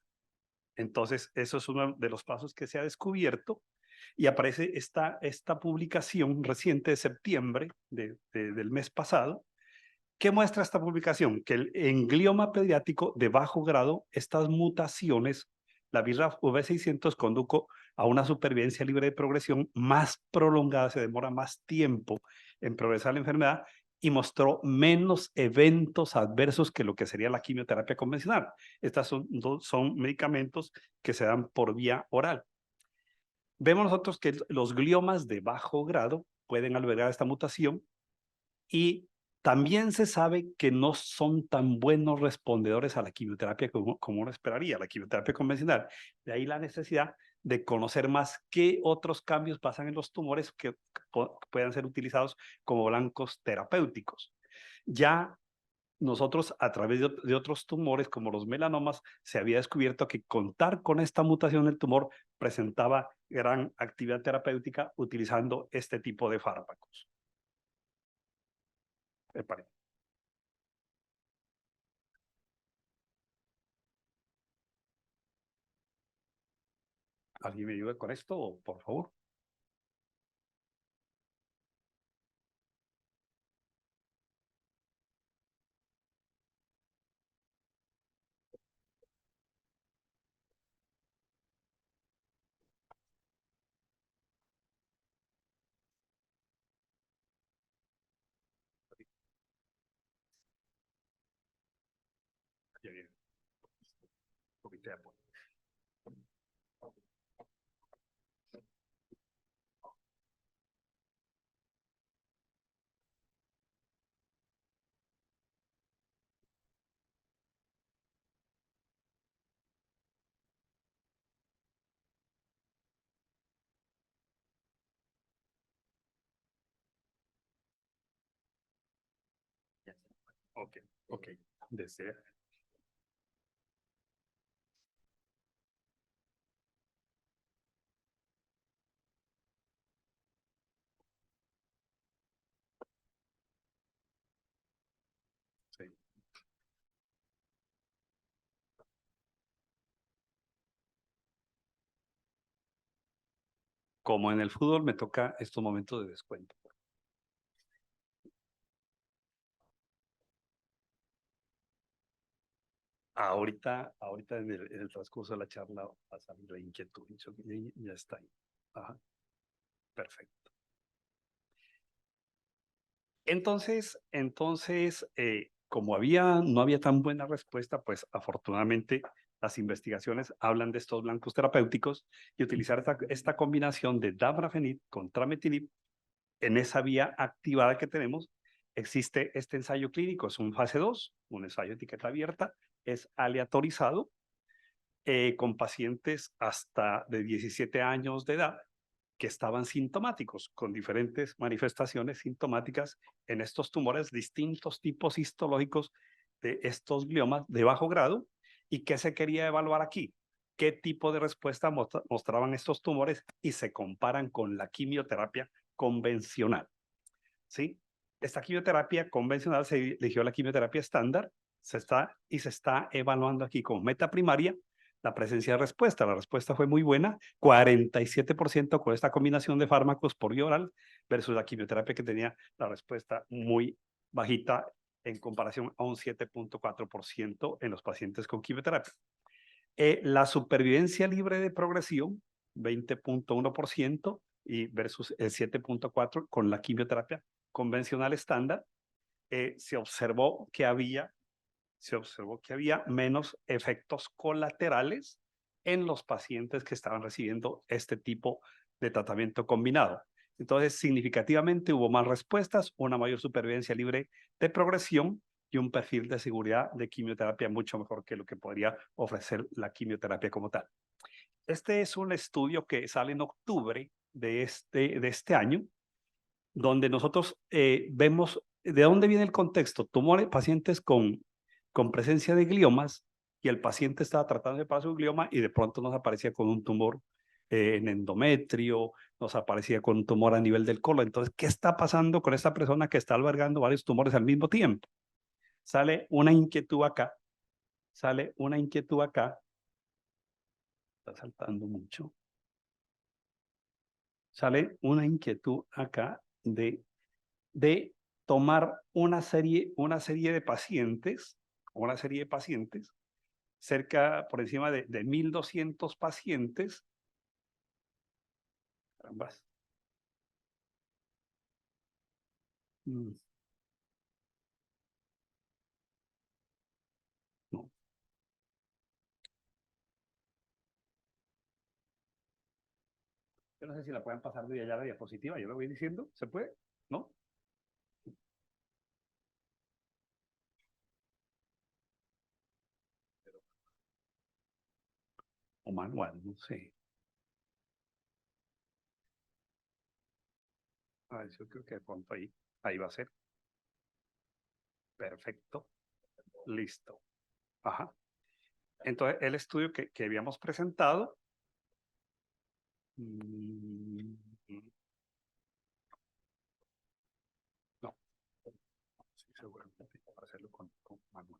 Speaker 21: Entonces, eso es uno de los pasos que se ha descubierto, y aparece esta publicación reciente de septiembre del mes pasado. ¿Qué muestra esta publicación? Que en glioma pediátrico de bajo grado, estas mutaciones, la BRAF V600 condujo a una supervivencia libre de progresión más prolongada, se demora más tiempo en progresar la enfermedad y mostró menos eventos adversos que lo que sería la quimioterapia convencional. Estas son medicamentos que se dan por vía oral. Vemos nosotros que los gliomas de bajo grado pueden albergar esta mutación, y también se sabe que no son tan buenos respondedores a la quimioterapia como uno esperaría, la quimioterapia convencional. De ahí la necesidad de conocer más qué otros cambios pasan en los tumores que puedan ser utilizados como blancos terapéuticos. Ya nosotros, a través de otros tumores como los melanomas, se había descubierto que contar con esta mutación del tumor presentaba gran actividad terapéutica utilizando este tipo de fármacos. ¿Alguien me ayuda con esto, por favor? Ya viene. Un poquito de apoyo. Ok, ok. Desea. Sí. Como en el fútbol me toca estos momentos de descuento. Ahorita en el transcurso de la charla va a salir la inquietud. Ya está ahí. Ajá. Perfecto. Entonces, como no había tan buena respuesta, pues afortunadamente las investigaciones hablan de estos blancos terapéuticos y utilizar esta combinación de dabrafenib con trametinib en esa vía activada que tenemos. Existe este ensayo clínico, es un fase 2, un ensayo de etiqueta abierta, es aleatorizado con pacientes hasta de 17 años de edad que estaban sintomáticos, con diferentes manifestaciones sintomáticas en estos tumores, distintos tipos histológicos de estos gliomas de bajo grado. ¿Y qué se quería evaluar aquí? ¿Qué tipo de respuesta mostraban estos tumores y se comparan con la quimioterapia convencional? ¿Sí? Esta quimioterapia convencional se eligió la quimioterapia estándar se está evaluando aquí con meta primaria la presencia de respuesta. La respuesta fue muy buena, 47% con esta combinación de fármacos por vía oral versus la quimioterapia que tenía la respuesta muy bajita en comparación a un 7.4% en los pacientes con quimioterapia. La supervivencia libre de progresión, 20.1% y versus el 7.4% con la quimioterapia convencional estándar, se observó que había menos efectos colaterales en los pacientes que estaban recibiendo este tipo de tratamiento combinado. Entonces, significativamente hubo más respuestas, una mayor supervivencia libre de progresión y un perfil de seguridad de quimioterapia mucho mejor que lo que podría ofrecer la quimioterapia como tal. Este es un estudio que sale en octubre de este año, donde nosotros vemos de dónde viene el contexto. Tumores, pacientes con presencia de gliomas, y el paciente estaba tratando de parar su glioma y de pronto nos aparecía con un tumor en endometrio, nos aparecía con un tumor a nivel del colon. Entonces, ¿qué está pasando con esta persona que está albergando varios tumores al mismo tiempo? Sale una inquietud acá, está saltando mucho. Sale una inquietud acá de tomar una serie de pacientes, cerca por encima de 1.200 pacientes. Carambas. No. Yo no sé si la pueden pasar de allá a la diapositiva, yo lo voy diciendo, ¿se puede? ¿No? O manual, no sé. A ver, yo creo que de pronto ahí va a ser. Perfecto. Listo. Ajá. Entonces, el estudio que habíamos presentado. No. Sí, seguramente para hacerlo con manual.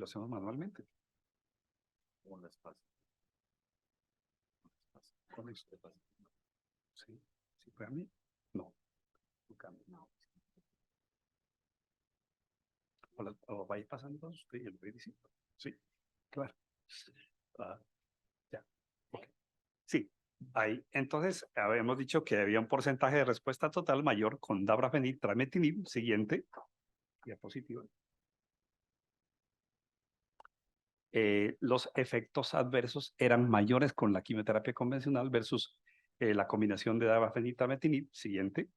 Speaker 21: lo hacemos manualmente. Con espacio. Con esto. Sí, sí, fue a mí. No, no cambia. No. O vais pasando con usted y lo voy diciendo. Sí, claro. Ya. Okay. Sí, ahí. Entonces, habíamos dicho que había un porcentaje de respuesta total mayor con dabrafenib, trametinib. Siguiente diapositiva. Los efectos adversos eran mayores con la quimioterapia convencional versus la combinación de dabrafenib, trametinib. Siguiente.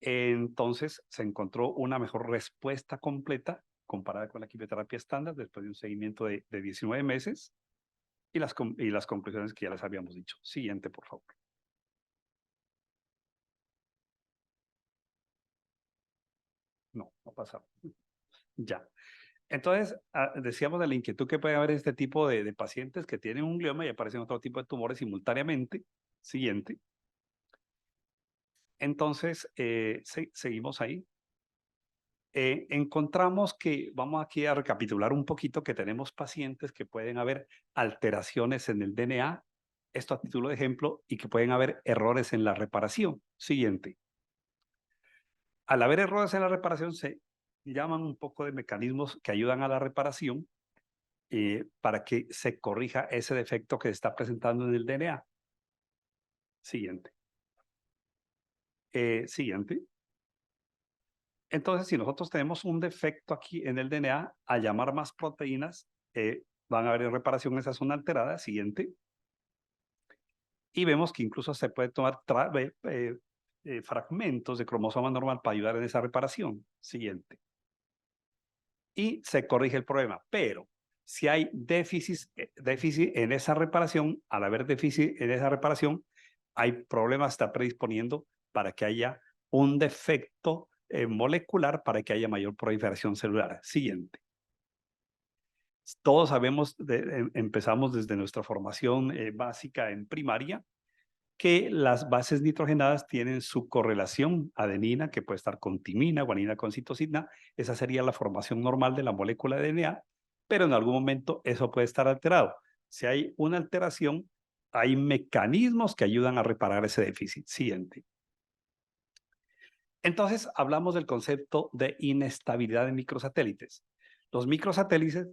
Speaker 21: Entonces, se encontró una mejor respuesta completa comparada con la quimioterapia estándar después de un seguimiento de 19 meses. Y las conclusiones que ya les habíamos dicho. Siguiente, por favor. No, no pasa. Ya. Entonces, decíamos de la inquietud que puede haber este tipo de pacientes que tienen un glioma y aparecen otro tipo de tumores simultáneamente. Siguiente. Entonces, seguimos ahí. Encontramos que, vamos aquí a recapitular un poquito, que tenemos pacientes que pueden haber alteraciones en el DNA, esto a título de ejemplo, y que pueden haber errores en la reparación. Siguiente. Al haber errores en la reparación, se llaman un poco de mecanismos que ayudan a la reparación para que se corrija ese defecto que se está presentando en el DNA. Siguiente. Siguiente. Entonces, si nosotros tenemos un defecto aquí en el DNA, al llamar más proteínas, van a haber reparación en esa zona alterada. Siguiente. Y vemos que incluso se puede tomar fragmentos de cromosoma normal para ayudar en esa reparación. Siguiente. Y se corrige el problema. Pero si hay déficit en esa reparación, al haber déficit en esa reparación, hay problemas, está predisponiendo para que haya un defecto molecular para que haya mayor proliferación celular. Siguiente. Todos sabemos, empezamos desde nuestra formación básica en primaria, que las bases nitrogenadas tienen su correlación adenina, que puede estar con timina, guanina con citosina. Esa sería la formación normal de la molécula de DNA, pero en algún momento eso puede estar alterado. Si hay una alteración, hay mecanismos que ayudan a reparar ese déficit. Siguiente. Entonces, hablamos del concepto de inestabilidad de microsatélites. Los microsatélites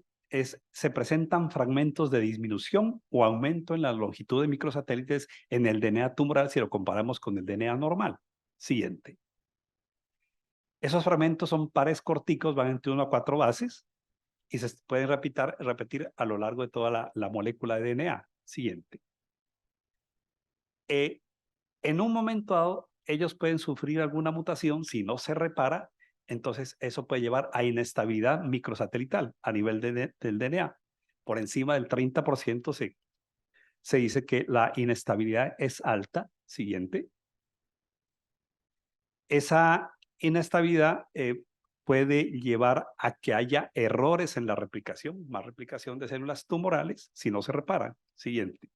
Speaker 21: se presentan fragmentos de disminución o aumento en la longitud de microsatélites en el DNA tumoral si lo comparamos con el DNA normal. Siguiente. Esos fragmentos son pares corticos, van entre 1 a 4 bases y se pueden repetir a lo largo de toda la molécula de DNA. Siguiente. En un momento dado, ellos pueden sufrir alguna mutación. Si no se repara, entonces eso puede llevar a inestabilidad microsatelital a nivel del DNA. Por encima del 30% se dice que la inestabilidad es alta. Siguiente. Esa inestabilidad puede llevar a que haya errores en la replicación, más replicación de células tumorales si no se reparan. Siguiente.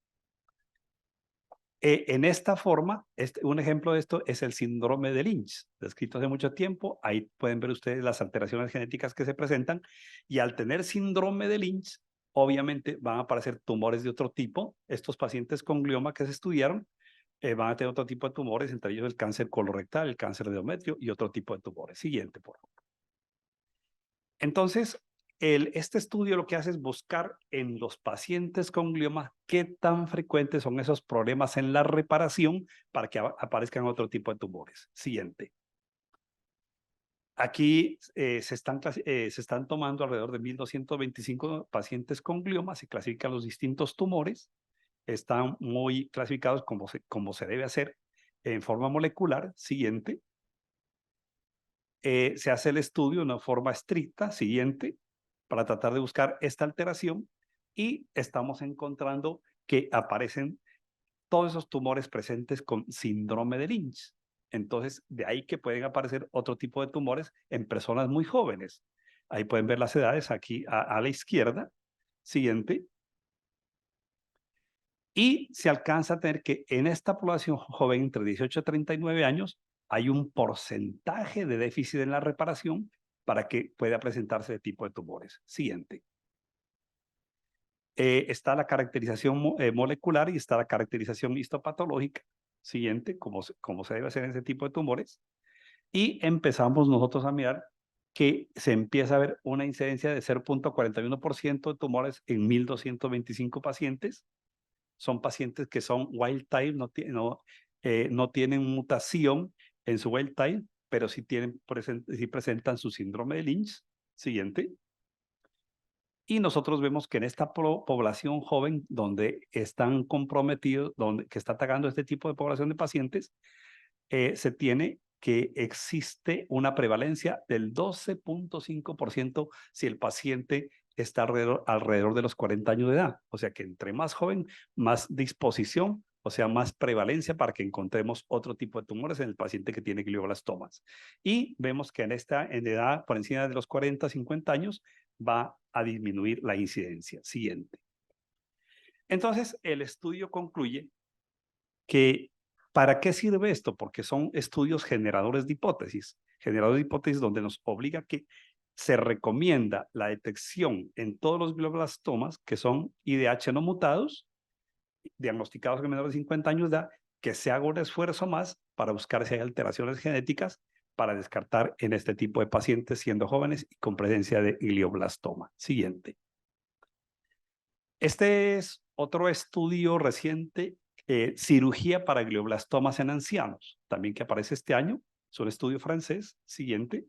Speaker 21: En esta forma, un ejemplo de esto es el síndrome de Lynch, descrito hace mucho tiempo. Ahí pueden ver ustedes las alteraciones genéticas que se presentan. Y al tener síndrome de Lynch, obviamente van a aparecer tumores de otro tipo. Estos pacientes con glioma que se estudiaron van a tener otro tipo de tumores, entre ellos el cáncer colorectal, el cáncer de endometrio y otro tipo de tumores. Siguiente, por favor. Entonces, este estudio lo que hace es buscar en los pacientes con glioma qué tan frecuentes son esos problemas en la reparación para que aparezcan otro tipo de tumores. Siguiente. Aquí se están tomando alrededor de 1.225 pacientes con glioma, se clasifican los distintos tumores, están muy clasificados como se debe hacer en forma molecular. Siguiente. Se hace el estudio de una forma estricta. Siguiente. Para tratar de buscar esta alteración y estamos encontrando que aparecen todos esos tumores presentes con síndrome de Lynch. Entonces, de ahí que pueden aparecer otro tipo de tumores en personas muy jóvenes. Ahí pueden ver las edades aquí a la izquierda. Siguiente. Y se alcanza a tener que en esta población joven entre 18 y 39 años hay un porcentaje de déficit en la reparación para que pueda presentarse de tipo de tumores. Siguiente. Está la caracterización molecular y está la caracterización histopatológica. Siguiente, como se debe hacer en ese tipo de tumores. Y empezamos nosotros a mirar que se empieza a ver una incidencia de 0.41% de tumores en 1.225 pacientes. Son pacientes que son wild type, no tienen mutación en su wild type, pero sí presentan su síndrome de Lynch. Siguiente. Y nosotros vemos que en esta población joven donde están comprometidos, que está atacando este tipo de población de pacientes, se tiene que existe una prevalencia del 12.5% si el paciente está alrededor de los 40 años de edad. O sea que entre más joven, más disposición, o sea, más prevalencia para que encontremos otro tipo de tumores en el paciente que tiene glioblastomas. Y vemos que en edad por encima de los 40, 50 años, va a disminuir la incidencia. Siguiente. Entonces, el estudio concluye que ¿para qué sirve esto? Porque son estudios generadores de hipótesis donde nos obliga que se recomienda la detección en todos los glioblastomas que son IDH no mutados, diagnosticados en menores de 50 años de edad, que se haga un esfuerzo más para buscar si hay alteraciones genéticas para descartar en este tipo de pacientes siendo jóvenes y con presencia de glioblastoma. Siguiente. Este es otro estudio reciente, cirugía para glioblastomas en ancianos, también que aparece este año. Es un estudio francés. Siguiente.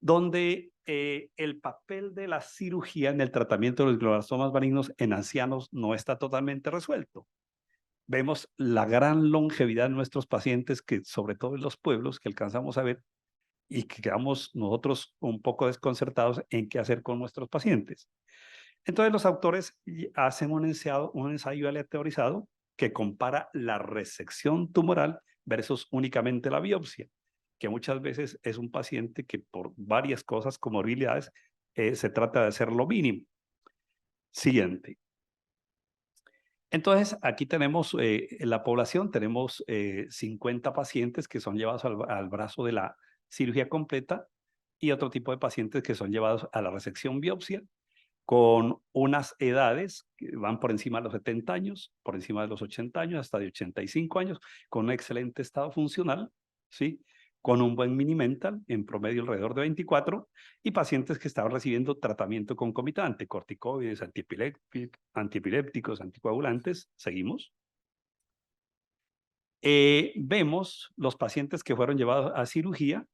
Speaker 21: Donde el papel de la cirugía en el tratamiento de los glioblastomas malignos en ancianos no está totalmente resuelto. Vemos la gran longevidad de nuestros pacientes, que sobre todo en los pueblos que alcanzamos a ver, y que quedamos nosotros un poco desconcertados en qué hacer con nuestros pacientes. Entonces los autores hacen un ensayo aleatorizado que compara la resección tumoral versus únicamente la biopsia, que muchas veces es un paciente que por varias cosas, comorbilidades, se trata de hacer lo mínimo. Siguiente. Entonces, aquí tenemos en la población, tenemos 50 pacientes que son llevados al brazo de la cirugía completa y otro tipo de pacientes que son llevados a la resección biopsia con unas edades que van por encima de los 70 años, por encima de los 80 años, hasta de 85 años, con un excelente estado funcional, ¿sí? Con un buen mini-mental, en promedio alrededor de 24, y pacientes que estaban recibiendo tratamiento concomitante, corticoides, antiepilépticos, anticoagulantes. Seguimos. Vemos los pacientes que fueron llevados a cirugía,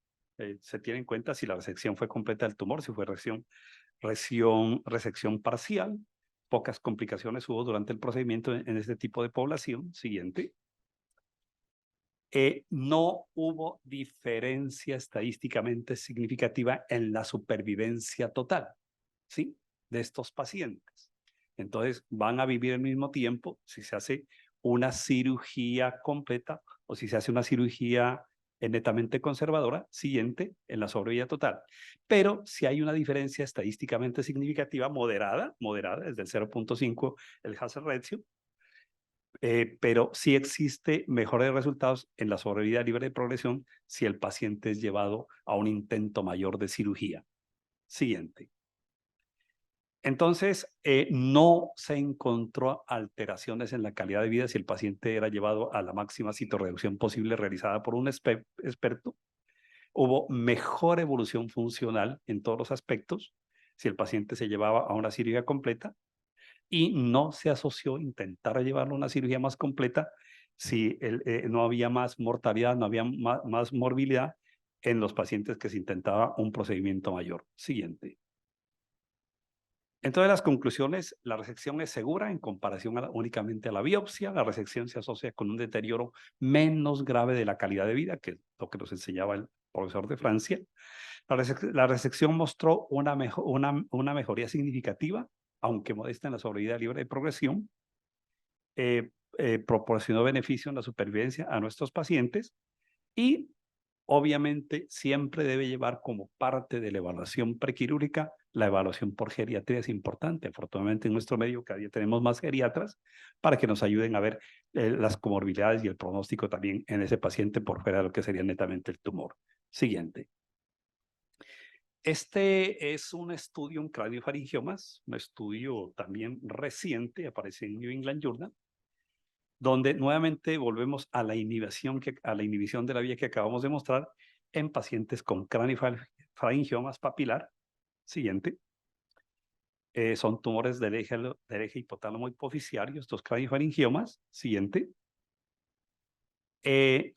Speaker 21: se tiene en cuenta si la resección fue completa del tumor, si fue resección parcial. Pocas complicaciones hubo durante el procedimiento en este tipo de población. Siguiente. No hubo diferencia estadísticamente significativa en la supervivencia total, ¿sí? De estos pacientes. Entonces, van a vivir al mismo tiempo si se hace una cirugía completa o si se hace una cirugía netamente conservadora, siguiente, en la sobrevida total. Pero si hay una diferencia estadísticamente significativa, moderada, es del 0.5 el hazard ratio, pero sí existe mejores resultados en la sobrevida libre de progresión si el paciente es llevado a un intento mayor de cirugía. Siguiente. Entonces, no se encontró alteraciones en la calidad de vida si el paciente era llevado a la máxima citorreducción posible realizada por un experto. Hubo mejor evolución funcional en todos los aspectos si el paciente se llevaba a una cirugía completa, y no se asoció intentar llevarlo a una cirugía más completa si no había más mortalidad, no había más morbilidad en los pacientes que se intentaba un procedimiento mayor. Siguiente. Entonces, las conclusiones: la resección es segura en comparación únicamente a la biopsia. La resección se asocia con un deterioro menos grave de la calidad de vida, que es lo que nos enseñaba el profesor de Francia. La resección mostró una mejoría significativa, aunque modesta, en la sobrevida libre de progresión. Proporcionó beneficio en la supervivencia a nuestros pacientes y obviamente siempre debe llevar como parte de la evaluación prequirúrgica la evaluación por geriatría. Es importante. Afortunadamente en nuestro medio cada día tenemos más geriatras para que nos ayuden a ver las comorbilidades y el pronóstico también en ese paciente por fuera de lo que sería netamente el tumor. Siguiente. Este es un estudio en craniofaringiomas, un estudio también reciente, aparece en New England Journal, donde nuevamente volvemos a la inhibición, de la vía que acabamos de mostrar en pacientes con craniofaringiomas papilar. Siguiente. Son tumores del eje hipotálamo hipoficiario, estos craniofaringiomas. Siguiente.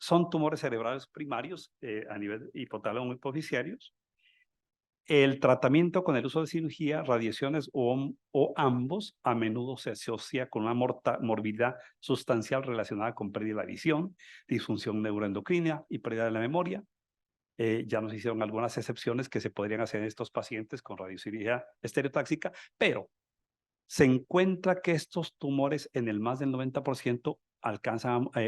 Speaker 21: Son tumores cerebrales primarios a nivel hipotálamo hipoficiarios. El tratamiento con el uso de cirugía, radiaciones o ambos a menudo se asocia con una morbilidad sustancial relacionada con pérdida de la visión, disfunción neuroendocrina y pérdida de la memoria. Ya nos hicieron algunas excepciones que se podrían hacer en estos pacientes con radiocirugía estereotáxica, pero se encuentra que estos tumores en el más del 90%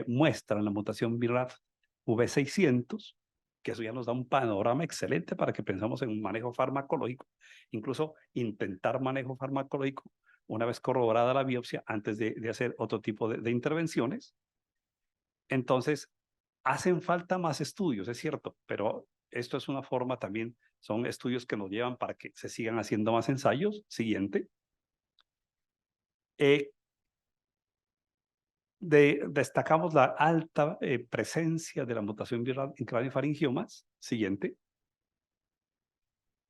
Speaker 21: muestran la mutación BRAF V600, que eso ya nos da un panorama excelente para que pensamos en un manejo farmacológico, incluso intentar manejo farmacológico una vez corroborada la biopsia antes de hacer otro tipo de intervenciones. Entonces, hacen falta más estudios, es cierto, pero esto es una forma también, son estudios que nos llevan para que se sigan haciendo más ensayos. Siguiente. Destacamos la alta presencia de la mutación viral en craniofaringiomas. Siguiente.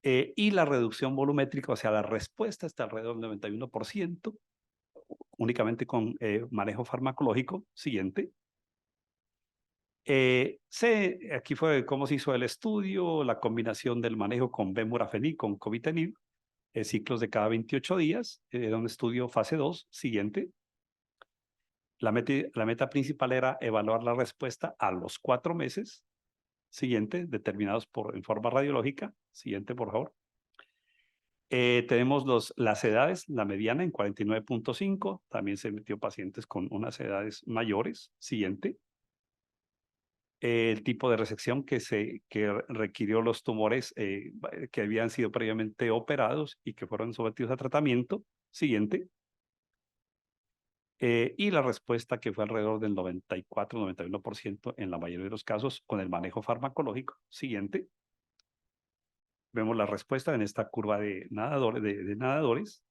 Speaker 21: Y la reducción volumétrica, o sea, la respuesta está alrededor del 91%, únicamente con manejo farmacológico. Siguiente. Aquí fue cómo se hizo el estudio, la combinación del manejo con bemurafenib, con cobitanib, ciclos de cada 28 días, era un estudio fase 2. Siguiente. La meta principal era evaluar la respuesta a los 4 meses. Siguiente, determinados en forma radiológica. Siguiente, por favor. Tenemos las edades, la mediana en 49.5. También se metió pacientes con unas edades mayores. Siguiente. El tipo de resección que requirió los tumores que habían sido previamente operados y que fueron sometidos a tratamiento. Siguiente. Y la respuesta que fue alrededor del 94-91% en la mayoría de los casos con el manejo farmacológico. Siguiente. Vemos la respuesta en esta curva de nadadores,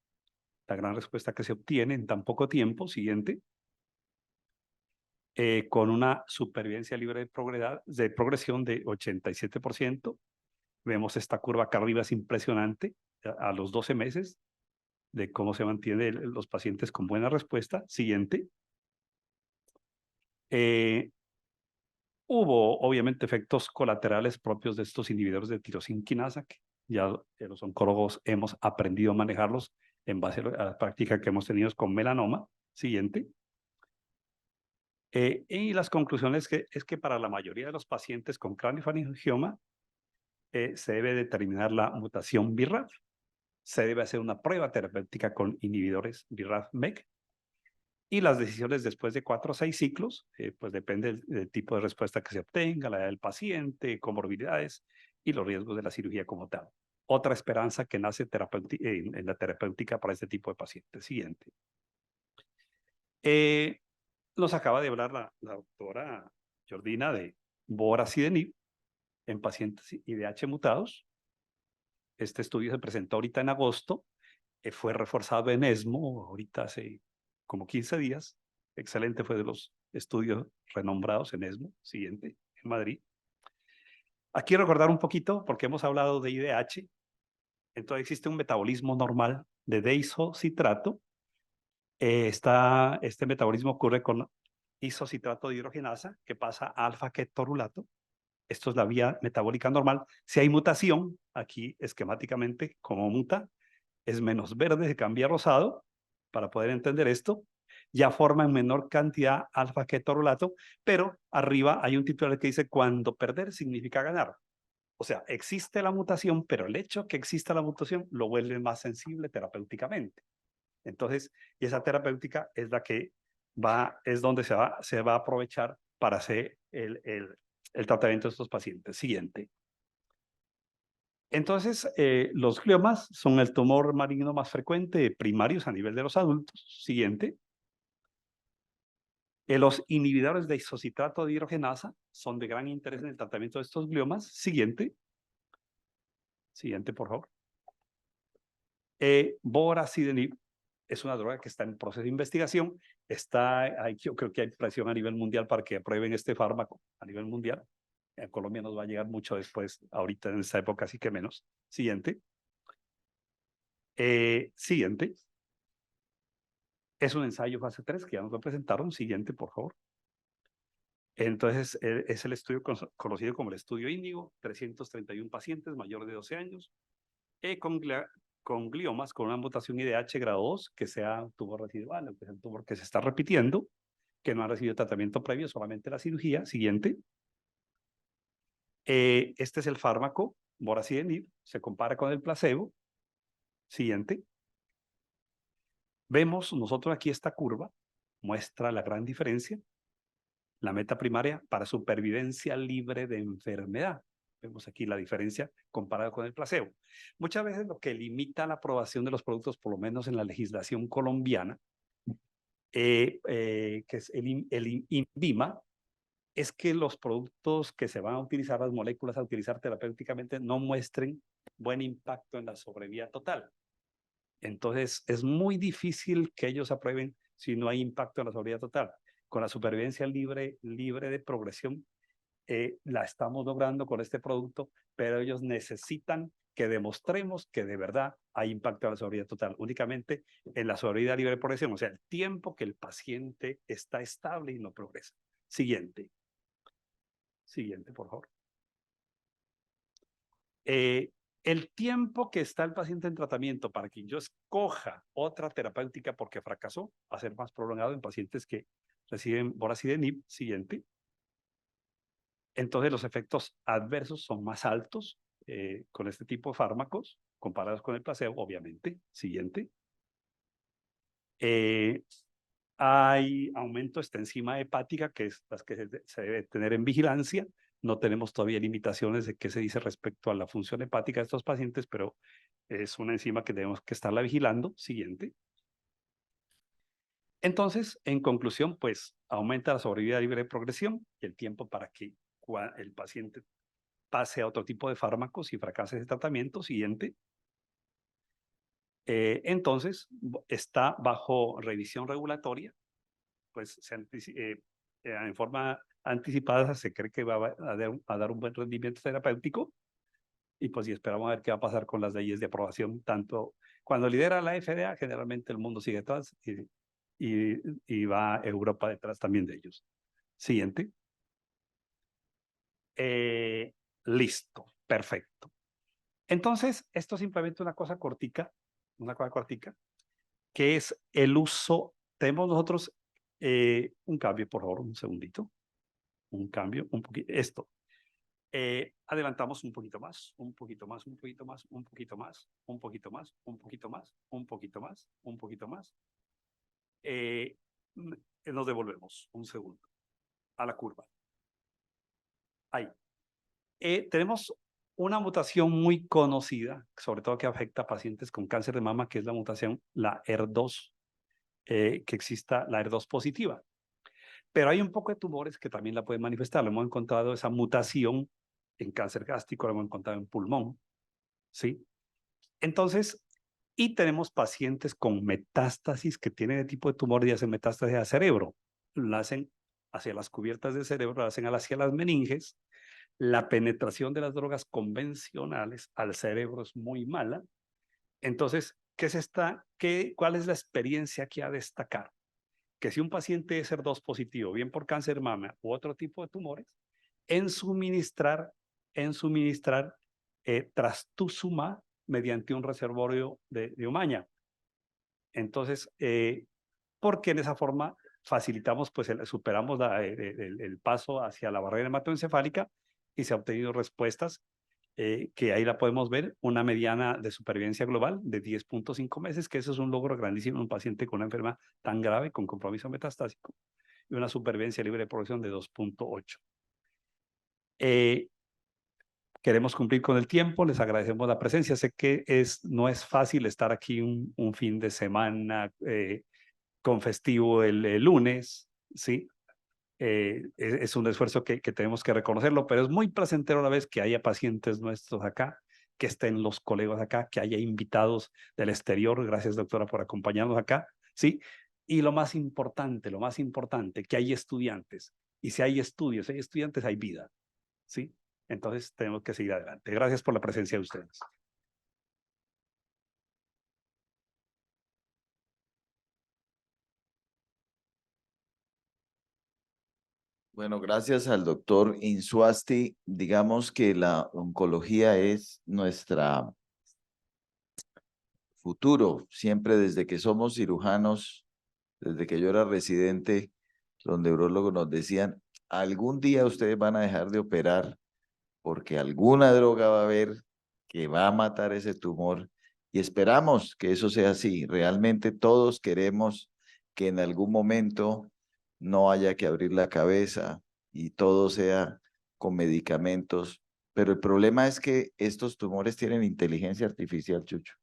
Speaker 21: la gran respuesta que se obtiene en tan poco tiempo. Siguiente. Con una supervivencia libre de progresión de 87%. Vemos esta curva acá arriba, es impresionante, a los 12 meses, de cómo se mantienen los pacientes con buena respuesta. Siguiente. Hubo, obviamente, efectos colaterales propios de estos inhibidores de tirosina quinasa, que ya los oncólogos hemos aprendido a manejarlos en base a la práctica que hemos tenido con melanoma. Siguiente. Y las conclusiones es que para la mayoría de los pacientes con craniofaringioma se debe determinar la mutación BRAF. Se debe hacer una prueba terapéutica con inhibidores BRAF-MEK. Y las decisiones después de 4 o 6 ciclos, pues depende del tipo de respuesta que se obtenga, la edad del paciente, comorbilidades y los riesgos de la cirugía como tal. Otra esperanza que nace en la terapéutica para este tipo de pacientes. Siguiente. Nos acaba de hablar la doctora Jordina de vorasidenib en pacientes IDH mutados. Este estudio se presentó ahorita en agosto, fue reforzado en ESMO ahorita hace como 15 días. Excelente, fue de los estudios renombrados en ESMO. Siguiente, en Madrid. Aquí recordar un poquito, porque hemos hablado de IDH. Entonces existe un metabolismo normal de deisocitrato. Este metabolismo ocurre con isocitrato de hidrogenasa, que pasa a alfa-ketorulato. Esto es la vía metabólica normal. Si hay mutación, aquí esquemáticamente, como muta, es menos verde, se cambia a rosado, para poder entender esto. Ya forma en menor cantidad alfa-ketorulato, pero arriba hay un titular que dice: cuando perder significa ganar. O sea, existe la mutación, pero el hecho que exista la mutación lo vuelve más sensible terapéuticamente. Entonces, esa terapéutica es la que es donde se va a aprovechar para hacer el tratamiento de estos pacientes. Siguiente. Entonces, los gliomas son el tumor maligno más frecuente, primarios a nivel de los adultos. Siguiente. Los inhibidores de isocitrato de hidrogenasa son de gran interés en el tratamiento de estos gliomas. Siguiente. Siguiente, por favor. Vorasidenib es una droga que está en proceso de investigación. Yo creo que hay presión a nivel mundial para que aprueben este fármaco a nivel mundial. En Colombia nos va a llegar mucho después, ahorita en esta época sí que menos. Siguiente. Siguiente. Es un ensayo fase 3 que ya nos lo presentaron. Siguiente, por favor. Entonces, es el estudio conocido como el estudio Índigo, 331 pacientes mayores de 12 años, con gliomas con una mutación IDH grado 2, que sea un tumor residual, que es el tumor que se está repitiendo, que no ha recibido tratamiento previo, solamente la cirugía. Siguiente. Este es el fármaco, vorasidenib, se compara con el placebo. Siguiente. Vemos nosotros aquí esta curva, muestra la gran diferencia. La meta primaria para supervivencia libre de enfermedad. Vemos aquí la diferencia comparada con el placebo. Muchas veces lo que limita la aprobación de los productos, por lo menos en la legislación colombiana, que es el INVIMA, es que los productos que se van a utilizar, las moléculas a utilizar terapéuticamente, no muestren buen impacto en la sobrevida total. Entonces, es muy difícil que ellos aprueben si no hay impacto en la sobrevida total. Con la supervivencia libre de progresión, la estamos logrando con este producto, pero ellos necesitan que demostremos que de verdad hay impacto en la sobrevida total, únicamente en la sobrevida libre de progresión, o sea, el tiempo que el paciente está estable y no progresa. Siguiente. Siguiente, por favor. El tiempo que está el paciente en tratamiento para que yo escoja otra terapéutica porque fracasó va a ser más prolongado en pacientes que reciben vorasidenib. Siguiente. Entonces los efectos adversos son más altos con este tipo de fármacos comparados con el placebo, obviamente. Siguiente. Hay aumento de esta enzima hepática, que es las que se debe tener en vigilancia. No tenemos todavía limitaciones de qué se dice respecto a la función hepática de estos pacientes, pero es una enzima que tenemos que estarla vigilando. Siguiente. Entonces, en conclusión, pues aumenta la sobrevida libre de progresión y el tiempo para que el paciente pase a otro tipo de fármacos y fracase ese tratamiento. Siguiente. Entonces, está bajo revisión regulatoria, pues en forma anticipada se cree que va a dar un buen rendimiento terapéutico y pues y esperamos a ver qué va a pasar con las leyes de aprobación, tanto cuando lidera la FDA, generalmente el mundo sigue detrás y va Europa detrás también de ellos. Siguiente. Listo, perfecto. Entonces, esto es simplemente una cosa cortica, que es el uso. Tenemos nosotros un cambio, por favor, un segundito. Un cambio, un poquito, esto. Adelantamos un poquito más, un poquito más, un poquito más, un poquito más, un poquito más, un poquito más, un poquito más, un poquito más. Nos devolvemos un segundo a la curva. Ahí. Tenemos una mutación muy conocida, sobre todo que afecta a pacientes con cáncer de mama, que es la mutación, la ER2, que exista la ER2 positiva. Pero hay un poco de tumores que también la pueden manifestar. Lo hemos encontrado esa mutación en cáncer gástrico, lo hemos encontrado en pulmón, ¿sí? Entonces, y tenemos pacientes con metástasis que tienen el tipo de tumor y hacen metástasis al cerebro. La hacen hacia las cubiertas del cerebro, la hacen hacia las meninges. La penetración de las drogas convencionales al cerebro es muy mala. Entonces, ¿cuál es la experiencia que ha de destacar? Que si un paciente es ER2 positivo, bien por cáncer de mama u otro tipo de tumores, en suministrar trastuzumab mediante un reservorio de Umaña. Entonces, porque de esa forma facilitamos, pues superamos el paso hacia la barrera hematoencefálica y se han obtenido respuestas que ahí la podemos ver, una mediana de supervivencia global de 10.5 meses, que eso es un logro grandísimo en un paciente con una enfermedad tan grave con compromiso metastásico, y una supervivencia libre de progresión de 2.8. Queremos cumplir con el tiempo, les agradecemos la presencia. Sé que no es fácil estar aquí un fin de semana con festivo el lunes, ¿sí? Es un esfuerzo que tenemos que reconocerlo, pero es muy placentero a la vez que haya pacientes nuestros acá que estén los colegas acá, que haya invitados del exterior. Gracias, doctora, por acompañarnos acá, ¿sí? Y lo más importante, que hay estudiantes. Y si hay estudios, hay estudiantes, hay vida, ¿sí? Entonces tenemos que seguir adelante. Gracias por la presencia de ustedes.
Speaker 5: Bueno, gracias al doctor Insuasti. Digamos que la oncología es nuestra futuro. Siempre desde que somos cirujanos, desde que yo era residente, los neurólogos nos decían, algún día ustedes van a dejar de operar porque alguna droga va a haber que va a matar ese tumor y esperamos que eso sea así. Realmente todos queremos que en algún momento no haya que abrir la cabeza y todo sea con medicamentos, pero el problema es que estos tumores tienen inteligencia artificial, Chucho.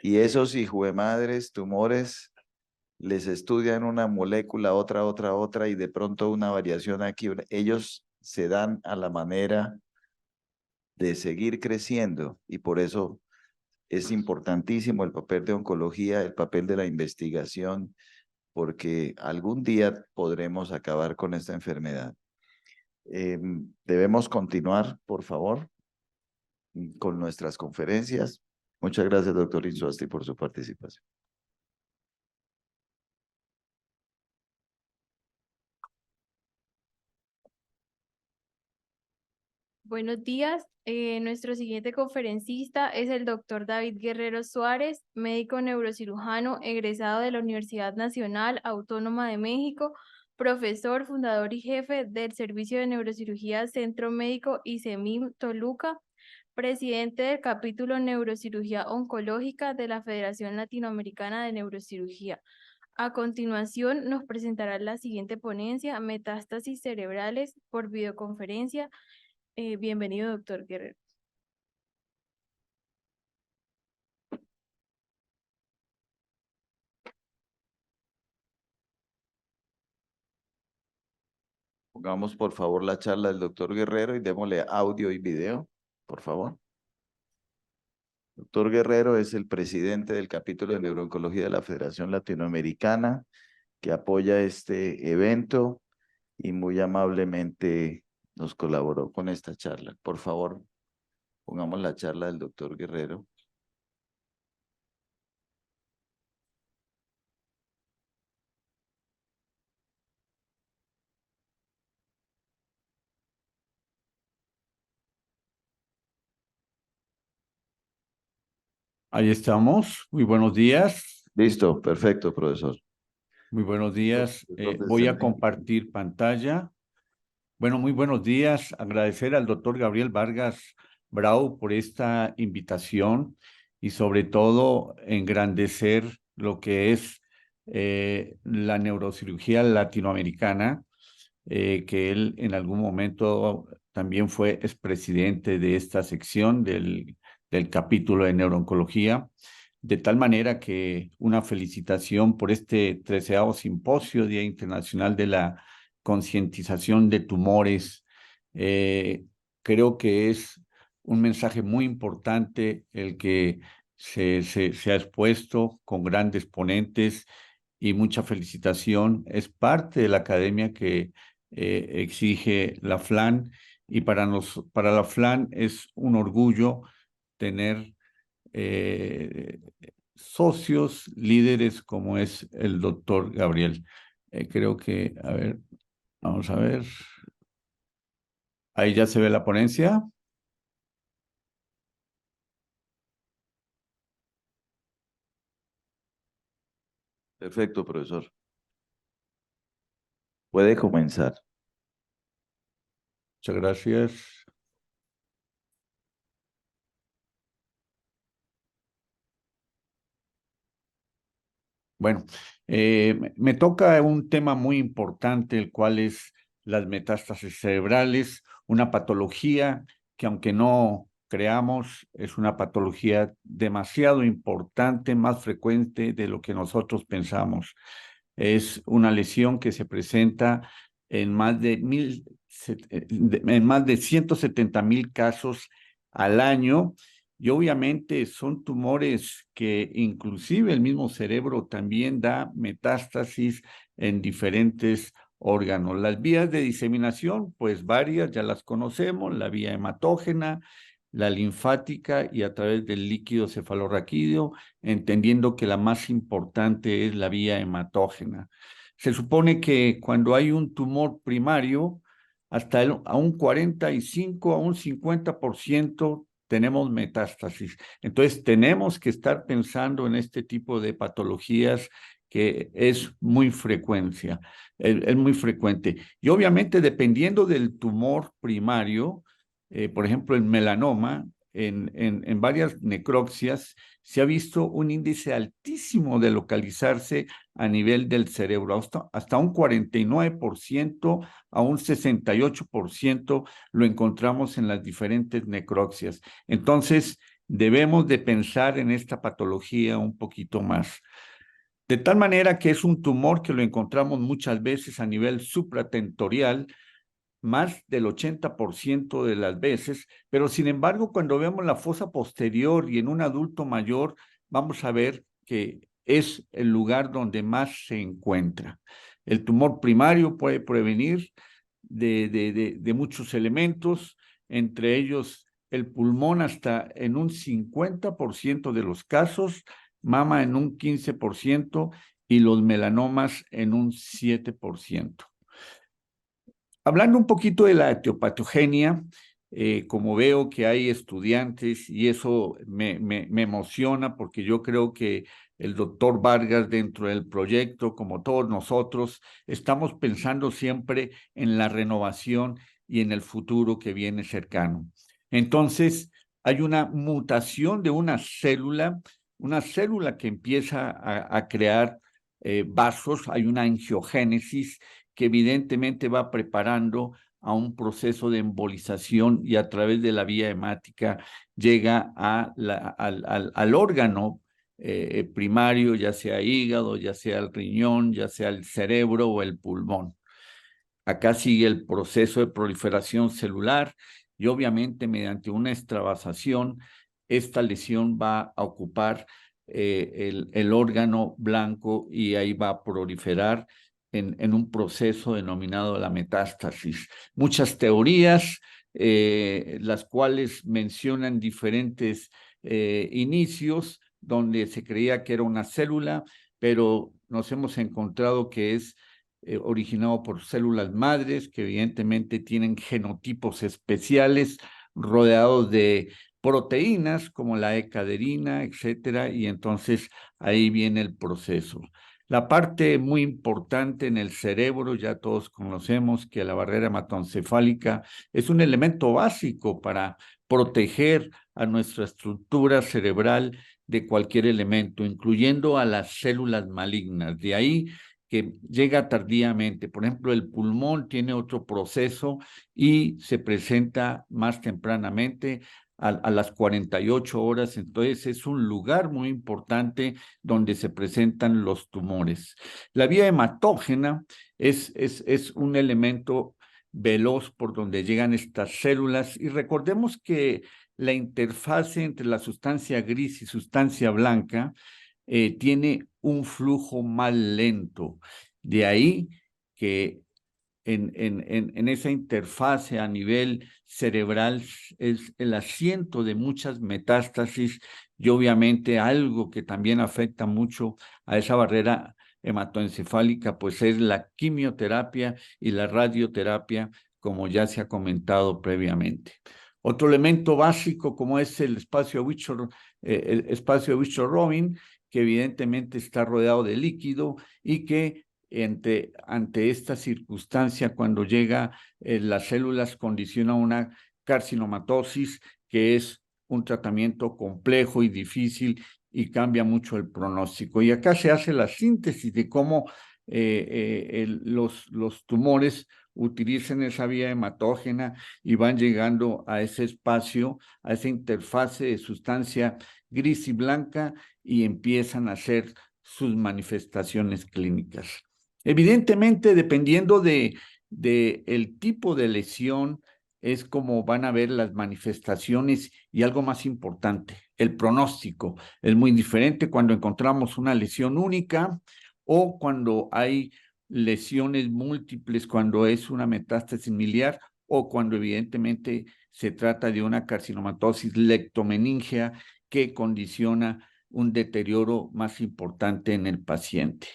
Speaker 5: Y esos hijuemadres tumores les estudian una molécula, otra, y de pronto una variación aquí. Ellos se dan a la manera de seguir creciendo y por eso es importantísimo el papel de oncología, el papel de la investigación, porque algún día podremos acabar con esta enfermedad. Debemos continuar, por favor, con nuestras conferencias. Muchas gracias, doctor Insuasti, por su participación.
Speaker 18: Buenos días. Nuestro siguiente conferencista es el doctor David Guerrero Suárez, médico neurocirujano egresado de la Universidad Nacional Autónoma de México, profesor, fundador y jefe del Servicio de Neurocirugía Centro Médico ICEMIM Toluca, presidente del capítulo Neurocirugía Oncológica de la Federación Latinoamericana de Neurocirugía. A continuación nos presentará la siguiente ponencia, Metástasis cerebrales por videoconferencia. Bienvenido, doctor Guerrero.
Speaker 5: Pongamos, por favor, la charla del doctor Guerrero y démosle audio y video, por favor. Doctor Guerrero es el presidente del capítulo de neurooncología de la Federación Latinoamericana que apoya este evento y muy amablemente nos colaboró con esta charla. Por favor, pongamos la charla del doctor Guerrero.
Speaker 2: Ahí estamos. Muy buenos días.
Speaker 5: Listo, perfecto, profesor.
Speaker 2: Muy buenos días. Voy a compartir pantalla. Bueno, muy buenos días. Agradecer al doctor Gabriel Vargas Brau por esta invitación y sobre todo engrandecer lo que es la neurocirugía latinoamericana, que él en algún momento también fue expresidente de esta sección del capítulo de neurooncología. De tal manera que una felicitación por este 13º Simposio, Día Internacional de la Concientización de Tumores. Creo que es un mensaje muy importante el que se ha expuesto con grandes ponentes y mucha felicitación. Es parte de la academia que exige la FLAN y para la FLAN es un orgullo tener socios, líderes como es el doctor Gabriel. Creo que, a ver, vamos a ver. Ahí ya se ve la ponencia.
Speaker 5: Perfecto, profesor. Puede comenzar.
Speaker 2: Muchas gracias. Bueno, me toca un tema muy importante, el cual es las metástasis cerebrales, una patología que aunque no creamos, es una patología demasiado importante, más frecuente de lo que nosotros pensamos. Es una lesión que se presenta en más de 170,000 casos al año. Y obviamente son tumores que inclusive el mismo cerebro también da metástasis en diferentes órganos. Las vías de diseminación, pues varias, ya las conocemos, la vía hematógena, la linfática y a través del líquido cefalorraquídeo, entendiendo que la más importante es la vía hematógena. Se supone que cuando hay un tumor primario, hasta a un 45, a un 50% tenemos metástasis. Entonces, tenemos que estar pensando en este tipo de patologías que es muy frecuente. Y obviamente, dependiendo del tumor primario, por ejemplo, el melanoma, en varias necropsias, se ha visto un índice altísimo de localizarse a nivel del cerebro, hasta un 49%, a un 68% lo encontramos en las diferentes necropsias. Entonces, debemos de pensar en esta patología un poquito más. De tal manera que es un tumor que lo encontramos muchas veces a nivel supratentorial, más del 80% de las veces, pero sin embargo, cuando vemos la fosa posterior y en un adulto mayor, vamos a ver que es el lugar donde más se encuentra. El tumor primario puede prevenir de muchos elementos, entre ellos el pulmón hasta en un 50% de los casos, mama en un 15% y los melanomas en un 7%. Hablando un poquito de la etiopatogenia, como veo que hay estudiantes y eso me emociona porque yo creo que el doctor Vargas dentro del proyecto, como todos nosotros, estamos pensando siempre en la renovación y en el futuro que viene cercano. Entonces, hay una mutación de una célula que empieza a crear vasos, hay una angiogénesis que evidentemente va preparando a un proceso de embolización y a través de la vía hemática llega al órgano primario, ya sea hígado, ya sea el riñón, ya sea el cerebro o el pulmón. Acá sigue el proceso de proliferación celular y obviamente mediante una extravasación, esta lesión va a ocupar el órgano blanco y ahí va a proliferar en un proceso denominado la metástasis. Muchas teorías, las cuales mencionan diferentes inicios donde se creía que era una célula, pero nos hemos encontrado que es originado por células madres que evidentemente tienen genotipos especiales rodeados de proteínas como la E-caderina, etcétera, y entonces ahí viene el proceso. La parte muy importante en el cerebro, ya todos conocemos que la barrera hematoencefálica es un elemento básico para proteger a nuestra estructura cerebral de cualquier elemento, incluyendo a las células malignas. De ahí que llega tardíamente. Por ejemplo, el pulmón tiene otro proceso y se presenta más tempranamente a las 48 horas. Entonces, es un lugar muy importante donde se presentan los tumores. La vía hematógena es un elemento veloz por donde llegan estas células y recordemos que la interfase entre la sustancia gris y sustancia blanca tiene un flujo más lento. De ahí que en esa interfase a nivel cerebral es el asiento de muchas metástasis y obviamente algo que también afecta mucho a esa barrera hematoencefálica, pues es la quimioterapia y la radioterapia, como ya se ha comentado previamente. Otro elemento básico como es el espacio de Witcher-Robin, que evidentemente está rodeado de líquido y que ante esta circunstancia, cuando llega las células, condiciona una carcinomatosis, que es un tratamiento complejo y difícil y cambia mucho el pronóstico. Y acá se hace la síntesis de cómo los tumores utilizan esa vía hematógena y van llegando a ese espacio, a esa interfase de sustancia gris y blanca y empiezan a hacer sus manifestaciones clínicas. Evidentemente, dependiendo de el tipo de lesión, es como van a ver las manifestaciones y algo más importante, el pronóstico. Es muy diferente cuando encontramos una lesión única o cuando hay lesiones múltiples, cuando es una metástasis miliar o cuando evidentemente se trata de una carcinomatosis lectomeningea que condiciona un deterioro más importante en el paciente.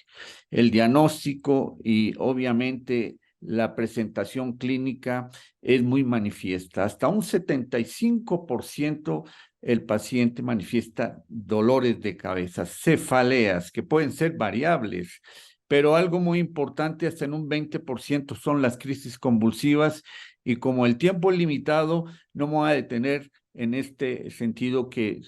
Speaker 2: El diagnóstico y obviamente la presentación clínica es muy manifiesta. Hasta un 75% el paciente manifiesta dolores de cabeza, cefaleas, que pueden ser variables, pero algo muy importante, hasta en un 20% son las crisis convulsivas, y como el tiempo es limitado, no me voy a detener en este sentido que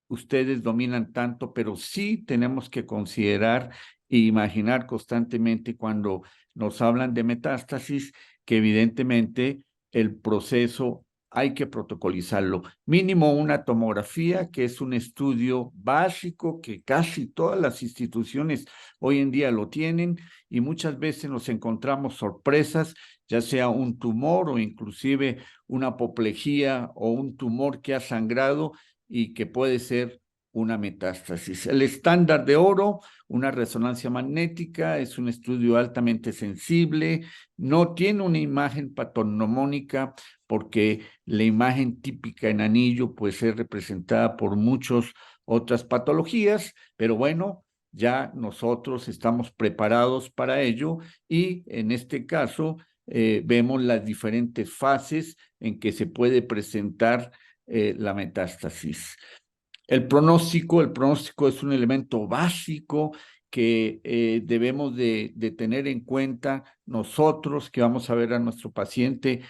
Speaker 2: ustedes dominan tanto, pero sí tenemos que considerar e imaginar constantemente cuando nos hablan de metástasis, que evidentemente el proceso hay que protocolizarlo. Mínimo una tomografía, que es un estudio básico que casi todas las instituciones hoy en día lo tienen, y muchas veces nos encontramos sorpresas, ya sea un tumor o inclusive una apoplejía o un tumor que ha sangrado y que puede ser una metástasis. El estándar de oro, una resonancia magnética, es un estudio altamente sensible, no tiene una imagen patognomónica porque la imagen típica en anillo puede ser representada por muchas otras patologías, pero bueno, ya nosotros estamos preparados para ello, y en este caso vemos las diferentes fases en que se puede presentar la metástasis. El pronóstico es un elemento básico que debemos de tener en cuenta nosotros que vamos a ver a nuestro paciente,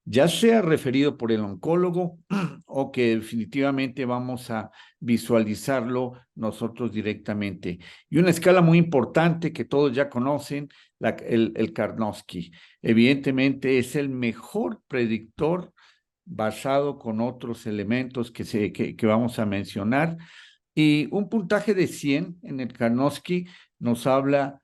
Speaker 2: ya sea referido por el oncólogo o que definitivamente vamos a visualizarlo nosotros directamente. Y una escala muy importante que todos ya conocen, el Karnofsky. Evidentemente es el mejor predictor basado con otros elementos que vamos a mencionar. Y un puntaje de 100 en el Karnofsky nos habla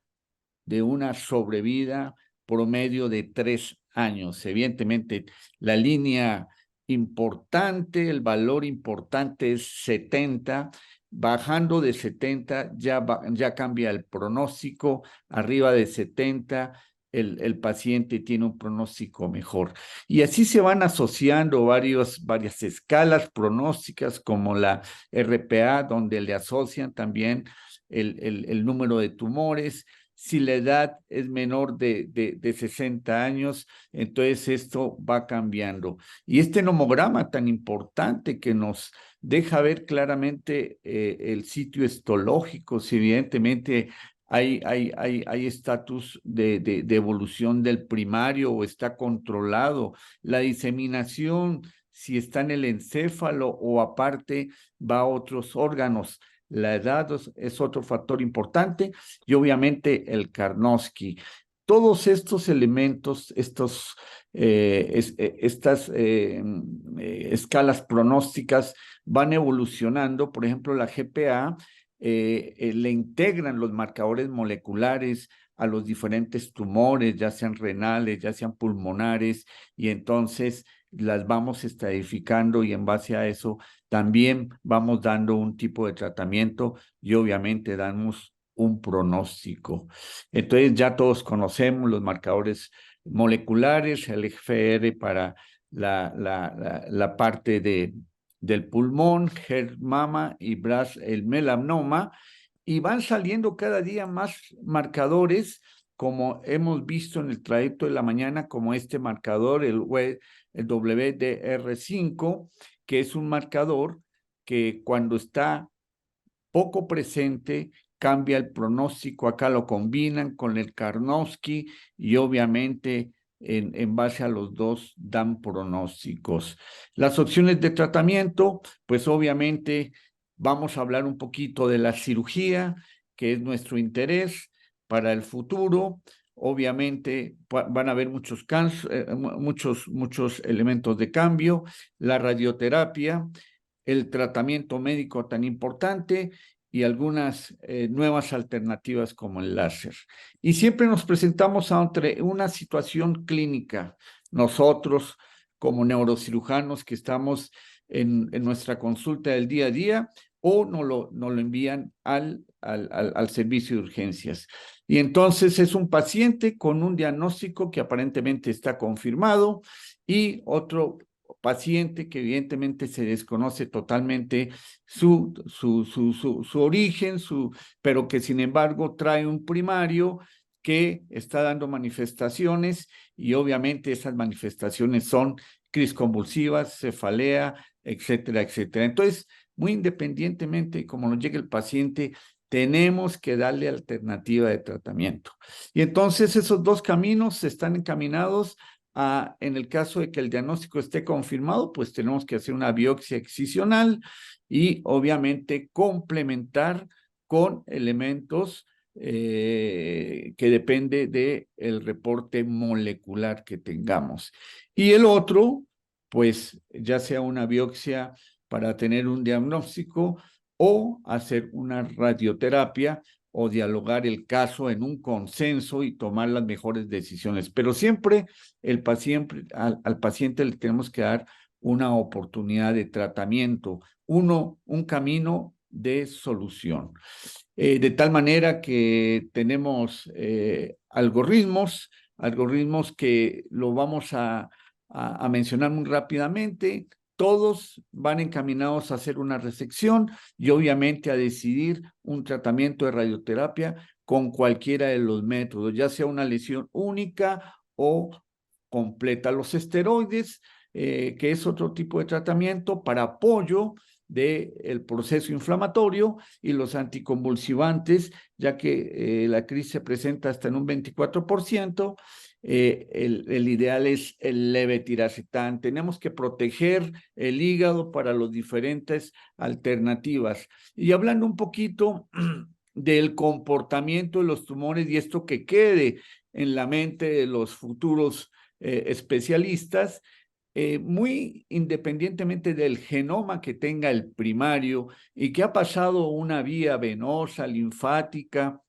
Speaker 2: de una sobrevida promedio de 3 años. Evidentemente, la línea importante, el valor importante es 70. Bajando de 70 ya cambia el pronóstico. Arriba de 70 el paciente tiene un pronóstico mejor. Y así se van asociando varias escalas pronósticas como la RPA, donde le asocian también el número de tumores. Si la edad es menor de 60 años, entonces esto va cambiando. Y este nomograma tan importante que nos deja ver claramente el sitio histológico, si evidentemente hay estatus de evolución del primario o está controlado, la diseminación, si está en el encéfalo o aparte va a otros órganos. La edad es otro factor importante, y obviamente el Karnofsky. Todos estos elementos, estas escalas pronósticas van evolucionando. Por ejemplo, la GPA le integran los marcadores moleculares a los diferentes tumores, ya sean renales, ya sean pulmonares, y entonces las vamos estratificando, y en base a eso también vamos dando un tipo de tratamiento y obviamente damos un pronóstico. Entonces ya todos conocemos los marcadores moleculares, el XIII para la parte del pulmón, mama y BRAS, el melanoma, y van saliendo cada día más marcadores, como hemos visto en el trayecto de la mañana, como este marcador, el WDR5, que es un marcador que cuando está poco presente cambia el pronóstico. Acá lo combinan con el Karnofsky y obviamente en base a los dos dan pronósticos. Las opciones de tratamiento, pues obviamente vamos a hablar un poquito de la cirugía, que es nuestro interés para el futuro. Obviamente van a haber muchos elementos de cambio, la radioterapia, el tratamiento médico tan importante y algunas nuevas alternativas como el láser. Y siempre nos presentamos ante una situación clínica, nosotros como neurocirujanos que estamos en nuestra consulta del día a día, o nos lo envían al servicio de urgencias. Y entonces es un paciente con un diagnóstico que aparentemente está confirmado y otro paciente que evidentemente se desconoce totalmente su origen, pero que sin embargo trae un primario que está dando manifestaciones y obviamente esas manifestaciones son crisis convulsivas, cefalea, etcétera, etcétera. Entonces, muy independientemente de cómo nos llegue el paciente, tenemos que darle alternativa de tratamiento. Y entonces esos dos caminos están encaminados a, en el caso de que el diagnóstico esté confirmado, pues tenemos que hacer una biopsia excisional y obviamente complementar con elementos que depende del reporte molecular que tengamos. Y el otro, pues ya sea una biopsia para tener un diagnóstico o hacer una radioterapia o dialogar el caso en un consenso y tomar las mejores decisiones. Pero siempre al paciente le tenemos que dar una oportunidad de tratamiento, un camino de solución. De tal manera que tenemos algoritmos que lo vamos a mencionar muy rápidamente. Todos van encaminados a hacer una resección y obviamente a decidir un tratamiento de radioterapia con cualquiera de los métodos, ya sea una lesión única o completa. Los esteroides, que es otro tipo de tratamiento para apoyo del proceso inflamatorio, y los anticonvulsivantes, ya que la crisis se presenta hasta en un 24%, el ideal es el levetiracetam. Tenemos que proteger el hígado para las diferentes alternativas. Y hablando un poquito del comportamiento de los tumores, y esto que quede en la mente de los futuros especialistas, muy independientemente del genoma que tenga el primario y que ha pasado una vía venosa, linfática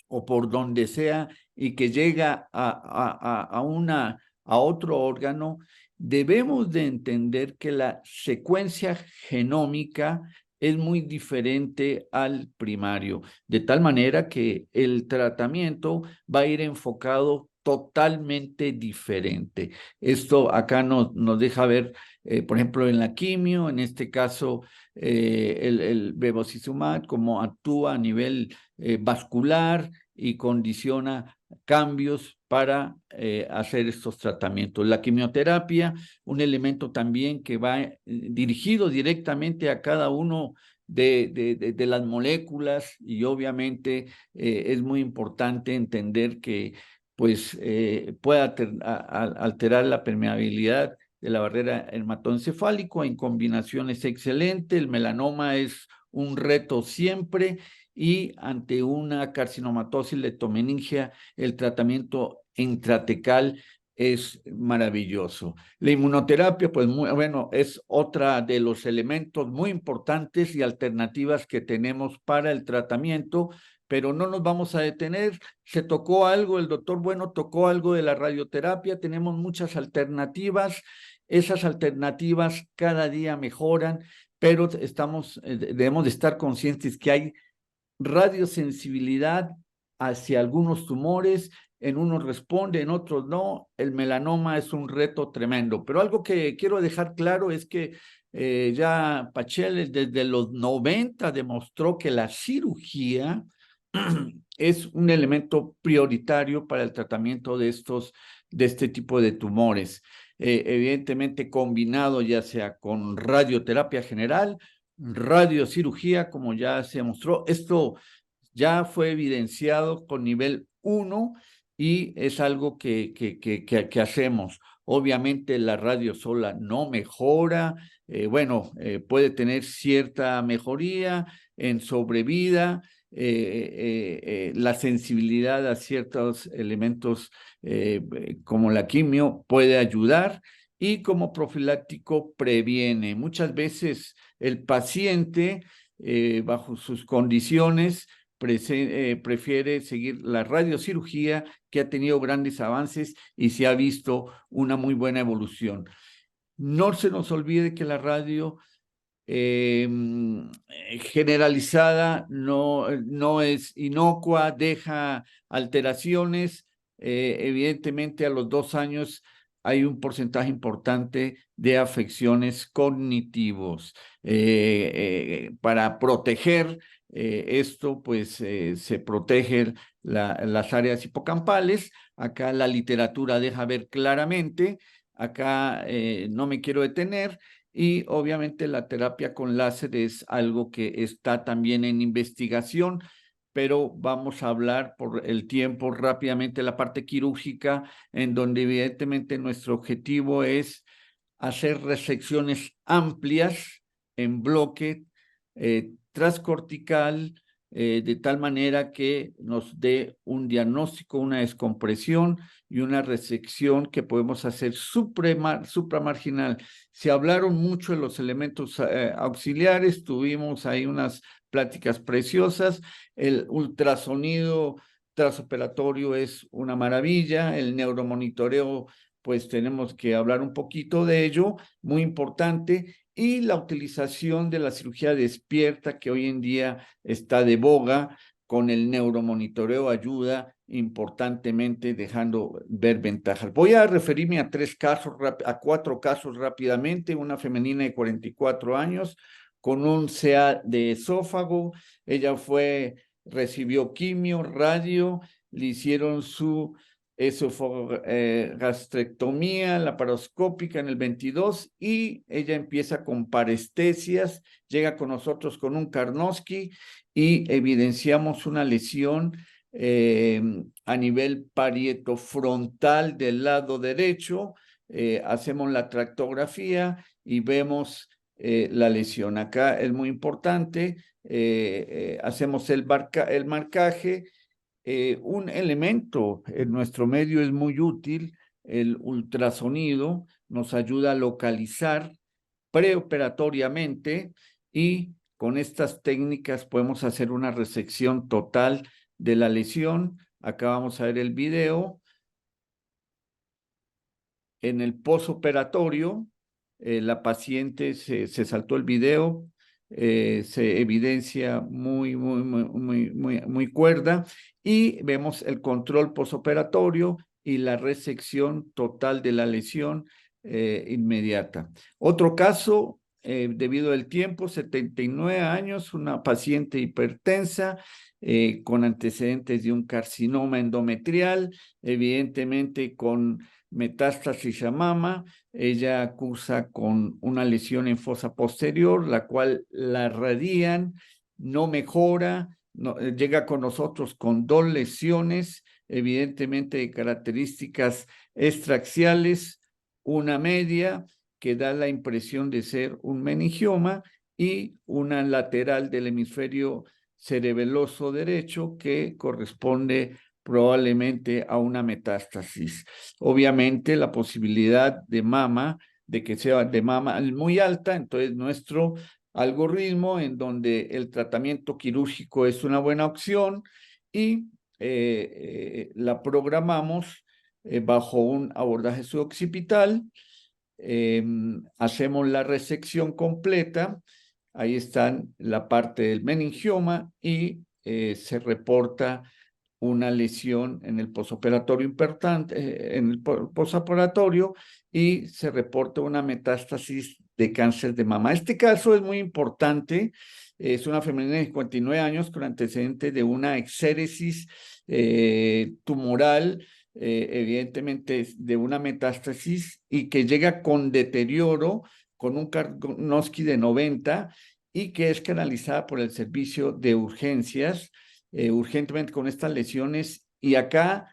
Speaker 2: o por donde sea y que llega a otro órgano, debemos de entender que la secuencia genómica es muy diferente al primario, de tal manera que el tratamiento va a ir enfocado totalmente diferente. Esto acá nos deja ver, por ejemplo, en la quimio, en este caso, el bevacizumab, cómo actúa a nivel vascular y condiciona cambios para hacer estos tratamientos. La quimioterapia, un elemento también que va dirigido directamente a cada uno de las moléculas, y obviamente es muy importante entender que pues puede alterar la permeabilidad de la barrera hematoencefálica. En combinación es excelente. El melanoma es un reto siempre, y ante una carcinomatosis leptomeningia, el tratamiento intratecal es maravilloso. La inmunoterapia, pues bueno, es otra de los elementos muy importantes y alternativas que tenemos para el tratamiento, pero no nos vamos a detener. Se tocó algo, el doctor Bueno tocó algo de la radioterapia, tenemos muchas alternativas. Esas alternativas cada día mejoran, pero debemos de estar conscientes que hay radiosensibilidad hacia algunos tumores, en unos responde, en otros no. El melanoma es un reto tremendo, pero algo que quiero dejar claro es que ya Pachel desde los 90 demostró que la cirugía es un elemento prioritario para el tratamiento de este tipo de tumores. Evidentemente combinado ya sea con radioterapia general, radiocirugía, como ya se mostró. Esto ya fue evidenciado con nivel 1 y es algo que hacemos. Obviamente la radio sola no mejora, puede tener cierta mejoría en sobrevida, la sensibilidad a ciertos elementos como la quimio puede ayudar, y como profiláctico previene. Muchas veces el paciente, bajo sus condiciones, prefiere seguir la radiocirugía, que ha tenido grandes avances y se ha visto una muy buena evolución. No se nos olvide que la radio generalizada no es inocua, deja alteraciones. Evidentemente, a los 2 años hay un porcentaje importante de afecciones cognitivos. Para proteger esto, pues se protegen las áreas hipocampales. Acá la literatura deja ver claramente. Acá no me quiero detener. Y obviamente la terapia con láser es algo que está también en investigación, pero vamos a hablar por el tiempo rápidamente la parte quirúrgica, en donde evidentemente nuestro objetivo es hacer resecciones amplias en bloque transcortical, de tal manera que nos dé un diagnóstico, una descompresión y una resección que podemos hacer supramarginal. Se hablaron mucho de los elementos auxiliares, tuvimos ahí unas pláticas preciosas. El ultrasonido transoperatorio es una maravilla, el neuromonitoreo, pues tenemos que hablar un poquito de ello, muy importante, y la utilización de la cirugía despierta, que hoy en día está de boga, con el neuromonitoreo ayuda importantemente, dejando ver ventajas. Voy a referirme a 4 casos rápidamente. Una femenina de 44 años con un CA de esófago. Ella recibió quimio, radio, le hicieron su esofagastrectomía laparoscópica en el 22 y ella empieza con parestesias, llega con nosotros con un Karnowski y evidenciamos una lesión a nivel parietofrontal del lado derecho. Hacemos la tractografía y vemos la lesión. Acá es muy importante, hacemos el marcaje. Un elemento en nuestro medio es muy útil, el ultrasonido nos ayuda a localizar preoperatoriamente y con estas técnicas podemos hacer una resección total de la lesión. Acá vamos a ver el video. En el posoperatorio, la paciente se saltó el video, se evidencia muy cuerda y vemos el control posoperatorio y la resección total de la lesión inmediata. Otro caso, debido al tiempo, 79 años, una paciente hipertensa con antecedentes de un carcinoma endometrial, evidentemente con metástasis a mama. Ella cursa con una lesión en fosa posterior, la cual la radian, no mejora, llega con nosotros con 2 lesiones, evidentemente de características extraxiales, una media que da la impresión de ser un meningioma y una lateral del hemisferio cerebeloso derecho que corresponde probablemente a una metástasis. Obviamente la posibilidad de que sea de mama es muy alta, entonces nuestro algoritmo en donde el tratamiento quirúrgico es una buena opción y la programamos bajo un abordaje suboccipital. Hacemos la resección completa. Ahí están la parte del meningioma y se reporta una lesión en el posoperatorio importante, en el posoperatorio, y se reporta una metástasis de cáncer de mama. Este caso es muy importante. Es una femenina de 59 años con antecedente de una exéresis tumoral, evidentemente de una metástasis, y que llega con deterioro, con un Karnowski de 90 y que es canalizada por el servicio de urgencias urgentemente con estas lesiones. Y acá,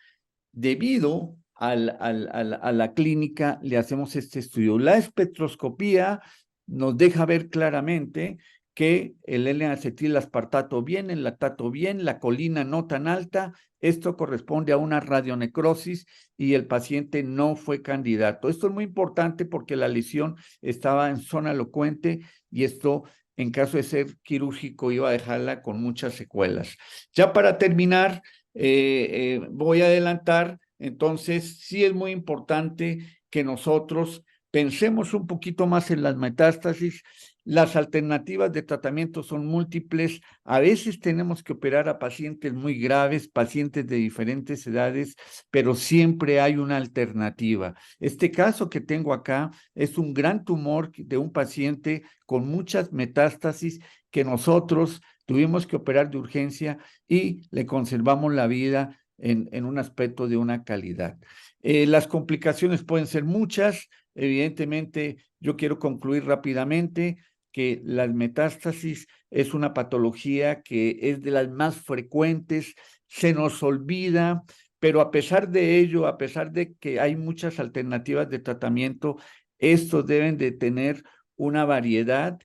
Speaker 2: debido a la clínica, le hacemos este estudio. La espectroscopía nos deja ver claramente que el L-acetil aspartato bien, el lactato bien, la colina no tan alta. Esto corresponde a una radionecrosis y el paciente no fue candidato. Esto es muy importante porque la lesión estaba en zona elocuente y esto, en caso de ser quirúrgico, iba a dejarla con muchas secuelas. Ya para terminar, voy a adelantar. Entonces, sí es muy importante que nosotros pensemos un poquito más en las metástasis. Las alternativas de tratamiento son múltiples. A veces tenemos que operar a pacientes muy graves, pacientes de diferentes edades, pero siempre hay una alternativa. Este caso que tengo acá es un gran tumor de un paciente con muchas metástasis que nosotros tuvimos que operar de urgencia y le conservamos la vida en un aspecto de una calidad. Las complicaciones pueden ser muchas. Evidentemente, yo quiero concluir rápidamente que las metástasis es una patología que es de las más frecuentes, se nos olvida, pero a pesar de ello, a pesar de que hay muchas alternativas de tratamiento, estos deben de tener una variedad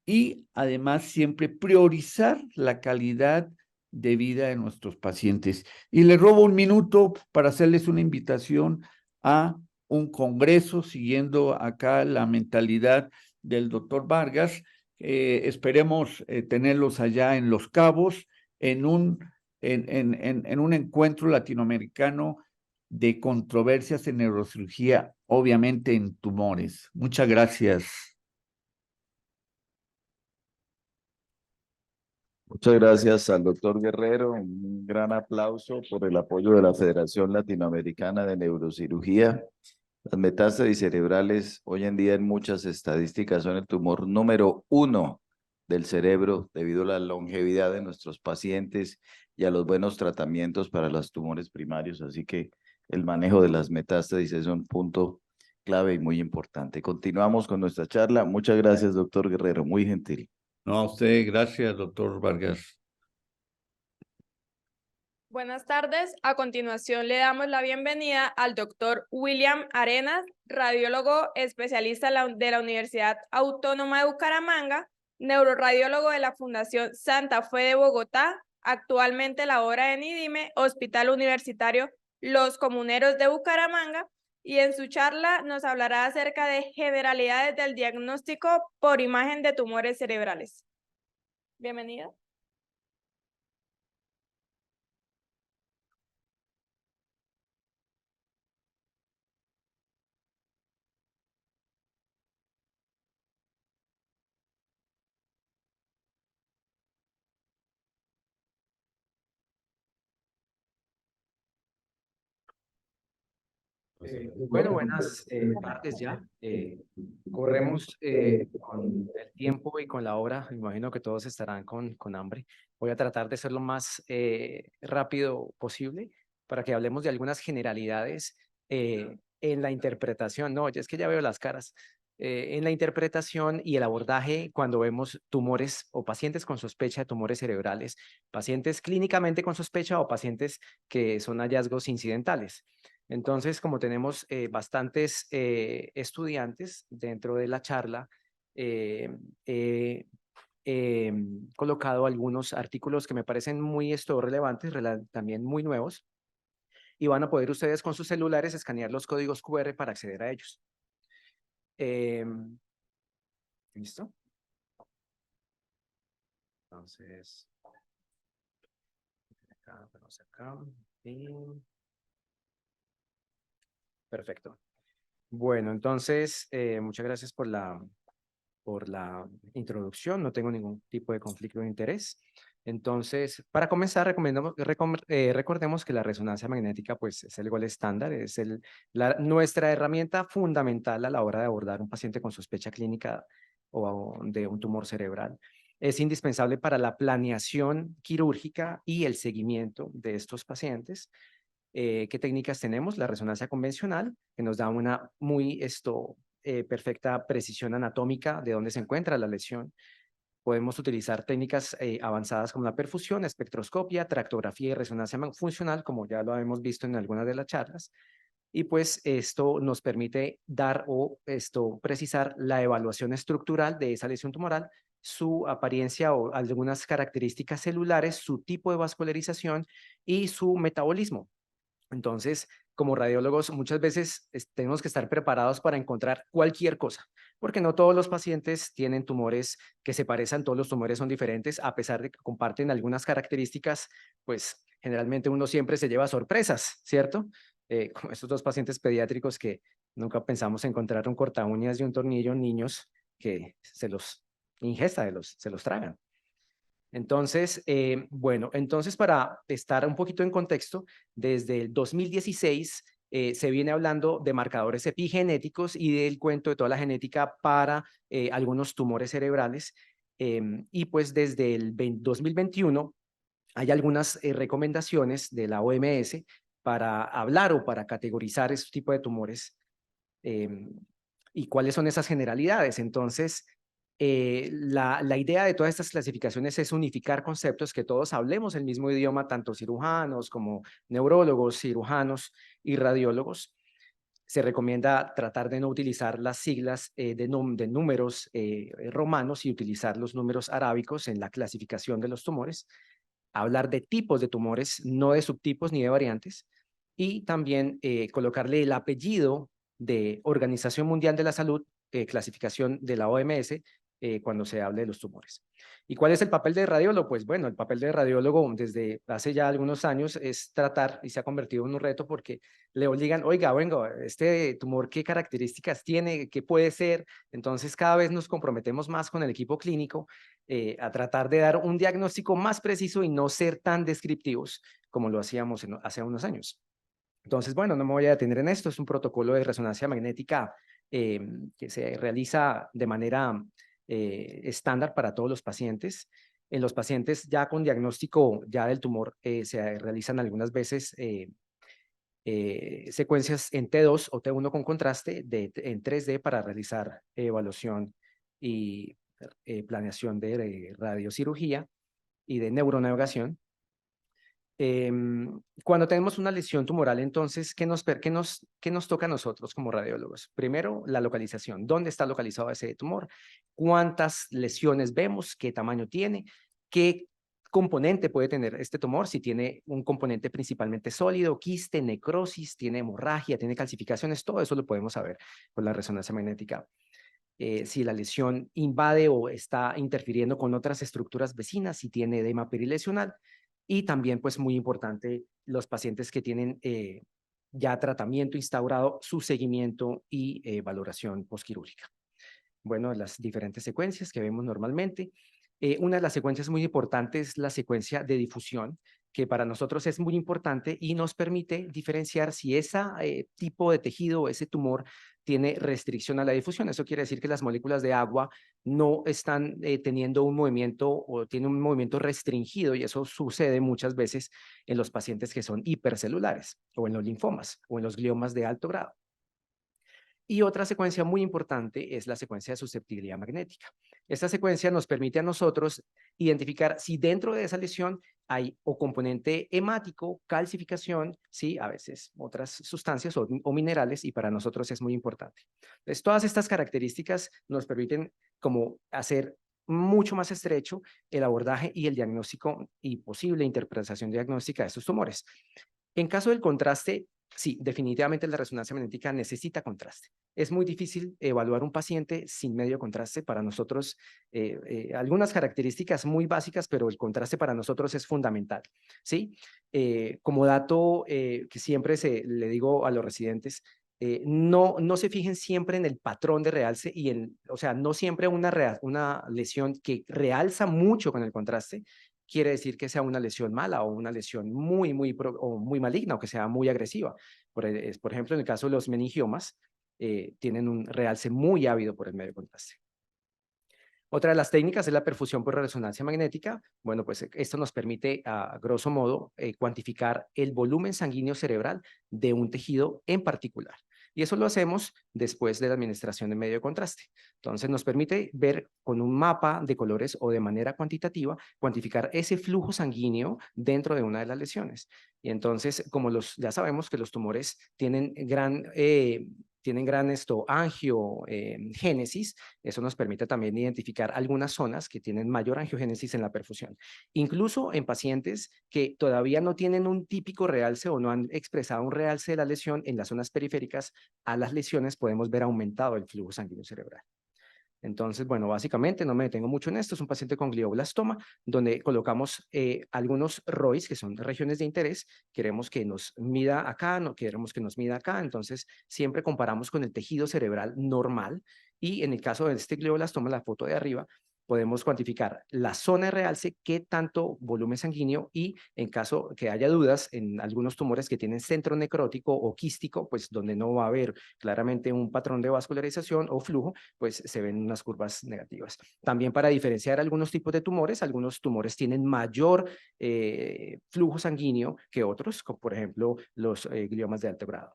Speaker 2: y además siempre priorizar la calidad de vida de nuestros pacientes. Y les robo un minuto para hacerles una invitación a un congreso, siguiendo acá la mentalidad del doctor Vargas. Esperemos tenerlos allá en Los Cabos, en un encuentro latinoamericano de controversias en neurocirugía, obviamente en tumores. Muchas gracias.
Speaker 5: Muchas gracias al doctor Guerrero. Un gran aplauso por el apoyo de la Federación Latinoamericana de Neurocirugía. Las metástasis cerebrales hoy en día en muchas estadísticas son el tumor número 1 del cerebro debido a la longevidad de nuestros pacientes y a los buenos tratamientos para los tumores primarios. Así que el manejo de las metástasis es un punto clave y muy importante. Continuamos con nuestra charla. Muchas gracias, doctor Guerrero. Muy gentil.
Speaker 2: No, a usted, gracias, doctor Vargas.
Speaker 3: Buenas tardes. A continuación le damos la bienvenida al doctor William Arenas, radiólogo especialista de la Universidad Autónoma de Bucaramanga, neuroradiólogo de la Fundación Santa Fe de Bogotá, actualmente labora en IDIME, Hospital Universitario Los Comuneros de Bucaramanga, y en su charla nos hablará acerca de generalidades del diagnóstico por imagen de tumores cerebrales. Bienvenido.
Speaker 22: Bueno, buenas tardes ya. Corremos con el tiempo y con la hora. Imagino que todos estarán con hambre. Voy a tratar de ser lo más rápido posible para que hablemos de algunas generalidades en la interpretación. No, es que ya veo las caras. En la interpretación y el abordaje cuando vemos tumores o pacientes con sospecha de tumores cerebrales, pacientes clínicamente con sospecha o pacientes que son hallazgos incidentales. Entonces, como tenemos bastantes estudiantes dentro de la charla, he colocado algunos artículos que me parecen muy relevantes, también muy nuevos, y van a poder ustedes con sus celulares escanear los códigos QR para acceder a ellos. ¿Listo? Entonces, acá, vamos acá, y... Perfecto. Bueno, entonces, muchas gracias por la introducción. No tengo ningún tipo de conflicto de interés. Entonces, para comenzar, recordemos que la resonancia magnética pues, es el gol estándar, es nuestra herramienta fundamental a la hora de abordar un paciente con sospecha clínica o de un tumor cerebral. Es indispensable para la planeación quirúrgica y el seguimiento de estos pacientes. ¿Qué técnicas tenemos? La resonancia convencional, que nos da una muy perfecta precisión anatómica de dónde se encuentra la lesión. Podemos utilizar técnicas avanzadas como la perfusión, espectroscopia, tractografía y resonancia funcional, como ya lo hemos visto en algunas de las charlas. Y pues esto nos permite dar o precisar la evaluación estructural de esa lesión tumoral, su apariencia o algunas características celulares, su tipo de vascularización y su metabolismo. Entonces, como radiólogos, muchas veces tenemos que estar preparados para encontrar cualquier cosa, porque no todos los pacientes tienen tumores que se parecen, todos los tumores son diferentes, a pesar de que comparten algunas características, pues generalmente uno siempre se lleva sorpresas, ¿cierto? Como estos dos pacientes pediátricos que Nunca pensamos encontrar un corta uñas y un tornillo en niños que se los ingesta, se los tragan. Entonces, bueno, entonces para estar un poquito en contexto, desde el 2016 se viene hablando de marcadores epigenéticos y del cuento de toda la genética para algunos tumores cerebrales. Y pues desde el 2021 hay algunas recomendaciones de la OMS para hablar o para categorizar este tipo de tumores y cuáles son esas generalidades. Entonces, la idea de todas estas clasificaciones es unificar conceptos, que todos hablemos el mismo idioma, tanto cirujanos como neurólogos, cirujanos y radiólogos. Se recomienda tratar de no utilizar las siglas de números romanos y utilizar los números arábicos en la clasificación de los tumores. Hablar de tipos de tumores, no de subtipos ni de variantes. Y también colocarle el apellido de Organización Mundial de la Salud, clasificación de la OMS, cuando se hable de los tumores. ¿Y cuál es el papel de radiólogo? Pues bueno, el papel de radiólogo desde hace ya algunos años es tratar, y se ha convertido en un reto porque le obligan, oiga, venga, este tumor, ¿qué características tiene? ¿Qué puede ser? Entonces cada vez nos comprometemos más con el equipo clínico a tratar de dar un diagnóstico más preciso y no ser tan descriptivos como lo hacíamos hace unos años. Entonces, bueno, no me voy a detener en esto, es un protocolo de resonancia magnética que se realiza de manera estándar para todos los pacientes. En los pacientes ya con diagnóstico ya del tumor se realizan algunas veces secuencias en T2 o T1 con contraste en 3D para realizar evaluación y planeación de radiocirugía y de neuronavegación. Cuando tenemos una lesión tumoral, entonces, ¿qué nos toca a nosotros como radiólogos? Primero, la localización. ¿Dónde está localizado ese tumor? ¿Cuántas lesiones vemos? ¿Qué tamaño tiene? ¿Qué componente puede tener este tumor? Si tiene un componente principalmente sólido, quiste, necrosis, tiene hemorragia, tiene calcificaciones, todo eso lo podemos saber con la resonancia magnética. Si la lesión invade o está interfiriendo con otras estructuras vecinas, si tiene edema perilesional. Y también, pues muy importante, los pacientes que tienen ya tratamiento instaurado, su seguimiento y valoración postquirúrgica. Bueno, las diferentes secuencias que vemos normalmente. Una de las secuencias muy importantes es la secuencia de difusión, que para nosotros es muy importante y nos permite diferenciar si ese tipo de tejido o ese tumor tiene restricción a la difusión. Eso quiere decir que las moléculas de agua no están teniendo un movimiento o tienen un movimiento restringido, y eso sucede muchas veces en los pacientes que son hipercelulares o en los linfomas o en los gliomas de alto grado. Y otra secuencia muy importante es la secuencia de susceptibilidad magnética. Esta secuencia nos permite a nosotros identificar si dentro de esa lesión hay o componente hemático, calcificación, sí, a veces otras sustancias o minerales, y para nosotros es muy importante. Entonces, todas estas características nos permiten como hacer mucho más estrecho el abordaje y el diagnóstico y posible interpretación diagnóstica de estos tumores. En caso del contraste, sí, definitivamente la resonancia magnética necesita contraste. Es muy difícil evaluar un paciente sin medio contraste. Para nosotros, algunas características muy básicas, pero el contraste para nosotros es fundamental, ¿sí? Como dato que siempre le digo a los residentes, no se fijen siempre en el patrón de realce o sea, no siempre una lesión que realza mucho con el contraste quiere decir que sea una lesión mala o una lesión muy maligna o que sea muy agresiva. Por ejemplo, en el caso de los meningiomas, tienen un realce muy ávido por el medio contraste. Otra de las técnicas es la perfusión por resonancia magnética. Bueno, pues esto nos permite, a grosso modo, cuantificar el volumen sanguíneo cerebral de un tejido en particular. Y eso lo hacemos después de la administración de medio de contraste. Entonces nos permite ver con un mapa de colores o de manera cuantitativa, cuantificar ese flujo sanguíneo dentro de una de las lesiones. Y entonces, como ya sabemos que los tumores tienen gran angiogénesis, eso nos permite también identificar algunas zonas que tienen mayor angiogénesis en la perfusión. Incluso en pacientes que todavía no tienen un típico realce o no han expresado un realce de la lesión, en las zonas periféricas a las lesiones podemos ver aumentado el flujo sanguíneo cerebral. Entonces, bueno, básicamente no me detengo mucho en esto. Es un paciente con glioblastoma, donde colocamos algunos ROIs, que son regiones de interés. Queremos que nos mida acá, no queremos que nos mida acá. Entonces, siempre comparamos con el tejido cerebral normal. Y en el caso de este glioblastoma, la foto de arriba, podemos cuantificar la zona de realce, qué tanto volumen sanguíneo, y en caso que haya dudas en algunos tumores que tienen centro necrótico o quístico, pues donde no va a haber claramente un patrón de vascularización o flujo, pues se ven unas curvas negativas. También para diferenciar algunos tipos de algunos tumores tienen mayor flujo sanguíneo que otros, como por ejemplo los gliomas de alto grado.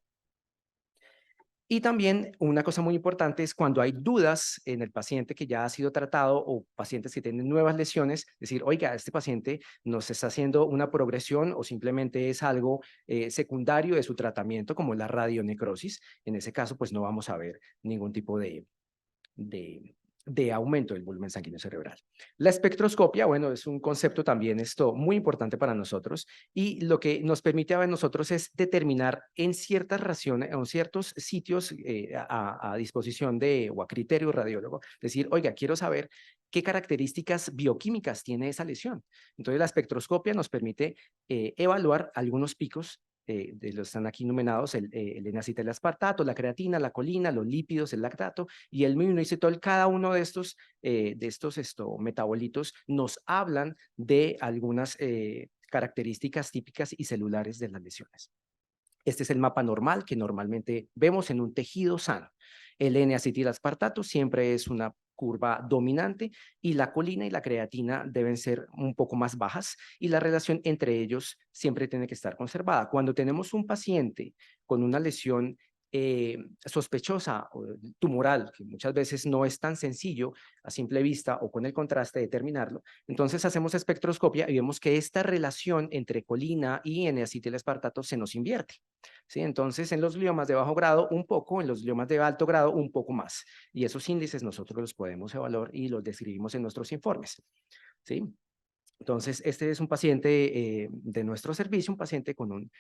Speaker 22: Y también una cosa muy importante es cuando hay dudas en el paciente que ya ha sido tratado o pacientes que tienen nuevas lesiones, decir, oiga, este paciente nos está haciendo una progresión o simplemente es algo secundario de su tratamiento, como la radionecrosis. En ese caso, pues no vamos a ver ningún tipo de aumento del volumen sanguíneo cerebral. La espectroscopia, bueno, es un concepto también esto muy importante para nosotros, y lo que nos permite a nosotros es determinar en ciertas raciones, en ciertos sitios a disposición de o a criterio radiólogo, decir, oiga, quiero saber qué características bioquímicas tiene esa lesión. Entonces la espectroscopia nos permite evaluar algunos picos de los están aquí numerados, el N-acetil aspartato, la creatina, la colina, los lípidos, el lactato y el minoinositol. Cada uno de estos, metabolitos nos hablan de algunas características típicas y celulares de las lesiones. Este es el mapa normal que normalmente vemos en un tejido sano. El N-acetil aspartato siempre es una curva dominante y la colina y la creatina deben ser un poco más bajas y la relación entre ellos siempre tiene que estar conservada. Cuando tenemos un paciente con una lesión sospechosa o tumoral, que muchas veces no es tan sencillo a simple vista o con el contraste determinarlo, entonces hacemos espectroscopia y vemos que esta relación entre colina y N-acetil aspartato se nos invierte. ¿Sí? Entonces, en los gliomas de bajo grado, un poco, en los gliomas de alto grado, un poco más. Y esos índices nosotros los podemos evaluar y los describimos en nuestros informes. ¿Sí? Entonces, este es un paciente de nuestro servicio, un paciente con un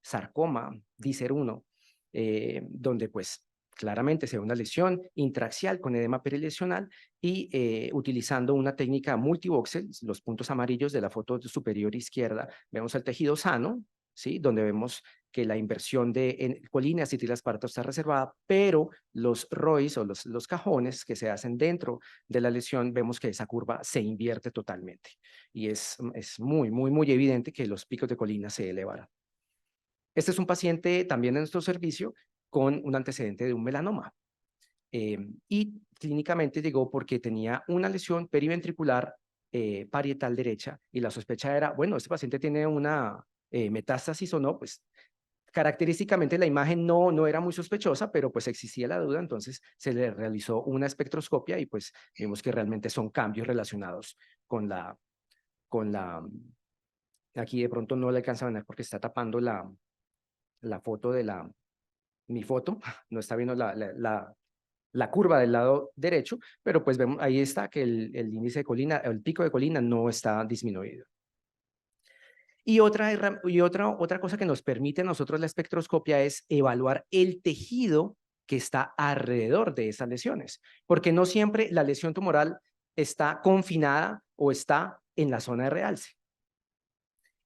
Speaker 22: sarcoma DICER1, donde pues claramente se ve una lesión intraaxial con edema perilesional y utilizando una técnica multivoxel, los puntos amarillos de la foto superior izquierda, vemos el tejido sano, ¿sí? Donde vemos que la inversión de colina y acetil-aspartato está reservada, pero los ROIs o los cajones que se hacen dentro de la lesión, vemos que esa curva se invierte totalmente. Y es muy, muy, muy evidente que los picos de colina se elevaron. Este es un paciente también en nuestro servicio con un antecedente de un melanoma. Y clínicamente llegó porque tenía una lesión periventricular parietal derecha y la sospecha era, bueno, este paciente tiene una metástasis o no, pues característicamente la imagen no era muy sospechosa, pero pues existía la duda, entonces se le realizó una espectroscopia y pues vimos que realmente son cambios relacionados con la, aquí de pronto no le alcanza a ver porque está tapando la foto de mi foto, no está viendo la curva del lado derecho, pero pues vemos, ahí está que el índice de colina, el pico de colina no está disminuido. Y otra cosa que nos permite a nosotros la espectroscopia es evaluar el tejido que está alrededor de esas lesiones, porque no siempre la lesión tumoral está confinada o está en la zona de realce.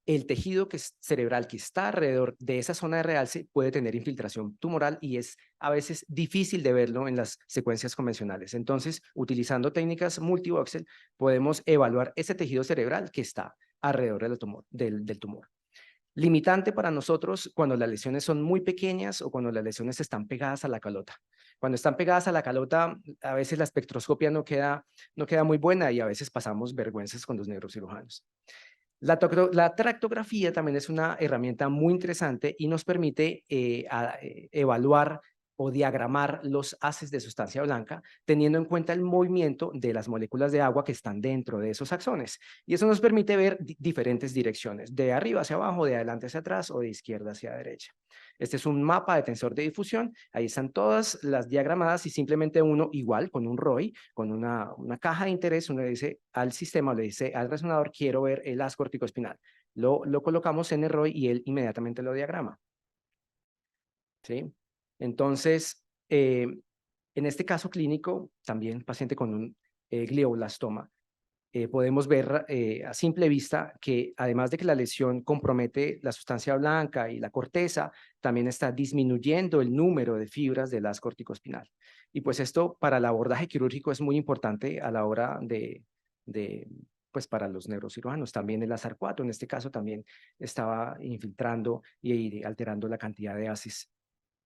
Speaker 22: El tejido cerebral que está alrededor de esa zona de realce puede tener infiltración tumoral y es a veces difícil de verlo en las secuencias convencionales. Entonces, utilizando técnicas multivoxel, podemos evaluar ese tejido cerebral que está alrededor del tumor. Limitante para nosotros cuando las lesiones son muy pequeñas o cuando las lesiones están pegadas a la calota. Cuando están pegadas a la calota, a veces la espectroscopia no queda muy buena y a veces pasamos vergüenzas con los neurocirujanos. La tractografía también es una herramienta muy interesante y nos permite evaluar o diagramar los haces de sustancia blanca, teniendo en cuenta el movimiento de las moléculas de agua que están dentro de esos axones. Y eso nos permite ver diferentes direcciones, de arriba hacia abajo, de adelante hacia atrás o de izquierda hacia derecha. Este es un mapa de tensor de difusión, ahí están todas las diagramadas y simplemente uno igual con un ROI, con una caja de interés, uno le dice al sistema, le dice al resonador, quiero ver el haz corticoespinal. Lo colocamos en el ROI y él inmediatamente lo diagrama. ¿Sí? Entonces, En este caso clínico, también paciente con un glioblastoma, podemos ver a simple vista que además de que la lesión compromete la sustancia blanca y la corteza, también está disminuyendo el número de fibras del haz corticoespinal. Y pues esto para el abordaje quirúrgico es muy importante a la hora pues para los neurocirujanos. También el azar 4 en este caso también estaba infiltrando y alterando la cantidad de haces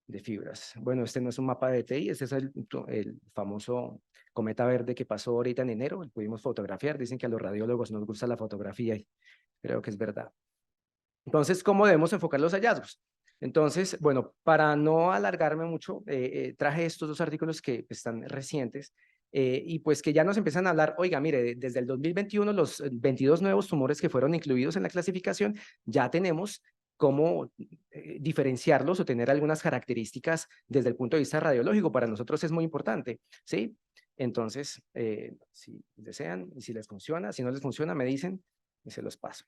Speaker 22: de fibras. Bueno, este no es un mapa de TI, este es el famoso cometa verde que pasó ahorita en enero, pudimos fotografiar, dicen que a los radiólogos nos gusta la fotografía y creo que es verdad. Entonces, ¿cómo debemos enfocar los hallazgos? Entonces, bueno, para no alargarme mucho, traje estos 2 artículos que están recientes y pues que ya nos empiezan a hablar, oiga, mire, desde el 2021 los 22 nuevos tumores que fueron incluidos en la clasificación, ya tenemos cómo diferenciarlos o tener algunas características desde el punto de vista radiológico. Para nosotros es muy importante, ¿sí? Entonces, si desean y si les funciona, si no les funciona, me dicen y se los paso.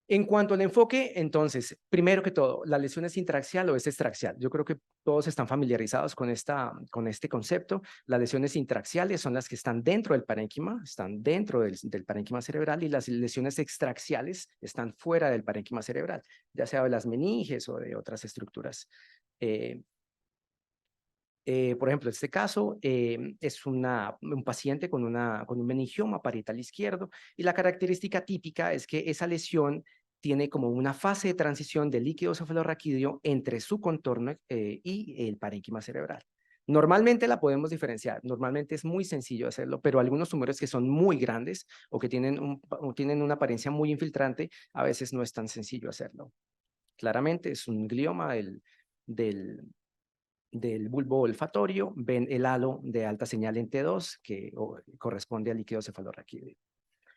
Speaker 22: En cuanto al enfoque, entonces, primero que todo, ¿la lesión es intraxial o es extraxial? Yo creo que todos están familiarizados con este concepto. Las lesiones intraxiales son las que están dentro del parénquima, están dentro del parénquima cerebral, y las lesiones extraxiales están fuera del parénquima cerebral, ya sea de las meninges o de otras estructuras. Por ejemplo, este caso es un paciente con un meningioma parietal izquierdo, y la característica típica es que esa lesión tiene como una fase de transición del líquido cefalorraquídeo entre su contorno y el parénquima cerebral. Normalmente la podemos diferenciar, normalmente es muy sencillo hacerlo, pero algunos tumores que son muy grandes o que tienen una apariencia muy infiltrante, a veces no es tan sencillo hacerlo. Claramente es un glioma del bulbo olfatorio, ven el halo de alta señal en T2 que corresponde al líquido cefalorraquídeo.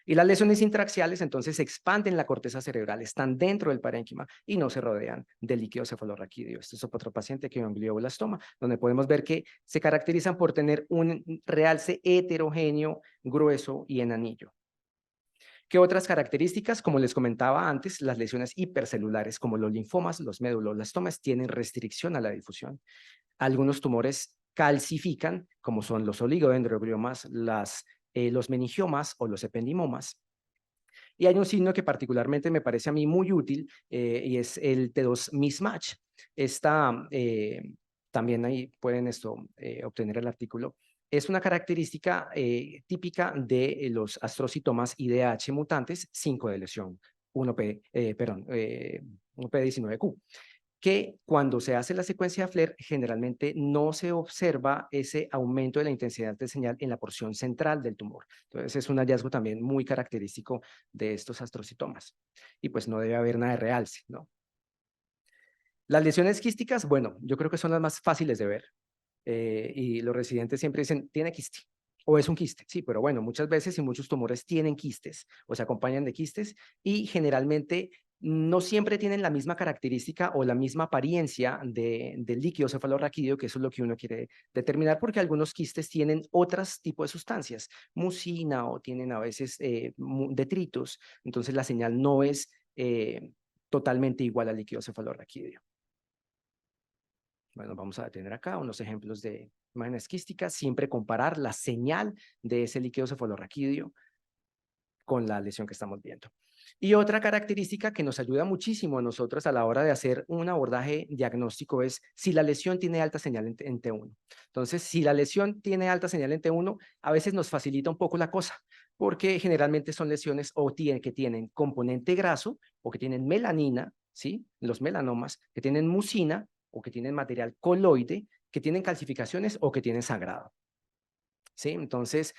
Speaker 22: Y las lesiones intraxiales entonces se expanden la corteza cerebral, están dentro del parénquima y no se rodean del líquido cefalorraquídeo. Este es otro paciente que tiene un glioblastoma, donde podemos ver que se caracterizan por tener un realce heterogéneo, grueso y en anillo. ¿Qué otras características? Como les comentaba antes, las lesiones hipercelulares como los linfomas, los meduloblastomas, tienen restricción a la difusión. Algunos tumores calcifican, como son los oligodendrogliomas, los meningiomas o los ependimomas. Y hay un signo que particularmente me parece a mí muy útil y es el T2 mismatch. También ahí pueden obtener el artículo. Es una característica típica de los astrocitomas IDH mutantes 5 de lesión, 1P19Q. Que cuando se hace la secuencia de FLAIR generalmente no se observa ese aumento de la intensidad de señal en la porción central del tumor. Entonces es un hallazgo también muy característico de estos astrocitomas. Y pues no debe haber nada de realce, ¿no? Las lesiones quísticas, bueno, yo creo que son las más fáciles de ver. Y los residentes siempre dicen, tiene quiste. O es un quiste, sí, pero bueno, muchas veces y muchos tumores tienen quistes o se acompañan de quistes y generalmente no siempre tienen la misma característica o la misma apariencia del líquido cefalorraquídeo, que eso es lo que uno quiere determinar, porque algunos quistes tienen otros tipos de sustancias, mucina o tienen a veces detritos, entonces la señal no es totalmente igual al líquido cefalorraquídeo. Bueno, vamos a tener acá unos ejemplos de imágenes quísticas, siempre comparar la señal de ese líquido cefalorraquídeo con la lesión que estamos viendo. Y otra característica que nos ayuda muchísimo a nosotros a la hora de hacer un abordaje diagnóstico es si la lesión tiene alta señal en T1. Entonces, si la lesión tiene alta señal en T1, a veces nos facilita un poco la cosa, porque generalmente son lesiones que tienen componente graso o que tienen melanina, ¿sí? Los melanomas, que tienen mucina o que tienen material coloide, que tienen calcificaciones o que tienen sangrado. ¿Sí? Entonces,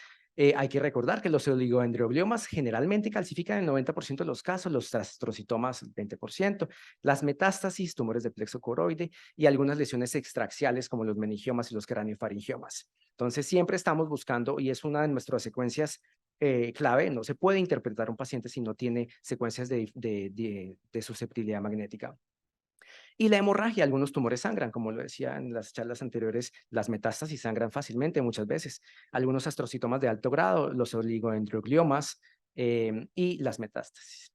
Speaker 22: hay que recordar que los oligodendrogliomas generalmente calcifican en el 90% de los casos, los astrocitomas el 20%, las metástasis, tumores de plexo coroide y algunas lesiones extraxiales como los meningiomas y los craneofaringiomas. Entonces, siempre estamos buscando, y es una de nuestras secuencias clave, no se puede interpretar un paciente si no tiene secuencias de susceptibilidad magnética. Y la hemorragia, algunos tumores sangran, como lo decía en las charlas anteriores, las metástasis sangran fácilmente muchas veces. Algunos astrocitomas de alto grado, los oligodendrogliomas y las metástasis.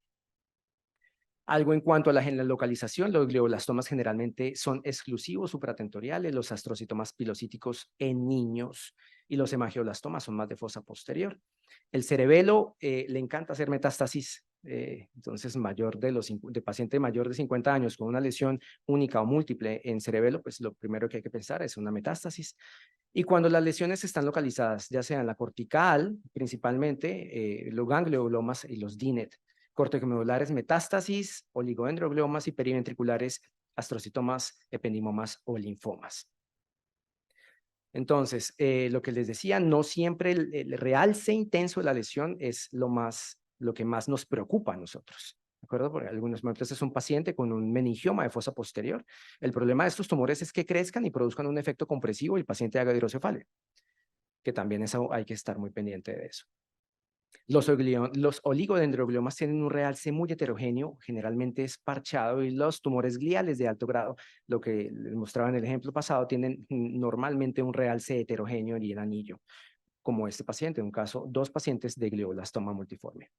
Speaker 22: Algo en cuanto a la localización, los glioblastomas generalmente son exclusivos supratentoriales, los astrocitomas pilocíticos en niños y los hemangioblastomas son más de fosa posterior. El cerebelo le encanta hacer metástasis, entonces de paciente mayor de 50 años con una lesión única o múltiple en cerebelo, pues lo primero que hay que pensar es una metástasis. Y cuando las lesiones están localizadas, ya sea en la cortical, principalmente los ganglioblomas y los DINET, corticomedulares, metástasis, oligodendrogliomas y periventriculares, astrocitomas, ependimomas o linfomas. Entonces, lo que les decía, no siempre el realce intenso de la lesión es lo que más nos preocupa a nosotros. ¿De acuerdo? Porque algunos momentos es un paciente con un meningioma de fosa posterior. El problema de estos tumores es que crezcan y produzcan un efecto compresivo y el paciente haga hidrocefalia, que también hay que estar muy pendiente de eso. Los oligodendrogliomas tienen un realce muy heterogéneo, generalmente es parchado, y los tumores gliales de alto grado, lo que les mostraba en el ejemplo pasado, tienen normalmente un realce heterogéneo y en anillo, como este paciente, en un caso, 2 pacientes de glioblastoma multiforme.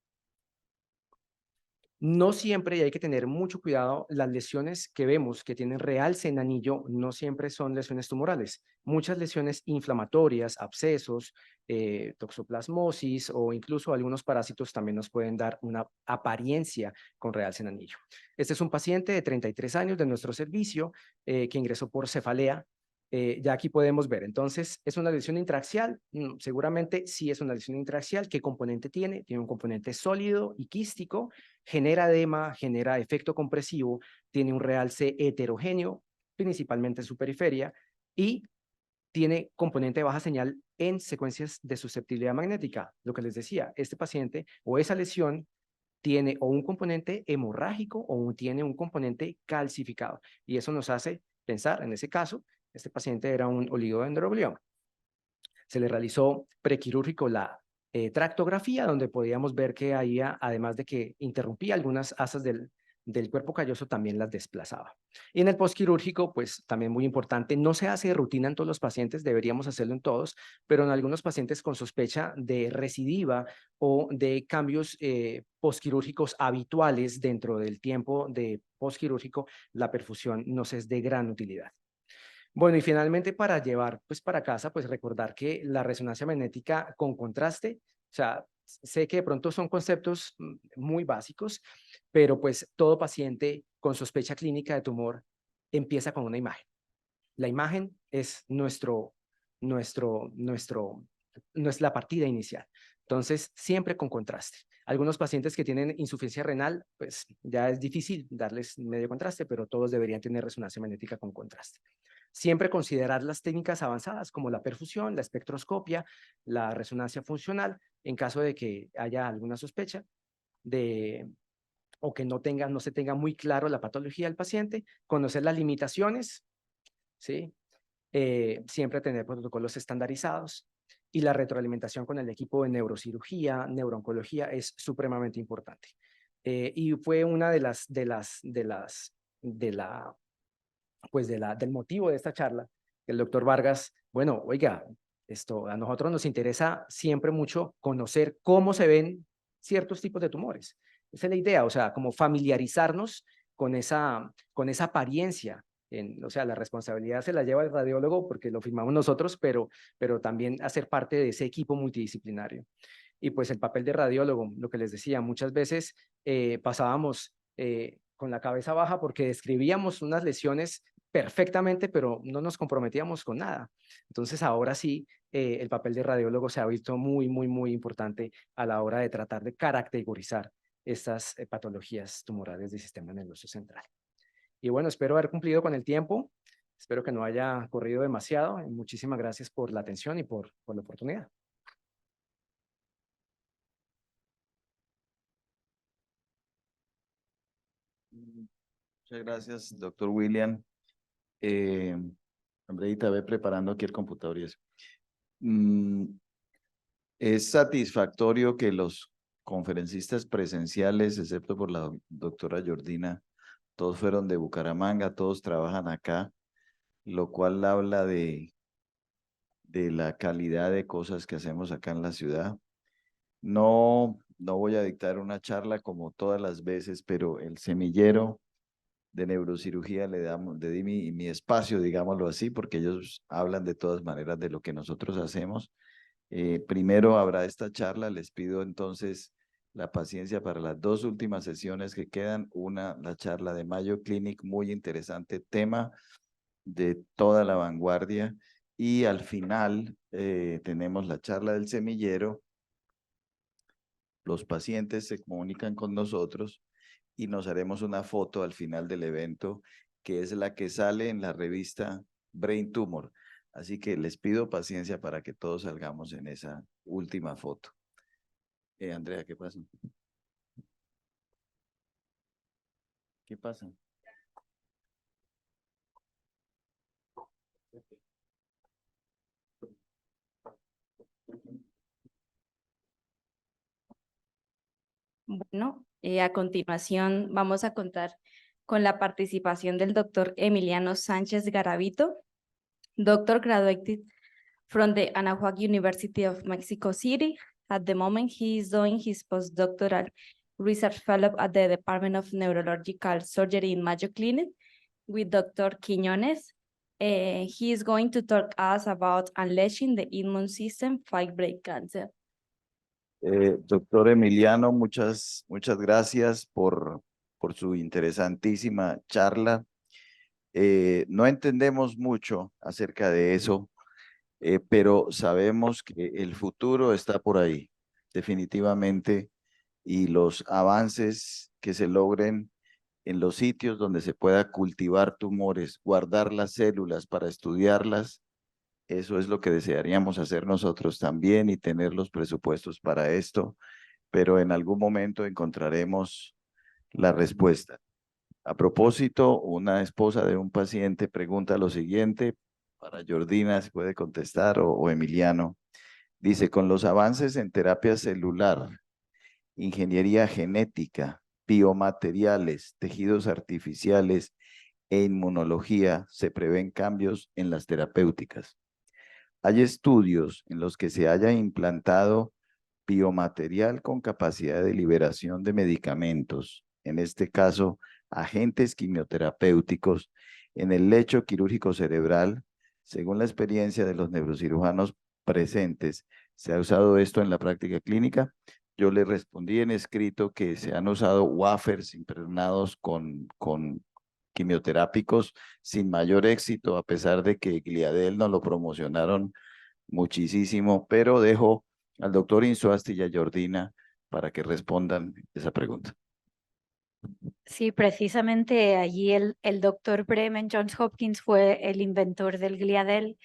Speaker 22: No siempre, y hay que tener mucho cuidado, las lesiones que vemos que tienen realce en anillo no siempre son lesiones tumorales. Muchas lesiones inflamatorias, abscesos, toxoplasmosis o incluso algunos parásitos también nos pueden dar una apariencia con realce en anillo. Este es un paciente de 33 años de nuestro servicio que ingresó por cefalea. Ya aquí podemos ver, entonces, ¿es una lesión intraaxial? Seguramente sí es una lesión intraaxial. ¿Qué componente tiene? Tiene un componente sólido y quístico, genera edema, genera efecto compresivo, tiene un realce heterogéneo, principalmente en su periferia, y tiene componente de baja señal en secuencias de susceptibilidad magnética. Lo que les decía, este paciente o esa lesión tiene o un componente hemorrágico o tiene un componente calcificado, y eso nos hace pensar, en ese caso, este paciente era un oligodendroglioma. Se le realizó prequirúrgico la tractografía, donde podíamos ver que había, además de que interrumpía algunas asas del cuerpo calloso, también las desplazaba. Y en el postquirúrgico, pues también muy importante, no se hace de rutina en todos los pacientes, deberíamos hacerlo en todos, pero en algunos pacientes con sospecha de recidiva o de cambios postquirúrgicos habituales dentro del tiempo de postquirúrgico, la perfusión nos es de gran utilidad. Bueno, y finalmente para llevar pues para casa, pues recordar que la resonancia magnética con contraste, o sea, sé que de pronto son conceptos muy básicos, pero pues todo paciente con sospecha clínica de tumor empieza con una imagen. La imagen es no es la partida inicial. Entonces, siempre con contraste. Algunos pacientes que tienen insuficiencia renal, pues ya es difícil darles medio contraste, pero todos deberían tener resonancia magnética con contraste. Siempre considerar las técnicas avanzadas como la perfusión, la espectroscopia, la resonancia funcional, en caso de que haya alguna sospecha o que no se tenga muy claro la patología del paciente, conocer las limitaciones, ¿sí? Siempre tener protocolos estandarizados, y la retroalimentación con el equipo de neurocirugía, neurooncología es supremamente importante. Y fue una del motivo de esta charla, el doctor Vargas, bueno, oiga, a nosotros nos interesa siempre mucho conocer cómo se ven ciertos tipos de tumores. Esa es la idea, o sea, como familiarizarnos con esa apariencia. O sea, la responsabilidad se la lleva el radiólogo porque lo firmamos nosotros, pero también hacer parte de ese equipo multidisciplinario. Y pues el papel de radiólogo, lo que les decía, muchas veces pasábamos con la cabeza baja porque describíamos unas lesiones perfectamente, pero no nos comprometíamos con nada. Entonces ahora sí, el papel de radiólogo se ha visto muy, muy, muy importante a la hora de tratar de caracterizar estas patologías tumorales del sistema nervioso central. Y bueno, espero haber cumplido con el tiempo. Espero que no haya corrido demasiado. Muchísimas gracias por la atención y por la oportunidad.
Speaker 5: Muchas gracias, doctor William. Andreita, ve preparando aquí el computador y eso. Es satisfactorio que los conferencistas presenciales, excepto por la doctora Jordina, todos fueron de Bucaramanga, todos trabajan acá, lo cual habla de la calidad de cosas que hacemos acá en la ciudad. No no voy a dictar una charla como todas las veces, pero el semillero de neurocirugía le di mi espacio, digámoslo así, porque ellos hablan de todas maneras de lo que nosotros hacemos. Primero habrá esta charla, les pido entonces la paciencia para las dos últimas sesiones que quedan. Una, la charla de Mayo Clinic, muy interesante tema de toda la vanguardia. Y al final tenemos la charla del semillero. Los pacientes se comunican con nosotros y nos haremos una foto al final del evento, que es la que sale en la revista Brain Tumor. Así que les pido paciencia para que todos salgamos en esa última foto. Andrea, ¿qué pasa? ¿Qué pasa?
Speaker 18: Bueno, a continuación vamos a contar con la participación del doctor Emiliano Sánchez Garavito, doctor graduated from the Anahuac University of Mexico City. At the moment, he is doing his postdoctoral research fellow at the Department of Neurological Surgery in Mayo Clinic with Dr. Quiñones. He is going to talk us about unleashing the immune system fight breast cancer.
Speaker 5: Doctor Emiliano, muchas gracias por su interesantísima charla. No entendemos mucho acerca de eso, pero sabemos que el futuro está por ahí, definitivamente, y los avances que se logren en los sitios donde se pueda cultivar tumores, guardar las células para estudiarlas, eso es lo que desearíamos hacer nosotros también y tener los presupuestos para esto, pero en algún momento encontraremos la respuesta. A propósito, una esposa de un paciente pregunta lo siguiente, para Jordina, si puede contestar, o Emiliano. Dice, con los avances en terapia celular, ingeniería genética, biomateriales, tejidos artificiales e inmunología, se prevén cambios en las terapéuticas. Hay estudios en los que se haya implantado biomaterial con capacidad de liberación de medicamentos, en este caso, agentes quimioterapéuticos, en el lecho quirúrgico cerebral. Según la experiencia de los neurocirujanos presentes, ¿se ha usado esto en la práctica clínica? Yo le respondí en escrito que se han usado wafers impregnados con quimioterápicos sin mayor éxito, a pesar de que Gliadel nos lo promocionaron muchísimo, pero dejo al doctor Insuasti y a Jordina para que respondan esa pregunta.
Speaker 19: Sí, precisamente allí el doctor Bremen Johns Hopkins fue el inventor del Gliadel,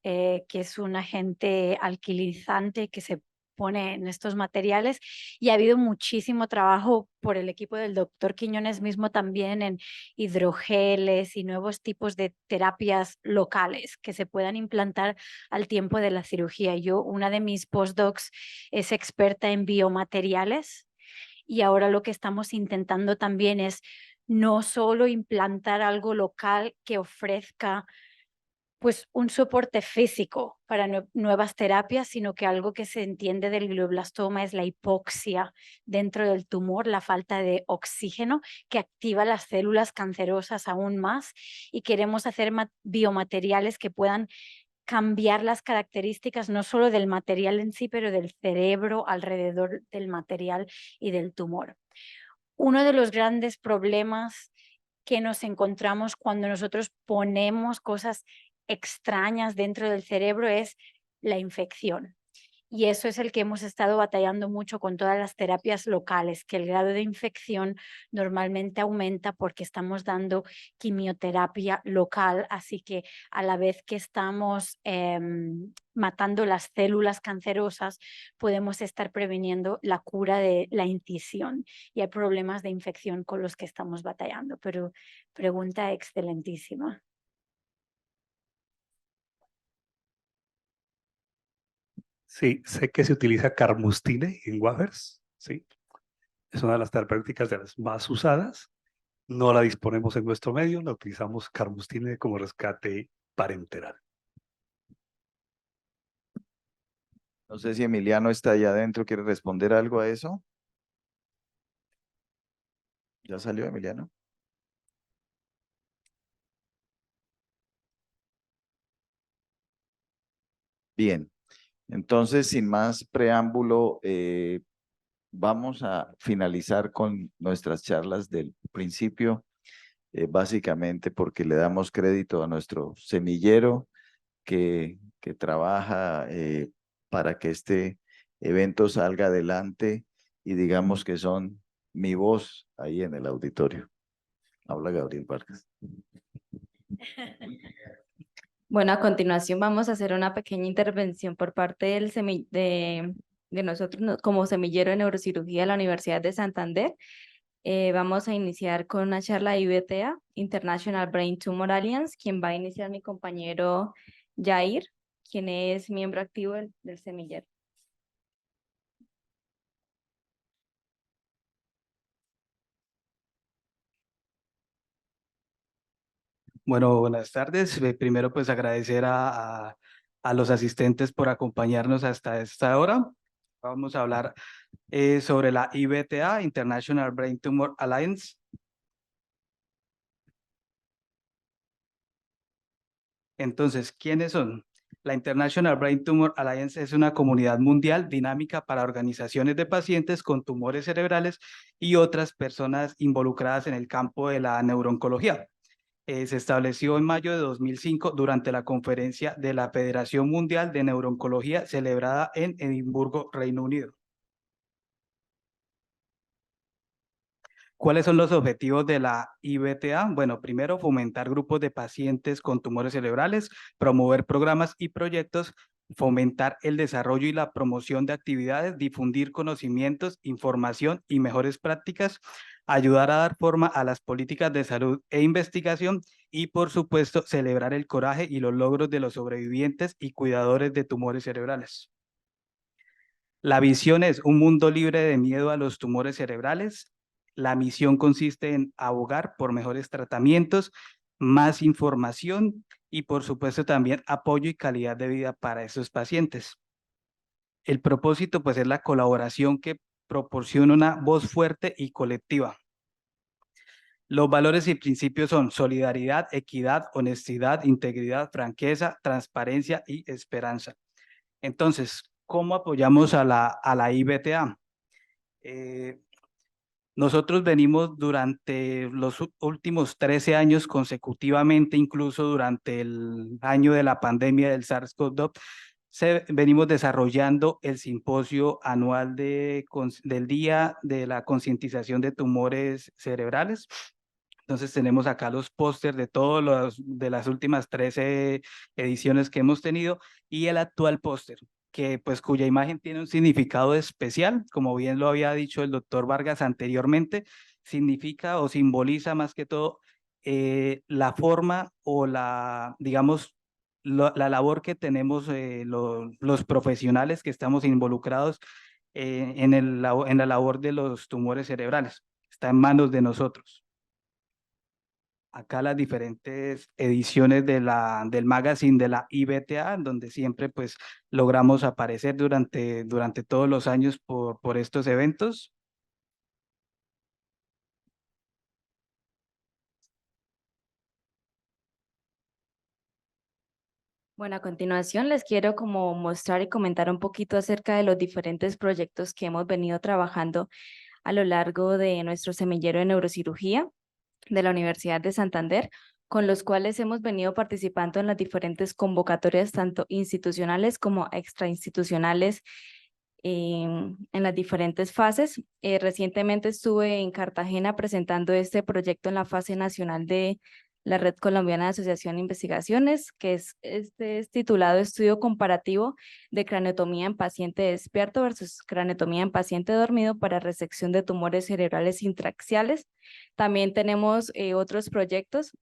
Speaker 19: que es un agente alquilizante que se pone en estos materiales, y ha habido muchísimo trabajo por el equipo del doctor Quiñones mismo también en hidrogeles y nuevos tipos de terapias locales que se puedan implantar al tiempo de la cirugía. Una de mis postdocs es experta en biomateriales, y ahora lo que estamos intentando también es no solo implantar algo local que ofrezca pues un soporte físico para nuevas terapias, sino que algo que se entiende del glioblastoma es la hipoxia dentro del tumor, la falta de oxígeno que activa las células cancerosas aún más, y queremos hacer biomateriales que puedan cambiar las características no solo del material en sí, pero del cerebro alrededor del material y del tumor. Uno de los grandes problemas que nos encontramos cuando nosotros ponemos cosas extrañas dentro del cerebro es la infección. Y eso es el que hemos estado batallando mucho con todas las terapias locales, que el grado de infección normalmente aumenta porque estamos dando quimioterapia local, así que a la vez que estamos matando las células cancerosas, podemos estar previniendo la cura de la incisión, y hay problemas de infección con los que estamos batallando. Pero pregunta excelentísima.
Speaker 21: Sí, sé que se utiliza carmustine en wafers, sí. Es una de las terapéuticas de las más usadas. No la disponemos en nuestro medio, la utilizamos carmustine como rescate parenteral.
Speaker 5: No sé si Emiliano está allá adentro, ¿quiere responder algo a eso? ¿Ya salió, Emiliano? Bien, entonces, sin más preámbulo, vamos a finalizar con nuestras charlas del principio, básicamente porque le damos crédito a nuestro semillero que trabaja para que este evento salga adelante y digamos que son mi voz ahí en el auditorio. Habla Gabriel Vargas.
Speaker 18: Bueno, a continuación vamos a hacer una pequeña intervención por parte de nosotros como semillero de neurocirugía de la Universidad de Santander. Vamos a iniciar con una charla de IBTA, International Brain Tumor Alliance, quien va a iniciar mi compañero Jair, quien es miembro activo del semillero.
Speaker 21: Bueno, buenas tardes. Primero, pues agradecer a los asistentes por acompañarnos hasta esta hora. Vamos a hablar sobre la IBTA, International Brain Tumor Alliance. Entonces, ¿quiénes son? La International Brain Tumor Alliance es una comunidad mundial dinámica para organizaciones de pacientes con tumores cerebrales y otras personas involucradas en el campo de la neurooncología. Se estableció en mayo de 2005 durante la conferencia de la Federación Mundial de Neurooncología celebrada en Edimburgo, Reino Unido. ¿Cuáles son los objetivos de la IBTA? Bueno, primero, fomentar grupos de pacientes con tumores cerebrales, promover programas y proyectos, fomentar el desarrollo y la promoción de actividades, difundir conocimientos, información y mejores prácticas, ayudar a dar forma a las políticas de salud e investigación y, por supuesto, celebrar el coraje y los logros de los sobrevivientes y cuidadores de tumores cerebrales. La visión es un mundo libre de miedo a los tumores cerebrales. La misión consiste en abogar por mejores tratamientos, más información y, por supuesto, también apoyo y calidad de vida para esos pacientes. El propósito, pues, es la colaboración que proporciona una voz fuerte y colectiva. Los valores y principios son solidaridad, equidad, honestidad, integridad, franqueza, transparencia y esperanza. Entonces, ¿cómo apoyamos a la IBTA? Nosotros venimos durante los últimos 13 años consecutivamente, incluso durante el año de la pandemia del SARS-CoV-2, venimos desarrollando el simposio anual del Día de la Concientización de Tumores Cerebrales. Entonces tenemos acá los pósters de de las últimas 13 ediciones que hemos tenido y el actual póster, que pues cuya imagen tiene un significado especial, como bien lo había dicho el doctor Vargas anteriormente, significa o simboliza más que todo la forma o digamos, la labor que tenemos los profesionales que estamos involucrados en la labor de los tumores cerebrales. Está en manos de nosotros. Acá las diferentes ediciones del magazine de la IBTA, donde siempre pues logramos aparecer durante todos los años por estos eventos.
Speaker 18: Bueno, a continuación les quiero como mostrar y comentar un poquito acerca de los diferentes proyectos que hemos venido trabajando a lo largo de nuestro semillero de neurocirugía de la Universidad de Santander, con los cuales hemos venido participando en las diferentes convocatorias, tanto institucionales como extrainstitucionales, en las diferentes fases. Recientemente estuve en Cartagena presentando este proyecto en la fase nacional de la Red Colombiana de Asociación de Investigaciones, que es titulado Estudio Comparativo de Craneotomía en Paciente Despierto versus Craneotomía en Paciente Dormido para Resección de Tumores Cerebrales Intraxiales. También tenemos otros proyectos.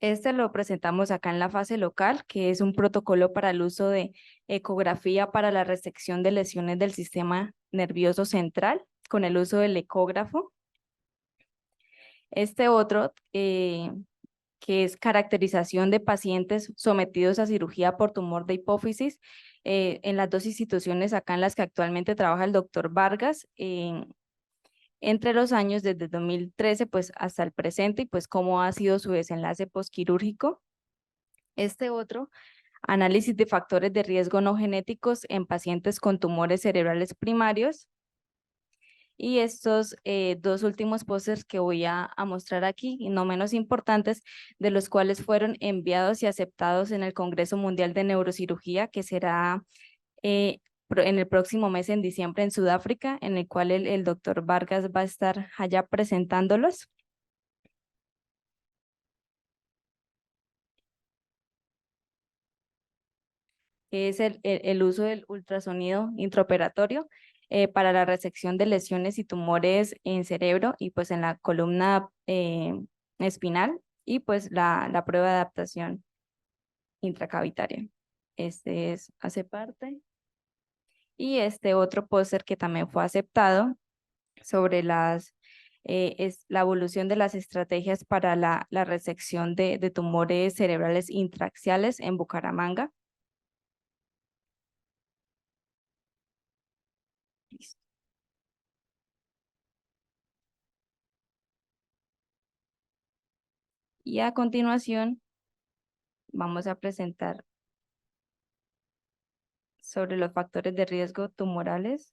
Speaker 18: Este lo presentamos acá en la fase local, que es un protocolo para el uso de ecografía para la resección de lesiones del sistema nervioso central con el uso del ecógrafo. Este otro, que es caracterización de pacientes sometidos a cirugía por tumor de hipófisis, en las dos instituciones acá en las que actualmente trabaja el doctor Vargas, en
Speaker 3: entre los años desde 2013 pues hasta el presente y pues cómo ha sido su desenlace postquirúrgico. Este otro, análisis de factores de riesgo no genéticos en pacientes con tumores cerebrales primarios. Y estos dos últimos pósters que voy a mostrar aquí, y no menos importantes, de los cuales fueron enviados y aceptados en el Congreso Mundial de Neurocirugía, que será en el próximo mes en diciembre en Sudáfrica, en el cual el doctor Vargas va a estar allá presentándolos. Es el uso del ultrasonido intraoperatorio para la resección de lesiones y tumores en cerebro y pues en la columna espinal, y pues la prueba de adaptación intracavitaria. Hace parte. Y este otro póster que también fue aceptado sobre es la evolución de las estrategias para la resección de tumores cerebrales intraaxiales en Bucaramanga. Listo. Y a continuación vamos a presentar sobre los factores de riesgo tumorales.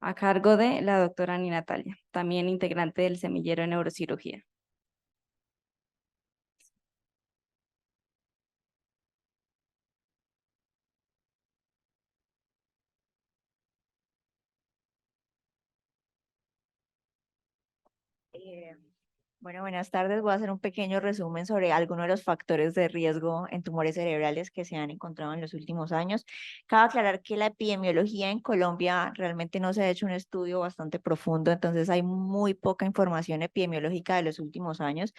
Speaker 3: A cargo de la doctora Nina Natalia, también integrante del semillero de neurocirugía.
Speaker 10: Bueno, buenas tardes. Voy a hacer un pequeño resumen sobre algunos de los factores de riesgo en tumores cerebrales que se han encontrado en los últimos años. Cabe aclarar que la epidemiología en Colombia realmente no se ha hecho un estudio bastante profundo, entonces hay muy poca información epidemiológica de los últimos años.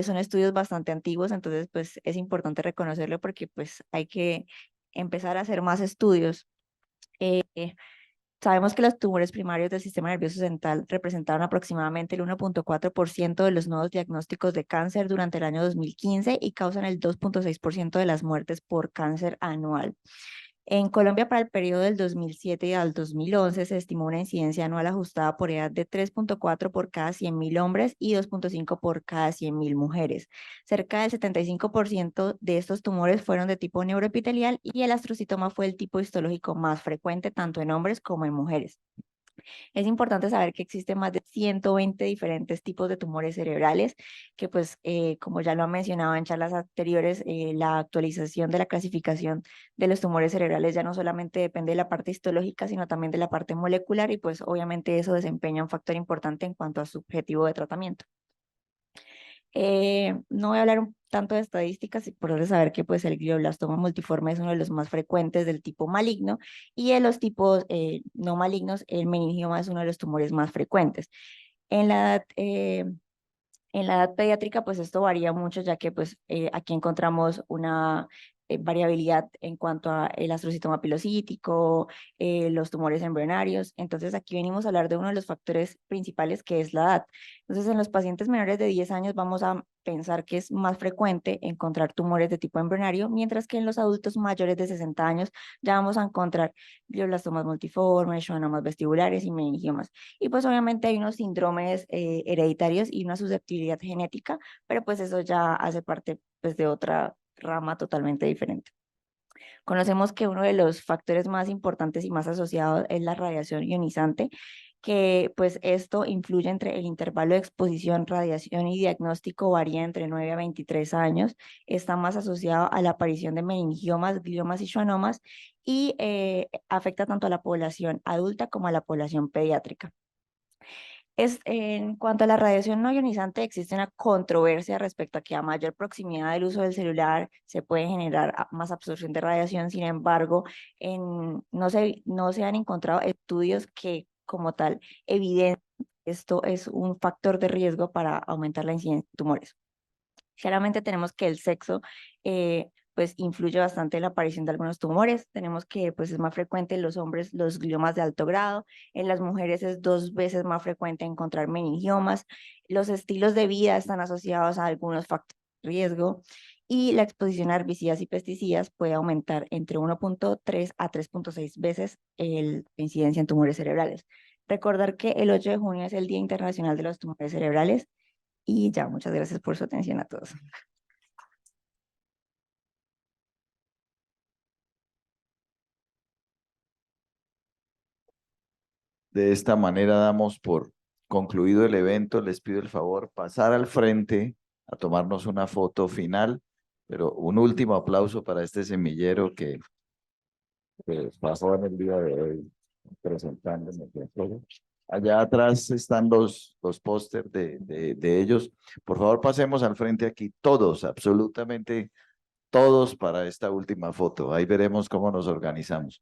Speaker 10: Son estudios bastante antiguos, entonces pues es importante reconocerlo porque pues hay que empezar a hacer más estudios. Sabemos que los tumores primarios del sistema nervioso central representaron aproximadamente el 1.4% de los nuevos diagnósticos de cáncer durante el año 2015 y causan el 2.6% de las muertes por cáncer anual. En Colombia, para el periodo del 2007 al 2011, se estimó una incidencia anual ajustada por edad de 3.4 por cada 100.000 hombres y 2.5 por cada 100.000 mujeres. Cerca del 75% de estos tumores fueron de tipo neuroepitelial y el astrocitoma fue el tipo histológico más frecuente tanto en hombres como en mujeres. Es importante saber que existen más de 120 diferentes tipos de tumores cerebrales, que pues como ya lo han mencionado en charlas anteriores, la actualización de la clasificación de los tumores cerebrales ya no solamente depende de la parte histológica, sino también de la parte molecular y pues obviamente eso desempeña un factor importante en cuanto a su objetivo de tratamiento. No voy a hablar tanto de estadísticas, por saber que pues el glioblastoma multiforme es uno de los más frecuentes del tipo maligno y en los tipos no malignos el meningioma es uno de los tumores más frecuentes. En la edad pediátrica, pues esto varía mucho, ya que pues aquí encontramos una variabilidad en cuanto a el astrocitoma pilocítico, los tumores embrionarios. Entonces aquí venimos a hablar de uno de los factores principales, que es la edad. Entonces en los pacientes menores de 10 años vamos a pensar que es más frecuente encontrar tumores de tipo embrionario, mientras que en los adultos mayores de 60 años ya vamos a encontrar glioblastomas multiformes, schwannomas vestibulares y meningiomas. Y pues obviamente hay unos síndromes hereditarios y una susceptibilidad genética, pero pues eso ya hace parte pues de otra rama totalmente diferente. Conocemos que uno de los factores más importantes y más asociados es la radiación ionizante, que pues esto influye entre el intervalo de exposición, radiación y diagnóstico varía entre 9 a 23 años, está más asociado a la aparición de meningiomas, gliomas y schwannomas y afecta tanto a la población adulta como a la población pediátrica. En cuanto a la radiación no ionizante, existe una controversia respecto a que a mayor proximidad del uso del celular se puede generar más absorción de radiación. Sin embargo, no se han encontrado estudios que como tal evidencien esto es un factor de riesgo para aumentar la incidencia de tumores. Claramente tenemos que el sexo pues pues influye bastante en la aparición de algunos tumores. Tenemos que pues es más frecuente en los hombres los gliomas de alto grado, en las mujeres es 2 veces más frecuente encontrar meningiomas. Los estilos de vida están asociados a algunos factores de riesgo y la exposición a herbicidas y pesticidas puede aumentar entre 1.3 a 3.6 veces la incidencia en tumores cerebrales. Recordar que el 8 de junio es el Día Internacional de los Tumores Cerebrales y ya, muchas gracias por su atención a todos.
Speaker 5: De esta manera damos por concluido el evento. Les pido el favor pasar al frente a tomarnos una foto final, pero un último aplauso para este semillero que pasó en el día de hoy presentándome. Allá atrás están los pósters de ellos. Por favor, pasemos al frente aquí, todos, absolutamente todos para esta última foto. Ahí veremos cómo nos organizamos.